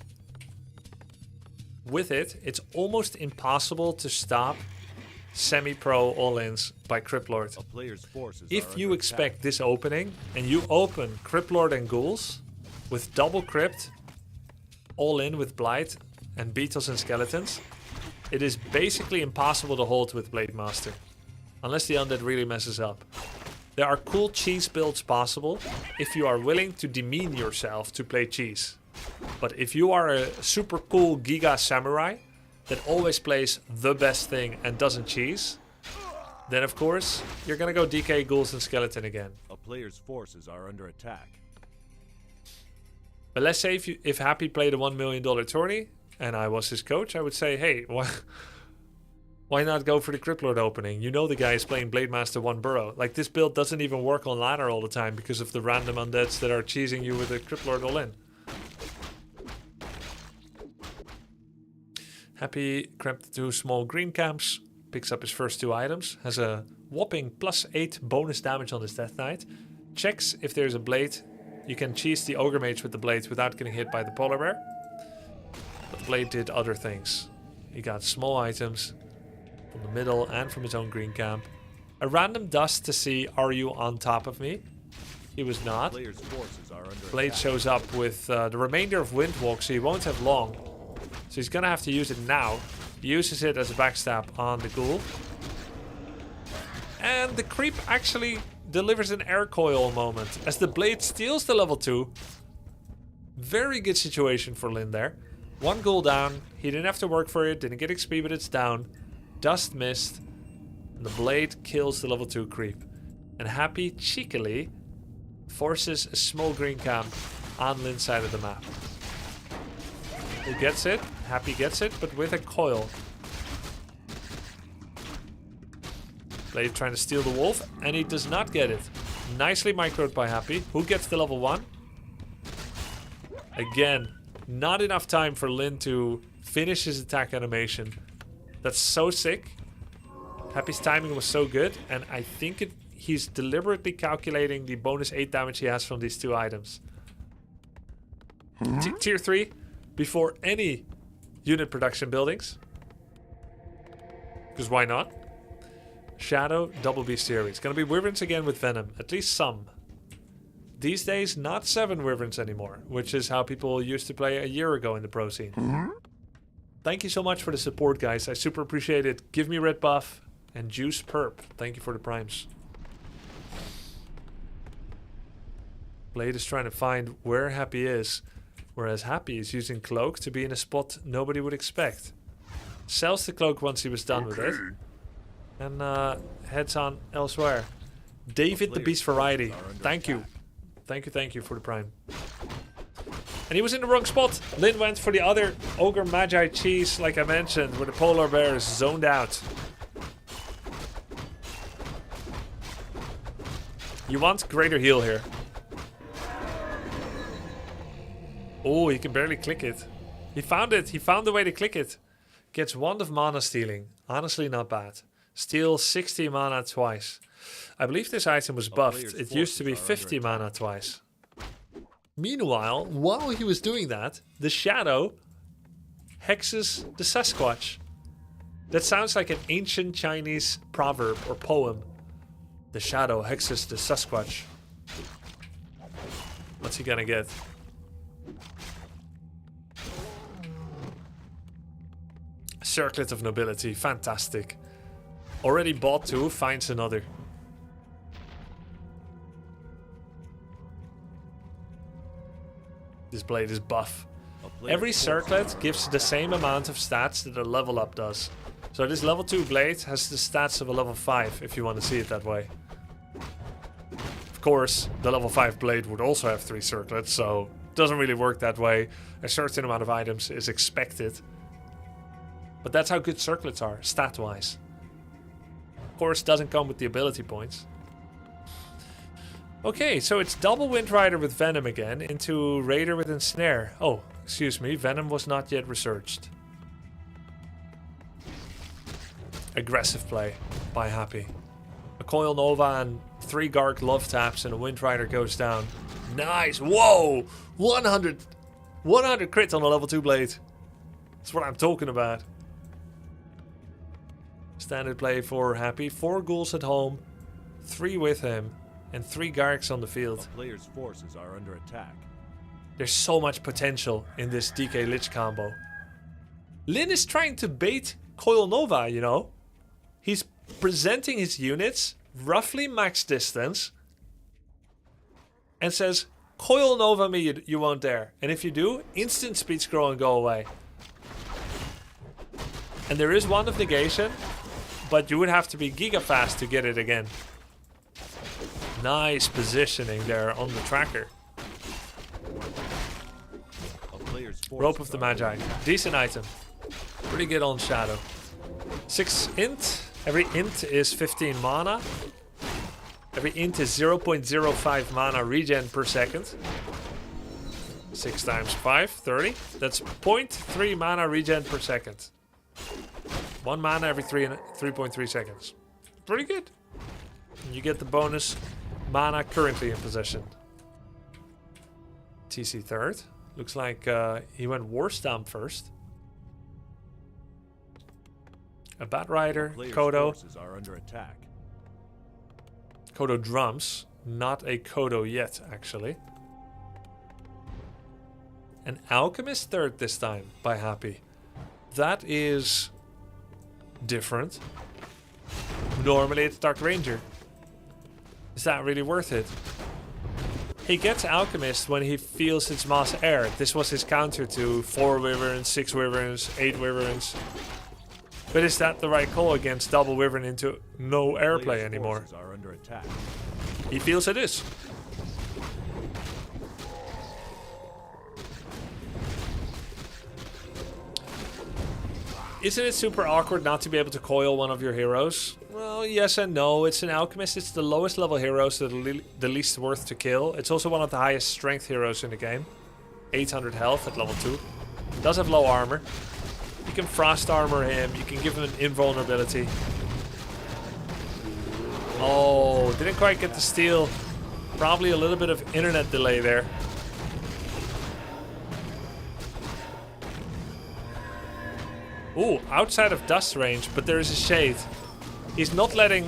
with it, it's almost impossible to stop semi-pro all-ins by Cryptlord. If you expect this opening and you open Cryptlord and Ghouls with double Crypt, all-in with Blight and Beetles and Skeletons, it is basically impossible to hold with Blade Master. Unless the undead really messes up. There are cool cheese builds possible if you are willing to demean yourself to play cheese. But if you are a super cool Giga Samurai that always plays the best thing and doesn't cheese, then of course you're gonna go DK Ghouls and Skeleton again. A player's forces are under attack. But let's say if Happy played a $1 million tourney and I was his coach, I would say, hey, why not go for the Cryptlord opening? You know the guy is playing Blade Master 1 Burrow. Like, this build doesn't even work on ladder all the time because of the random undeads that are cheesing you with a Cryptlord all in. Happy cramped 2 small green camps, picks up his first 2 items, has a whopping +8 bonus damage on his Death Knight, checks if there's a blade. You can cheese the Ogre Mage with the blade without getting hit by the Polar Bear. But the blade did other things. He got small items from the middle and from his own green camp. A random dust to see, are you on top of me? He was not. Blade shows up with the remainder of Windwalk, so he won't have long. So he's gonna have to use it now. He uses it as a backstab on the Ghoul. And the creep actually delivers an air coil moment as the blade steals the level 2. Very good situation for Lin there. 1 Ghoul down. He didn't have to work for it, didn't get XP, but it's down. Dust missed. And the blade kills the level 2 creep. And Happy cheekily forces a small green camp on Lin's side of the map. Who gets it? Happy gets it, but with a coil. Blade trying to steal the wolf, and he does not get it. Nicely microed by Happy. Who gets the level 1? Again, not enough time for Lin to finish his attack animation. That's so sick. Happy's timing was so good, and I think he's deliberately calculating the bonus 8 damage he has from these 2 items. Tier 3, before any unit production buildings. Because why not? Shadow, double bestiary. It's gonna be Wyverns again with Venom, at least some. These days, not 7 Wyverns anymore, which is how people used to play a year ago in the pro scene. Thank you so much for the support, guys. I super appreciate it. Give me red buff and juice perp. Thank you for the primes. Blade is trying to find where Happy is, whereas Happy is using Cloak to be in a spot nobody would expect. sells the cloak once he was done with it, and heads on elsewhere. David the Beast Variety, thank you. Thank you for the prime. And he was in the wrong spot. Lynn went for the other Ogre Magi cheese, like I mentioned, where the polar bear is zoned out. You want greater heal here. Oh, he can barely click it. He found it. He found the way to click it. Gets Wand of Mana stealing. Honestly, not bad. Steal 60 mana twice. I believe this item was buffed. It used to be 50 mana twice. Meanwhile, while he was doing that, the Shadow hexes the Sasquatch. That sounds like an ancient Chinese proverb or poem. The Shadow hexes the Sasquatch. What's he gonna get? Circlet of Nobility, fantastic. Already bought 2, finds another. This blade is buff. Every circlet gives the same amount of stats that a level up does. So this level 2 blade has the stats of a level 5, if you want to see it that way. Of course, the level 5 blade would also have 3 circlets, so it doesn't really work that way. A certain amount of items is expected. But that's how good circlets are, stat-wise. Of course, it doesn't come with the ability points. Okay, so it's double Wind Rider with Venom again into Raider with Ensnare. Oh, excuse me, Venom was not yet researched. Aggressive play by Happy. A Coil Nova and 3 Garg love taps and a Wind Rider goes down. Nice, whoa! 100 crit on a level 2 blade. That's what I'm talking about. Standard play for Happy. 4 ghouls at home, 3 with him, and 3 Gargs on the field. The player's forces are under attack. There's so much potential in this DK Lich combo. Lin is trying to bait Coil Nova, you know. He's presenting his units roughly max distance and says, Coil Nova me, you won't dare. And if you do, instant speed scroll and go away. And there is Wand of Negation, but you would have to be giga fast to get it again. Nice positioning there on the tracker. Rope of the Magi. Decent item. Pretty good on Shadow. 6 int. Every int is 15 mana. Every int is 0.05 mana regen per second. 6 times 5, 30. That's 0.3 mana regen per second. 1 mana every 3.3 seconds. Pretty good. And you get the bonus mana currently in possession. TC third. Looks like he went War Stomp first. A Bat Rider, Kodo. Are under attack. Kodo drums. Not a Kodo yet, actually. An Alchemist third this time by Happy. That is different. Normally it's Dark Ranger. Is that really worth it? He gets Alchemist when he feels its Mass Air. This was his counter to 4 Wyverns, 6 Wyverns, 8 Wyverns. But is that the right call against double Wyvern into no airplay anymore? Are under attack. He feels it is. Isn't it super awkward not to be able to coil one of your heroes? Well, yes and no. It's an Alchemist. It's the lowest level hero, so the least worth to kill. It's also one of the highest strength heroes in the game. 800 health at level 2. Does have low armor. You can frost armor him. You can give him an invulnerability. Oh, didn't quite get the steal. Probably a little bit of internet delay there. Ooh, outside of dust range, but there is a shade. He's not letting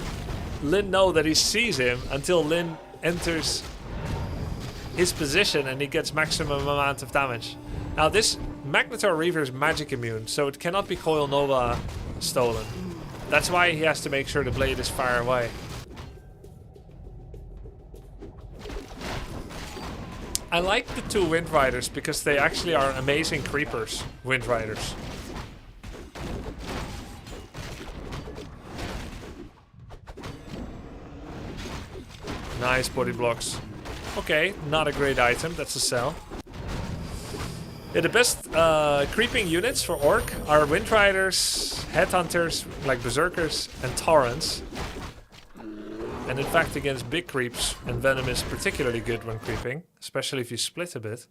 Lin know that he sees him until Lin enters his position and he gets maximum amount of damage. Now this Magnetar Reaver is magic immune, so it cannot be Coil Nova stolen. That's why he has to make sure the blade is far away. I like the 2 Wind Riders because they actually are amazing creepers, Wind Riders. Nice body blocks. Okay, not a great item. That's a sell. Yeah, the best creeping units for Orc are Windriders, Headhunters, like Berserkers, and Torrents. And in fact, against big creeps, and Venom is particularly good when creeping, especially if you split a bit.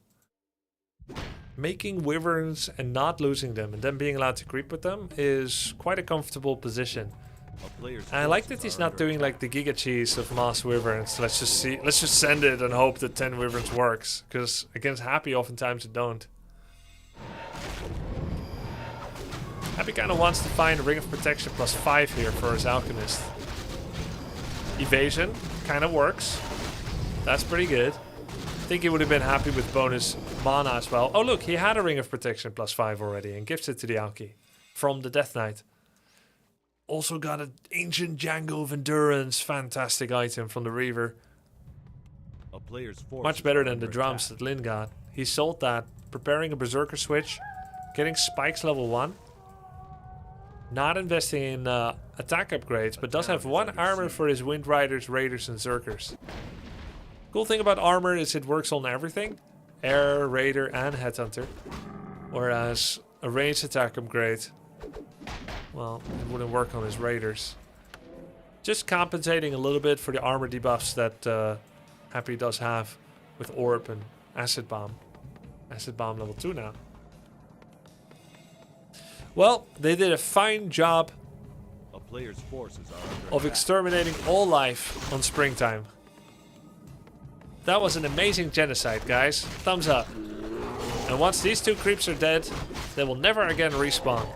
Making Wyverns and not losing them, and then being allowed to creep with them, is quite a comfortable position. And I like that he's not doing like the Giga Cheese of Mass Wyverns. Let's just send it and hope that 10 Wyverns works, because against Happy, oftentimes it don't. Happy kind of wants to find a Ring of Protection +5 here for his Alchemist. Evasion kind of works. That's pretty good. I think he would have been happy with bonus mana as well. Oh look, he had a Ring of Protection +5 already and gives it to the Alki from the Death Knight. Also got an Ancient Jangle of Endurance, fantastic item from the Reaver. Much better than the drums that Lin got. He sold that, preparing a Berserker switch, getting spikes level 1. Not investing in attack upgrades, but does have 1 armor for his Wind Riders, Raiders, and Zerkers. Cool thing about armor is it works on everything. Air, Raider, and Headhunter. Whereas a ranged attack upgrade, well, it wouldn't work on his Raiders. Just compensating a little bit for the armor debuffs that Happy does have with Orb and Acid Bomb. Acid Bomb level 2 now. Well, they did a fine job of exterminating all life on Springtime. That was an amazing genocide, guys. Thumbs up. And once these 2 creeps are dead, they will never again respawn,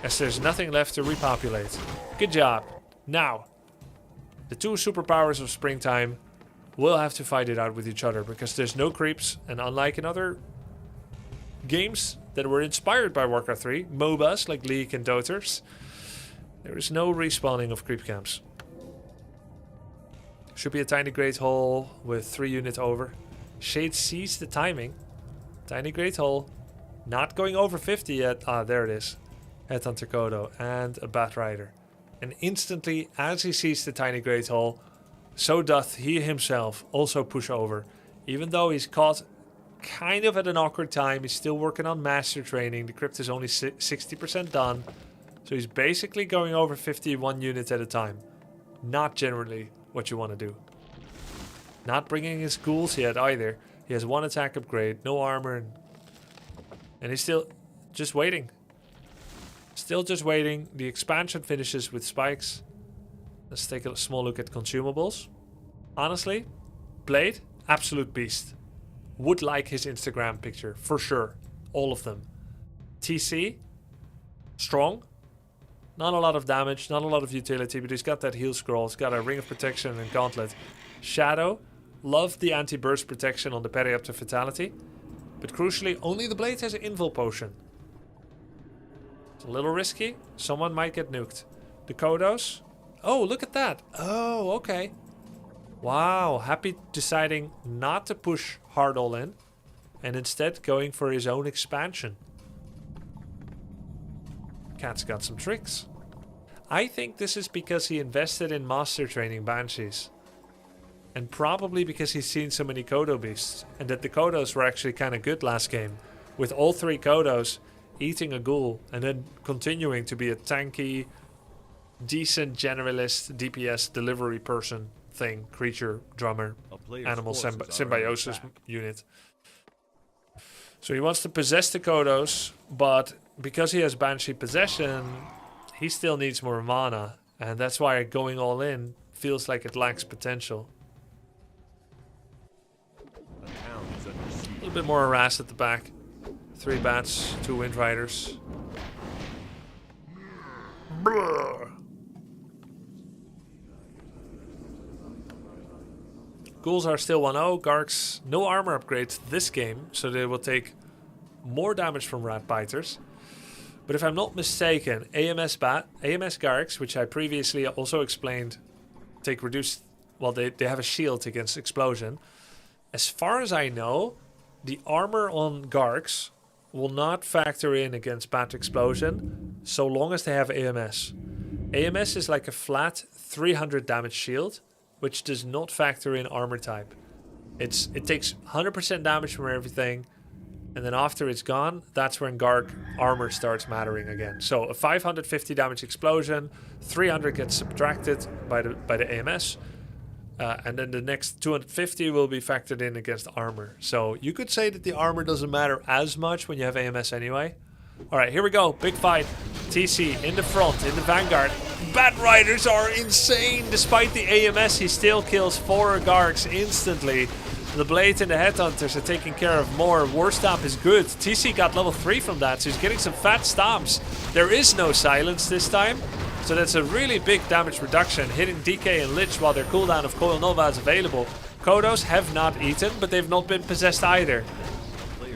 as there's nothing left to repopulate. Good job. Now, the 2 superpowers of Springtime will have to fight it out with each other, because there's no creeps, and unlike in other games that were inspired by Warcraft 3, MOBAs like League and Doters, there is no respawning of creep camps. Should be a tiny great hole with 3 units over. Shade sees the timing. Tiny great hole. Not going over 50 yet. Ah, there it is. Headhunter Kodo and a Bat Rider. And instantly, as he sees the tiny great hole, so doth he himself also push over. Even though he's caught kind of at an awkward time, he's still working on master training. The crypt is only 60% done. So he's basically going over 51 units at a time. Not generally what you want to do. Not bringing his ghouls yet either. He has 1 attack upgrade, no armor, and he's still just waiting. Still just waiting. The expansion finishes with spikes. Let's take a small look at consumables. Honestly, Blade, absolute beast. Would like his Instagram picture, for sure. All of them. TC, strong. Not a lot of damage, not a lot of utility, but he's got that heal scroll. He's got a Ring of Protection and Gauntlet. Shadow, love the anti-burst protection on the parry up to Fatality. But crucially, only the Blade has an Invul Potion. It's a little risky. Someone might get nuked. The Kodos. Oh, look at that. Oh, okay. Wow, Happy deciding not to push hard all in. And instead going for his own expansion. Cat's got some tricks. I think this is because he invested in master training Banshees. And probably because he's seen so many Kodo beasts. And that the Kodos were actually kind of good last game. With all 3 Kodos eating a ghoul. And then continuing to be a tanky, decent generalist DPS delivery person thing. Creature, drummer, animal symbiosis unit. So he wants to possess the Kodos. But because he has Banshee Possession, he still needs more mana. And that's why going all in feels like it lacks potential. A little bit more harassed at the back. 3 bats, 2 Wind Riders. Brrr. Ghouls are still 1-0. Garks, no armor upgrades this game, so they will take more damage from Rat Biters. But if I'm not mistaken, AMS Garks, which I previously also explained, take reduced... Well, they have a shield against explosion. As far as I know, the armor on Garks will not factor in against Bat Explosion, so long as they have AMS. AMS is like a flat 300 damage shield, which does not factor in armor type. It takes 100% damage from everything, and then after it's gone, that's when Garg armor starts mattering again. So a 550 damage explosion, 300 gets subtracted by the AMS, and then the next 250 will be factored in against armor. So you could say that the armor doesn't matter as much when you have AMS anyway. Alright, here we go. Big fight. TC in the front, in the vanguard. Bat Riders are insane. Despite the AMS, he still kills 4 Gargs instantly. The Blade and the Headhunters are taking care of more. War Stomp is good. TC got level 3 from that, so he's getting some fat stomps. There is no silence this time, so that's a really big damage reduction. Hitting DK and Lich while their cooldown of Coil Nova is available. Kodos have not eaten, but they've not been possessed either.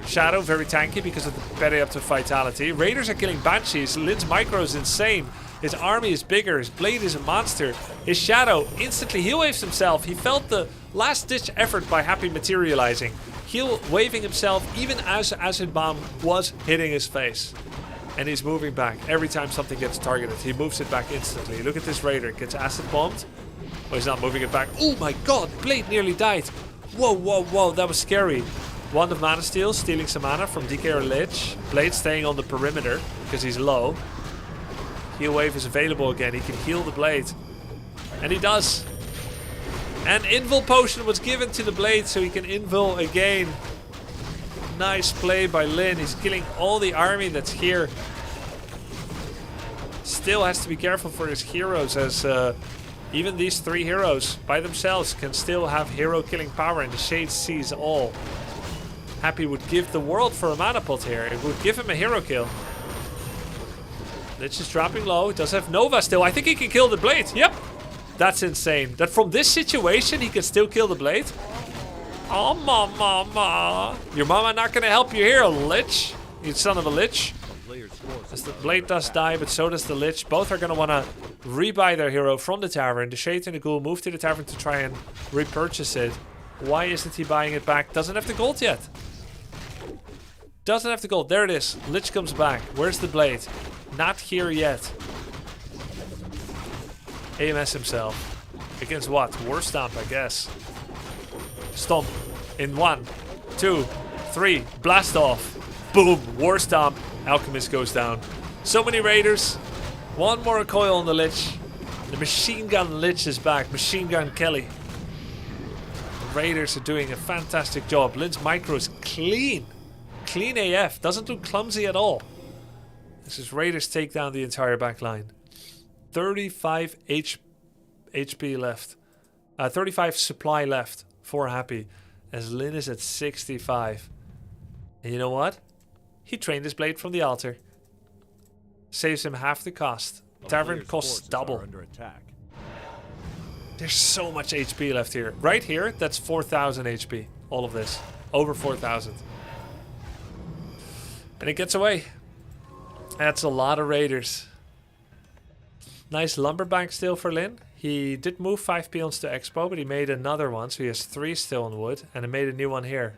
Shadow, very tanky because of the periapto vitality. Raiders are killing Banshees. Lin's micro is insane. His army is bigger. His Blade is a monster. His Shadow instantly heal waves himself. He felt the last ditch effort by Happy materializing. Heal waving himself even as Acid Bomb was hitting his face. And he's moving back. Every time something gets targeted, he moves it back instantly. Look at this Raider. Gets Acid Bombed. Oh, he's not moving it back. Oh my god, Blade nearly died. Whoa, whoa, whoa, that was scary. Wand of Mana Steal, stealing some mana from DK or Lich. Blade staying on the perimeter because he's low. Heal Wave is available again. He can heal the Blade. And he does. And Invul Potion was given to the Blade so he can Invul again. Nice play by Lin. He's killing all the army that's here. Still has to be careful for his heroes, as even these 3 heroes by themselves can still have hero killing power, and the Shade sees all. Happy would give the world for a mana pot here. It would give him a hero kill. Lich is dropping low. He does have Nova still. I think he can kill the Blade. Yep. That's insane. That from this situation he can still kill the Blade. Oh, mama. Your mama not gonna help you here, Lich. You son of a Lich. As the Blade does die, but so does the Lich. Both are gonna wanna rebuy their hero from the tavern. The Shade and the Ghoul move to the tavern to try and repurchase it. Why isn't he buying it back? Doesn't have the gold yet. Doesn't have the gold. There it is. Lich comes back. Where's the Blade? Not here yet. AMS himself. Against what? War Stomp, I guess. Stomp. In 1, 2, 3. Blast off. Boom. War Stomp. Alchemist goes down. So many Raiders. One more coil on the Lich. The Machine Gun Lich is back. Machine Gun Kelly. The Raiders are doing a fantastic job. Lin's micro is clean. Clean AF. Doesn't look clumsy at all. This is Raiders take down the entire back line. 35 HP left. 35 supply left for Happy. As Lin is at 65. And you know what? He trained his Blade from the altar. Saves him half the cost. Tavern costs double. Under attack. There's so much HP left here. Right here, that's 4,000 HP. All of this. Over 4,000. And it gets away. That's a lot of Raiders. Nice lumber bank still for Lin. He did move 5 peons to Expo, but he made another one. So he has 3 still on wood. And he made a new one here.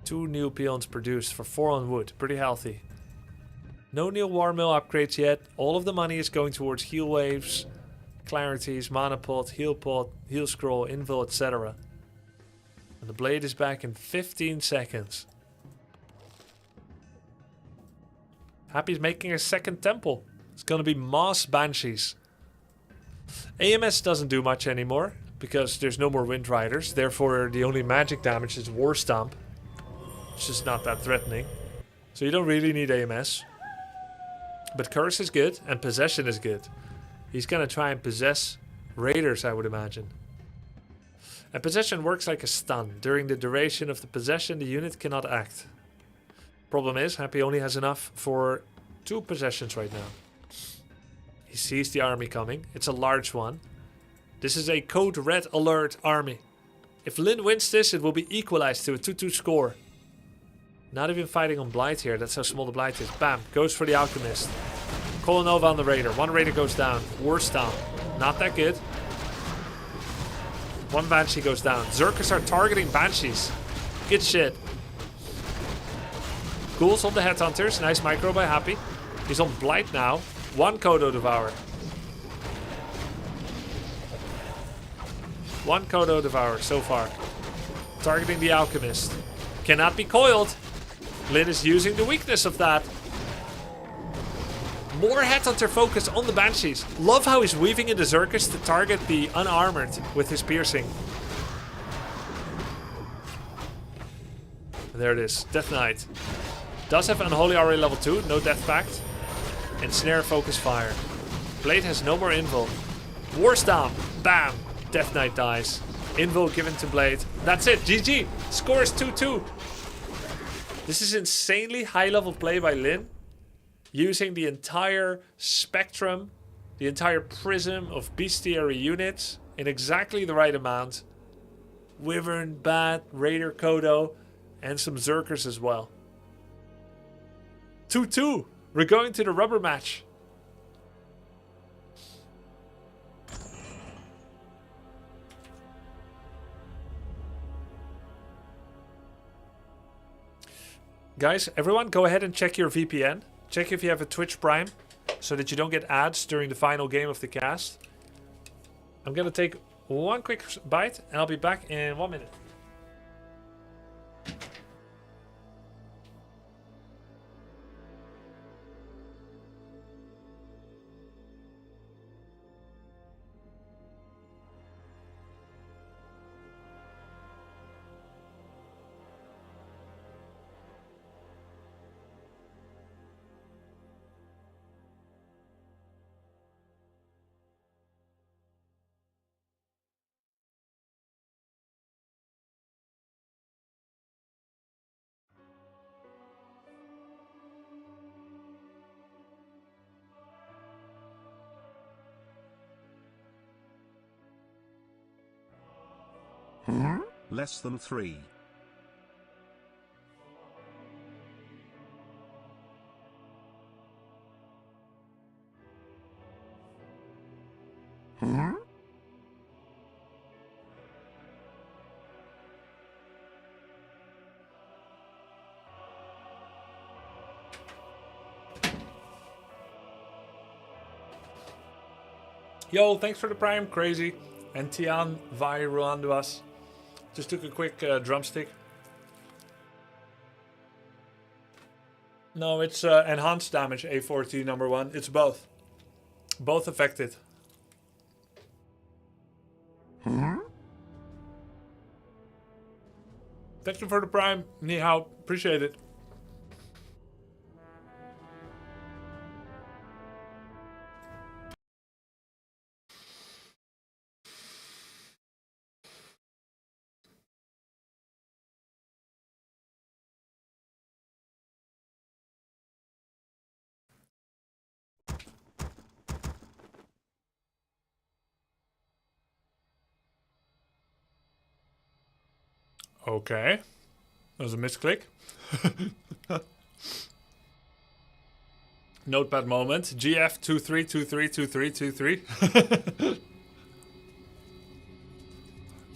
2 new peons produced for 4 on wood. Pretty healthy. No new War Mill upgrades yet. All of the money is going towards heal waves, clarities, mana pot, heal scroll, invul, etc. And the Blade is back in 15 seconds. Happy's making a second temple. It's gonna be Moss Banshees. AMS doesn't do much anymore because there's no more Wind Riders. Therefore, the only magic damage is War Stomp, which is not that threatening. So you don't really need AMS. But Curse is good and Possession is good. He's gonna try and possess Raiders, I would imagine. And Possession works like a stun. During the duration of the possession, the unit cannot act. Problem is, Happy only has enough for 2 possessions right now. He sees the army coming. It's a large one. This is a code red alert army. If Lin wins this, it will be equalized to a 2-2 score. Not even fighting on Blight here. That's how small the Blight is. Bam. Goes for the Alchemist. Coil Nova on the Raider. 1 Raider goes down. War Stomp. Not that good. 1 Banshee goes down. Zerkers are targeting Banshees. Good shit. Ghouls on the Headhunters. Nice micro by Happy. He's on Blight now. 1 Kodo Devour. One Kodo Devour so far. Targeting the Alchemist. Cannot be coiled. Lin is using the weakness of that. More Headhunter focus on the Banshees. Love how he's weaving in the Zerkers to target the unarmored with his piercing. There it is. Death Knight. Does have Unholy Aura level 2, no Death Pact. And Snare Focus Fire. Blade has no more Invul. War Stomp. Bam. Death Knight dies. Invul given to Blade. That's it. GG. Score is 2-2. This is insanely high level play by Lin. Using the entire spectrum, the entire prism of bestiary units in exactly the right amount. Wyvern, Bat, Raider, Kodo, and some Zerkers as well. 2-2. We're going to the rubber match. Guys, everyone go ahead and check your VPN. Check if you have a Twitch Prime, so that you don't get ads during the final game of the cast. I'm gonna take one quick bite, and I'll be back in 1 minute. Less than 3. Yo, thanks for the Prime, Crazy. And Tian Vairuanduas. Just took a quick drumstick. No, it's enhanced damage, A4T number 1. It's both. Both affected. Thank you for the Prime, Ni hao. Appreciate it. Okay. That was a misclick. Notepad moment. GF23232323.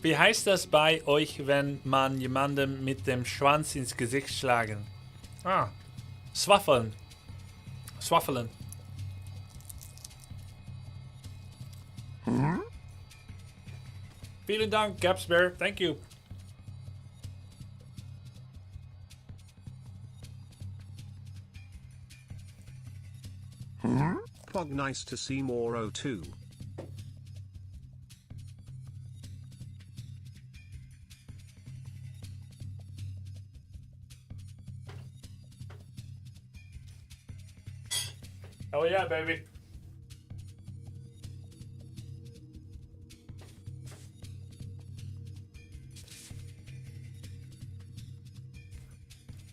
Wie heißt das bei euch, wenn man jemandem mit dem Schwanz ins Gesicht schlagen? Ah. Swaffeln. Swaffelen. Vielen Dank, Gapsbear. Thank you. Pog, nice to see more O2. Oh yeah, baby.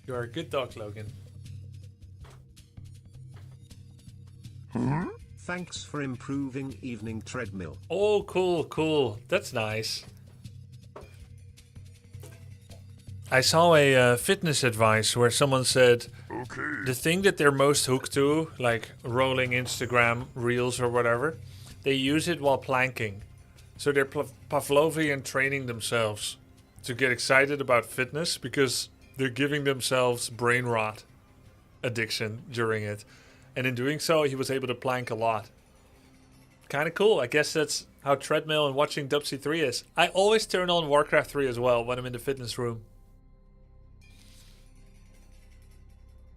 You are a good dog, Logan. Thanks for improving evening treadmill. Oh, cool, cool. That's nice. I saw a fitness advice where someone said the thing that they're most hooked to, like rolling Instagram reels or whatever, they use it while planking. So they're Pavlovian training themselves to get excited about fitness because they're giving themselves brain rot addiction during it. And in doing so, he was able to plank a lot. Kind of cool. I guess that's how treadmill and watching WC3 is. I always turn on Warcraft 3 as well when I'm in the fitness room.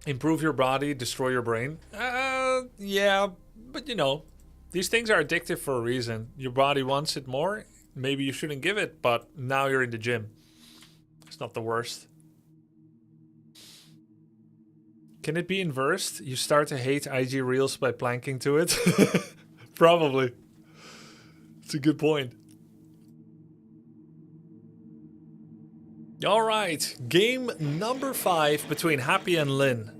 Improve your body, destroy your brain. Yeah, but you know, these things are addictive for a reason. Your body wants it more. Maybe you shouldn't give it, but now you're in the gym. It's not the worst. Can it be inversed? You start to hate IG Reels by planking to it? Probably. It's a good point. Alright, game number 5 between Happy and Lynn.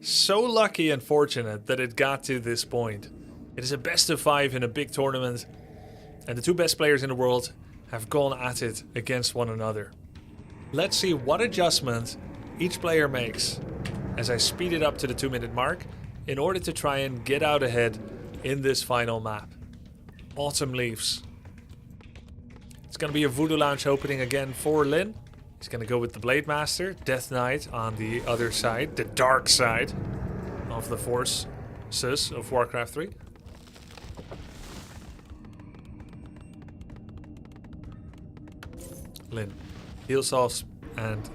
So lucky and fortunate that it got to this point. It is a best of 5 in a big tournament, and the two best players in the world have gone at it against one another. Let's see what adjustment each player makes as I speed it up to the 2-minute mark in order to try and get out ahead in this final map. Autumn Leaves. It's going to be a Voodoo Lounge opening again for Lynn. He's going to go with the Blade Master, Death Knight on the other side, the dark side of the forces of Warcraft 3. Lynn, heals off and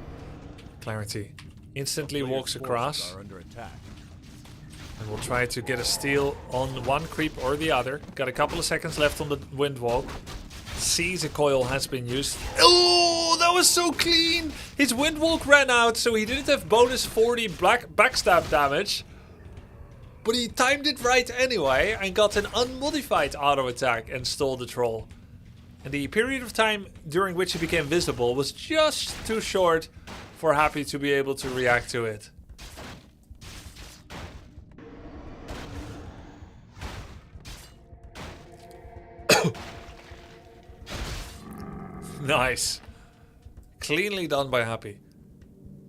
Clarity. Instantly walks across. And we'll try to get a steal on one creep or the other. Got a couple of seconds left on the Windwalk. Sees a coil has been used. Oh, that was so clean! His Windwalk ran out, so he didn't have bonus 40 backstab damage. But he timed it right anyway and got an unmodified auto attack and stole the troll. And the period of time during which he became visible was just too short for Happy to be able to react to it. Nice. Cleanly done by Happy.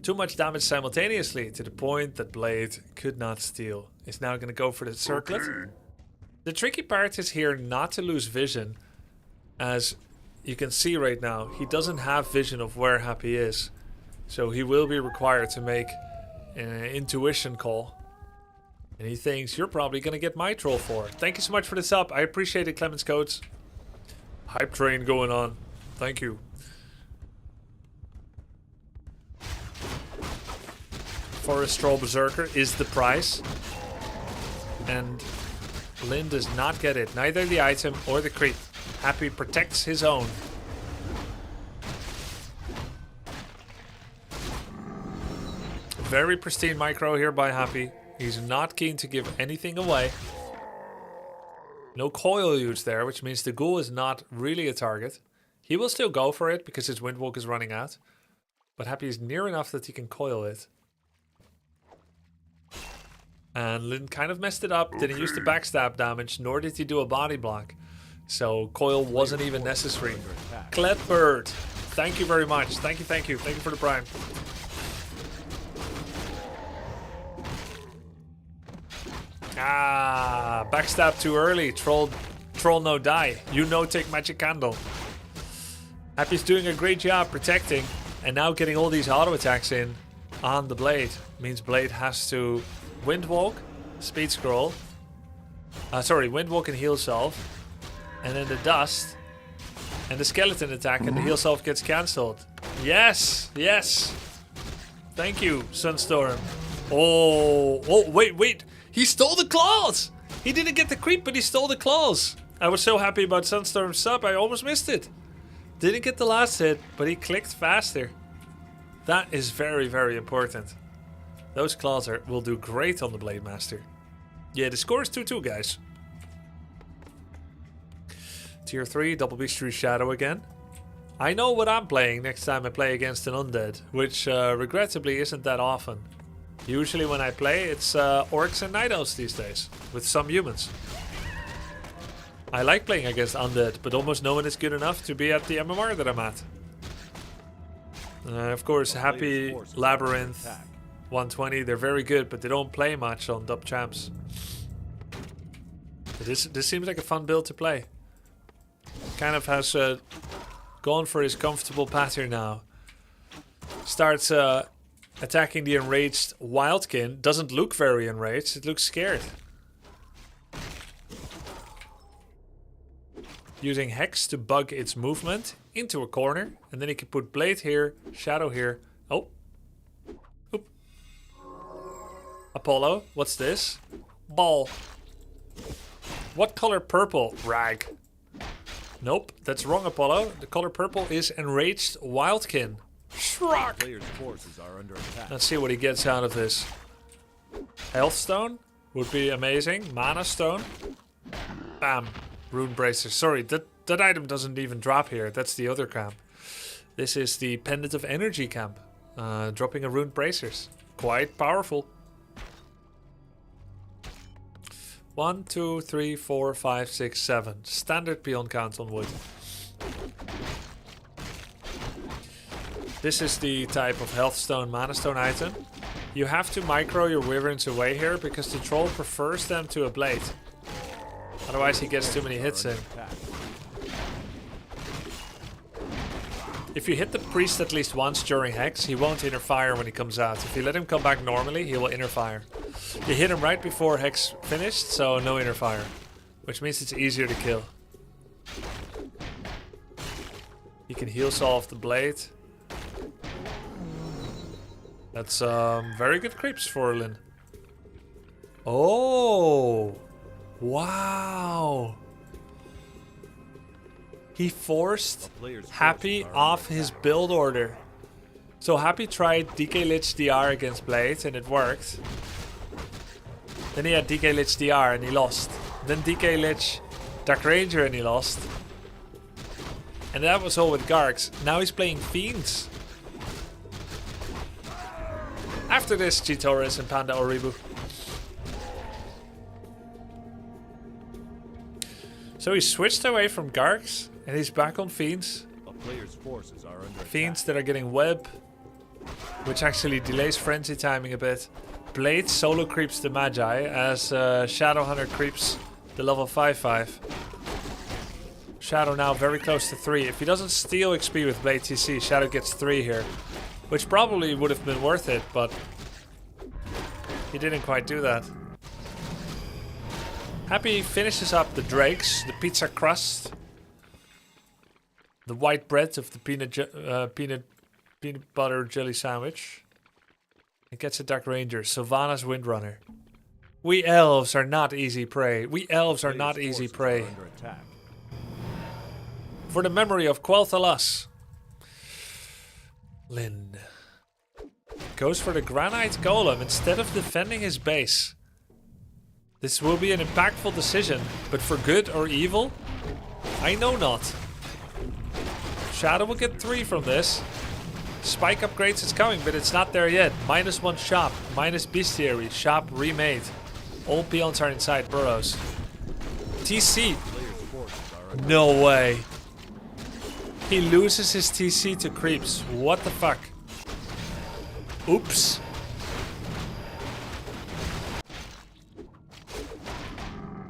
Too much damage simultaneously to the point that Blade could not steal. Is now going to go for the circlet. Okay. The tricky part is here not to lose vision. As you can see right now, he doesn't have vision of where Happy is. So he will be required to make an intuition call. And he thinks, you're probably going to get my troll for it. Thank you so much for the sub. I appreciate it, Clemens Coates. Hype train going on. Thank you. Forest Troll Berserker is the price. And Lynn does not get it. Neither the item or the creep. Happy protects his own. Very pristine micro here by Happy. He's not keen to give anything away. No coil used there, which means the ghoul is not really a target. He will still go for it because his Windwalk is running out. But Happy is near enough that he can coil it. And Lynn kind of messed it up. Didn't use the backstab damage, nor did he do a body block. So coil wasn't even necessary. Cletbird, thank you very much. Thank you, thank you. Thank you for the prime. Ah, backstab too early. Troll no die. You no take magic candle. Happy's doing a great job protecting and now getting all these auto attacks in on the Blade. Means Blade has to Windwalk, Speed Scroll. Windwalk and Heal Self. And then the Dust. And the Skeleton attack and the Heal Self gets cancelled. Yes, yes. Thank you, Sunstorm. Oh, wait. He stole the claws! He didn't get the creep, but he stole the claws. I was so happy about Sunstorm's sub, I almost missed it. Didn't get the last hit, but he clicked faster. That is very, very important. Those claws will do great on the Blade Master. Yeah, the score is 2-2, guys. Tier 3, Double Beast 3 Shadow again. I know what I'm playing next time I play against an undead, which regrettably isn't that often. Usually when I play, it's orcs and night elves these days, with some humans. I like playing against undead, but almost no one is good enough to be at the MMR that I'm at. Of course, Happy, Labyrinth, 120, they're very good, but they don't play much on Dub Champs. This seems like a fun build to play. Kind of has gone for his comfortable pattern now. Starts attacking the enraged Wildkin. Doesn't look very enraged, it looks scared. using Hex to bug its movement into a corner. And then he can put Blade here, Shadow here. Oh. Oop. Apollo, what's this? Ball. What color purple? Rag. Nope, that's wrong, Apollo. The color purple is Enraged Wildkin. Shrug! Player's forces are under attack. Let's see what he gets out of this. Health Stone would be amazing. Mana Stone. Bam. Rune Bracer. Sorry, that item doesn't even drop here. That's the other camp. This is the Pendant of Energy camp. Dropping a Rune Bracers. Quite powerful. 1, 2, 3, 4, 5, 6, 7. Standard peon count on wood. This is the type of Health Stone, Mana Stone item. You have to micro your wyverns away here because the troll prefers them to a blade. Otherwise he gets too many hits in. If you hit the priest at least once during Hex, he won't inner fire when he comes out. If you let him come back normally, he will inner fire. You hit him right before Hex finished, so no inner fire. Which means it's easier to kill. You can heal solve the blade. That's very good creeps for Lin. Oh! Wow! He forced Happy off his build order. So Happy tried DK Lich DR against Blade and it worked. Then he had DK Lich DR and he lost. Then DK Lich Dark Ranger and he lost. And that was all with Gargs. Now he's playing Fiends. After this, G-Taurus and Panda Oribu. So he switched away from Gargs and he's back on Fiends. A player's forces are under Fiends that are getting Web, which actually delays Frenzy timing a bit. Blade solo creeps the Magi as Shadowhunter creeps the level 5/5. Shadow now very close to 3. If he doesn't steal XP with Blade TC, Shadow gets 3 here. Which probably would have been worth it, but he didn't quite do that. Happy finishes up the Drakes, the pizza crust, the white bread of the peanut butter jelly sandwich. It gets a Dark Ranger, Sylvanas Windrunner. We elves are not easy prey. We elves are not easy prey. For the memory of Quel'Thalas. Lin goes for the Granite Golem instead of defending his base. This will be an impactful decision, but for good or evil? I know not. Shadow will get 3 from this. Spike upgrades is coming, but it's not there yet. -1 shop, minus bestiary, shop remade. All peons are inside burrows. TC. No way. He loses his TC to creeps. What the fuck? Oops.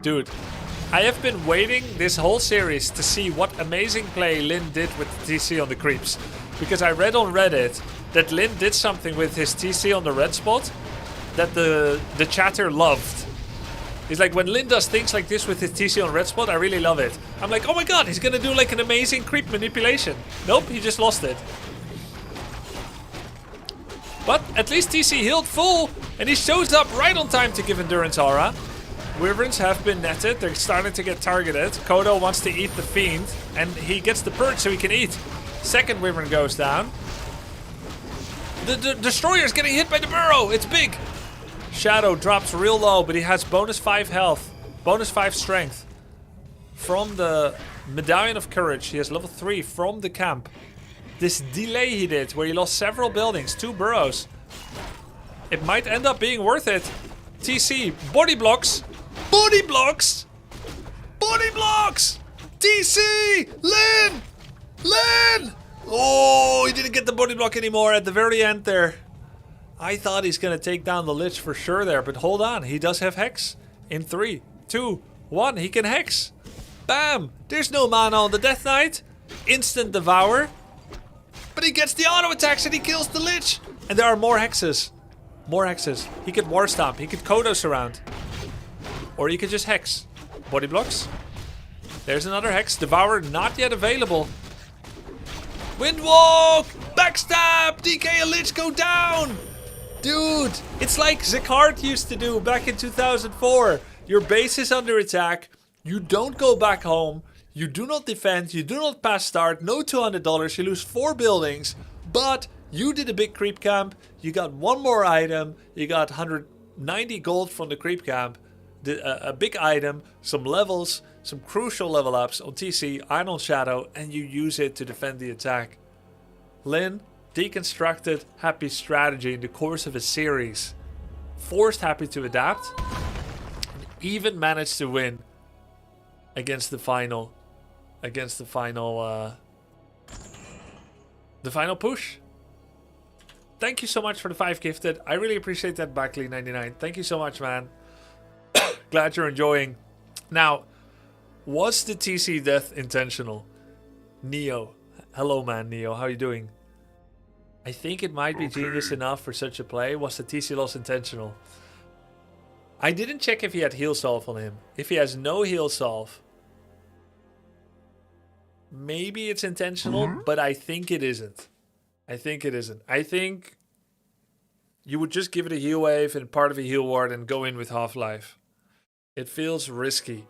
Dude, I have been waiting this whole series to see what amazing play Lin did with the TC on the creeps. Because I read on Reddit that Lin did something with his TC on the red spot that the chatter loved. He's like, when Lin does things like this with his TC on red spot, I really love it. I'm like, oh my god, he's gonna do like an amazing creep manipulation. Nope, he just lost it. But at least TC healed full, and he shows up right on time to give Endurance Aura. Wyverns have been netted, they're starting to get targeted. Kodo wants to eat the Fiend, and he gets the purge so he can eat. Second Wyvern goes down. The Destroyer's getting hit by the burrow, it's big. Shadow drops real low, but he has bonus 5 health, bonus 5 strength. From the Medallion of Courage, he has level 3 from the camp. This delay he did, where he lost several buildings, 2 burrows. It might end up being worth it. TC, body blocks, body blocks, body blocks! TC, Lin! Lin! Oh, he didn't get the body block anymore at the very end there. I thought he's gonna take down the Lich for sure there, but hold on, he does have Hex. In 3, 2, 1, he can Hex. Bam! There's no mana on the Death Knight. Instant Devour. But he gets the auto attacks and he kills the Lich. And there are more Hexes. More Hexes. He could War Stomp, he could Kodo Surround. Or he could just Hex. Body blocks. There's another Hex. Devour not yet available. Windwalk! Backstab! DK and Lich go down! Dude, it's like Zekard used to do back in 2004. Your base is under attack. You don't go back home. You do not defend. You do not pass start. No $200. You lose 4 buildings. But you did a big creep camp. You got 1 more item. You got 190 gold from the creep camp. A big item. Some levels. Some crucial level ups on TC and on Shadow. And you use it to defend the attack. Lyn deconstructed Happy's strategy in the course of a series. Forced Happy to adapt. And even managed to win against the final. Against the final push. Thank you so much for the 5 gifted. I really appreciate that, Backley99. Thank you so much, man. Glad you're enjoying. Now, was the TC death intentional? Neo. Hello, man, Neo. How you doing? I think it might be genius enough for such a play. Was the TC loss intentional? I didn't check if he had heal solve on him. If he has no heal solve, maybe it's intentional, but I think it isn't. I think you would just give it a heal wave and part of a heal ward and go in with Half-Life. It feels risky.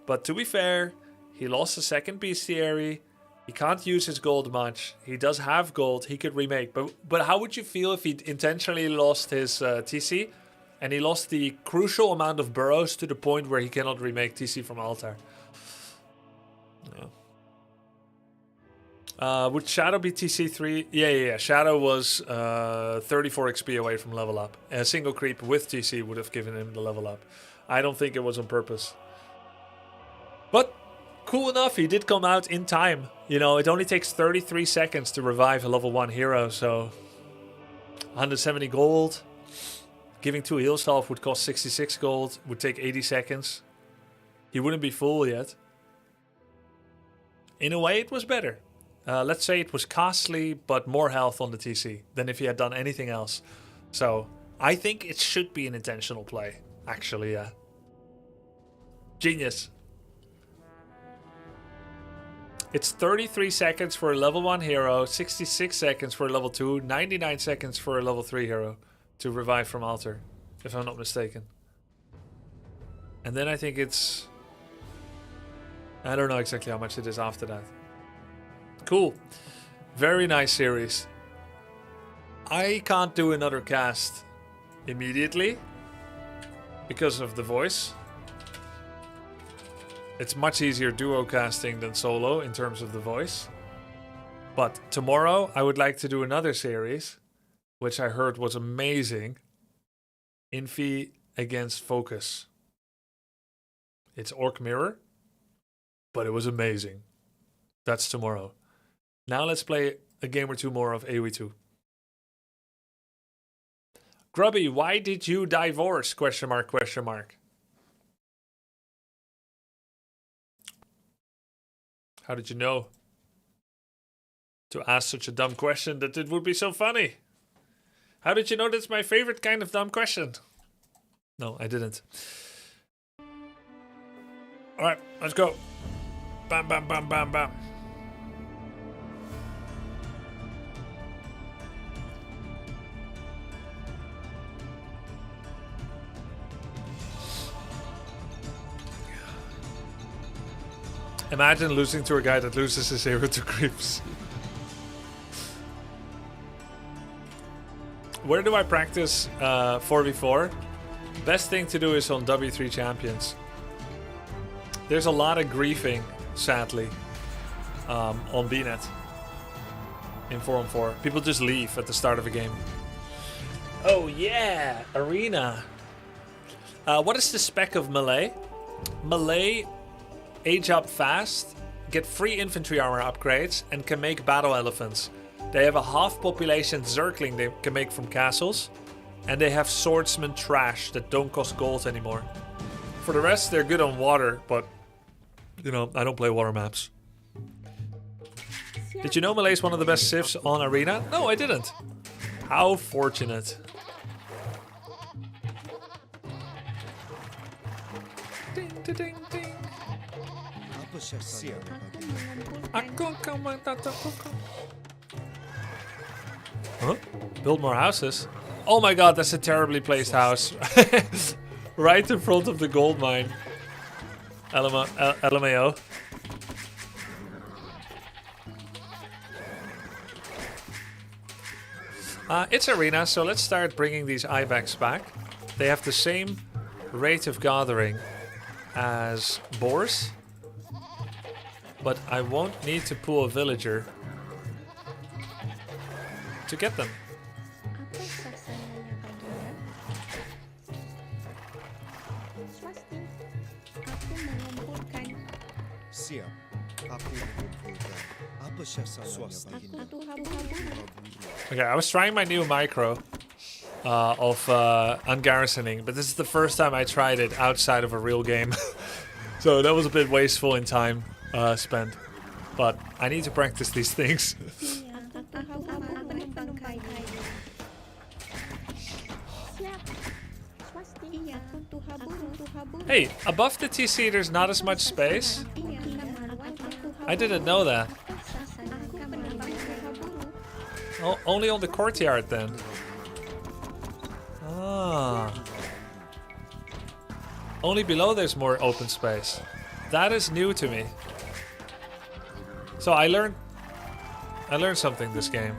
But to be fair, he lost the second bestiary. He can't use his gold much. He does have gold. He could remake. But how would you feel if he intentionally lost his TC and he lost the crucial amount of burrows to the point where he cannot remake TC from altar? Yeah. Would Shadow be TC3? Yeah. Shadow was 34 XP away from level up. A single creep with TC would have given him the level up. I don't think it was on purpose. But cool enough, he did come out in time. You know, it only takes 33 seconds to revive a level 1 hero, so 170 gold. Giving 2 heal salve would cost 66 gold, would take 80 seconds. He wouldn't be full yet. In a way, it was better. Let's say it was costly, but more health on the TC than if he had done anything else. So, I think it should be an intentional play. Actually, yeah. Genius. It's 33 seconds for a level 1 hero, 66 seconds for a level 2, 99 seconds for a level 3 hero to revive from altar, if I'm not mistaken. And then I think it's... I don't know exactly how much it is after that. Cool. Very nice series. I can't do another cast immediately because of the voice. It's much easier duo casting than solo in terms of the voice. But tomorrow I would like to do another series, which I heard was amazing. Infi against Focus. It's Orc Mirror, but it was amazing. That's tomorrow. Now let's play a game or two more of AoE 2. Grubby, why did you divorce? Question mark, question mark. How did you know to ask such a dumb question that it would be so funny? How did you know that's my favorite kind of dumb question? No, I didn't. Alright, let's go. Bam, bam, bam, bam, bam. Imagine losing to a guy that loses his hero to creeps. Where do I practice 4v4? Best thing to do is on W3 champions. There's a lot of griefing, sadly, on BNet in 4-on-4. People just leave at the start of a game. Oh yeah, Arena. What is the spec of Malay? Malay age up fast, get free infantry armor upgrades, and can make battle elephants. They have a half population Zergling they can make from castles, and they have swordsman trash that don't cost gold anymore. For the rest, they're good on water, but you know, I don't play water maps. Did you know Malay is one of the best civs on Arena? No, I didn't. How fortunate. Ding, ding, ding. Huh? Build more houses? Oh my god, that's a terribly placed house. Right in front of the gold mine. LMAO. It's arena, so let's start bringing these ibex back. They have the same rate of gathering as boars, but I won't need to pull a villager to get them. Okay, I was trying my new micro of ungarrisoning, but this is the first time I tried it outside of a real game. So that was a bit wasteful in time spent. But I need to practice these things. Hey, above the TC there's not as much space. I didn't know that. Oh, only on the courtyard then. Ah. Only below there's more open space. That is new to me. So I learned something this game.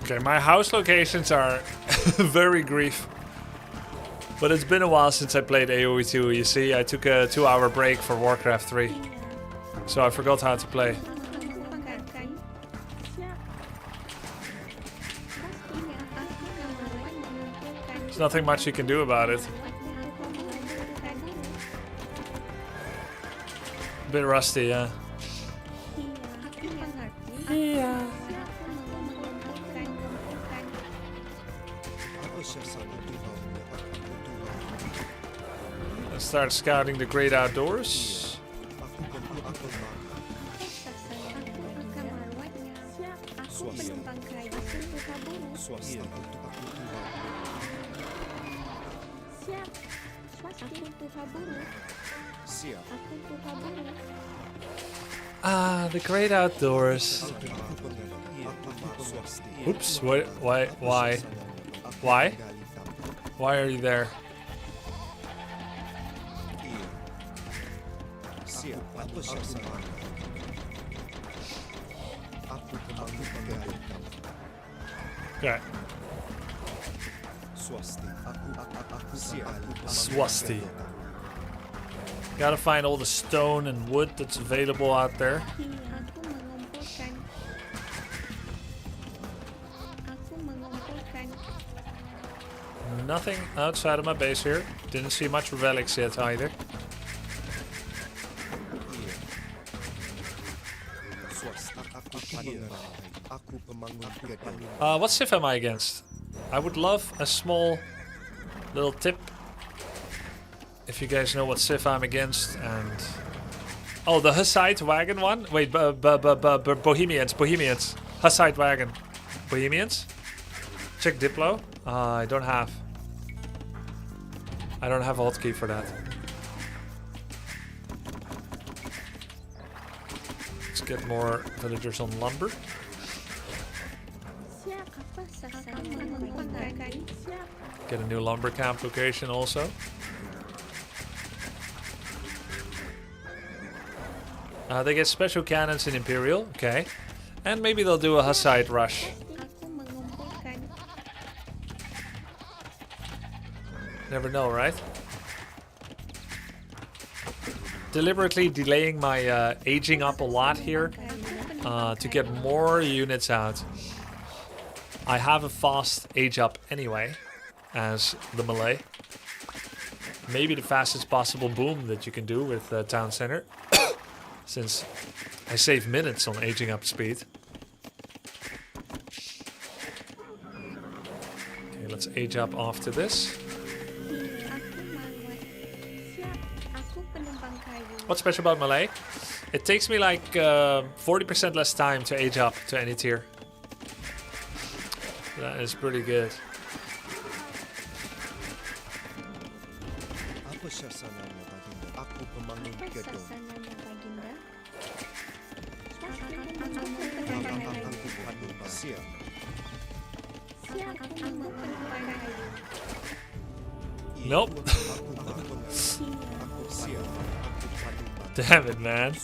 Okay, my house locations are very grief. But it's been a while since I played AoE 2, you see. I took a 2-hour break for Warcraft 3. So I forgot how to play. There's nothing much you can do about it. A bit rusty, yeah. Yeah. Let's start scouting the great outdoors. Ah, the great outdoors. Oops, what, why? Why are you there? Okay. Swasti. Gotta find all the stone and wood that's available out there. Nothing outside of my base here. Didn't see much relics yet either. What civ am I against? I would love a small little tip if you guys know what civ I'm against. And oh, the Hussite wagon one. Wait, Bohemians. Hussite wagon. Bohemians. Check Diplo. I don't have a hotkey for that. Let's get more villagers on lumber. Get a new lumber camp location also. They get special cannons in Imperial. Okay. And maybe they'll do a Hussite rush. Never know, right? Deliberately delaying my aging up a lot here to get more units out. I have a fast age up anyway, as the Malay. Maybe the fastest possible boom that you can do with Town Center, since I save minutes on aging up speed. Okay, let's age up after this. What's special about Malay? It takes me like 40% less time to age up to any tier. That is pretty good. Nope. Damn it, man.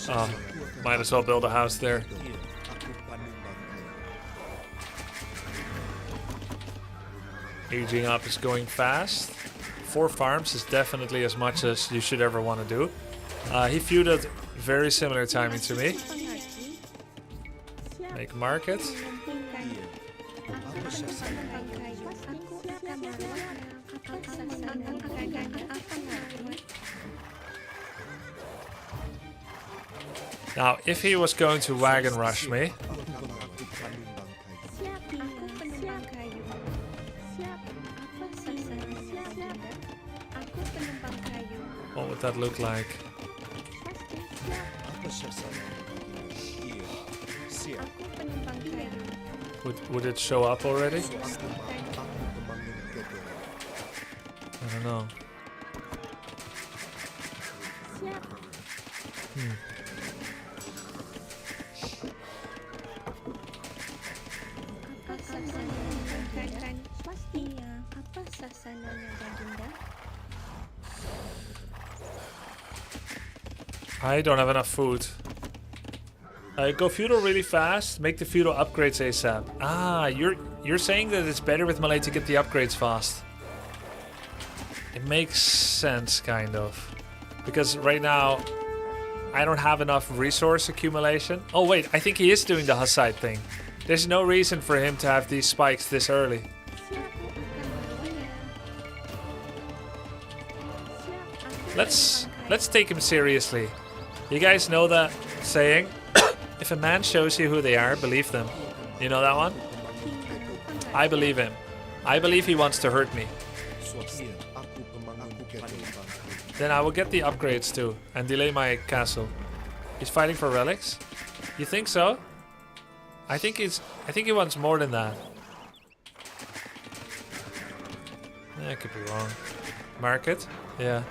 Oh, might as well build a house there. Aging up is going fast. 4 farms is definitely as much as you should ever want to do. He feuded very similar timing to me. Make market. Now, if he was going to wagon rush me, what would that look like? Would it show up already? I don't know. I don't have enough food. Go feudal really fast. Make the feudal upgrades ASAP. Ah, you're saying that it's better with Malay to get the upgrades fast. It makes sense, kind of, because right now I don't have enough resource accumulation. Oh wait, I think he is doing the Hussite thing. There's no reason for him to have these spikes this early. Let's take him seriously. You guys know that saying? If a man shows you who they are, believe them. You know that one? I believe him. I believe he wants to hurt me. Then I will get the upgrades too and delay my castle. He's fighting for relics? You think so? I think he wants more than that. I could be wrong. Market? Yeah.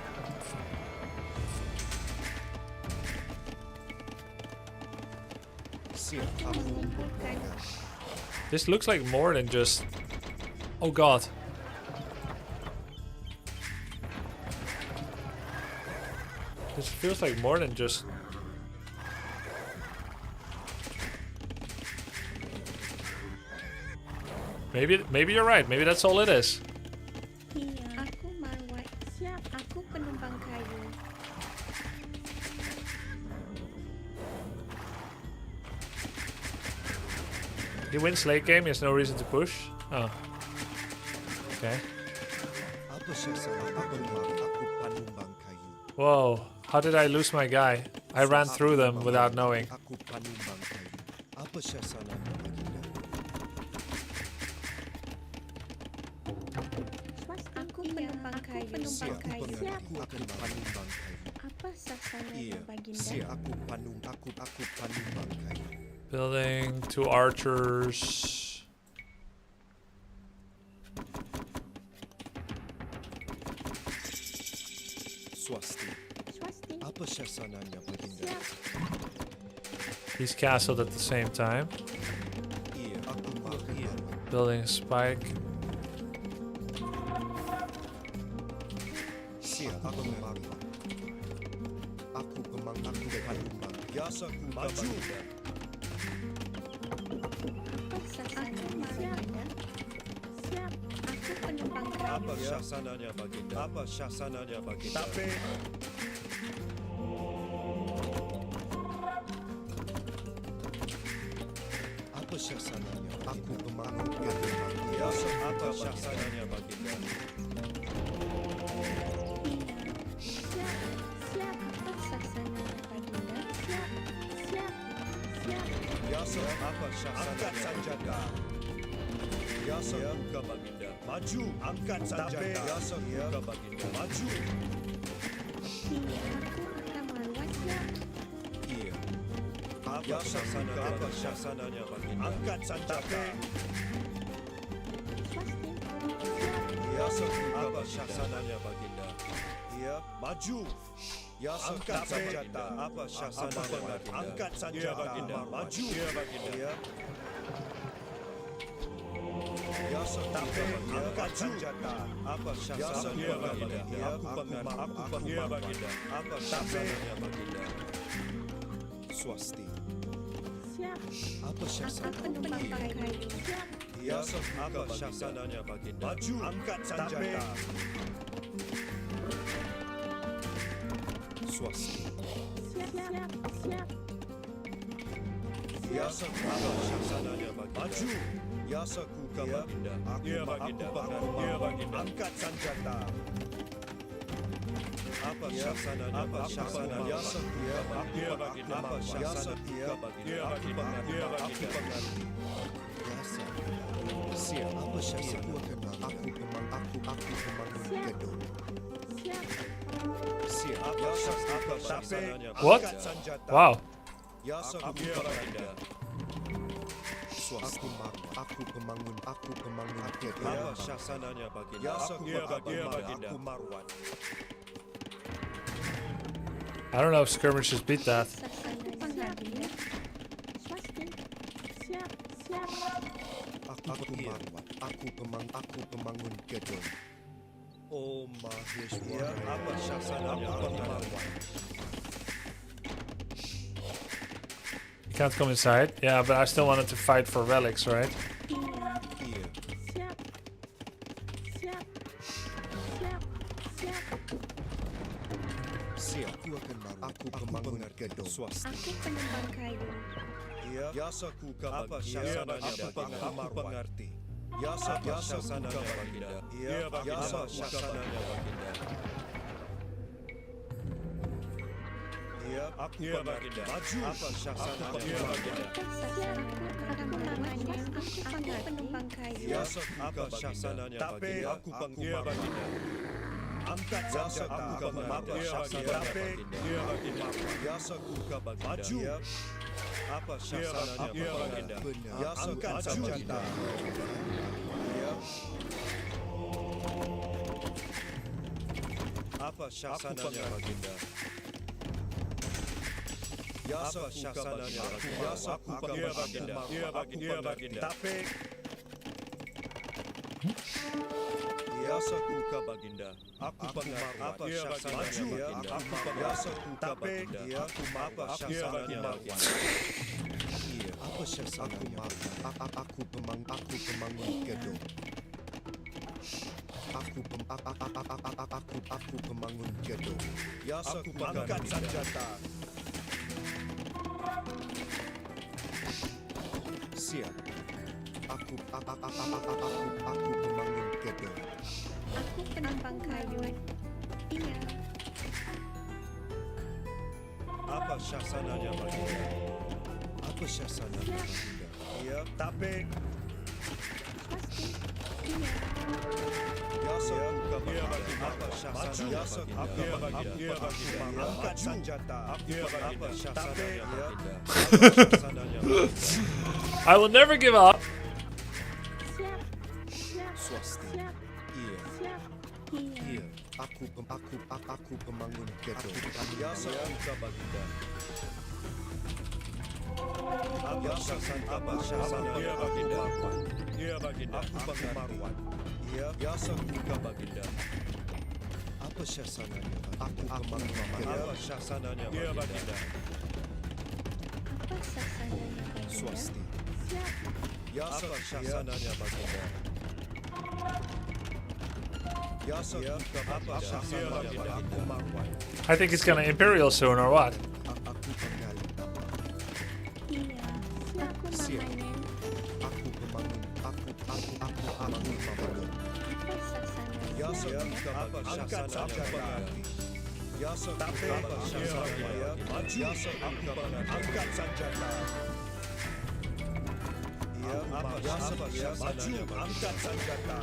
This looks like more than just... Oh god. This feels like more than just... Maybe you're right. Maybe that's all it is. He wins late game, he has no reason to push. Oh. Okay. Whoa, how did I lose my guy? I ran through them without knowing. Building 2 archers. He's castled at the same time. Building a spike. aku marwan. Aku pemangku Hanuman. Yasaku maju. Siap. Aku penumpang kereta. Apa syasananya baginda? Apa syasananya baginda? Tapi apa syasananya? Aku pemangku Hanuman. Yasa apa syasananya baginda? Yasa apa syasananya sanjata? Yasa buka baginda. Maju, angkat sanjata. Yasa buka baginda. Maju. Iya. Apa syasananya? Apa syasananya baginda? Angkat sanjata. Yasa apa syasananya baginda? Iya, maju. Yasa angkat sanjata. Apa syasananya baginda? Angkat sanjata. Maju. Iya. Yasa angkat senjata. Apa syasananya baginda? Aku pengen baginda. Apa syasananya baginda? Swasti. Siap. Apa syasananya? Yasa apa syasananya baginda? Maju. Angkat senjata. Swasti. Siap. Yasa apa syasananya baginda? Maju. Yasa kuka baginda. Aku baginda. Angkat senjata. Apa syasananya? Apa syasananya? Yasa kuka baginda. Apa syasananya? Aku mengerti. Yasa. Siap. Apa syasananya? Aku pemangku gedung. Siap. Apa syasananya? What? Wow. Yasa kuka baginda. Aku pemangun Akhirnya. Apa syasananya baginda? Yasa baginda. Aku marwan. I don't know if skirmishes beat that. Aku marwan. Aku pemangun gedung. Oh Maheshwara. Apa syasananya? Aku marwan. You can't come inside. Yeah, but I still wanted to fight for relics, right? Aku pemangun gedung. Swasti. Aku penumpang kayu. Iya. Yasaku apa syasananya? Aku pengerti. Yasa syasananya baginda. Iya. Yasa syasananya baginda. Iya. Aku baginda. Maju. Apa syasananya baginda? Aku penumpang kayu. Yasa apa syasananya baginda? Aku baginda. Angkat jasa aku apa syasananya baginda? Yasa kuka baginda. Maju. Apa syasananya baginda? Angkat senjata. Apa syasananya baginda? Yasa syasananya baginda. Yasa kuka baginda. Baginda. Tapi Yasa kuka baginda. Aku pengarut. Apa syasananya baginda? Yasa kuka baginda. Aku apa syasananya baginda? Iya. Apa syasananya? Aku pemangun gedung. Aku pemangun gedung. Yasa kuka angkat senjata. Siap. Aku pemangun gedung. Aku penumpang kayu. Iya. Apa syasananya baginda? Apa syasananya baginda? Iya, tapi Iya. Yasa kuka baginda. Apa syasananya baginda? Angkat senjata. Apa syasananya baginda? I will never give up. Swasti. Iya. Iya. Aku pemangun gedung. Yasa kuka baginda. Apa syasananya baginda? Iya baginda. Aku pengarwan. Iya. Yasa kuka baginda. Apa Apa syasananya? Aku apa syasananya? Ya, Baginda. Apa sasananya Baginda? Swasti. Siap. Ya, apa syasananya, Baginda? Ya, apa syasananya, Baginda? I think it's gonna Imperial soon, or what? Aku penggali tambang. Iya. Aku memanen. Aku pembangun. Aku membangun. Apa sasananya? Ya, apa syasananya, Baginda? Ya, apa syasananya? Maju. Angkat senjata. Ya, apa syasananya? Angkat senjata.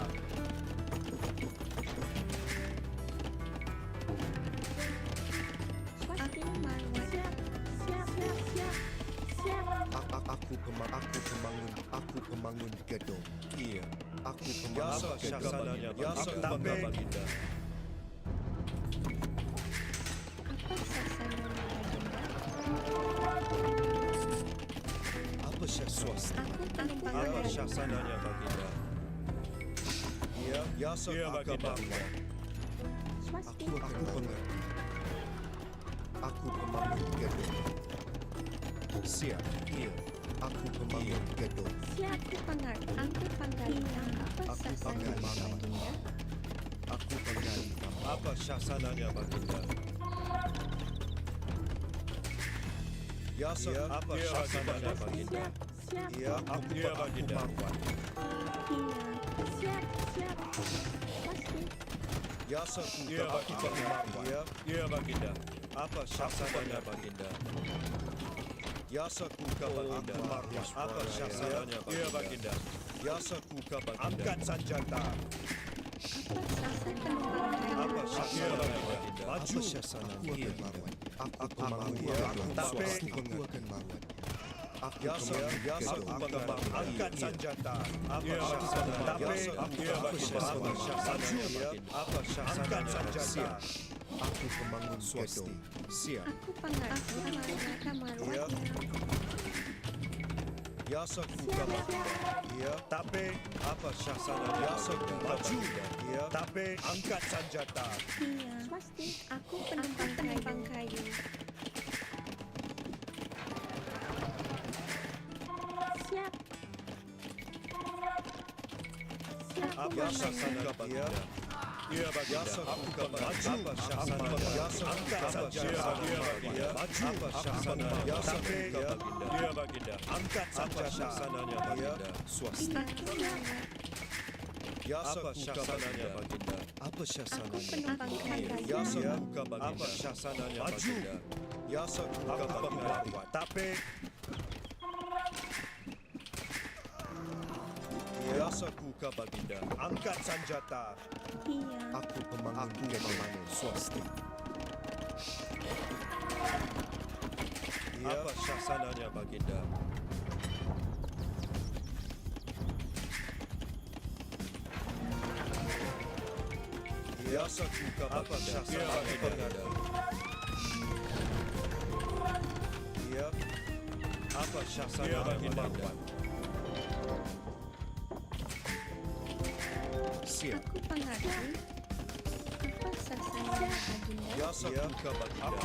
Aku marwah. Siap. Aku pembangun gedung. Iya. Aku pembangun gedung. Ya, Baginda. Apa sasananya Baginda? Apa syasananya? Aku penumpang Apa dari. syasananya, Baginda? Ya, Baginda. Swasti. Aku mengerti. Aku pembangun gedung. Siap. Iya. Aku pembangun gedung. Siap. Aku penggali tambang. Apa sasananya Baginda? Aku penggali tambang. Apa syasananya, Baginda? Ya, apa syasananya, Baginda? Siap. Ya, aku Baginda. Iya. Siap. Swasti. Ya, aku Baginda. Ya, Baginda. Apa syasananya, Baginda? Ya, Baginda. Apa syasananya, Baginda? Ya, Baginda. Ya, Baginda. Angkat senjata. Apa syasananya, Baginda? Maju. Aku akan marwan. Ya, angkat senjata. Apa syasananya? Apa syasananya, Baginda? Aku pembangun gedung. Siap. Aku pengarah. Ya. Ya, Baginda. Ya, tapi apa syasananya? Ya, maju. Ya, tapi angkat senjata. Iya. Swasti. Aku penumpang kayu. Siap. Apa syasananya, Baginda? Ya, Baginda. Maju. Apa syasananya? Ya, angkat senjata. Maju. Apa syasananya? Ya, Baginda. Ya, Baginda. Angkat senjata. Baginda. Swasti. Ya, apa syasananya, Baginda? Apa syasananya? Ya, apa syasananya, Baginda? Ya, Baginda. Tapi ya, Baginda. Angkat senjata. Iya. Aku pembangun swasti. Ya. Apa syasananya, Baginda? Ya, apa syasananya, Baginda? Ya. Apa syasananya, Baginda? Siap. Aku pengarah. Apa sasananya Baginda? Ya, Baginda. Aku pengarah.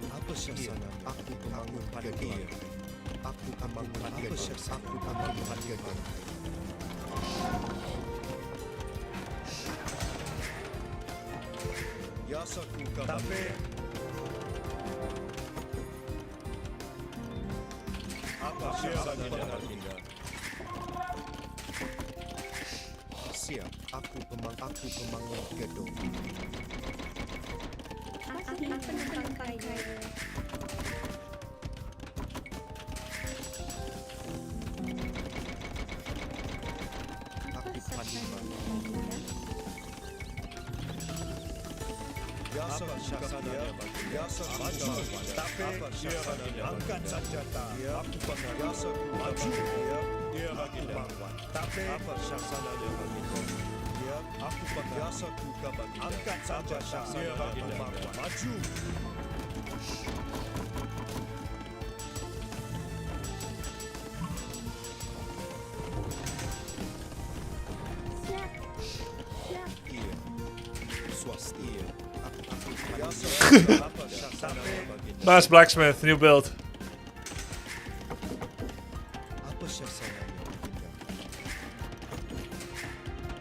Apa syasananya? Aku pembangun gedung. Aku pembangun gedung. Aku pembangun gedung. Ya, tapi apa syasananya, Baginda? Siap. Aku pembangun gedung. Aku penumpang kayu. Aku pandiman. Ya, apa syasananya, Baginda? Ya, maju. Tapi apa syasananya? Angkat senjata. Aku pengarah. Maju. Ya, Baginda. Tapi apa syasananya, Baginda? Ya, aku pengarah. Angkat senjata. Ya, Baginda. Maju. Mass Blacksmith, new build.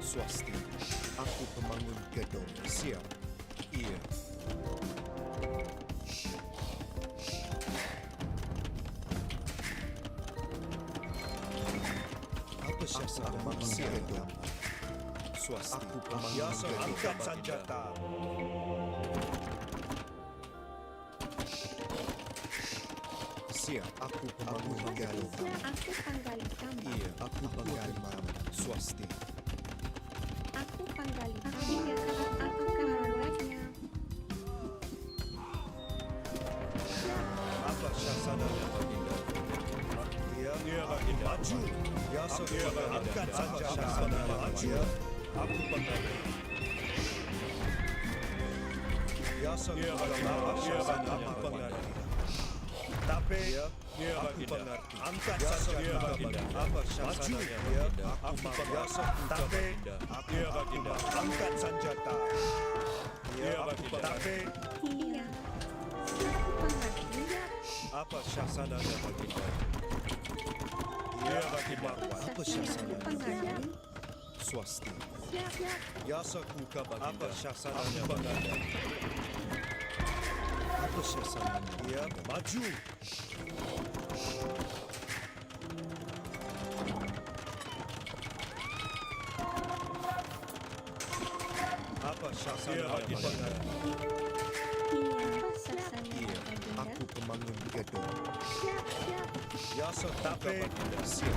Swasti, aku pemangun gedung. Siap. Iya. Apa syasat manusia gedung? Swasti, aku pemangun gedung. Angkat senjata. Siap, aku pemangun gedung. Aku panggali kamu. Iya, aku panggali malam. Swasti. Aku panggali kamu. Aku kamarnya. Apa syasananya baginda? Iya baginda. Maju. Ya saudara, angkat saja syasananya baginda. Aku panggali. Ya saudara, apa syasananya baginda? Tapi aku pengerti. Angkat saja baginda. Apa syasananya baginda? Aku biasa. Tapi aku baginda. Angkat senjata. Ya baginda. Tapi Iya. Aku pengerti. apa syasananya baginda? Ya baginda. Apa syasananya baginda? Swasti. Ya sakuka baginda. Apa syasananya baginda? Apa syasananya? Ya maju. Apa syasananya baginda? Iya, aku pemangun gedung. Ya sakuka baginda. Siap.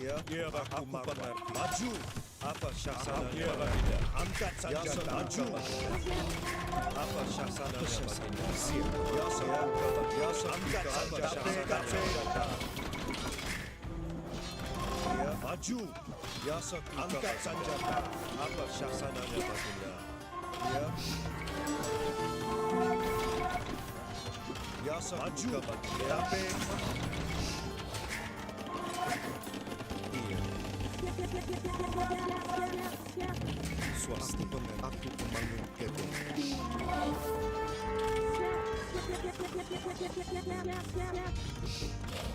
Iya, aku mengerti. Maju. Apa syasananya baginda? Angkat senjata. Maju. Apa syasananya baginda? Siap. Ya sakuka baginda. Angkat senjata. Ya maju. Ya sakuka angkat senjata. Apa syasananya baginda? Ya. Ya sakuka baginda. Tapi swasti aku pemangun gedung.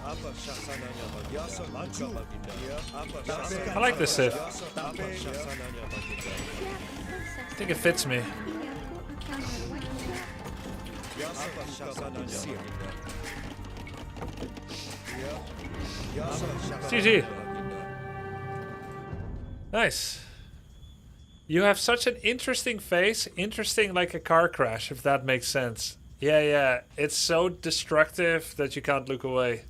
Apa syasananya baginda? Maju baginda. Apa syasananya? I like this sip. Apa syasananya baginda? I think it fits me. Apa syasananya baginda? GG. Nice. You have such an interesting face. Interesting like a car crash, if that makes sense. Yeah. It's so destructive that you can't look away.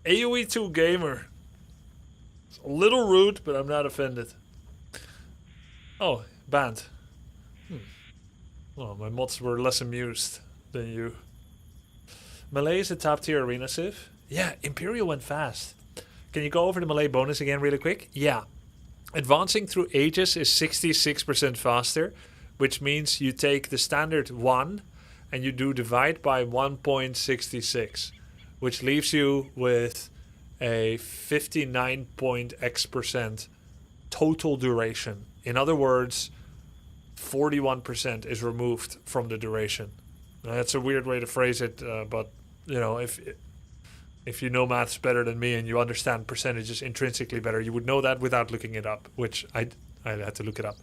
AoE2 gamer. It's a little rude, but I'm not offended. Oh, banned. Well, my mods were less amused than you. Malay is a top tier arena civ. Yeah, Imperial went fast. Can you go over the Malay bonus again really quick? Yeah. Advancing through ages is 66% faster, which means you take the standard 1 and you do divide by 1.66, which leaves you with a 59.x% total duration. In other words, 41% is removed from the duration. Now, that's a weird way to phrase it, but you know, if you know maths better than me and you understand percentages intrinsically better, you would know that without looking it up, which I had to look it up.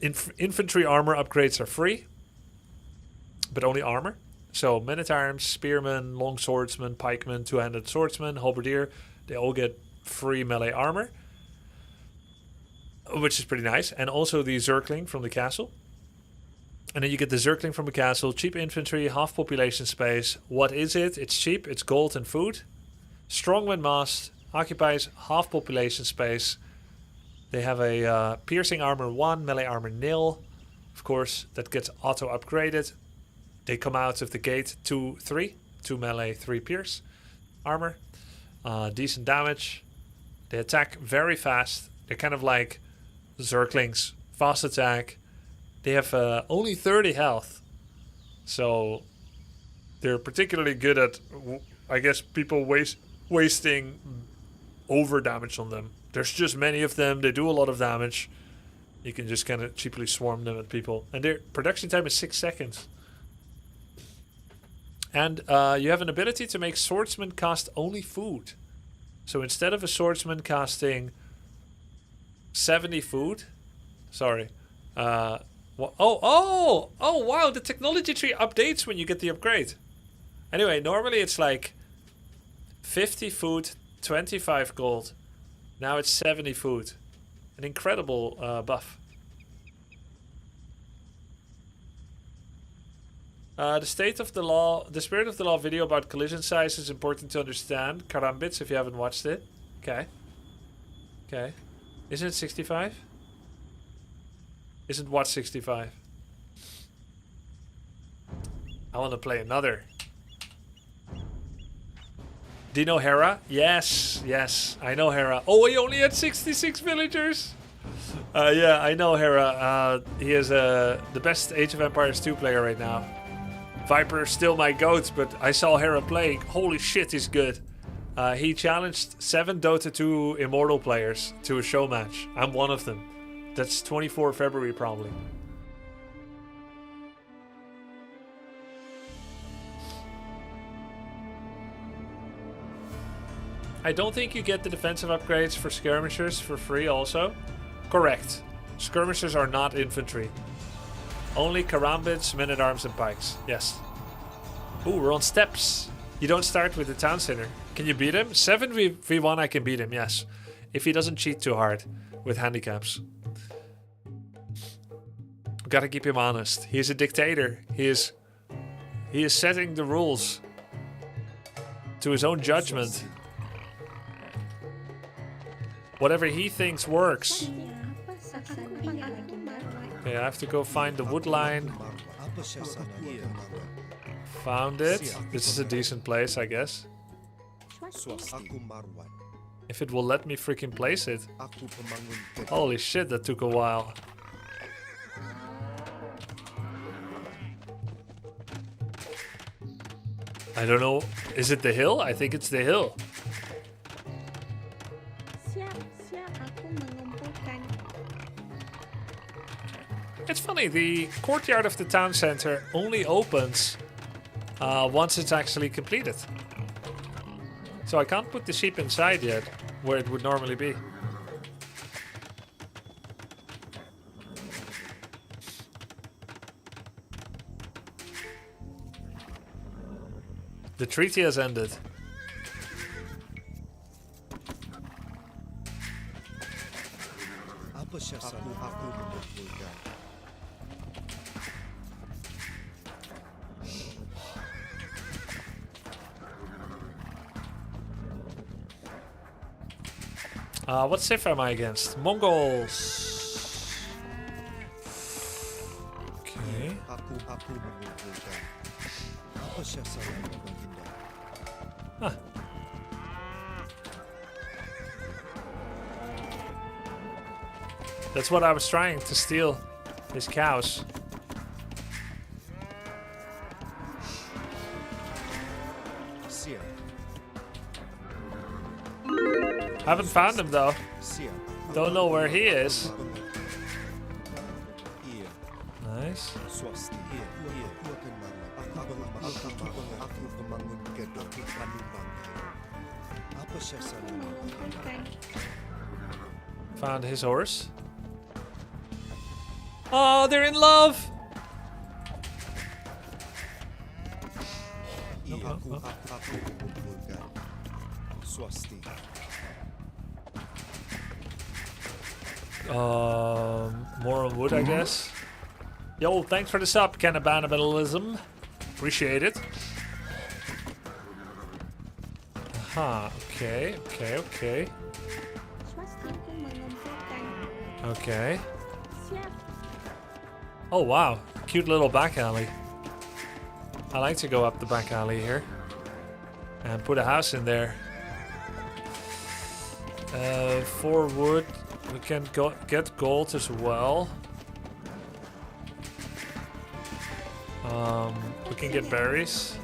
Infantry armor upgrades are free, but only armor. So men-at-arms, spearmen, long swordsman, pikemen, two-handed swordsman, halberdier, they all get free melee armor, which is pretty nice. And also the Zergling from the castle. And then you get the Zergling from the castle, cheap infantry, half population space. What is it? It's cheap, it's gold and food. Strong when massed, occupies half population space. They have a piercing armor 1, melee armor 0. Of course, that gets auto upgraded. They come out of the gate 2-3, 2 melee, 3 pierce armor. Decent damage. They attack very fast. They're kind of like Zerglings. Fast attack. They have only 30 health. So they're particularly good at, I guess, people wasting over damage on them. There's just many of them. They do a lot of damage. You can just kind of cheaply swarm them at people. And their production time is 6 seconds. And you have an ability to make swordsmen cast only food. So instead of a swordsman casting 70 food... Sorry. Oh, wow, the technology tree updates when you get the upgrade. Anyway, normally it's like 50 food, 25 gold. Now it's 70 food. An incredible buff. The state of the law, the spirit of the law video about collision size is important to understand. Karambits, if you haven't watched it. Okay. Okay. Isn't it 65? Isn't what 65? I want to play another. Do you know Hera? Yes, yes, I know Hera. Oh, he only had 66 villagers. Yeah, I know Hera. He is the best Age of Empires 2 player right now. Viper is still my goat, but I saw Hera playing. Holy shit, he's good. He challenged 7 Dota 2 Immortal players to a show match. I'm one of them. That's 24 February probably. I don't think you get the defensive upgrades for skirmishers for free also. Correct. Skirmishers are not infantry. Only karambits, men-at-arms and pikes. Yes. Ooh, we're on steps. You don't start with the town center. Can you beat him? 7v1 I can beat him, yes. If he doesn't cheat too hard with handicaps. Gotta keep him honest. He is a dictator. He is setting the rules to his own judgment. Whatever he thinks works. Okay, I have to go find the wood line. Found it. This is a decent place, I guess. If it will let me freaking place it. Holy shit, that took a while. I don't know. Is it the hill? I think it's the hill. It's funny, the courtyard of the town center only opens once it's actually completed. So I can't put the sheep inside yet, where it would normally be. The treaty has ended. What civ am I against? Mongols. Okay. Huh. That's what I was trying to steal. His cows. Haven't found him though. Don't know where he is. Nice. Found his horse. Oh, they're in love. More on wood, I guess. Yo, thanks for the sub, cannibalism. Appreciate it. Aha, okay. Okay. Oh wow, cute little back alley. I like to go up the back alley here and put a house in there. 4 wood. We can get gold as well. We can get berries.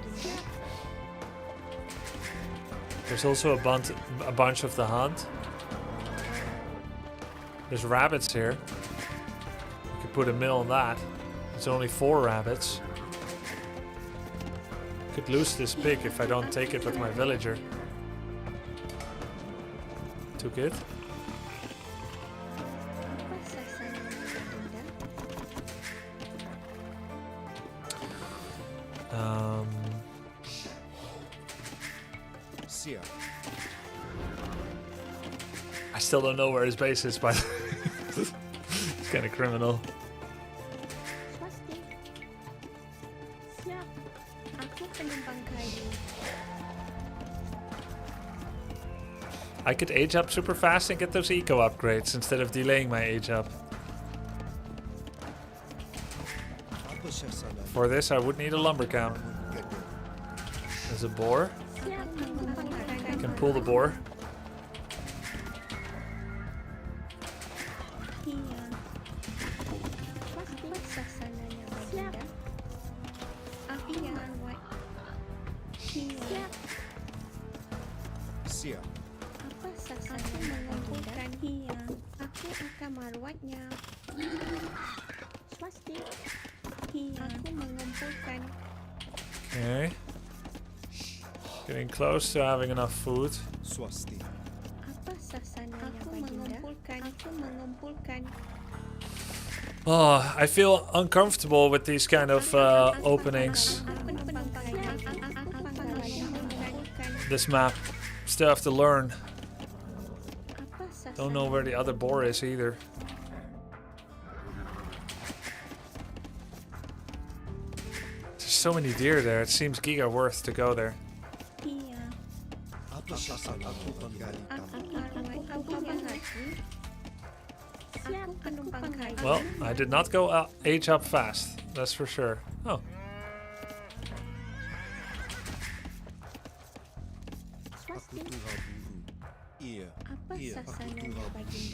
There's also a bunch of the hunt. There's rabbits here. put a mill on that. It's only 4 rabbits. Could lose this pig if I don't take it with my villager. Took it. I still don't know where his base is, but it's kind of criminal. I could age up super fast and get those eco upgrades instead of delaying my age up. For this, I would need a lumber camp. There's a boar. I can pull the boar. Okay. Getting close to having enough food. Oh, I feel uncomfortable with these kind of openings. This map. Still have to learn. Don't know where the other boar is either. There's so many deer there. It seems giga worth to go there. Well, I did not go age up fast. That's for sure. Oh.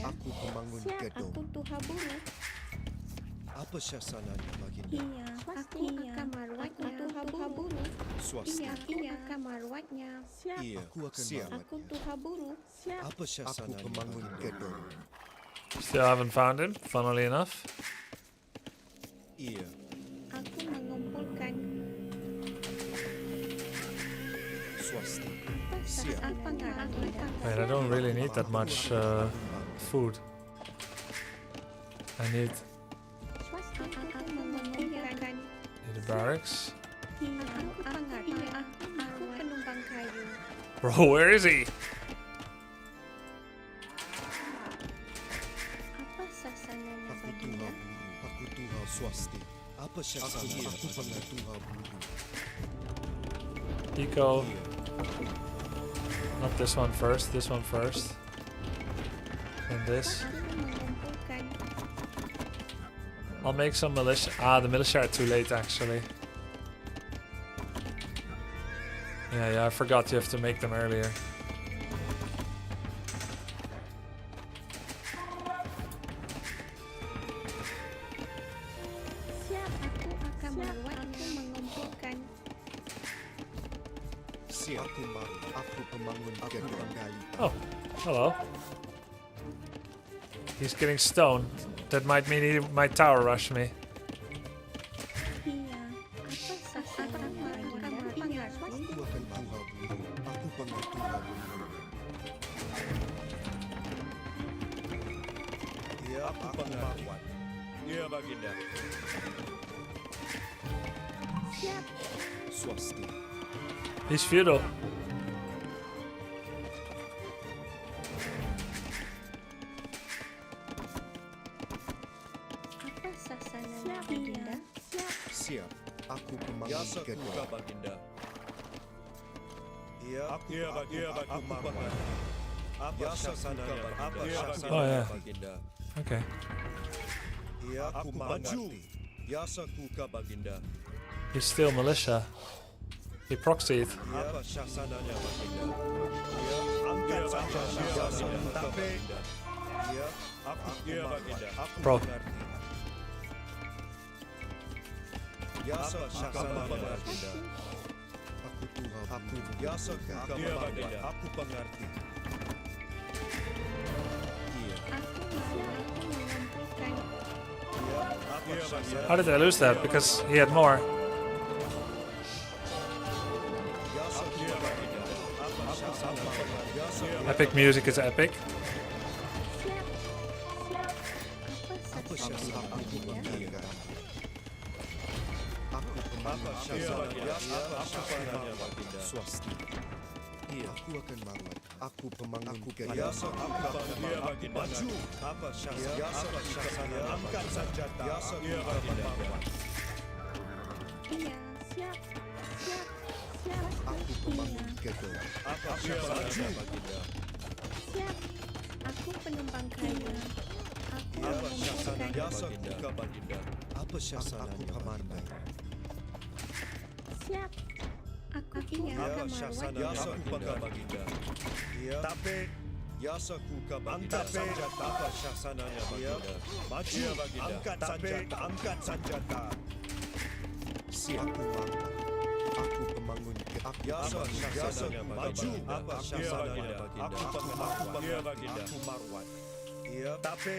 Aku pemangun gedung. Apa sasananya baginda? Iya, aku akan merawatnya. Swasta. Iya, akan merawatnya. Iya, aku akan merawatnya. Aku tuha buru. Apa sasananya? Aku pemangun gedung. Still haven't found him, funnily enough. Iya. Aku mengumpulkan. Swasta. Wait, I don't really need that much food. I need the barracks. Bro, where is he? Eco. Not this one first, this one first. And this. I'll make some militia. Ah, the militia are too late actually. Yeah, I forgot you have to make them earlier. Oh, hello. He's getting stoned. That might mean he might tower rush me. He's feudal. Siap. Aku pemangun gedung. Baginda. Iya, aku pemangun. Apa sasananya? Oh yeah. Baginda. Okay. Iya, aku mengerti. Yasaku ka Baginda. He's still militia. He proxied. Apa sasananya Baginda? Iya, angkat saja sasananya Baginda. Iya, aku Baginda. Bro. Yasa sasananya Baginda. Aku Tuhan. Aku Yasa ka Baginda. Aku pengerti. Iya. How did I lose that? Because he had more. Epic music is epic. Aku akan marwat. Aku pemangun biasa aku maju. Apa syasana angkat senjata. Biasa marwat. Iya, siap. Siap. Aku pemangun gedung. Apa syasana baginda. Siap. Aku penumpang kayu. Aku Apa syasana biasa baginda. baginda. Apa syasana aku pemandu. Siap. Aku iya Apa syasana biasa baginda. Tapi biasa ku baginda. Senjata apa syasananya baginda. Maju angkat senjata. Angkat senjata. Siap aku marwat. Aku pemangun biasa maju. Apa syasananya baginda. Aku marwat. Tapi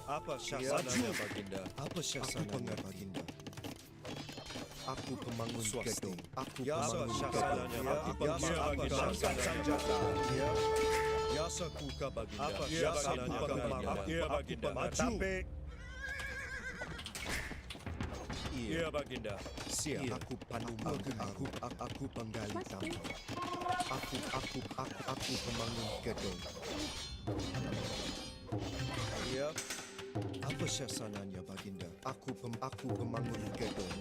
apa syasananya baginda. Apa syasananya baginda. Aku pemangun gedung. Aku pemangun gedung. Aku pemangun senjata. Biasa ku baginda. Apa syasananya baginda. Tapi iya baginda. Siap. Aku panumbang. Aku penggali tambang. Aku pemangun gedung. Iya. Apa syasananya baginda? Aku pemangun gedung.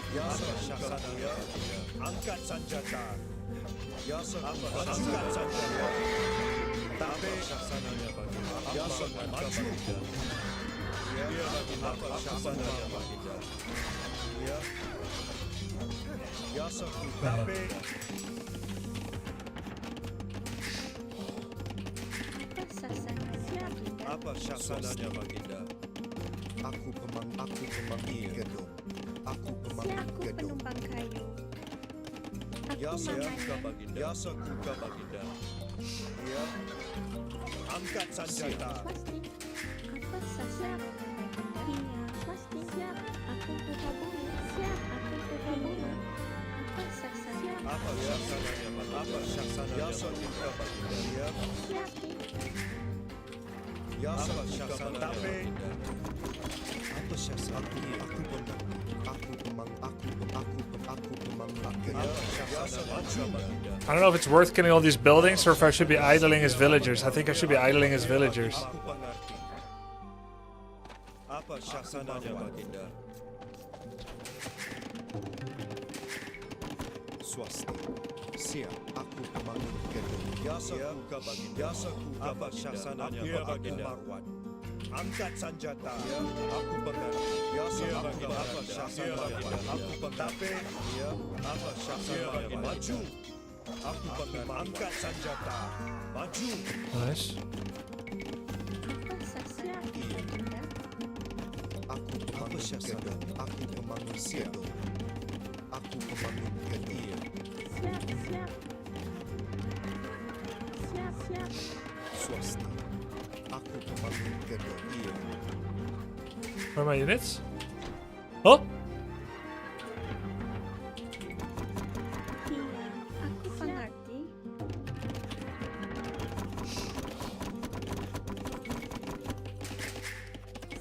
Biasa syasananya angkat senjata. Biasa angkat senjata. Tapi syasananya baginda. Biasa maju. Iya baginda. Apa syasananya baginda? Iya. Biasa tapi apa syasananya baginda? Aku pemanggil gedung. Aku pemanggil gedung. penumpang kayu. Biasa kuka baginda. Biasa kuka baginda. Ya. Angkat senjata. Apa sasar? Iya, pasti siap. Aku terhubung. Siap, aku terhubung. Apa sasar? Apa syasananya baginda? Apa syasananya? Biasa kuka baginda. Ya. Siap. Biasa kuka tapi apa syasananya? Aku pemanggil. I don't know if it's worth killing all these buildings or if I should be idling his villagers. I think I should be idling his villagers. Apa syasananya baginda? Swasti. Siap. Aku pemanggil gedung. Biasa kuka baginda. Biasa kuka apa syasananya baginda? Angkat senjata. Aku pengerti. Biasa apa syasananya? Aku pengerti. Apa syasananya? Maju. Aku pengerti. Angkat senjata. Maju. Nice. Apa sasar? Aku apa syasananya? Aku pemanggil gedung. Aku pemanggil gedung. Siap. Siap. Swasti. Aku pemanggil gedung. Where are my units? Oh! Iya, aku pengerti.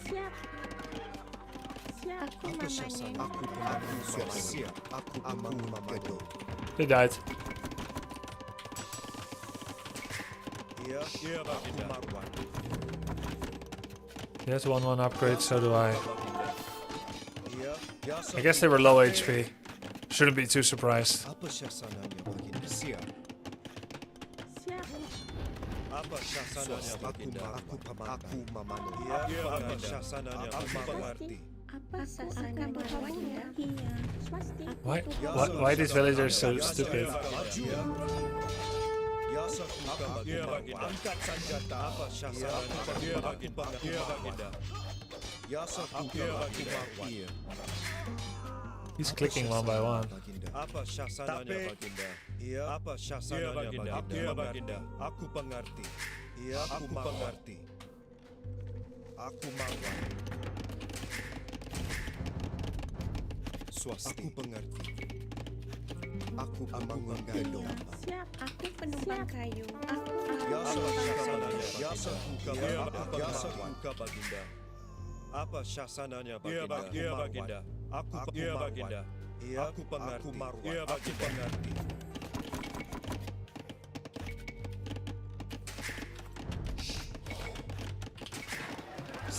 Siap. Aku mamanya. Aku pemanggil siap. Aku pemanggil gedung. They died. Iya, baginda. He has 1-1 upgrade, so do I. I guess they were low HP. Shouldn't be too surprised. Apa syasananya baginda? Siap. Apa syasananya baginda? Aku memanu. Apa syasananya? Aku mengerti. Apa sasana baginda? Iya, swasti. Why these villagers so stupid? Biasa baginda. Angkat senjata. Apa syasananya? Baginda. Biasa baginda. He's clicking one by one. Apa syasananya baginda? Apa syasananya baginda? Aku mengerti. Aku mengerti. Aku mawar. Swasti. Aku pengerti. Aku pemangun gedung. Siap, aku penumpang kayu. Aku Yasa buka baginda. Apa syasananya baginda? Iya baginda. Aku baginda. Aku pengerti. Aku pengerti.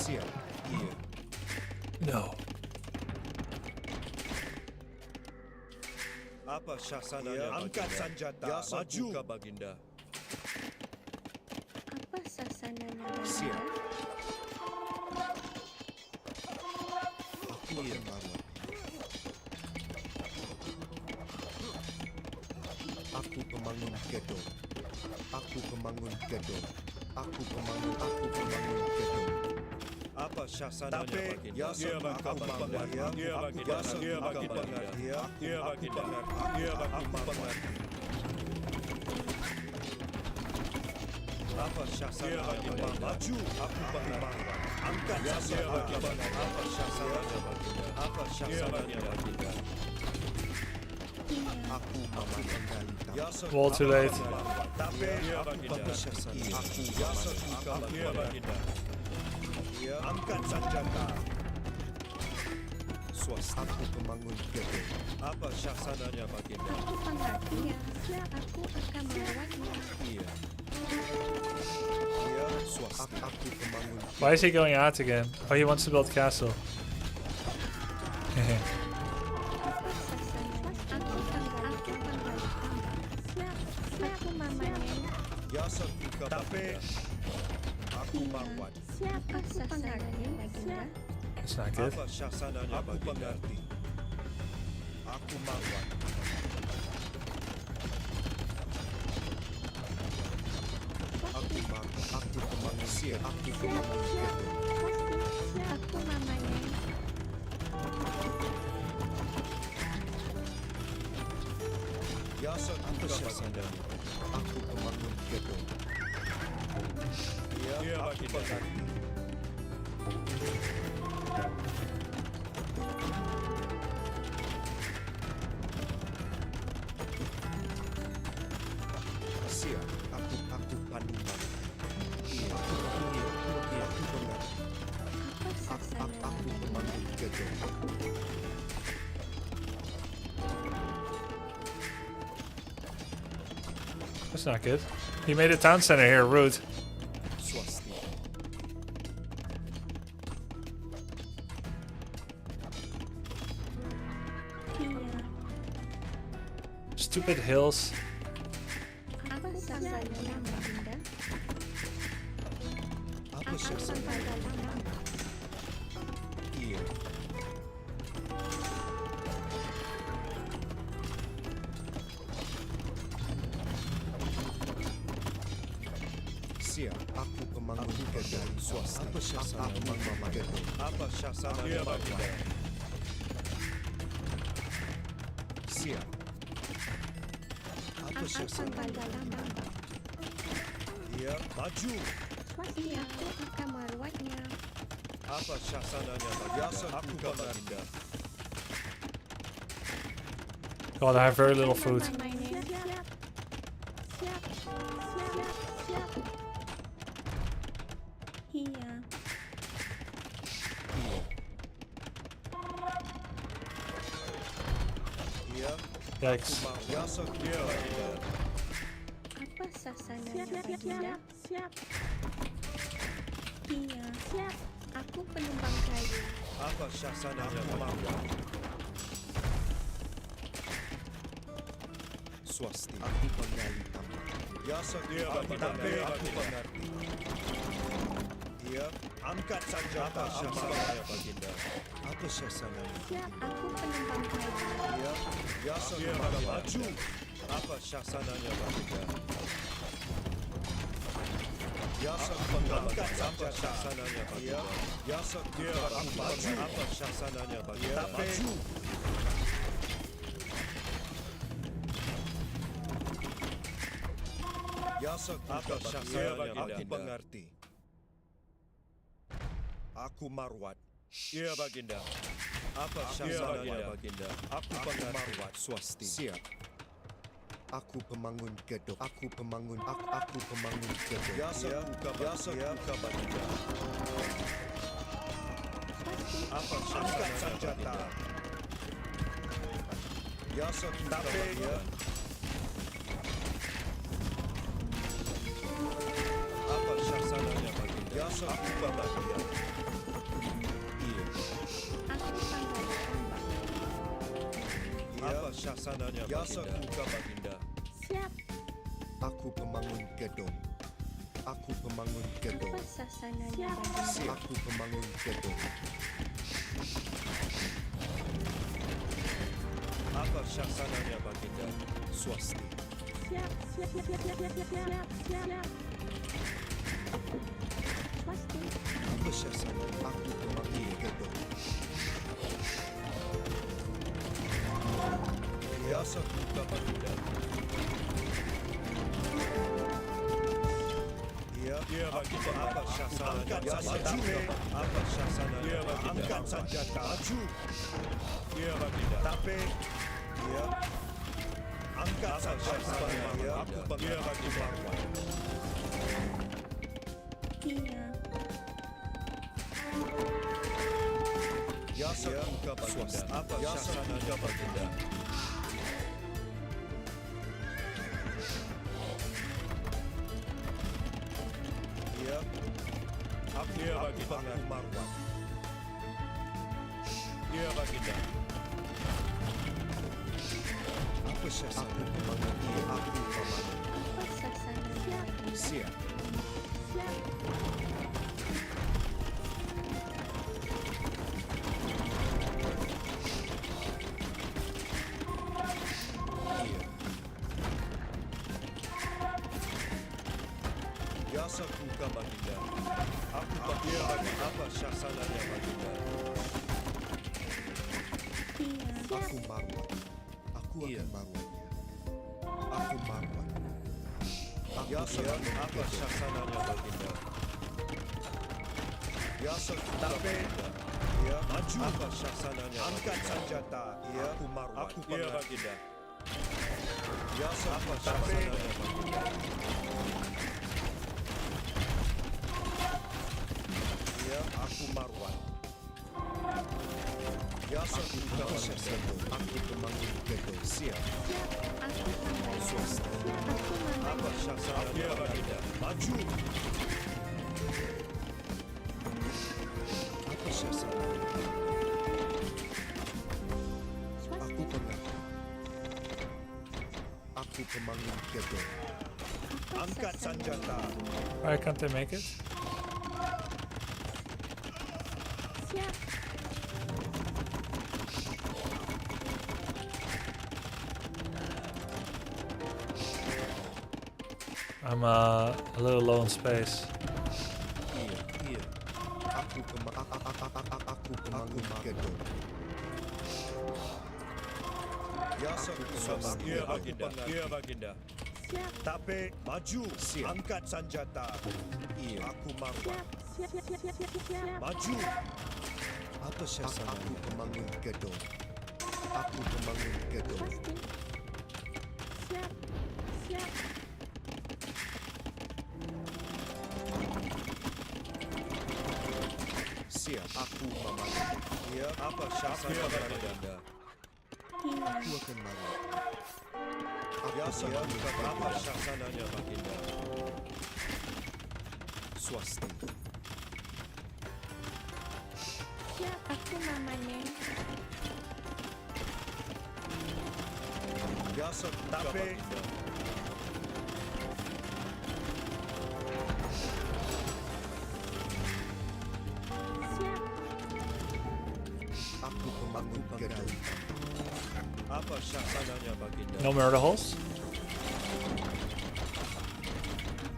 Siap. Iya. No. Apa syasananya? Angkat senjata. Maju ke baginda. apa sasananya? Siap. Aku iya marwah. Aku pemangun gedung. Aku pemangun gedung. Aku pemangun gedung. Apa syasananya baginda? Aku pengerti. Apa syasananya baginda? Maju. Aku pengerti. Angkat senjata. Apa syasananya baginda? Apa syasananya baginda? Aku memanggil Well, too late. Angkat senjata. Swasta. Aku pemangun gedung. Apa syasananya baginda? Aku pengerti ya. Siap, aku akan melawatnya. Iya. Swasta. Aku pemangun. Why is he going out again? Oh, he wants to build castle. Aku mamanya. Yasa buka baginda. Aku marwat. Siap, aku pengerti baginda. That's not good. Apa syasananya baginda? Aku marwat. Aku pemangun siap. Aku pemangun gedung. Aku mamanya. Yasa buka baginda. Aku pemangun gedung. Iya baginda. Siap. Aku panungan. Iya. Aku pengerti. Aku pemangun gedung. That's not good. He made a town center here, rude. Swasti. Stupid hills. Apa sasananya baginda? Apa syasananya? Iya. Siap. Aku pemangun gedung. Swasta. Apa syasananya gedung? Apa syasananya baginda? Siap. Apa syasananya? Iya. Maju. Swasti, aku akan merawatnya. Apa syasananya baginda? Aku baginda. God, I have very little food. Iya. Iya. Yikes. Apa sasananya baginda? Siap. Iya. Siap. Aku penumpang kayu. Apa syasananya baginda? Swasti. Aku penggali tambang. Yasa baginda. Aku pengerti. Iya. Angkat senjata. Apa syasananya baginda? Apa syasananya? Siap, aku penumpang kayu. Iya. Yasa baginda. Maju. Apa syasananya baginda? Yasa angkat senjata. Syasananya baginda. Yasa maju. Apa syasananya baginda? Maju. Yasa apa syasananya baginda? Aku pengerti. Aku Marwat. Iya Baginda. Apa syasananya Baginda? Aku Marwat. Swasti. Siap. Aku pemangun gedung. Aku pemangun. Aku pemangun gedung. Yasa Kuka Baginda. Apa syasananya Baginda? Yasa Kuka Baginda. Apa syasananya Baginda? Yasa Kuka Baginda. Apa syasananya Baginda? Siap. Aku pemangun gedung. Aku pemangun gedung. Apa sasananya Baginda? Aku pemangun gedung. Apa syasananya Baginda? Swasti. Siap. Swasti. Apa syasananya? Aku pemangun gedung. Yasa Kuka Baginda. Iya Baginda. Apa syasananya? Apa syasananya? Angkat senjata. Maju. Iya Baginda. Tapi. Iya. Angkat senjata. Aku Baginda. Iya. Yasa Kuka Baginda. Apa syasananya Baginda? Iya Baginda. Aku Marwat. Iya Baginda. Apa syasananya? Aku pemangun. Aku pemangun. Apa sasananya Baginda? Siap. Yasa Kuka Baginda. Aku Baginda. Apa syasananya Baginda? Iya. Aku Marwat. Aku akan Marwatnya. Aku Marwat. Yasa apa syasananya Baginda? Yasa Kuka Baginda. Ya, maju. Apa syasananya? Angkat senjata. Ya, aku Marwat. Aku Baginda. Yasa apa syasananya Baginda? Ya, aku Marwat. Yasa Kuka Baginda. Aku pemangun gedung. Siap. Aku pemangun. Swasti. Apa syasananya Baginda? Maju. Apa syasananya? Aku pemangun. Aku pemangun gedung. Angkat senjata. Why can't they make it? Siap. I'm a little low in space. Iya. Aku pemangun gedung. Yasa Kuka Baginda. Iya Baginda. Siap. Tapi maju. Angkat senjata. Iya. Aku Marwat. Siap. Maju. Apa syasananya? Aku pemangun gedung. Aku pemangun gedung. Swasti. Siap. Siap. Aku memangun. Iya. Apa syasananya Baginda? Iya. Aku akan Marwat. Yasa Kuka. Apa syasananya Baginda? Swasti. Siap. Aku mamanya. Yasa Kuka Baginda. Siap. Aku pemangun gedung. Apa syasananya Baginda? No murder holes?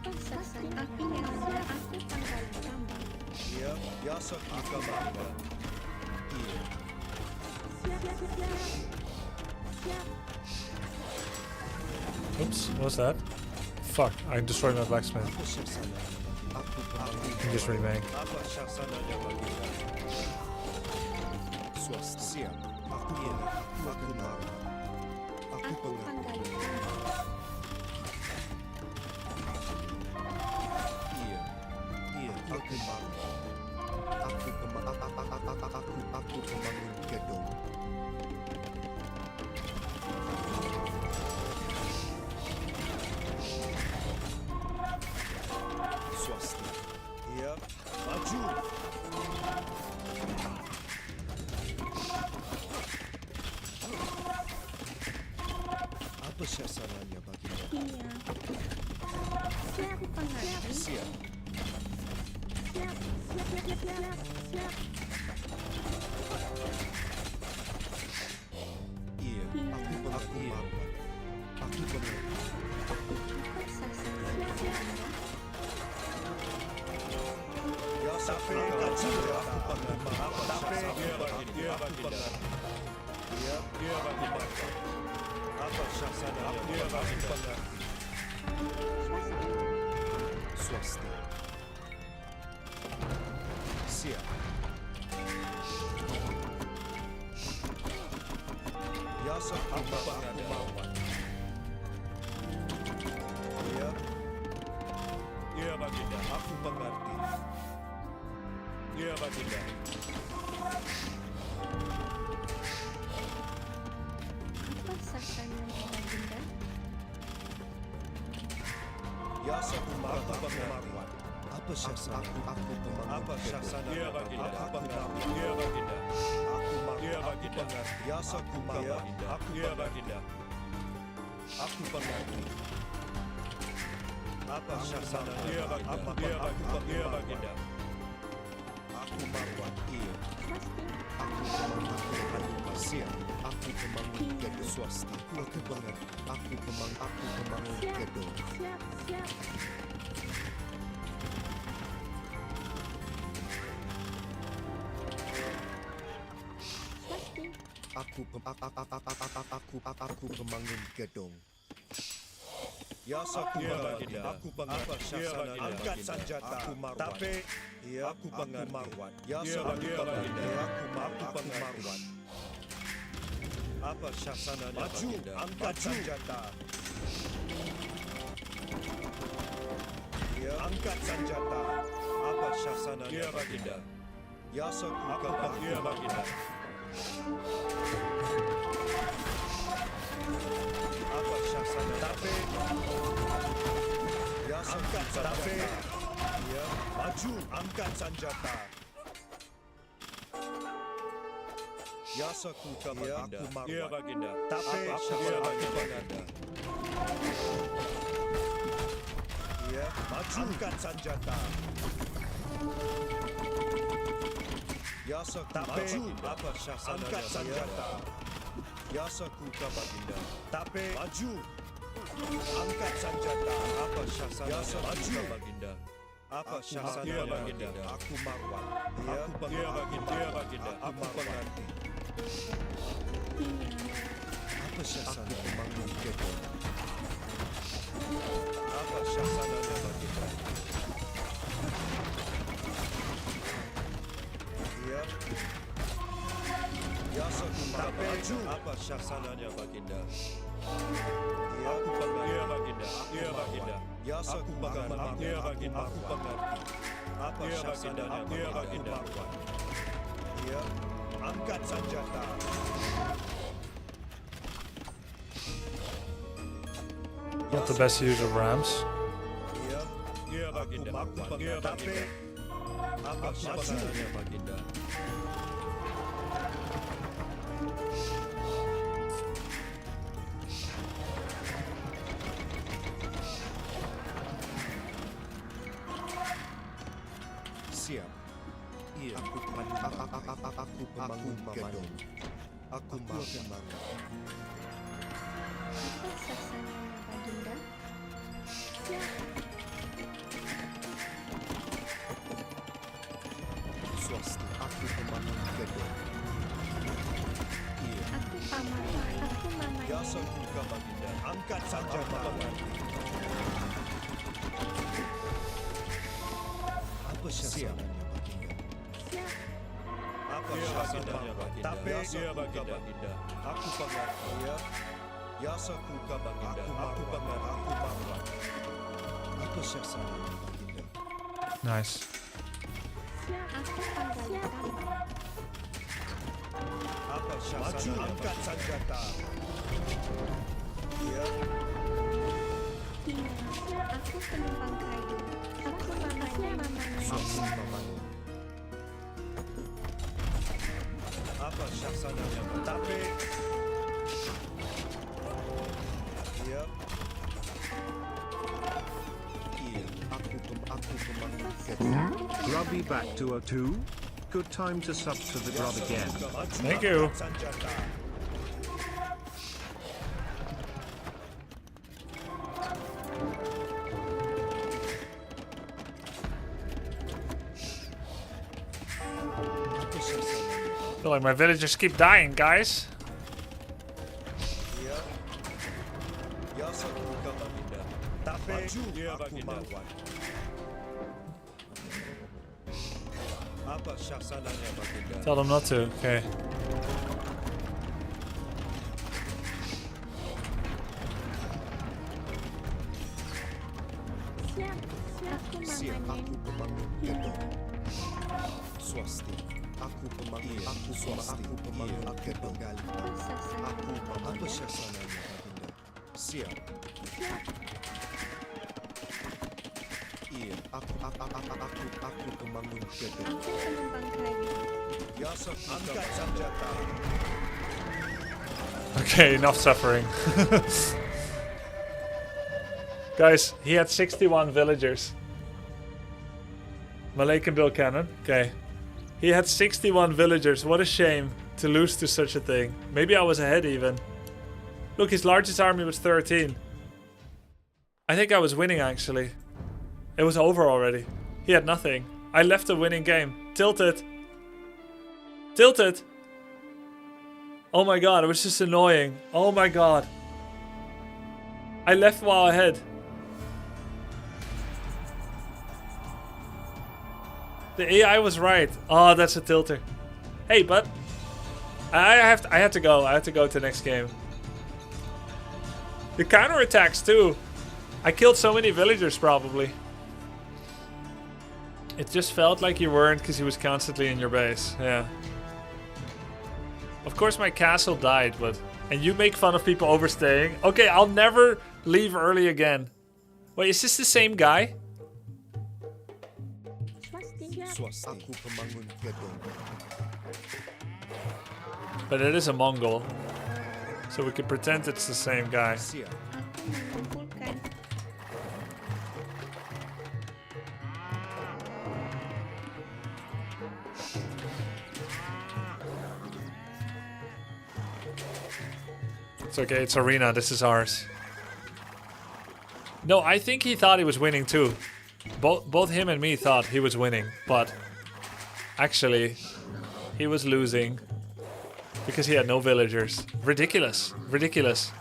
Apa sasananya? Aku panggal tambang. Iya. Yasa Kuka Baginda. Iya. Siap. Oops, what was that? Fuck, I destroyed my blacksmith. Apa syasananya? Just remake. Apa syasananya baginda? Swasta. Siap. Aku kenal. Aku pengerti. Iya, aku malu. Aku pembangun gedung. Swasta. Iya, maju. Apa syasananya baginda? Iya. Siap, pengerti. Siap. Siap. Iya, aku pengerti. Aku pengerti. Ya sampai kacau aku pengerti. Sampai dia baginda. Dia baginda. Apa syasananya? Dia baginda. Swasta. Siap. Ya apa pengalaman? Iya baginda, aku mengerti. Iya baginda. Apa sasananya baginda? Ya aku pengaruan. Apa syasan aku pembangun? Apa syasan dia baginda? Aku pengaruan. Dia baginda. Dia baginda. Ya aku baginda. Aku dia baginda. Aku pengerti. Apa syasan dia baginda? Dia baginda. Aku marwan. Iya. Aku pembangun. Siap. Aku pembangun gedung swasta. Aku pengerti. Aku pembangun gedung. Siap. Aku pembangun gedung. Ya aku baginda. Aku pengerti. Syasananya angkat senjata. Aku marwan. Tapi aku pengerti. Ya aku baginda. Aku pengerti. Apa syasananya baginda? Angkat senjata. Ya angkat senjata. Apa syasananya baginda? Ya aku baginda. Apa syasananya? Tapi ya angkat senjata. Ya maju angkat senjata. Ya sekuka baginda. Ya baginda. Tapi ya baginda. Ya maju angkat senjata. Ya sekuka maju. Apa syasananya? Angkat senjata. Ya sekuka baginda. Tapi maju. Angkat senjata. Apa syasananya? Ya sekuka baginda. Apa syasananya baginda? Aku marwan. Aku baginda. Aku pengerti. Apa syasananya? Aku pembangun gedung. Apa syasananya baginda? Iya. Ya sekuka maju. Apa syasananya baginda? Iya. Aku pengerti. Iya baginda. Iya baginda. Ya sekuka maju. Iya baginda. Aku pengerti. Apa syasananya baginda? Iya. Angkat senjata. Not the best use of rams. Iya baginda. Aku pengerti. Apa syasananya baginda? Siap. Iya. Aku pembangun gedung. Aku pembangun. Apa sasananya baginda? Siap. Swasta. Aku pembangun gedung. Iya. Aku paman. Aku mama. Ya sekuka baginda. Angkat senjata. Apa syasananya baginda? Apa syasananya baginda? Tapi dia baginda. Aku pengaruh ya. Yasaku ka baginda. Aku pengaruh. Aku marah. Apa syasananya baginda? Nice. Apa syasananya? Angkat senjata. Ya. Aku penumpang kayu. Aku mamanya. Mamanya. Apa syasananya? Tapi iya. Iya, aku pemanggil kedua. Grubby back to 02. Good time to sub to the grub again. Thank you. Feel like my villagers keep dying, guys. Tell them not to. Okay. Swasti. Aku pemanggil. Aku swasti. Aku pemanggil. Aku penggali. Aku apa syasananya baginda? Siap. Iya. Aku pemanggil kedua. Aku penumpang kayu. Yasok angkat senjata. Okay, enough suffering. Guys, he had 61 villagers. Malay can build cannon. Okay. He had 61 villagers. What a shame to lose to such a thing. Maybe I was ahead even. Look, his largest army was 13. I think I was winning actually. It was over already. He had nothing. I left a winning game. Tilted. Tilted. Oh my god, it was just annoying. Oh my god. I left while ahead. The AI was right. Oh, that's a tilter. Hey, but I had to go. I had to go to the next game. The counterattacks too. I killed so many villagers probably. It just felt like you weren't because he was constantly in your base. Yeah. Of course my castle died, but... And you make fun of people overstaying. Okay, I'll never leave early again. Wait, is this the same guy? Aku pemanggil kedua. But it is a Mongol. So we can pretend it's the same guy. It's okay, it's arena, this is ours. No, I think he thought he was winning too. Both him and me thought he was winning, but actually he was losing because he had no villagers. Ridiculous, ridiculous.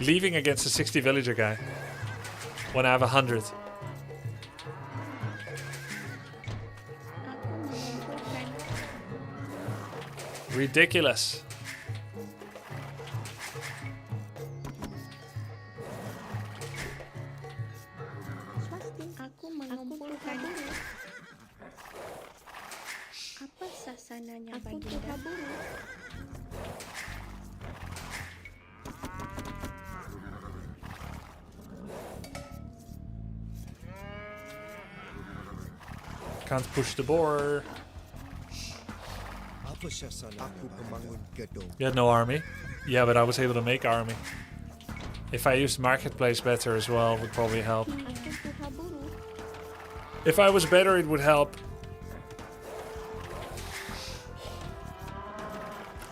Leaving against a 60 villager guy when I have 100. Ridiculous. Apa sasananya baginda? Can't push the boar. You had no army? Yeah, but I was able to make army. If I used marketplace better as well, would probably help. If I was better, it would help.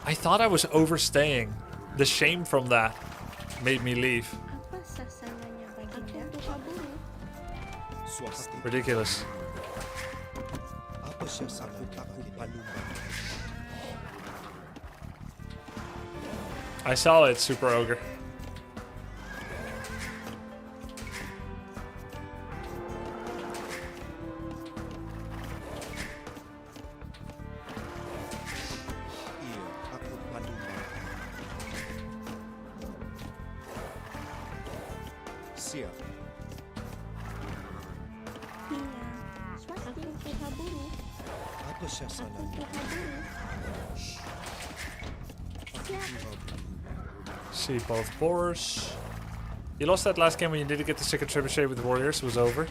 I thought I was overstaying. The shame from that made me leave. Ridiculous. I saw it, Super Ogre. Siap. Iya. Swasti. Aku kaburu. Apa sasarannya? Aku kaburu. See both boars. You lost that last game when you didn't get the second trebuchet with warriors. It was over.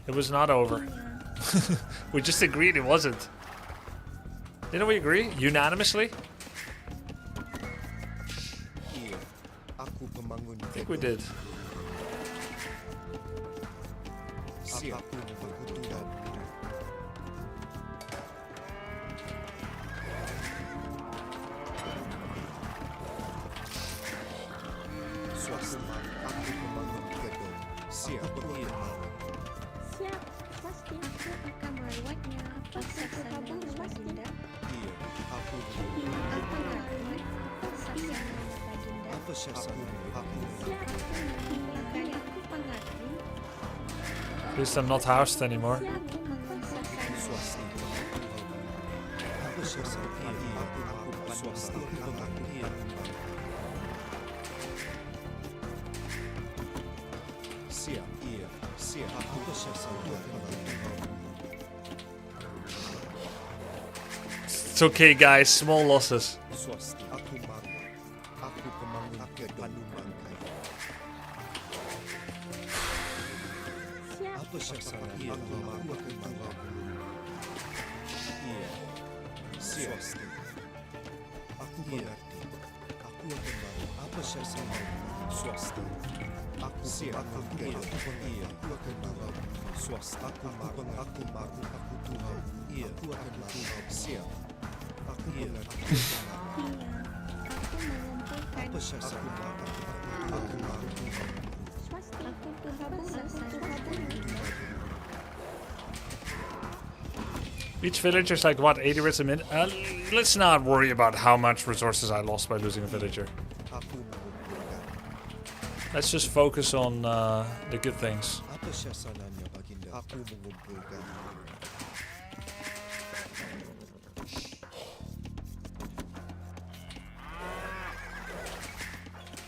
It was not over. We just agreed it wasn't. Didn't we agree? Unanimously? Iya. Aku pemangun. I think we did. Siap. Aku berketudan. Swasti. Aku pemangun gedung. Siap. Iya. Siap. Swasti. Aku akan melewatnya. Apa sasaran Baginda? Iya. Aku Iya. Apa lakukan? Apa sasaran Baginda? Apa sasaran? Aku Siap. Iya. Kan aku pengerti. At least I'm not housed anymore. Siap. Apa sasaran? swasti. Apa sasaran? Iya. Aku swasti. Aku iya. Siap. Iya. Siap. Apa sasaran? It's okay, guys. Small losses. Swasti. Aku malu. Aku pemangun Panumangkai. Apa sasaran? Aku malu. Aku malu. Iya. Swasti. Aku mengerti. Aku akan malu. Apa sasaran? Swasti. Aku siap. Aku iya. Aku akan malu. Swasti. Aku malu. Aku malu. Aku Tuhan. Iya. Aku akan malu. Siap. Aku mengerti. Apa sasaran? Aku malu. Swasti. Aku kabur. Each villager's like, what, 80 reds a minute? Let's not worry about how much resources I lost by losing a villager. Let's just focus on the good things. Apa sasarannya, Baginda? Aku mengumpulkan.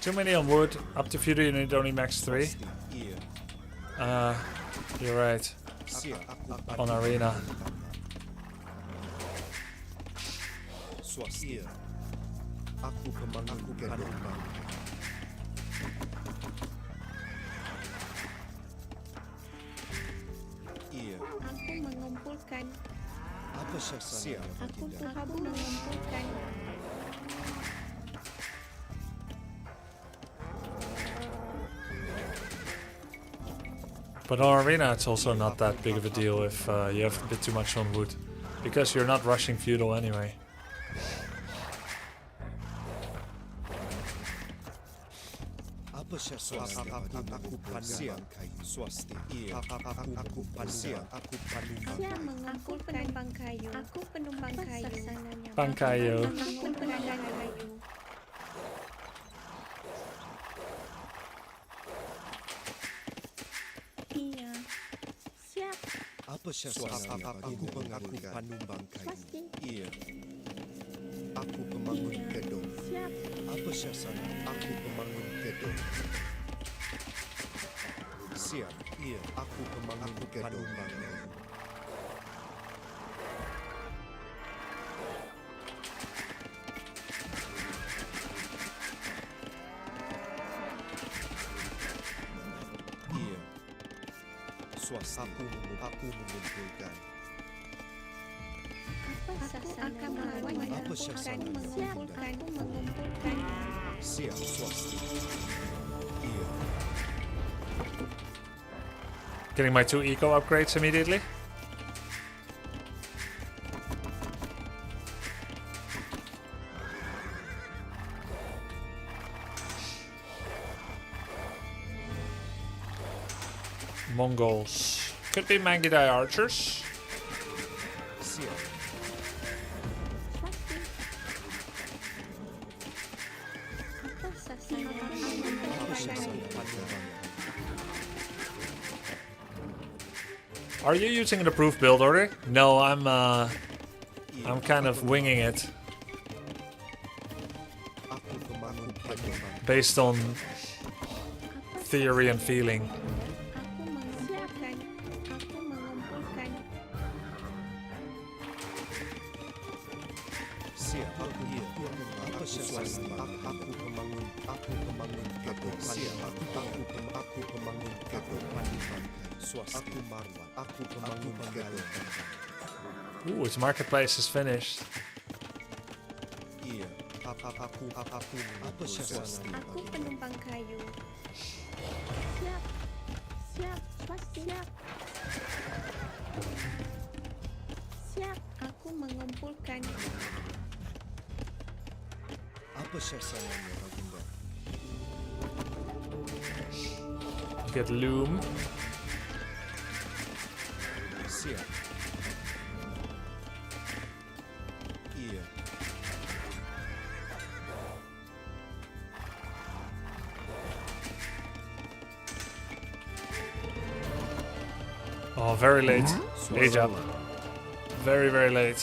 Too many on wood. Up to feudal you need only max 3. You're right. On arena. Swasti. Aku pemangun gedung. Iya. Aku mengumpulkan. Apa sasaran? Aku kabur mengumpulkan. But on arena it's also not that big of a deal if you have a bit too much on wood. Because you're not rushing feudal anyway. Apa sasaran? Aku panumangkai. Swasti. Iya. Aku pansiap. Aku panumangkai. Siap mengumpulkan bangkayu. Aku penumpang kayu. Bangkayu. Aku penumpang kayu. Iya. Siap. Apa sasaran? Aku panumangkai. Swasti. Iya. Aku pemangun gedung. Siap. Apa sasaran? Aku pemangun gedung. Siap. Iya. Aku pemangun gedung. Iya. Swasti. Aku mengumpulkan. Aku akan melawan. Apa sasaran? Mengumpulkan. Mengumpulkan. Siap. Swasti. Iya. Getting my 2 eco upgrades immediately. Mongols. Could be Mangidai archers. Siap. Apa sasaran? Are you using an approved build order? No, I'm kind of winging it. Based on theory and feeling. Aku mengumpulkan. Siap, aku apa swasti? Aku pemangun gedung. Siap, aku pemangun gedung. Swasti. Aku marwah. Aku pemangun gedung. Ooh, his marketplace is finished. Iya, aku apa swasti? Aku penumpang kayu. Siap, siap, swasti. Siap. Siap, aku mengumpulkan. Apa syasananya, Baginda? Get loom. Siap. Iya. Oh, very late. Age up. Very, very late.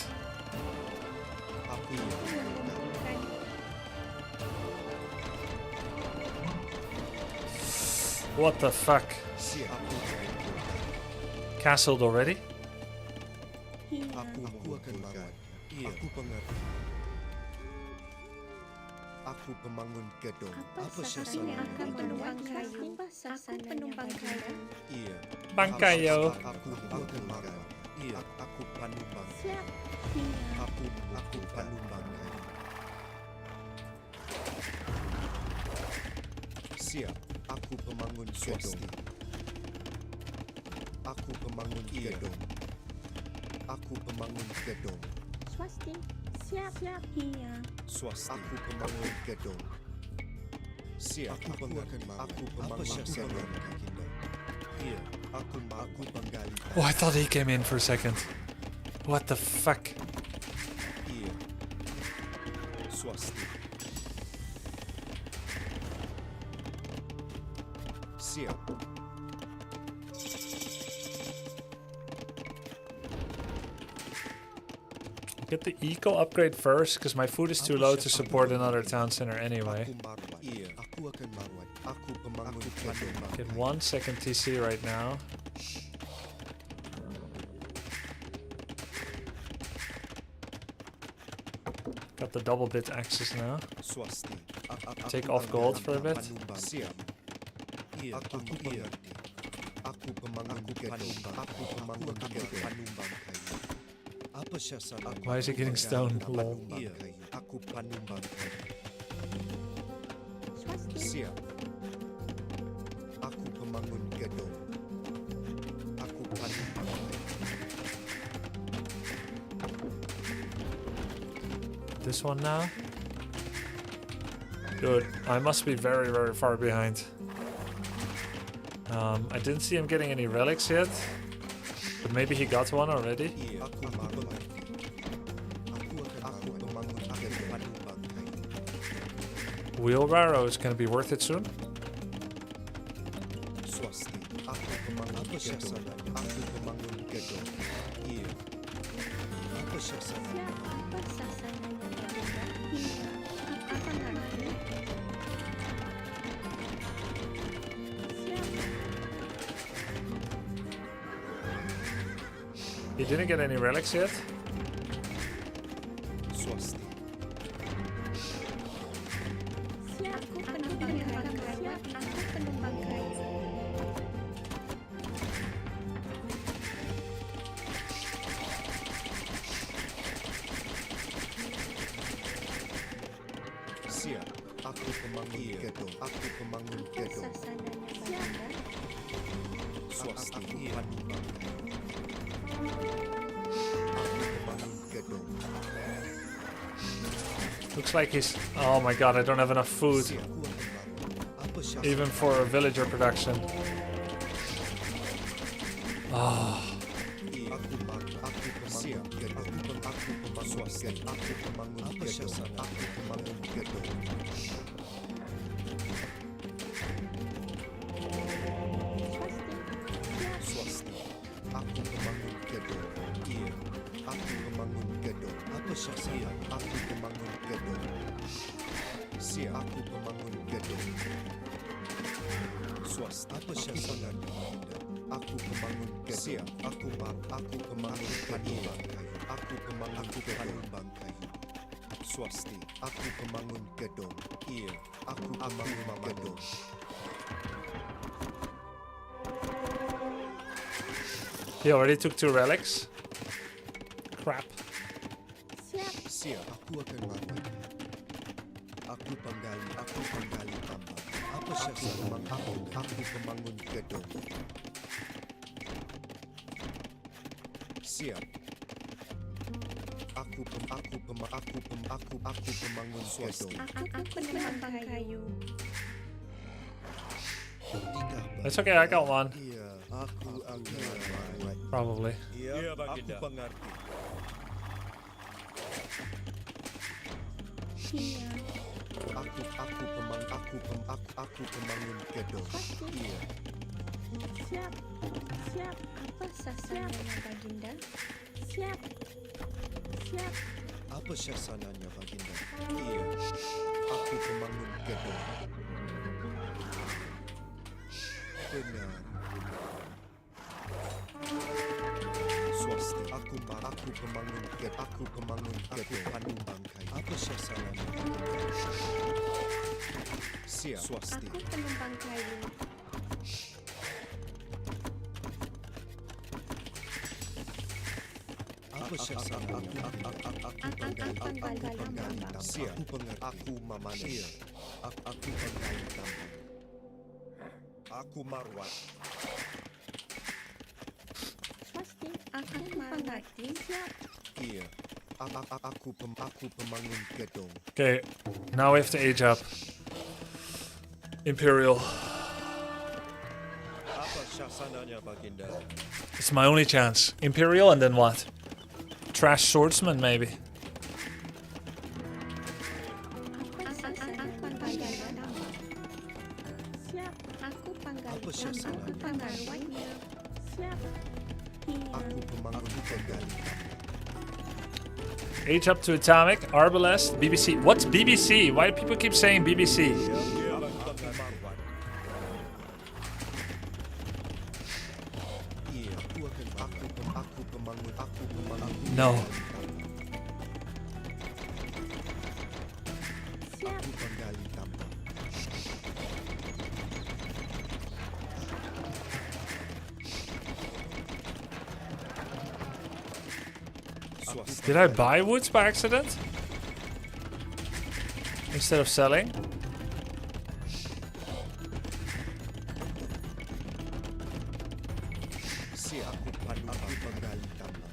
What the fuck? Castled already? Aku akan bangun. Aku pengerti. Aku pemangun gedung. Apa syasananya? Aku penumpang kayu. Aku penumpang kayu. Iya. Bangkayo. Aku akan bangun. Iya. Aku penumpang. Siap. Aku penumpang kayu. Siap. Aku pemangun gedung. Aku pemangun gedung. Aku pemangun gedung. Swasti. Siap, siap. Iya. Swasti. Aku pemangun gedung. Siap. Aku pemangun gedung. Iya. Aku penggali. Oh, I thought he came in for a second. What the fuck? Iya. Swasti. Siap. Get the eco upgrade first, because my food is too low to support another town center anyway. Get 1 second TC right now. Got the double bit access now. Take off gold for a bit. Why is he getting stoned? Lol. Aku penumpang. Siap. Aku pemangun gedung. Aku penumpang. This one now? Good. I must be very, very far behind. I didn't see him getting any relics yet. But maybe he got one already. Wheelbarrow is gonna be worth it soon. He didn't get any relics yet. Looks like he's... Oh my god, I don't have enough food. Even for villager production. Oh. Swasta. Apa syasangannya Baginda? Aku pembangun gedung. Siap. Aku pembangun gedung. Aku pembangun gedung. Swasti. Aku pembangun gedung. Iya. Aku pembangun gedung. He already took 2 relics. Crap. Siap. Aku akan mati. Aku penggali tambang. Apa syasangan aku pembangun gedung. Siap. Aku pembangun gedung. Aku penambang kayu. It's okay, I got one. Iya, aku akan Probably. Iya, Baginda. Aku mengerti. Iya. Aku pembangun gedung. Iya. Siap. Apa sasarannya Baginda? Siap. Apa syasanannya Baginda? Iya. Aku pembangun gedung. Benar. Swasti. Aku pembangun gedung. Aku penambang kayu. Apa syasanannya Baginda? Siap. Swasti. Aku penambang kayu. Apa syasanannya? Aku penggali tambang. Siap. Aku memanen. Aku penggali tambang. Aku marwat. Pasti aku mengerti. Siap. Iya. Aku pembangun gedung. Okay, now we have to age up. Imperial. Apa syasananya Baginda? It's my only chance. Imperial and then what? Trash swordsman maybe. Siap. Aku penggali Apa syasananya? Siap. Aku pembangun penggali. Age up to atomic, arbalest, BBC. What's BBC? Why do people keep saying BBC? No. Aku penggali tambang. Did I buy woods by accident? Instead of selling? Aku penggali tambang.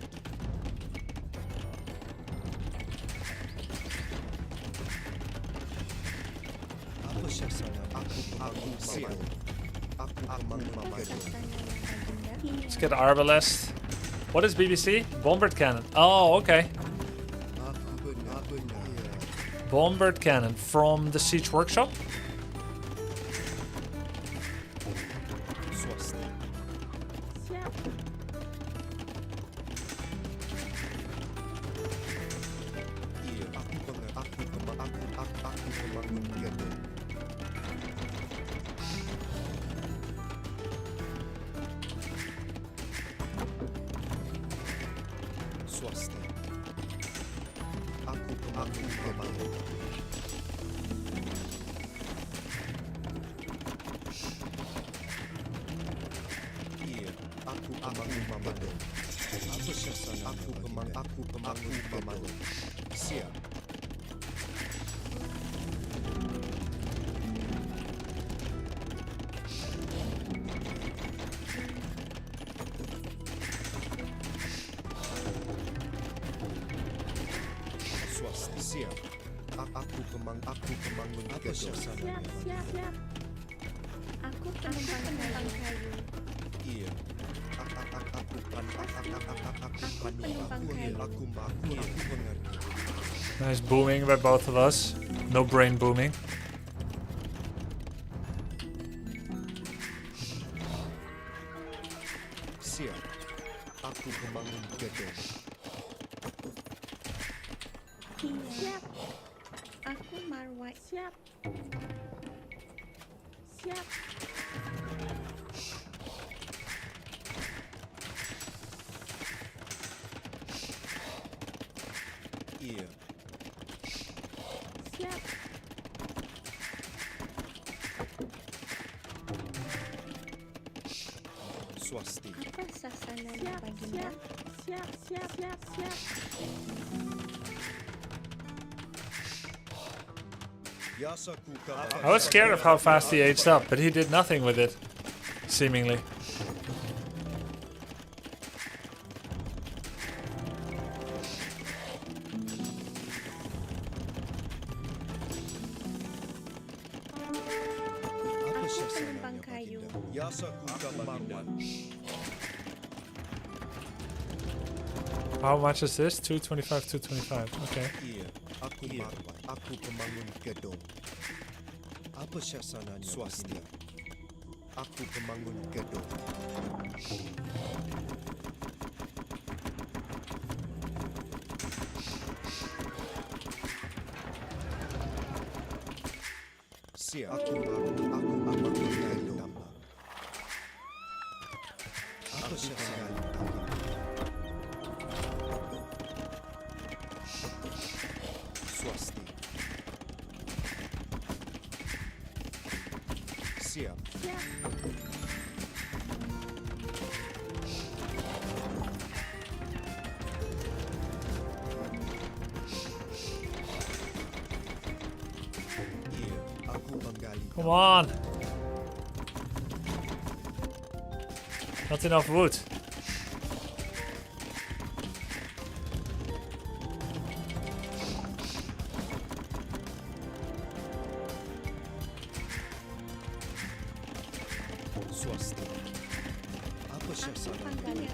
Apa syasangan? Aku siap. Aku pembangun. Let's get arbalest. What is BBC? Bombard cannon. Oh, okay. Bombard cannon from the Siege Workshop? Swasta. Aku pembangun. Iya, aku pembangun. Apa syasangan? Aku pembangun. Siap. Siap. Aku pembangun. Apa syasangan? Siap. Aku penambang kayu. Iya. Aku penambang kayu. Aku mengerti. Nice booming by both of us. No brain booming. Siap. Aku pembangun gedung. Siap. Aku marwat. Siap. Swasti. Apa sasananya baginda? Siap. I was scared of how fast he aged up, but he did nothing with it, seemingly. How much is this? 225, 225. Okay. Aku pemangun gedung. Apa syasananya? Swasti. Aku pemangun gedung. Siap. Aku pemangun gedung. Apa syasananya? Swasti. Siap. Come on! Not enough wood. Swasti. Apa syasananya?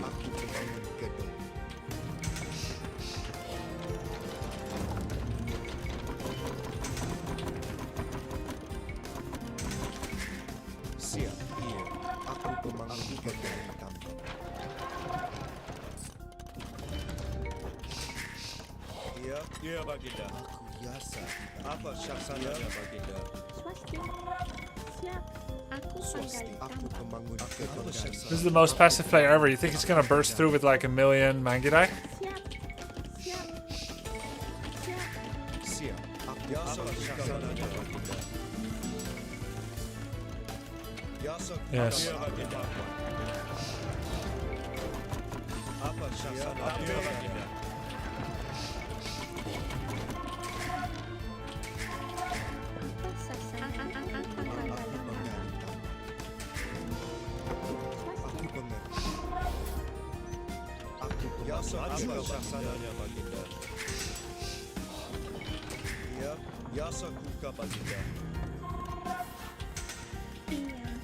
Aku pemangun gedung. Siap. Iya. Aku pemangun gedung. Iya baginda. Aku biasa. Apa syasananya baginda? Swasti. Siap. Aku panggali tambang. This is the most passive player ever. You think he's gonna burst through with like 1,000,000 Mangidai? Siap. Apa syasananya baginda? Yes. Apa syasananya baginda? Apa syasananya baginda? Iya, yasa kuka baginda.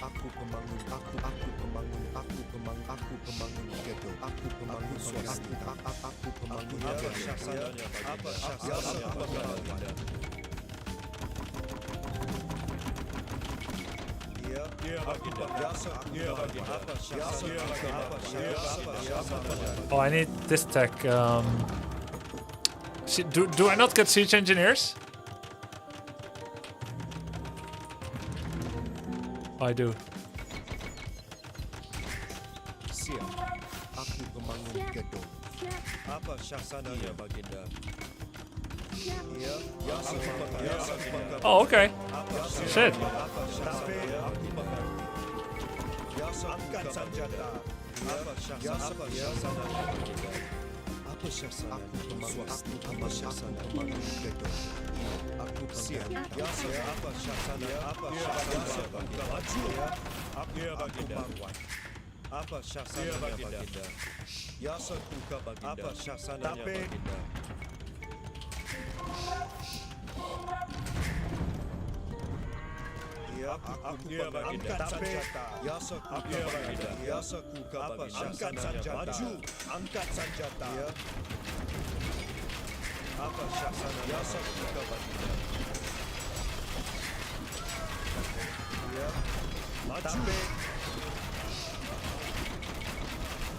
Aku pemangun gedung. Aku pemangun swasti. Aku pemangun apa syasananya baginda? Apa syasananya baginda? Iya baginda. Iya baginda. Apa syasananya baginda? Oh, I need this tech. Do I not get siege engineers? Oh, I do. Siap. Aku pemangun gedung. Apa syasananya baginda? Iya. Oh, okay. Shit. Angkat senjata. Apa syasananya baginda? Apa syasananya? Aku pemangun gedung. Aku siap. Apa syasananya? Apa syasananya baginda? Aku baginda. Apa syasananya baginda? Yasa kuka baginda. Apa syasananya baginda? Aku angkat senjata. Yasa kuka baginda. Yasa kuka baginda. Angkat senjata. Maju. Angkat senjata. Apa syasananya? Yasa kuka baginda. Maju.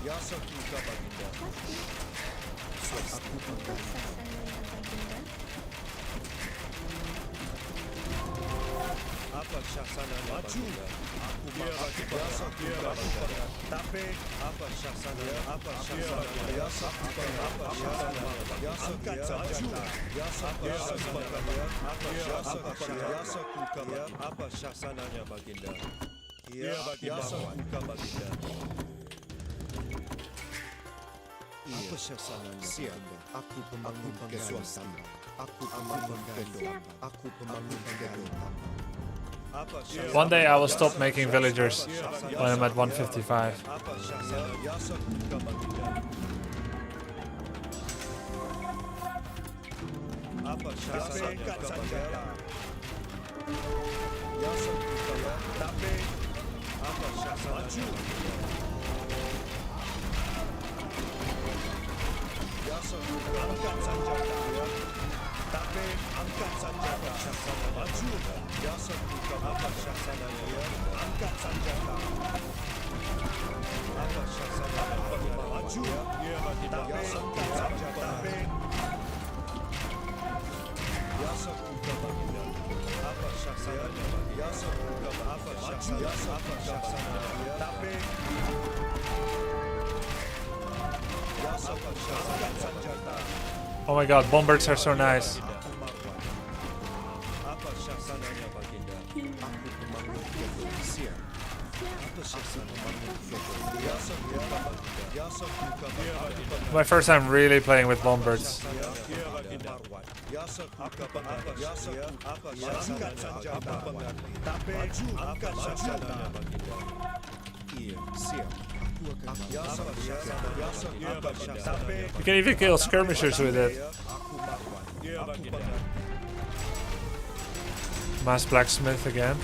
Yasa kuka baginda. Aku angkat Sasananya baginda. apa syasananya baginda? Aku biasa kuka baginda. Tapi apa syasananya? Apa syasananya? Biasa kuka apa syasananya? Biasa angkat senjata. Biasa baginda. Apa syasananya? Apa syasananya baginda? Ia yasa kuka baginda. Apa syasananya? Siap. Aku pembangun swasta. Aku pembangun gedung. Aku pembangun gedung. One day I will stop making villagers when I'm at 155. Apa syasananya? Yasa kuka baginda. Apa syasananya? Baginda. Yasa kuka baginda. Tapi apa syasananya? Yasa kuka angkat senjata. Tapi angkat senjata. Syasana maju. Yasa kuka apa syasananya? Angkat senjata. Apa syasananya? Maju. Tapi angkat senjata. Yasa kuka baginda. Apa syasananya? Yasa kuka apa syasananya? Apa syasananya? Tapi yasa kuka angkat senjata. Oh my god, bombards are so nice. Apa syasananya baginda? Aku pembangun gedung. Siap. Apa syasananya baginda? Yasa kuka baginda. Yasa kuka baginda. My first time really playing with bombards. Yasa kuka baginda. Yasa apa syasananya? Tapi angkat senjata baginda. Iya, siap. You can even kill skirmishers with it. Mass blacksmith again.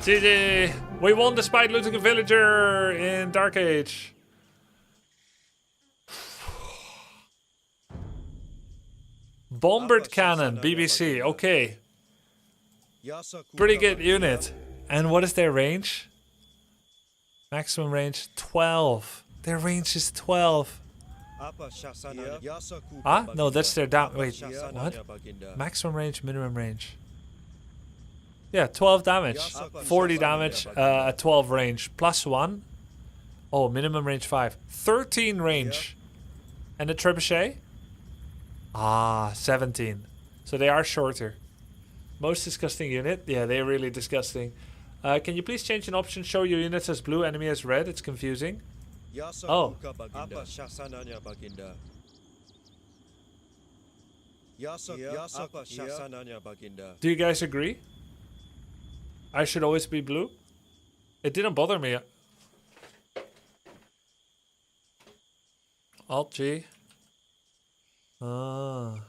GG! We won despite losing a villager in Dark Age. Bombard cannon, BBC, okay. Pretty good unit. And what is their range? Maximum range 12. Their range is 12. Ah, no, that's their down. Wait, what? Maximum range, minimum range. Yeah, 12 damage. 40 damage at 12 range. +1. Oh, minimum range 5. 13 range. And the trebuchet? Ah, 17. So they are shorter. Most disgusting unit? Yeah, they're really disgusting. Can you please change an option? Show your units as blue, enemy as red. It's confusing. Oh. Do you guys agree? I should always be blue? It didn't bother me. Alt G. Ah.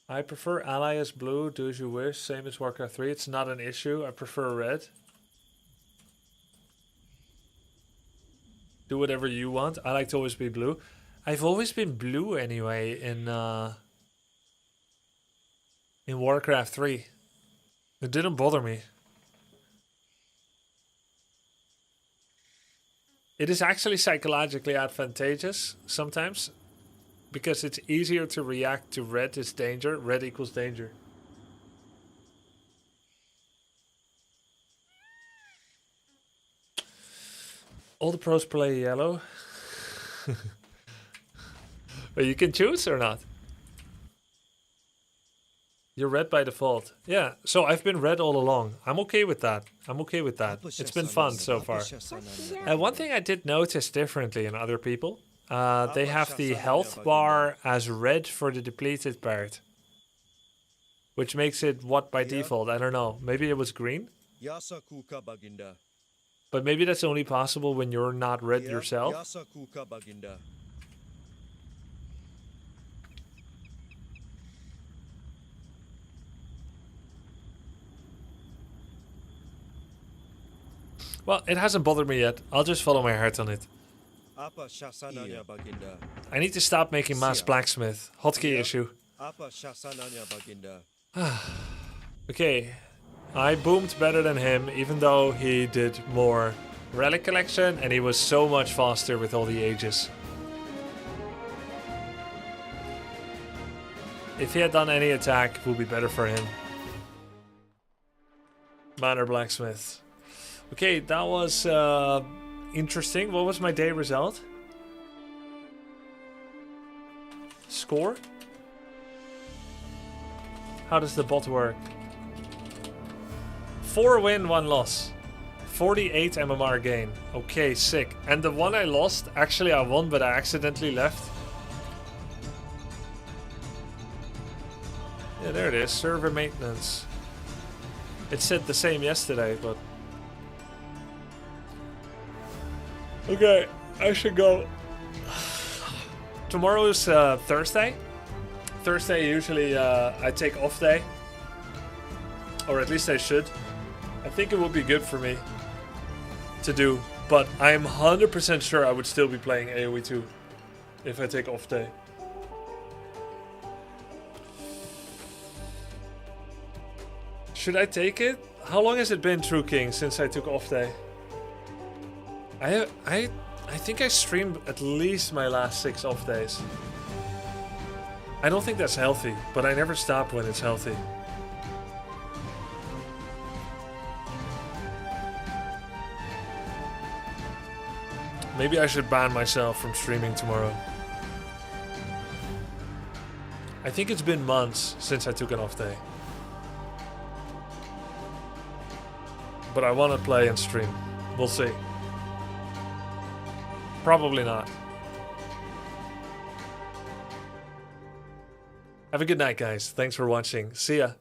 I prefer ally as blue, do as you wish, same as Warcraft 3. It's not an issue. I prefer red. Do whatever you want. I like to always be blue. I've always been blue anyway in Warcraft 3. It didn't bother me. It is actually psychologically advantageous sometimes because it's easier to react to red is danger. Red equals danger. All the pros play yellow. But you can choose or not. You're red by default. Yeah, so I've been red all along. I'm okay with that. I'm okay with that. It's been fun so far. One thing I did notice differently in other people, they have the health bar as red for the depleted part. Which makes it what by default? I don't know. Maybe it was green? But maybe that's only possible when you're not red yourself. Well, it hasn't bothered me yet. I'll just follow my heart on it. I need to stop making mass blacksmith. Hotkey issue. Okay. I boomed better than him, even though he did more relic collection and he was so much faster with all the ages. If he had done any attack, it would be better for him. Manor blacksmith. Okay, that was Interesting. What was my day result? Score? How does the bot work? 4 win, 1 loss. 48 MMR gain. Okay, sick. And the one I lost, actually I won, but I accidentally left. Yeah, there it is. Server maintenance. It said the same yesterday, but... Okay, I should go. Tomorrow is Thursday. Thursday usually I take off day. Or at least I should. I think it would be good for me to do. But I'm 100% sure I would still be playing AoE 2 if I take off day. Should I take it? How long has it been, True King, since I took off day? I think I streamed at least my last 6 off days. I don't think that's healthy, but I never stop when it's healthy. Maybe I should ban myself from streaming tomorrow. I think it's been months since I took an off day. But I want to play and stream. We'll see. Probably not. Have a good night, guys. Thanks for watching. See ya.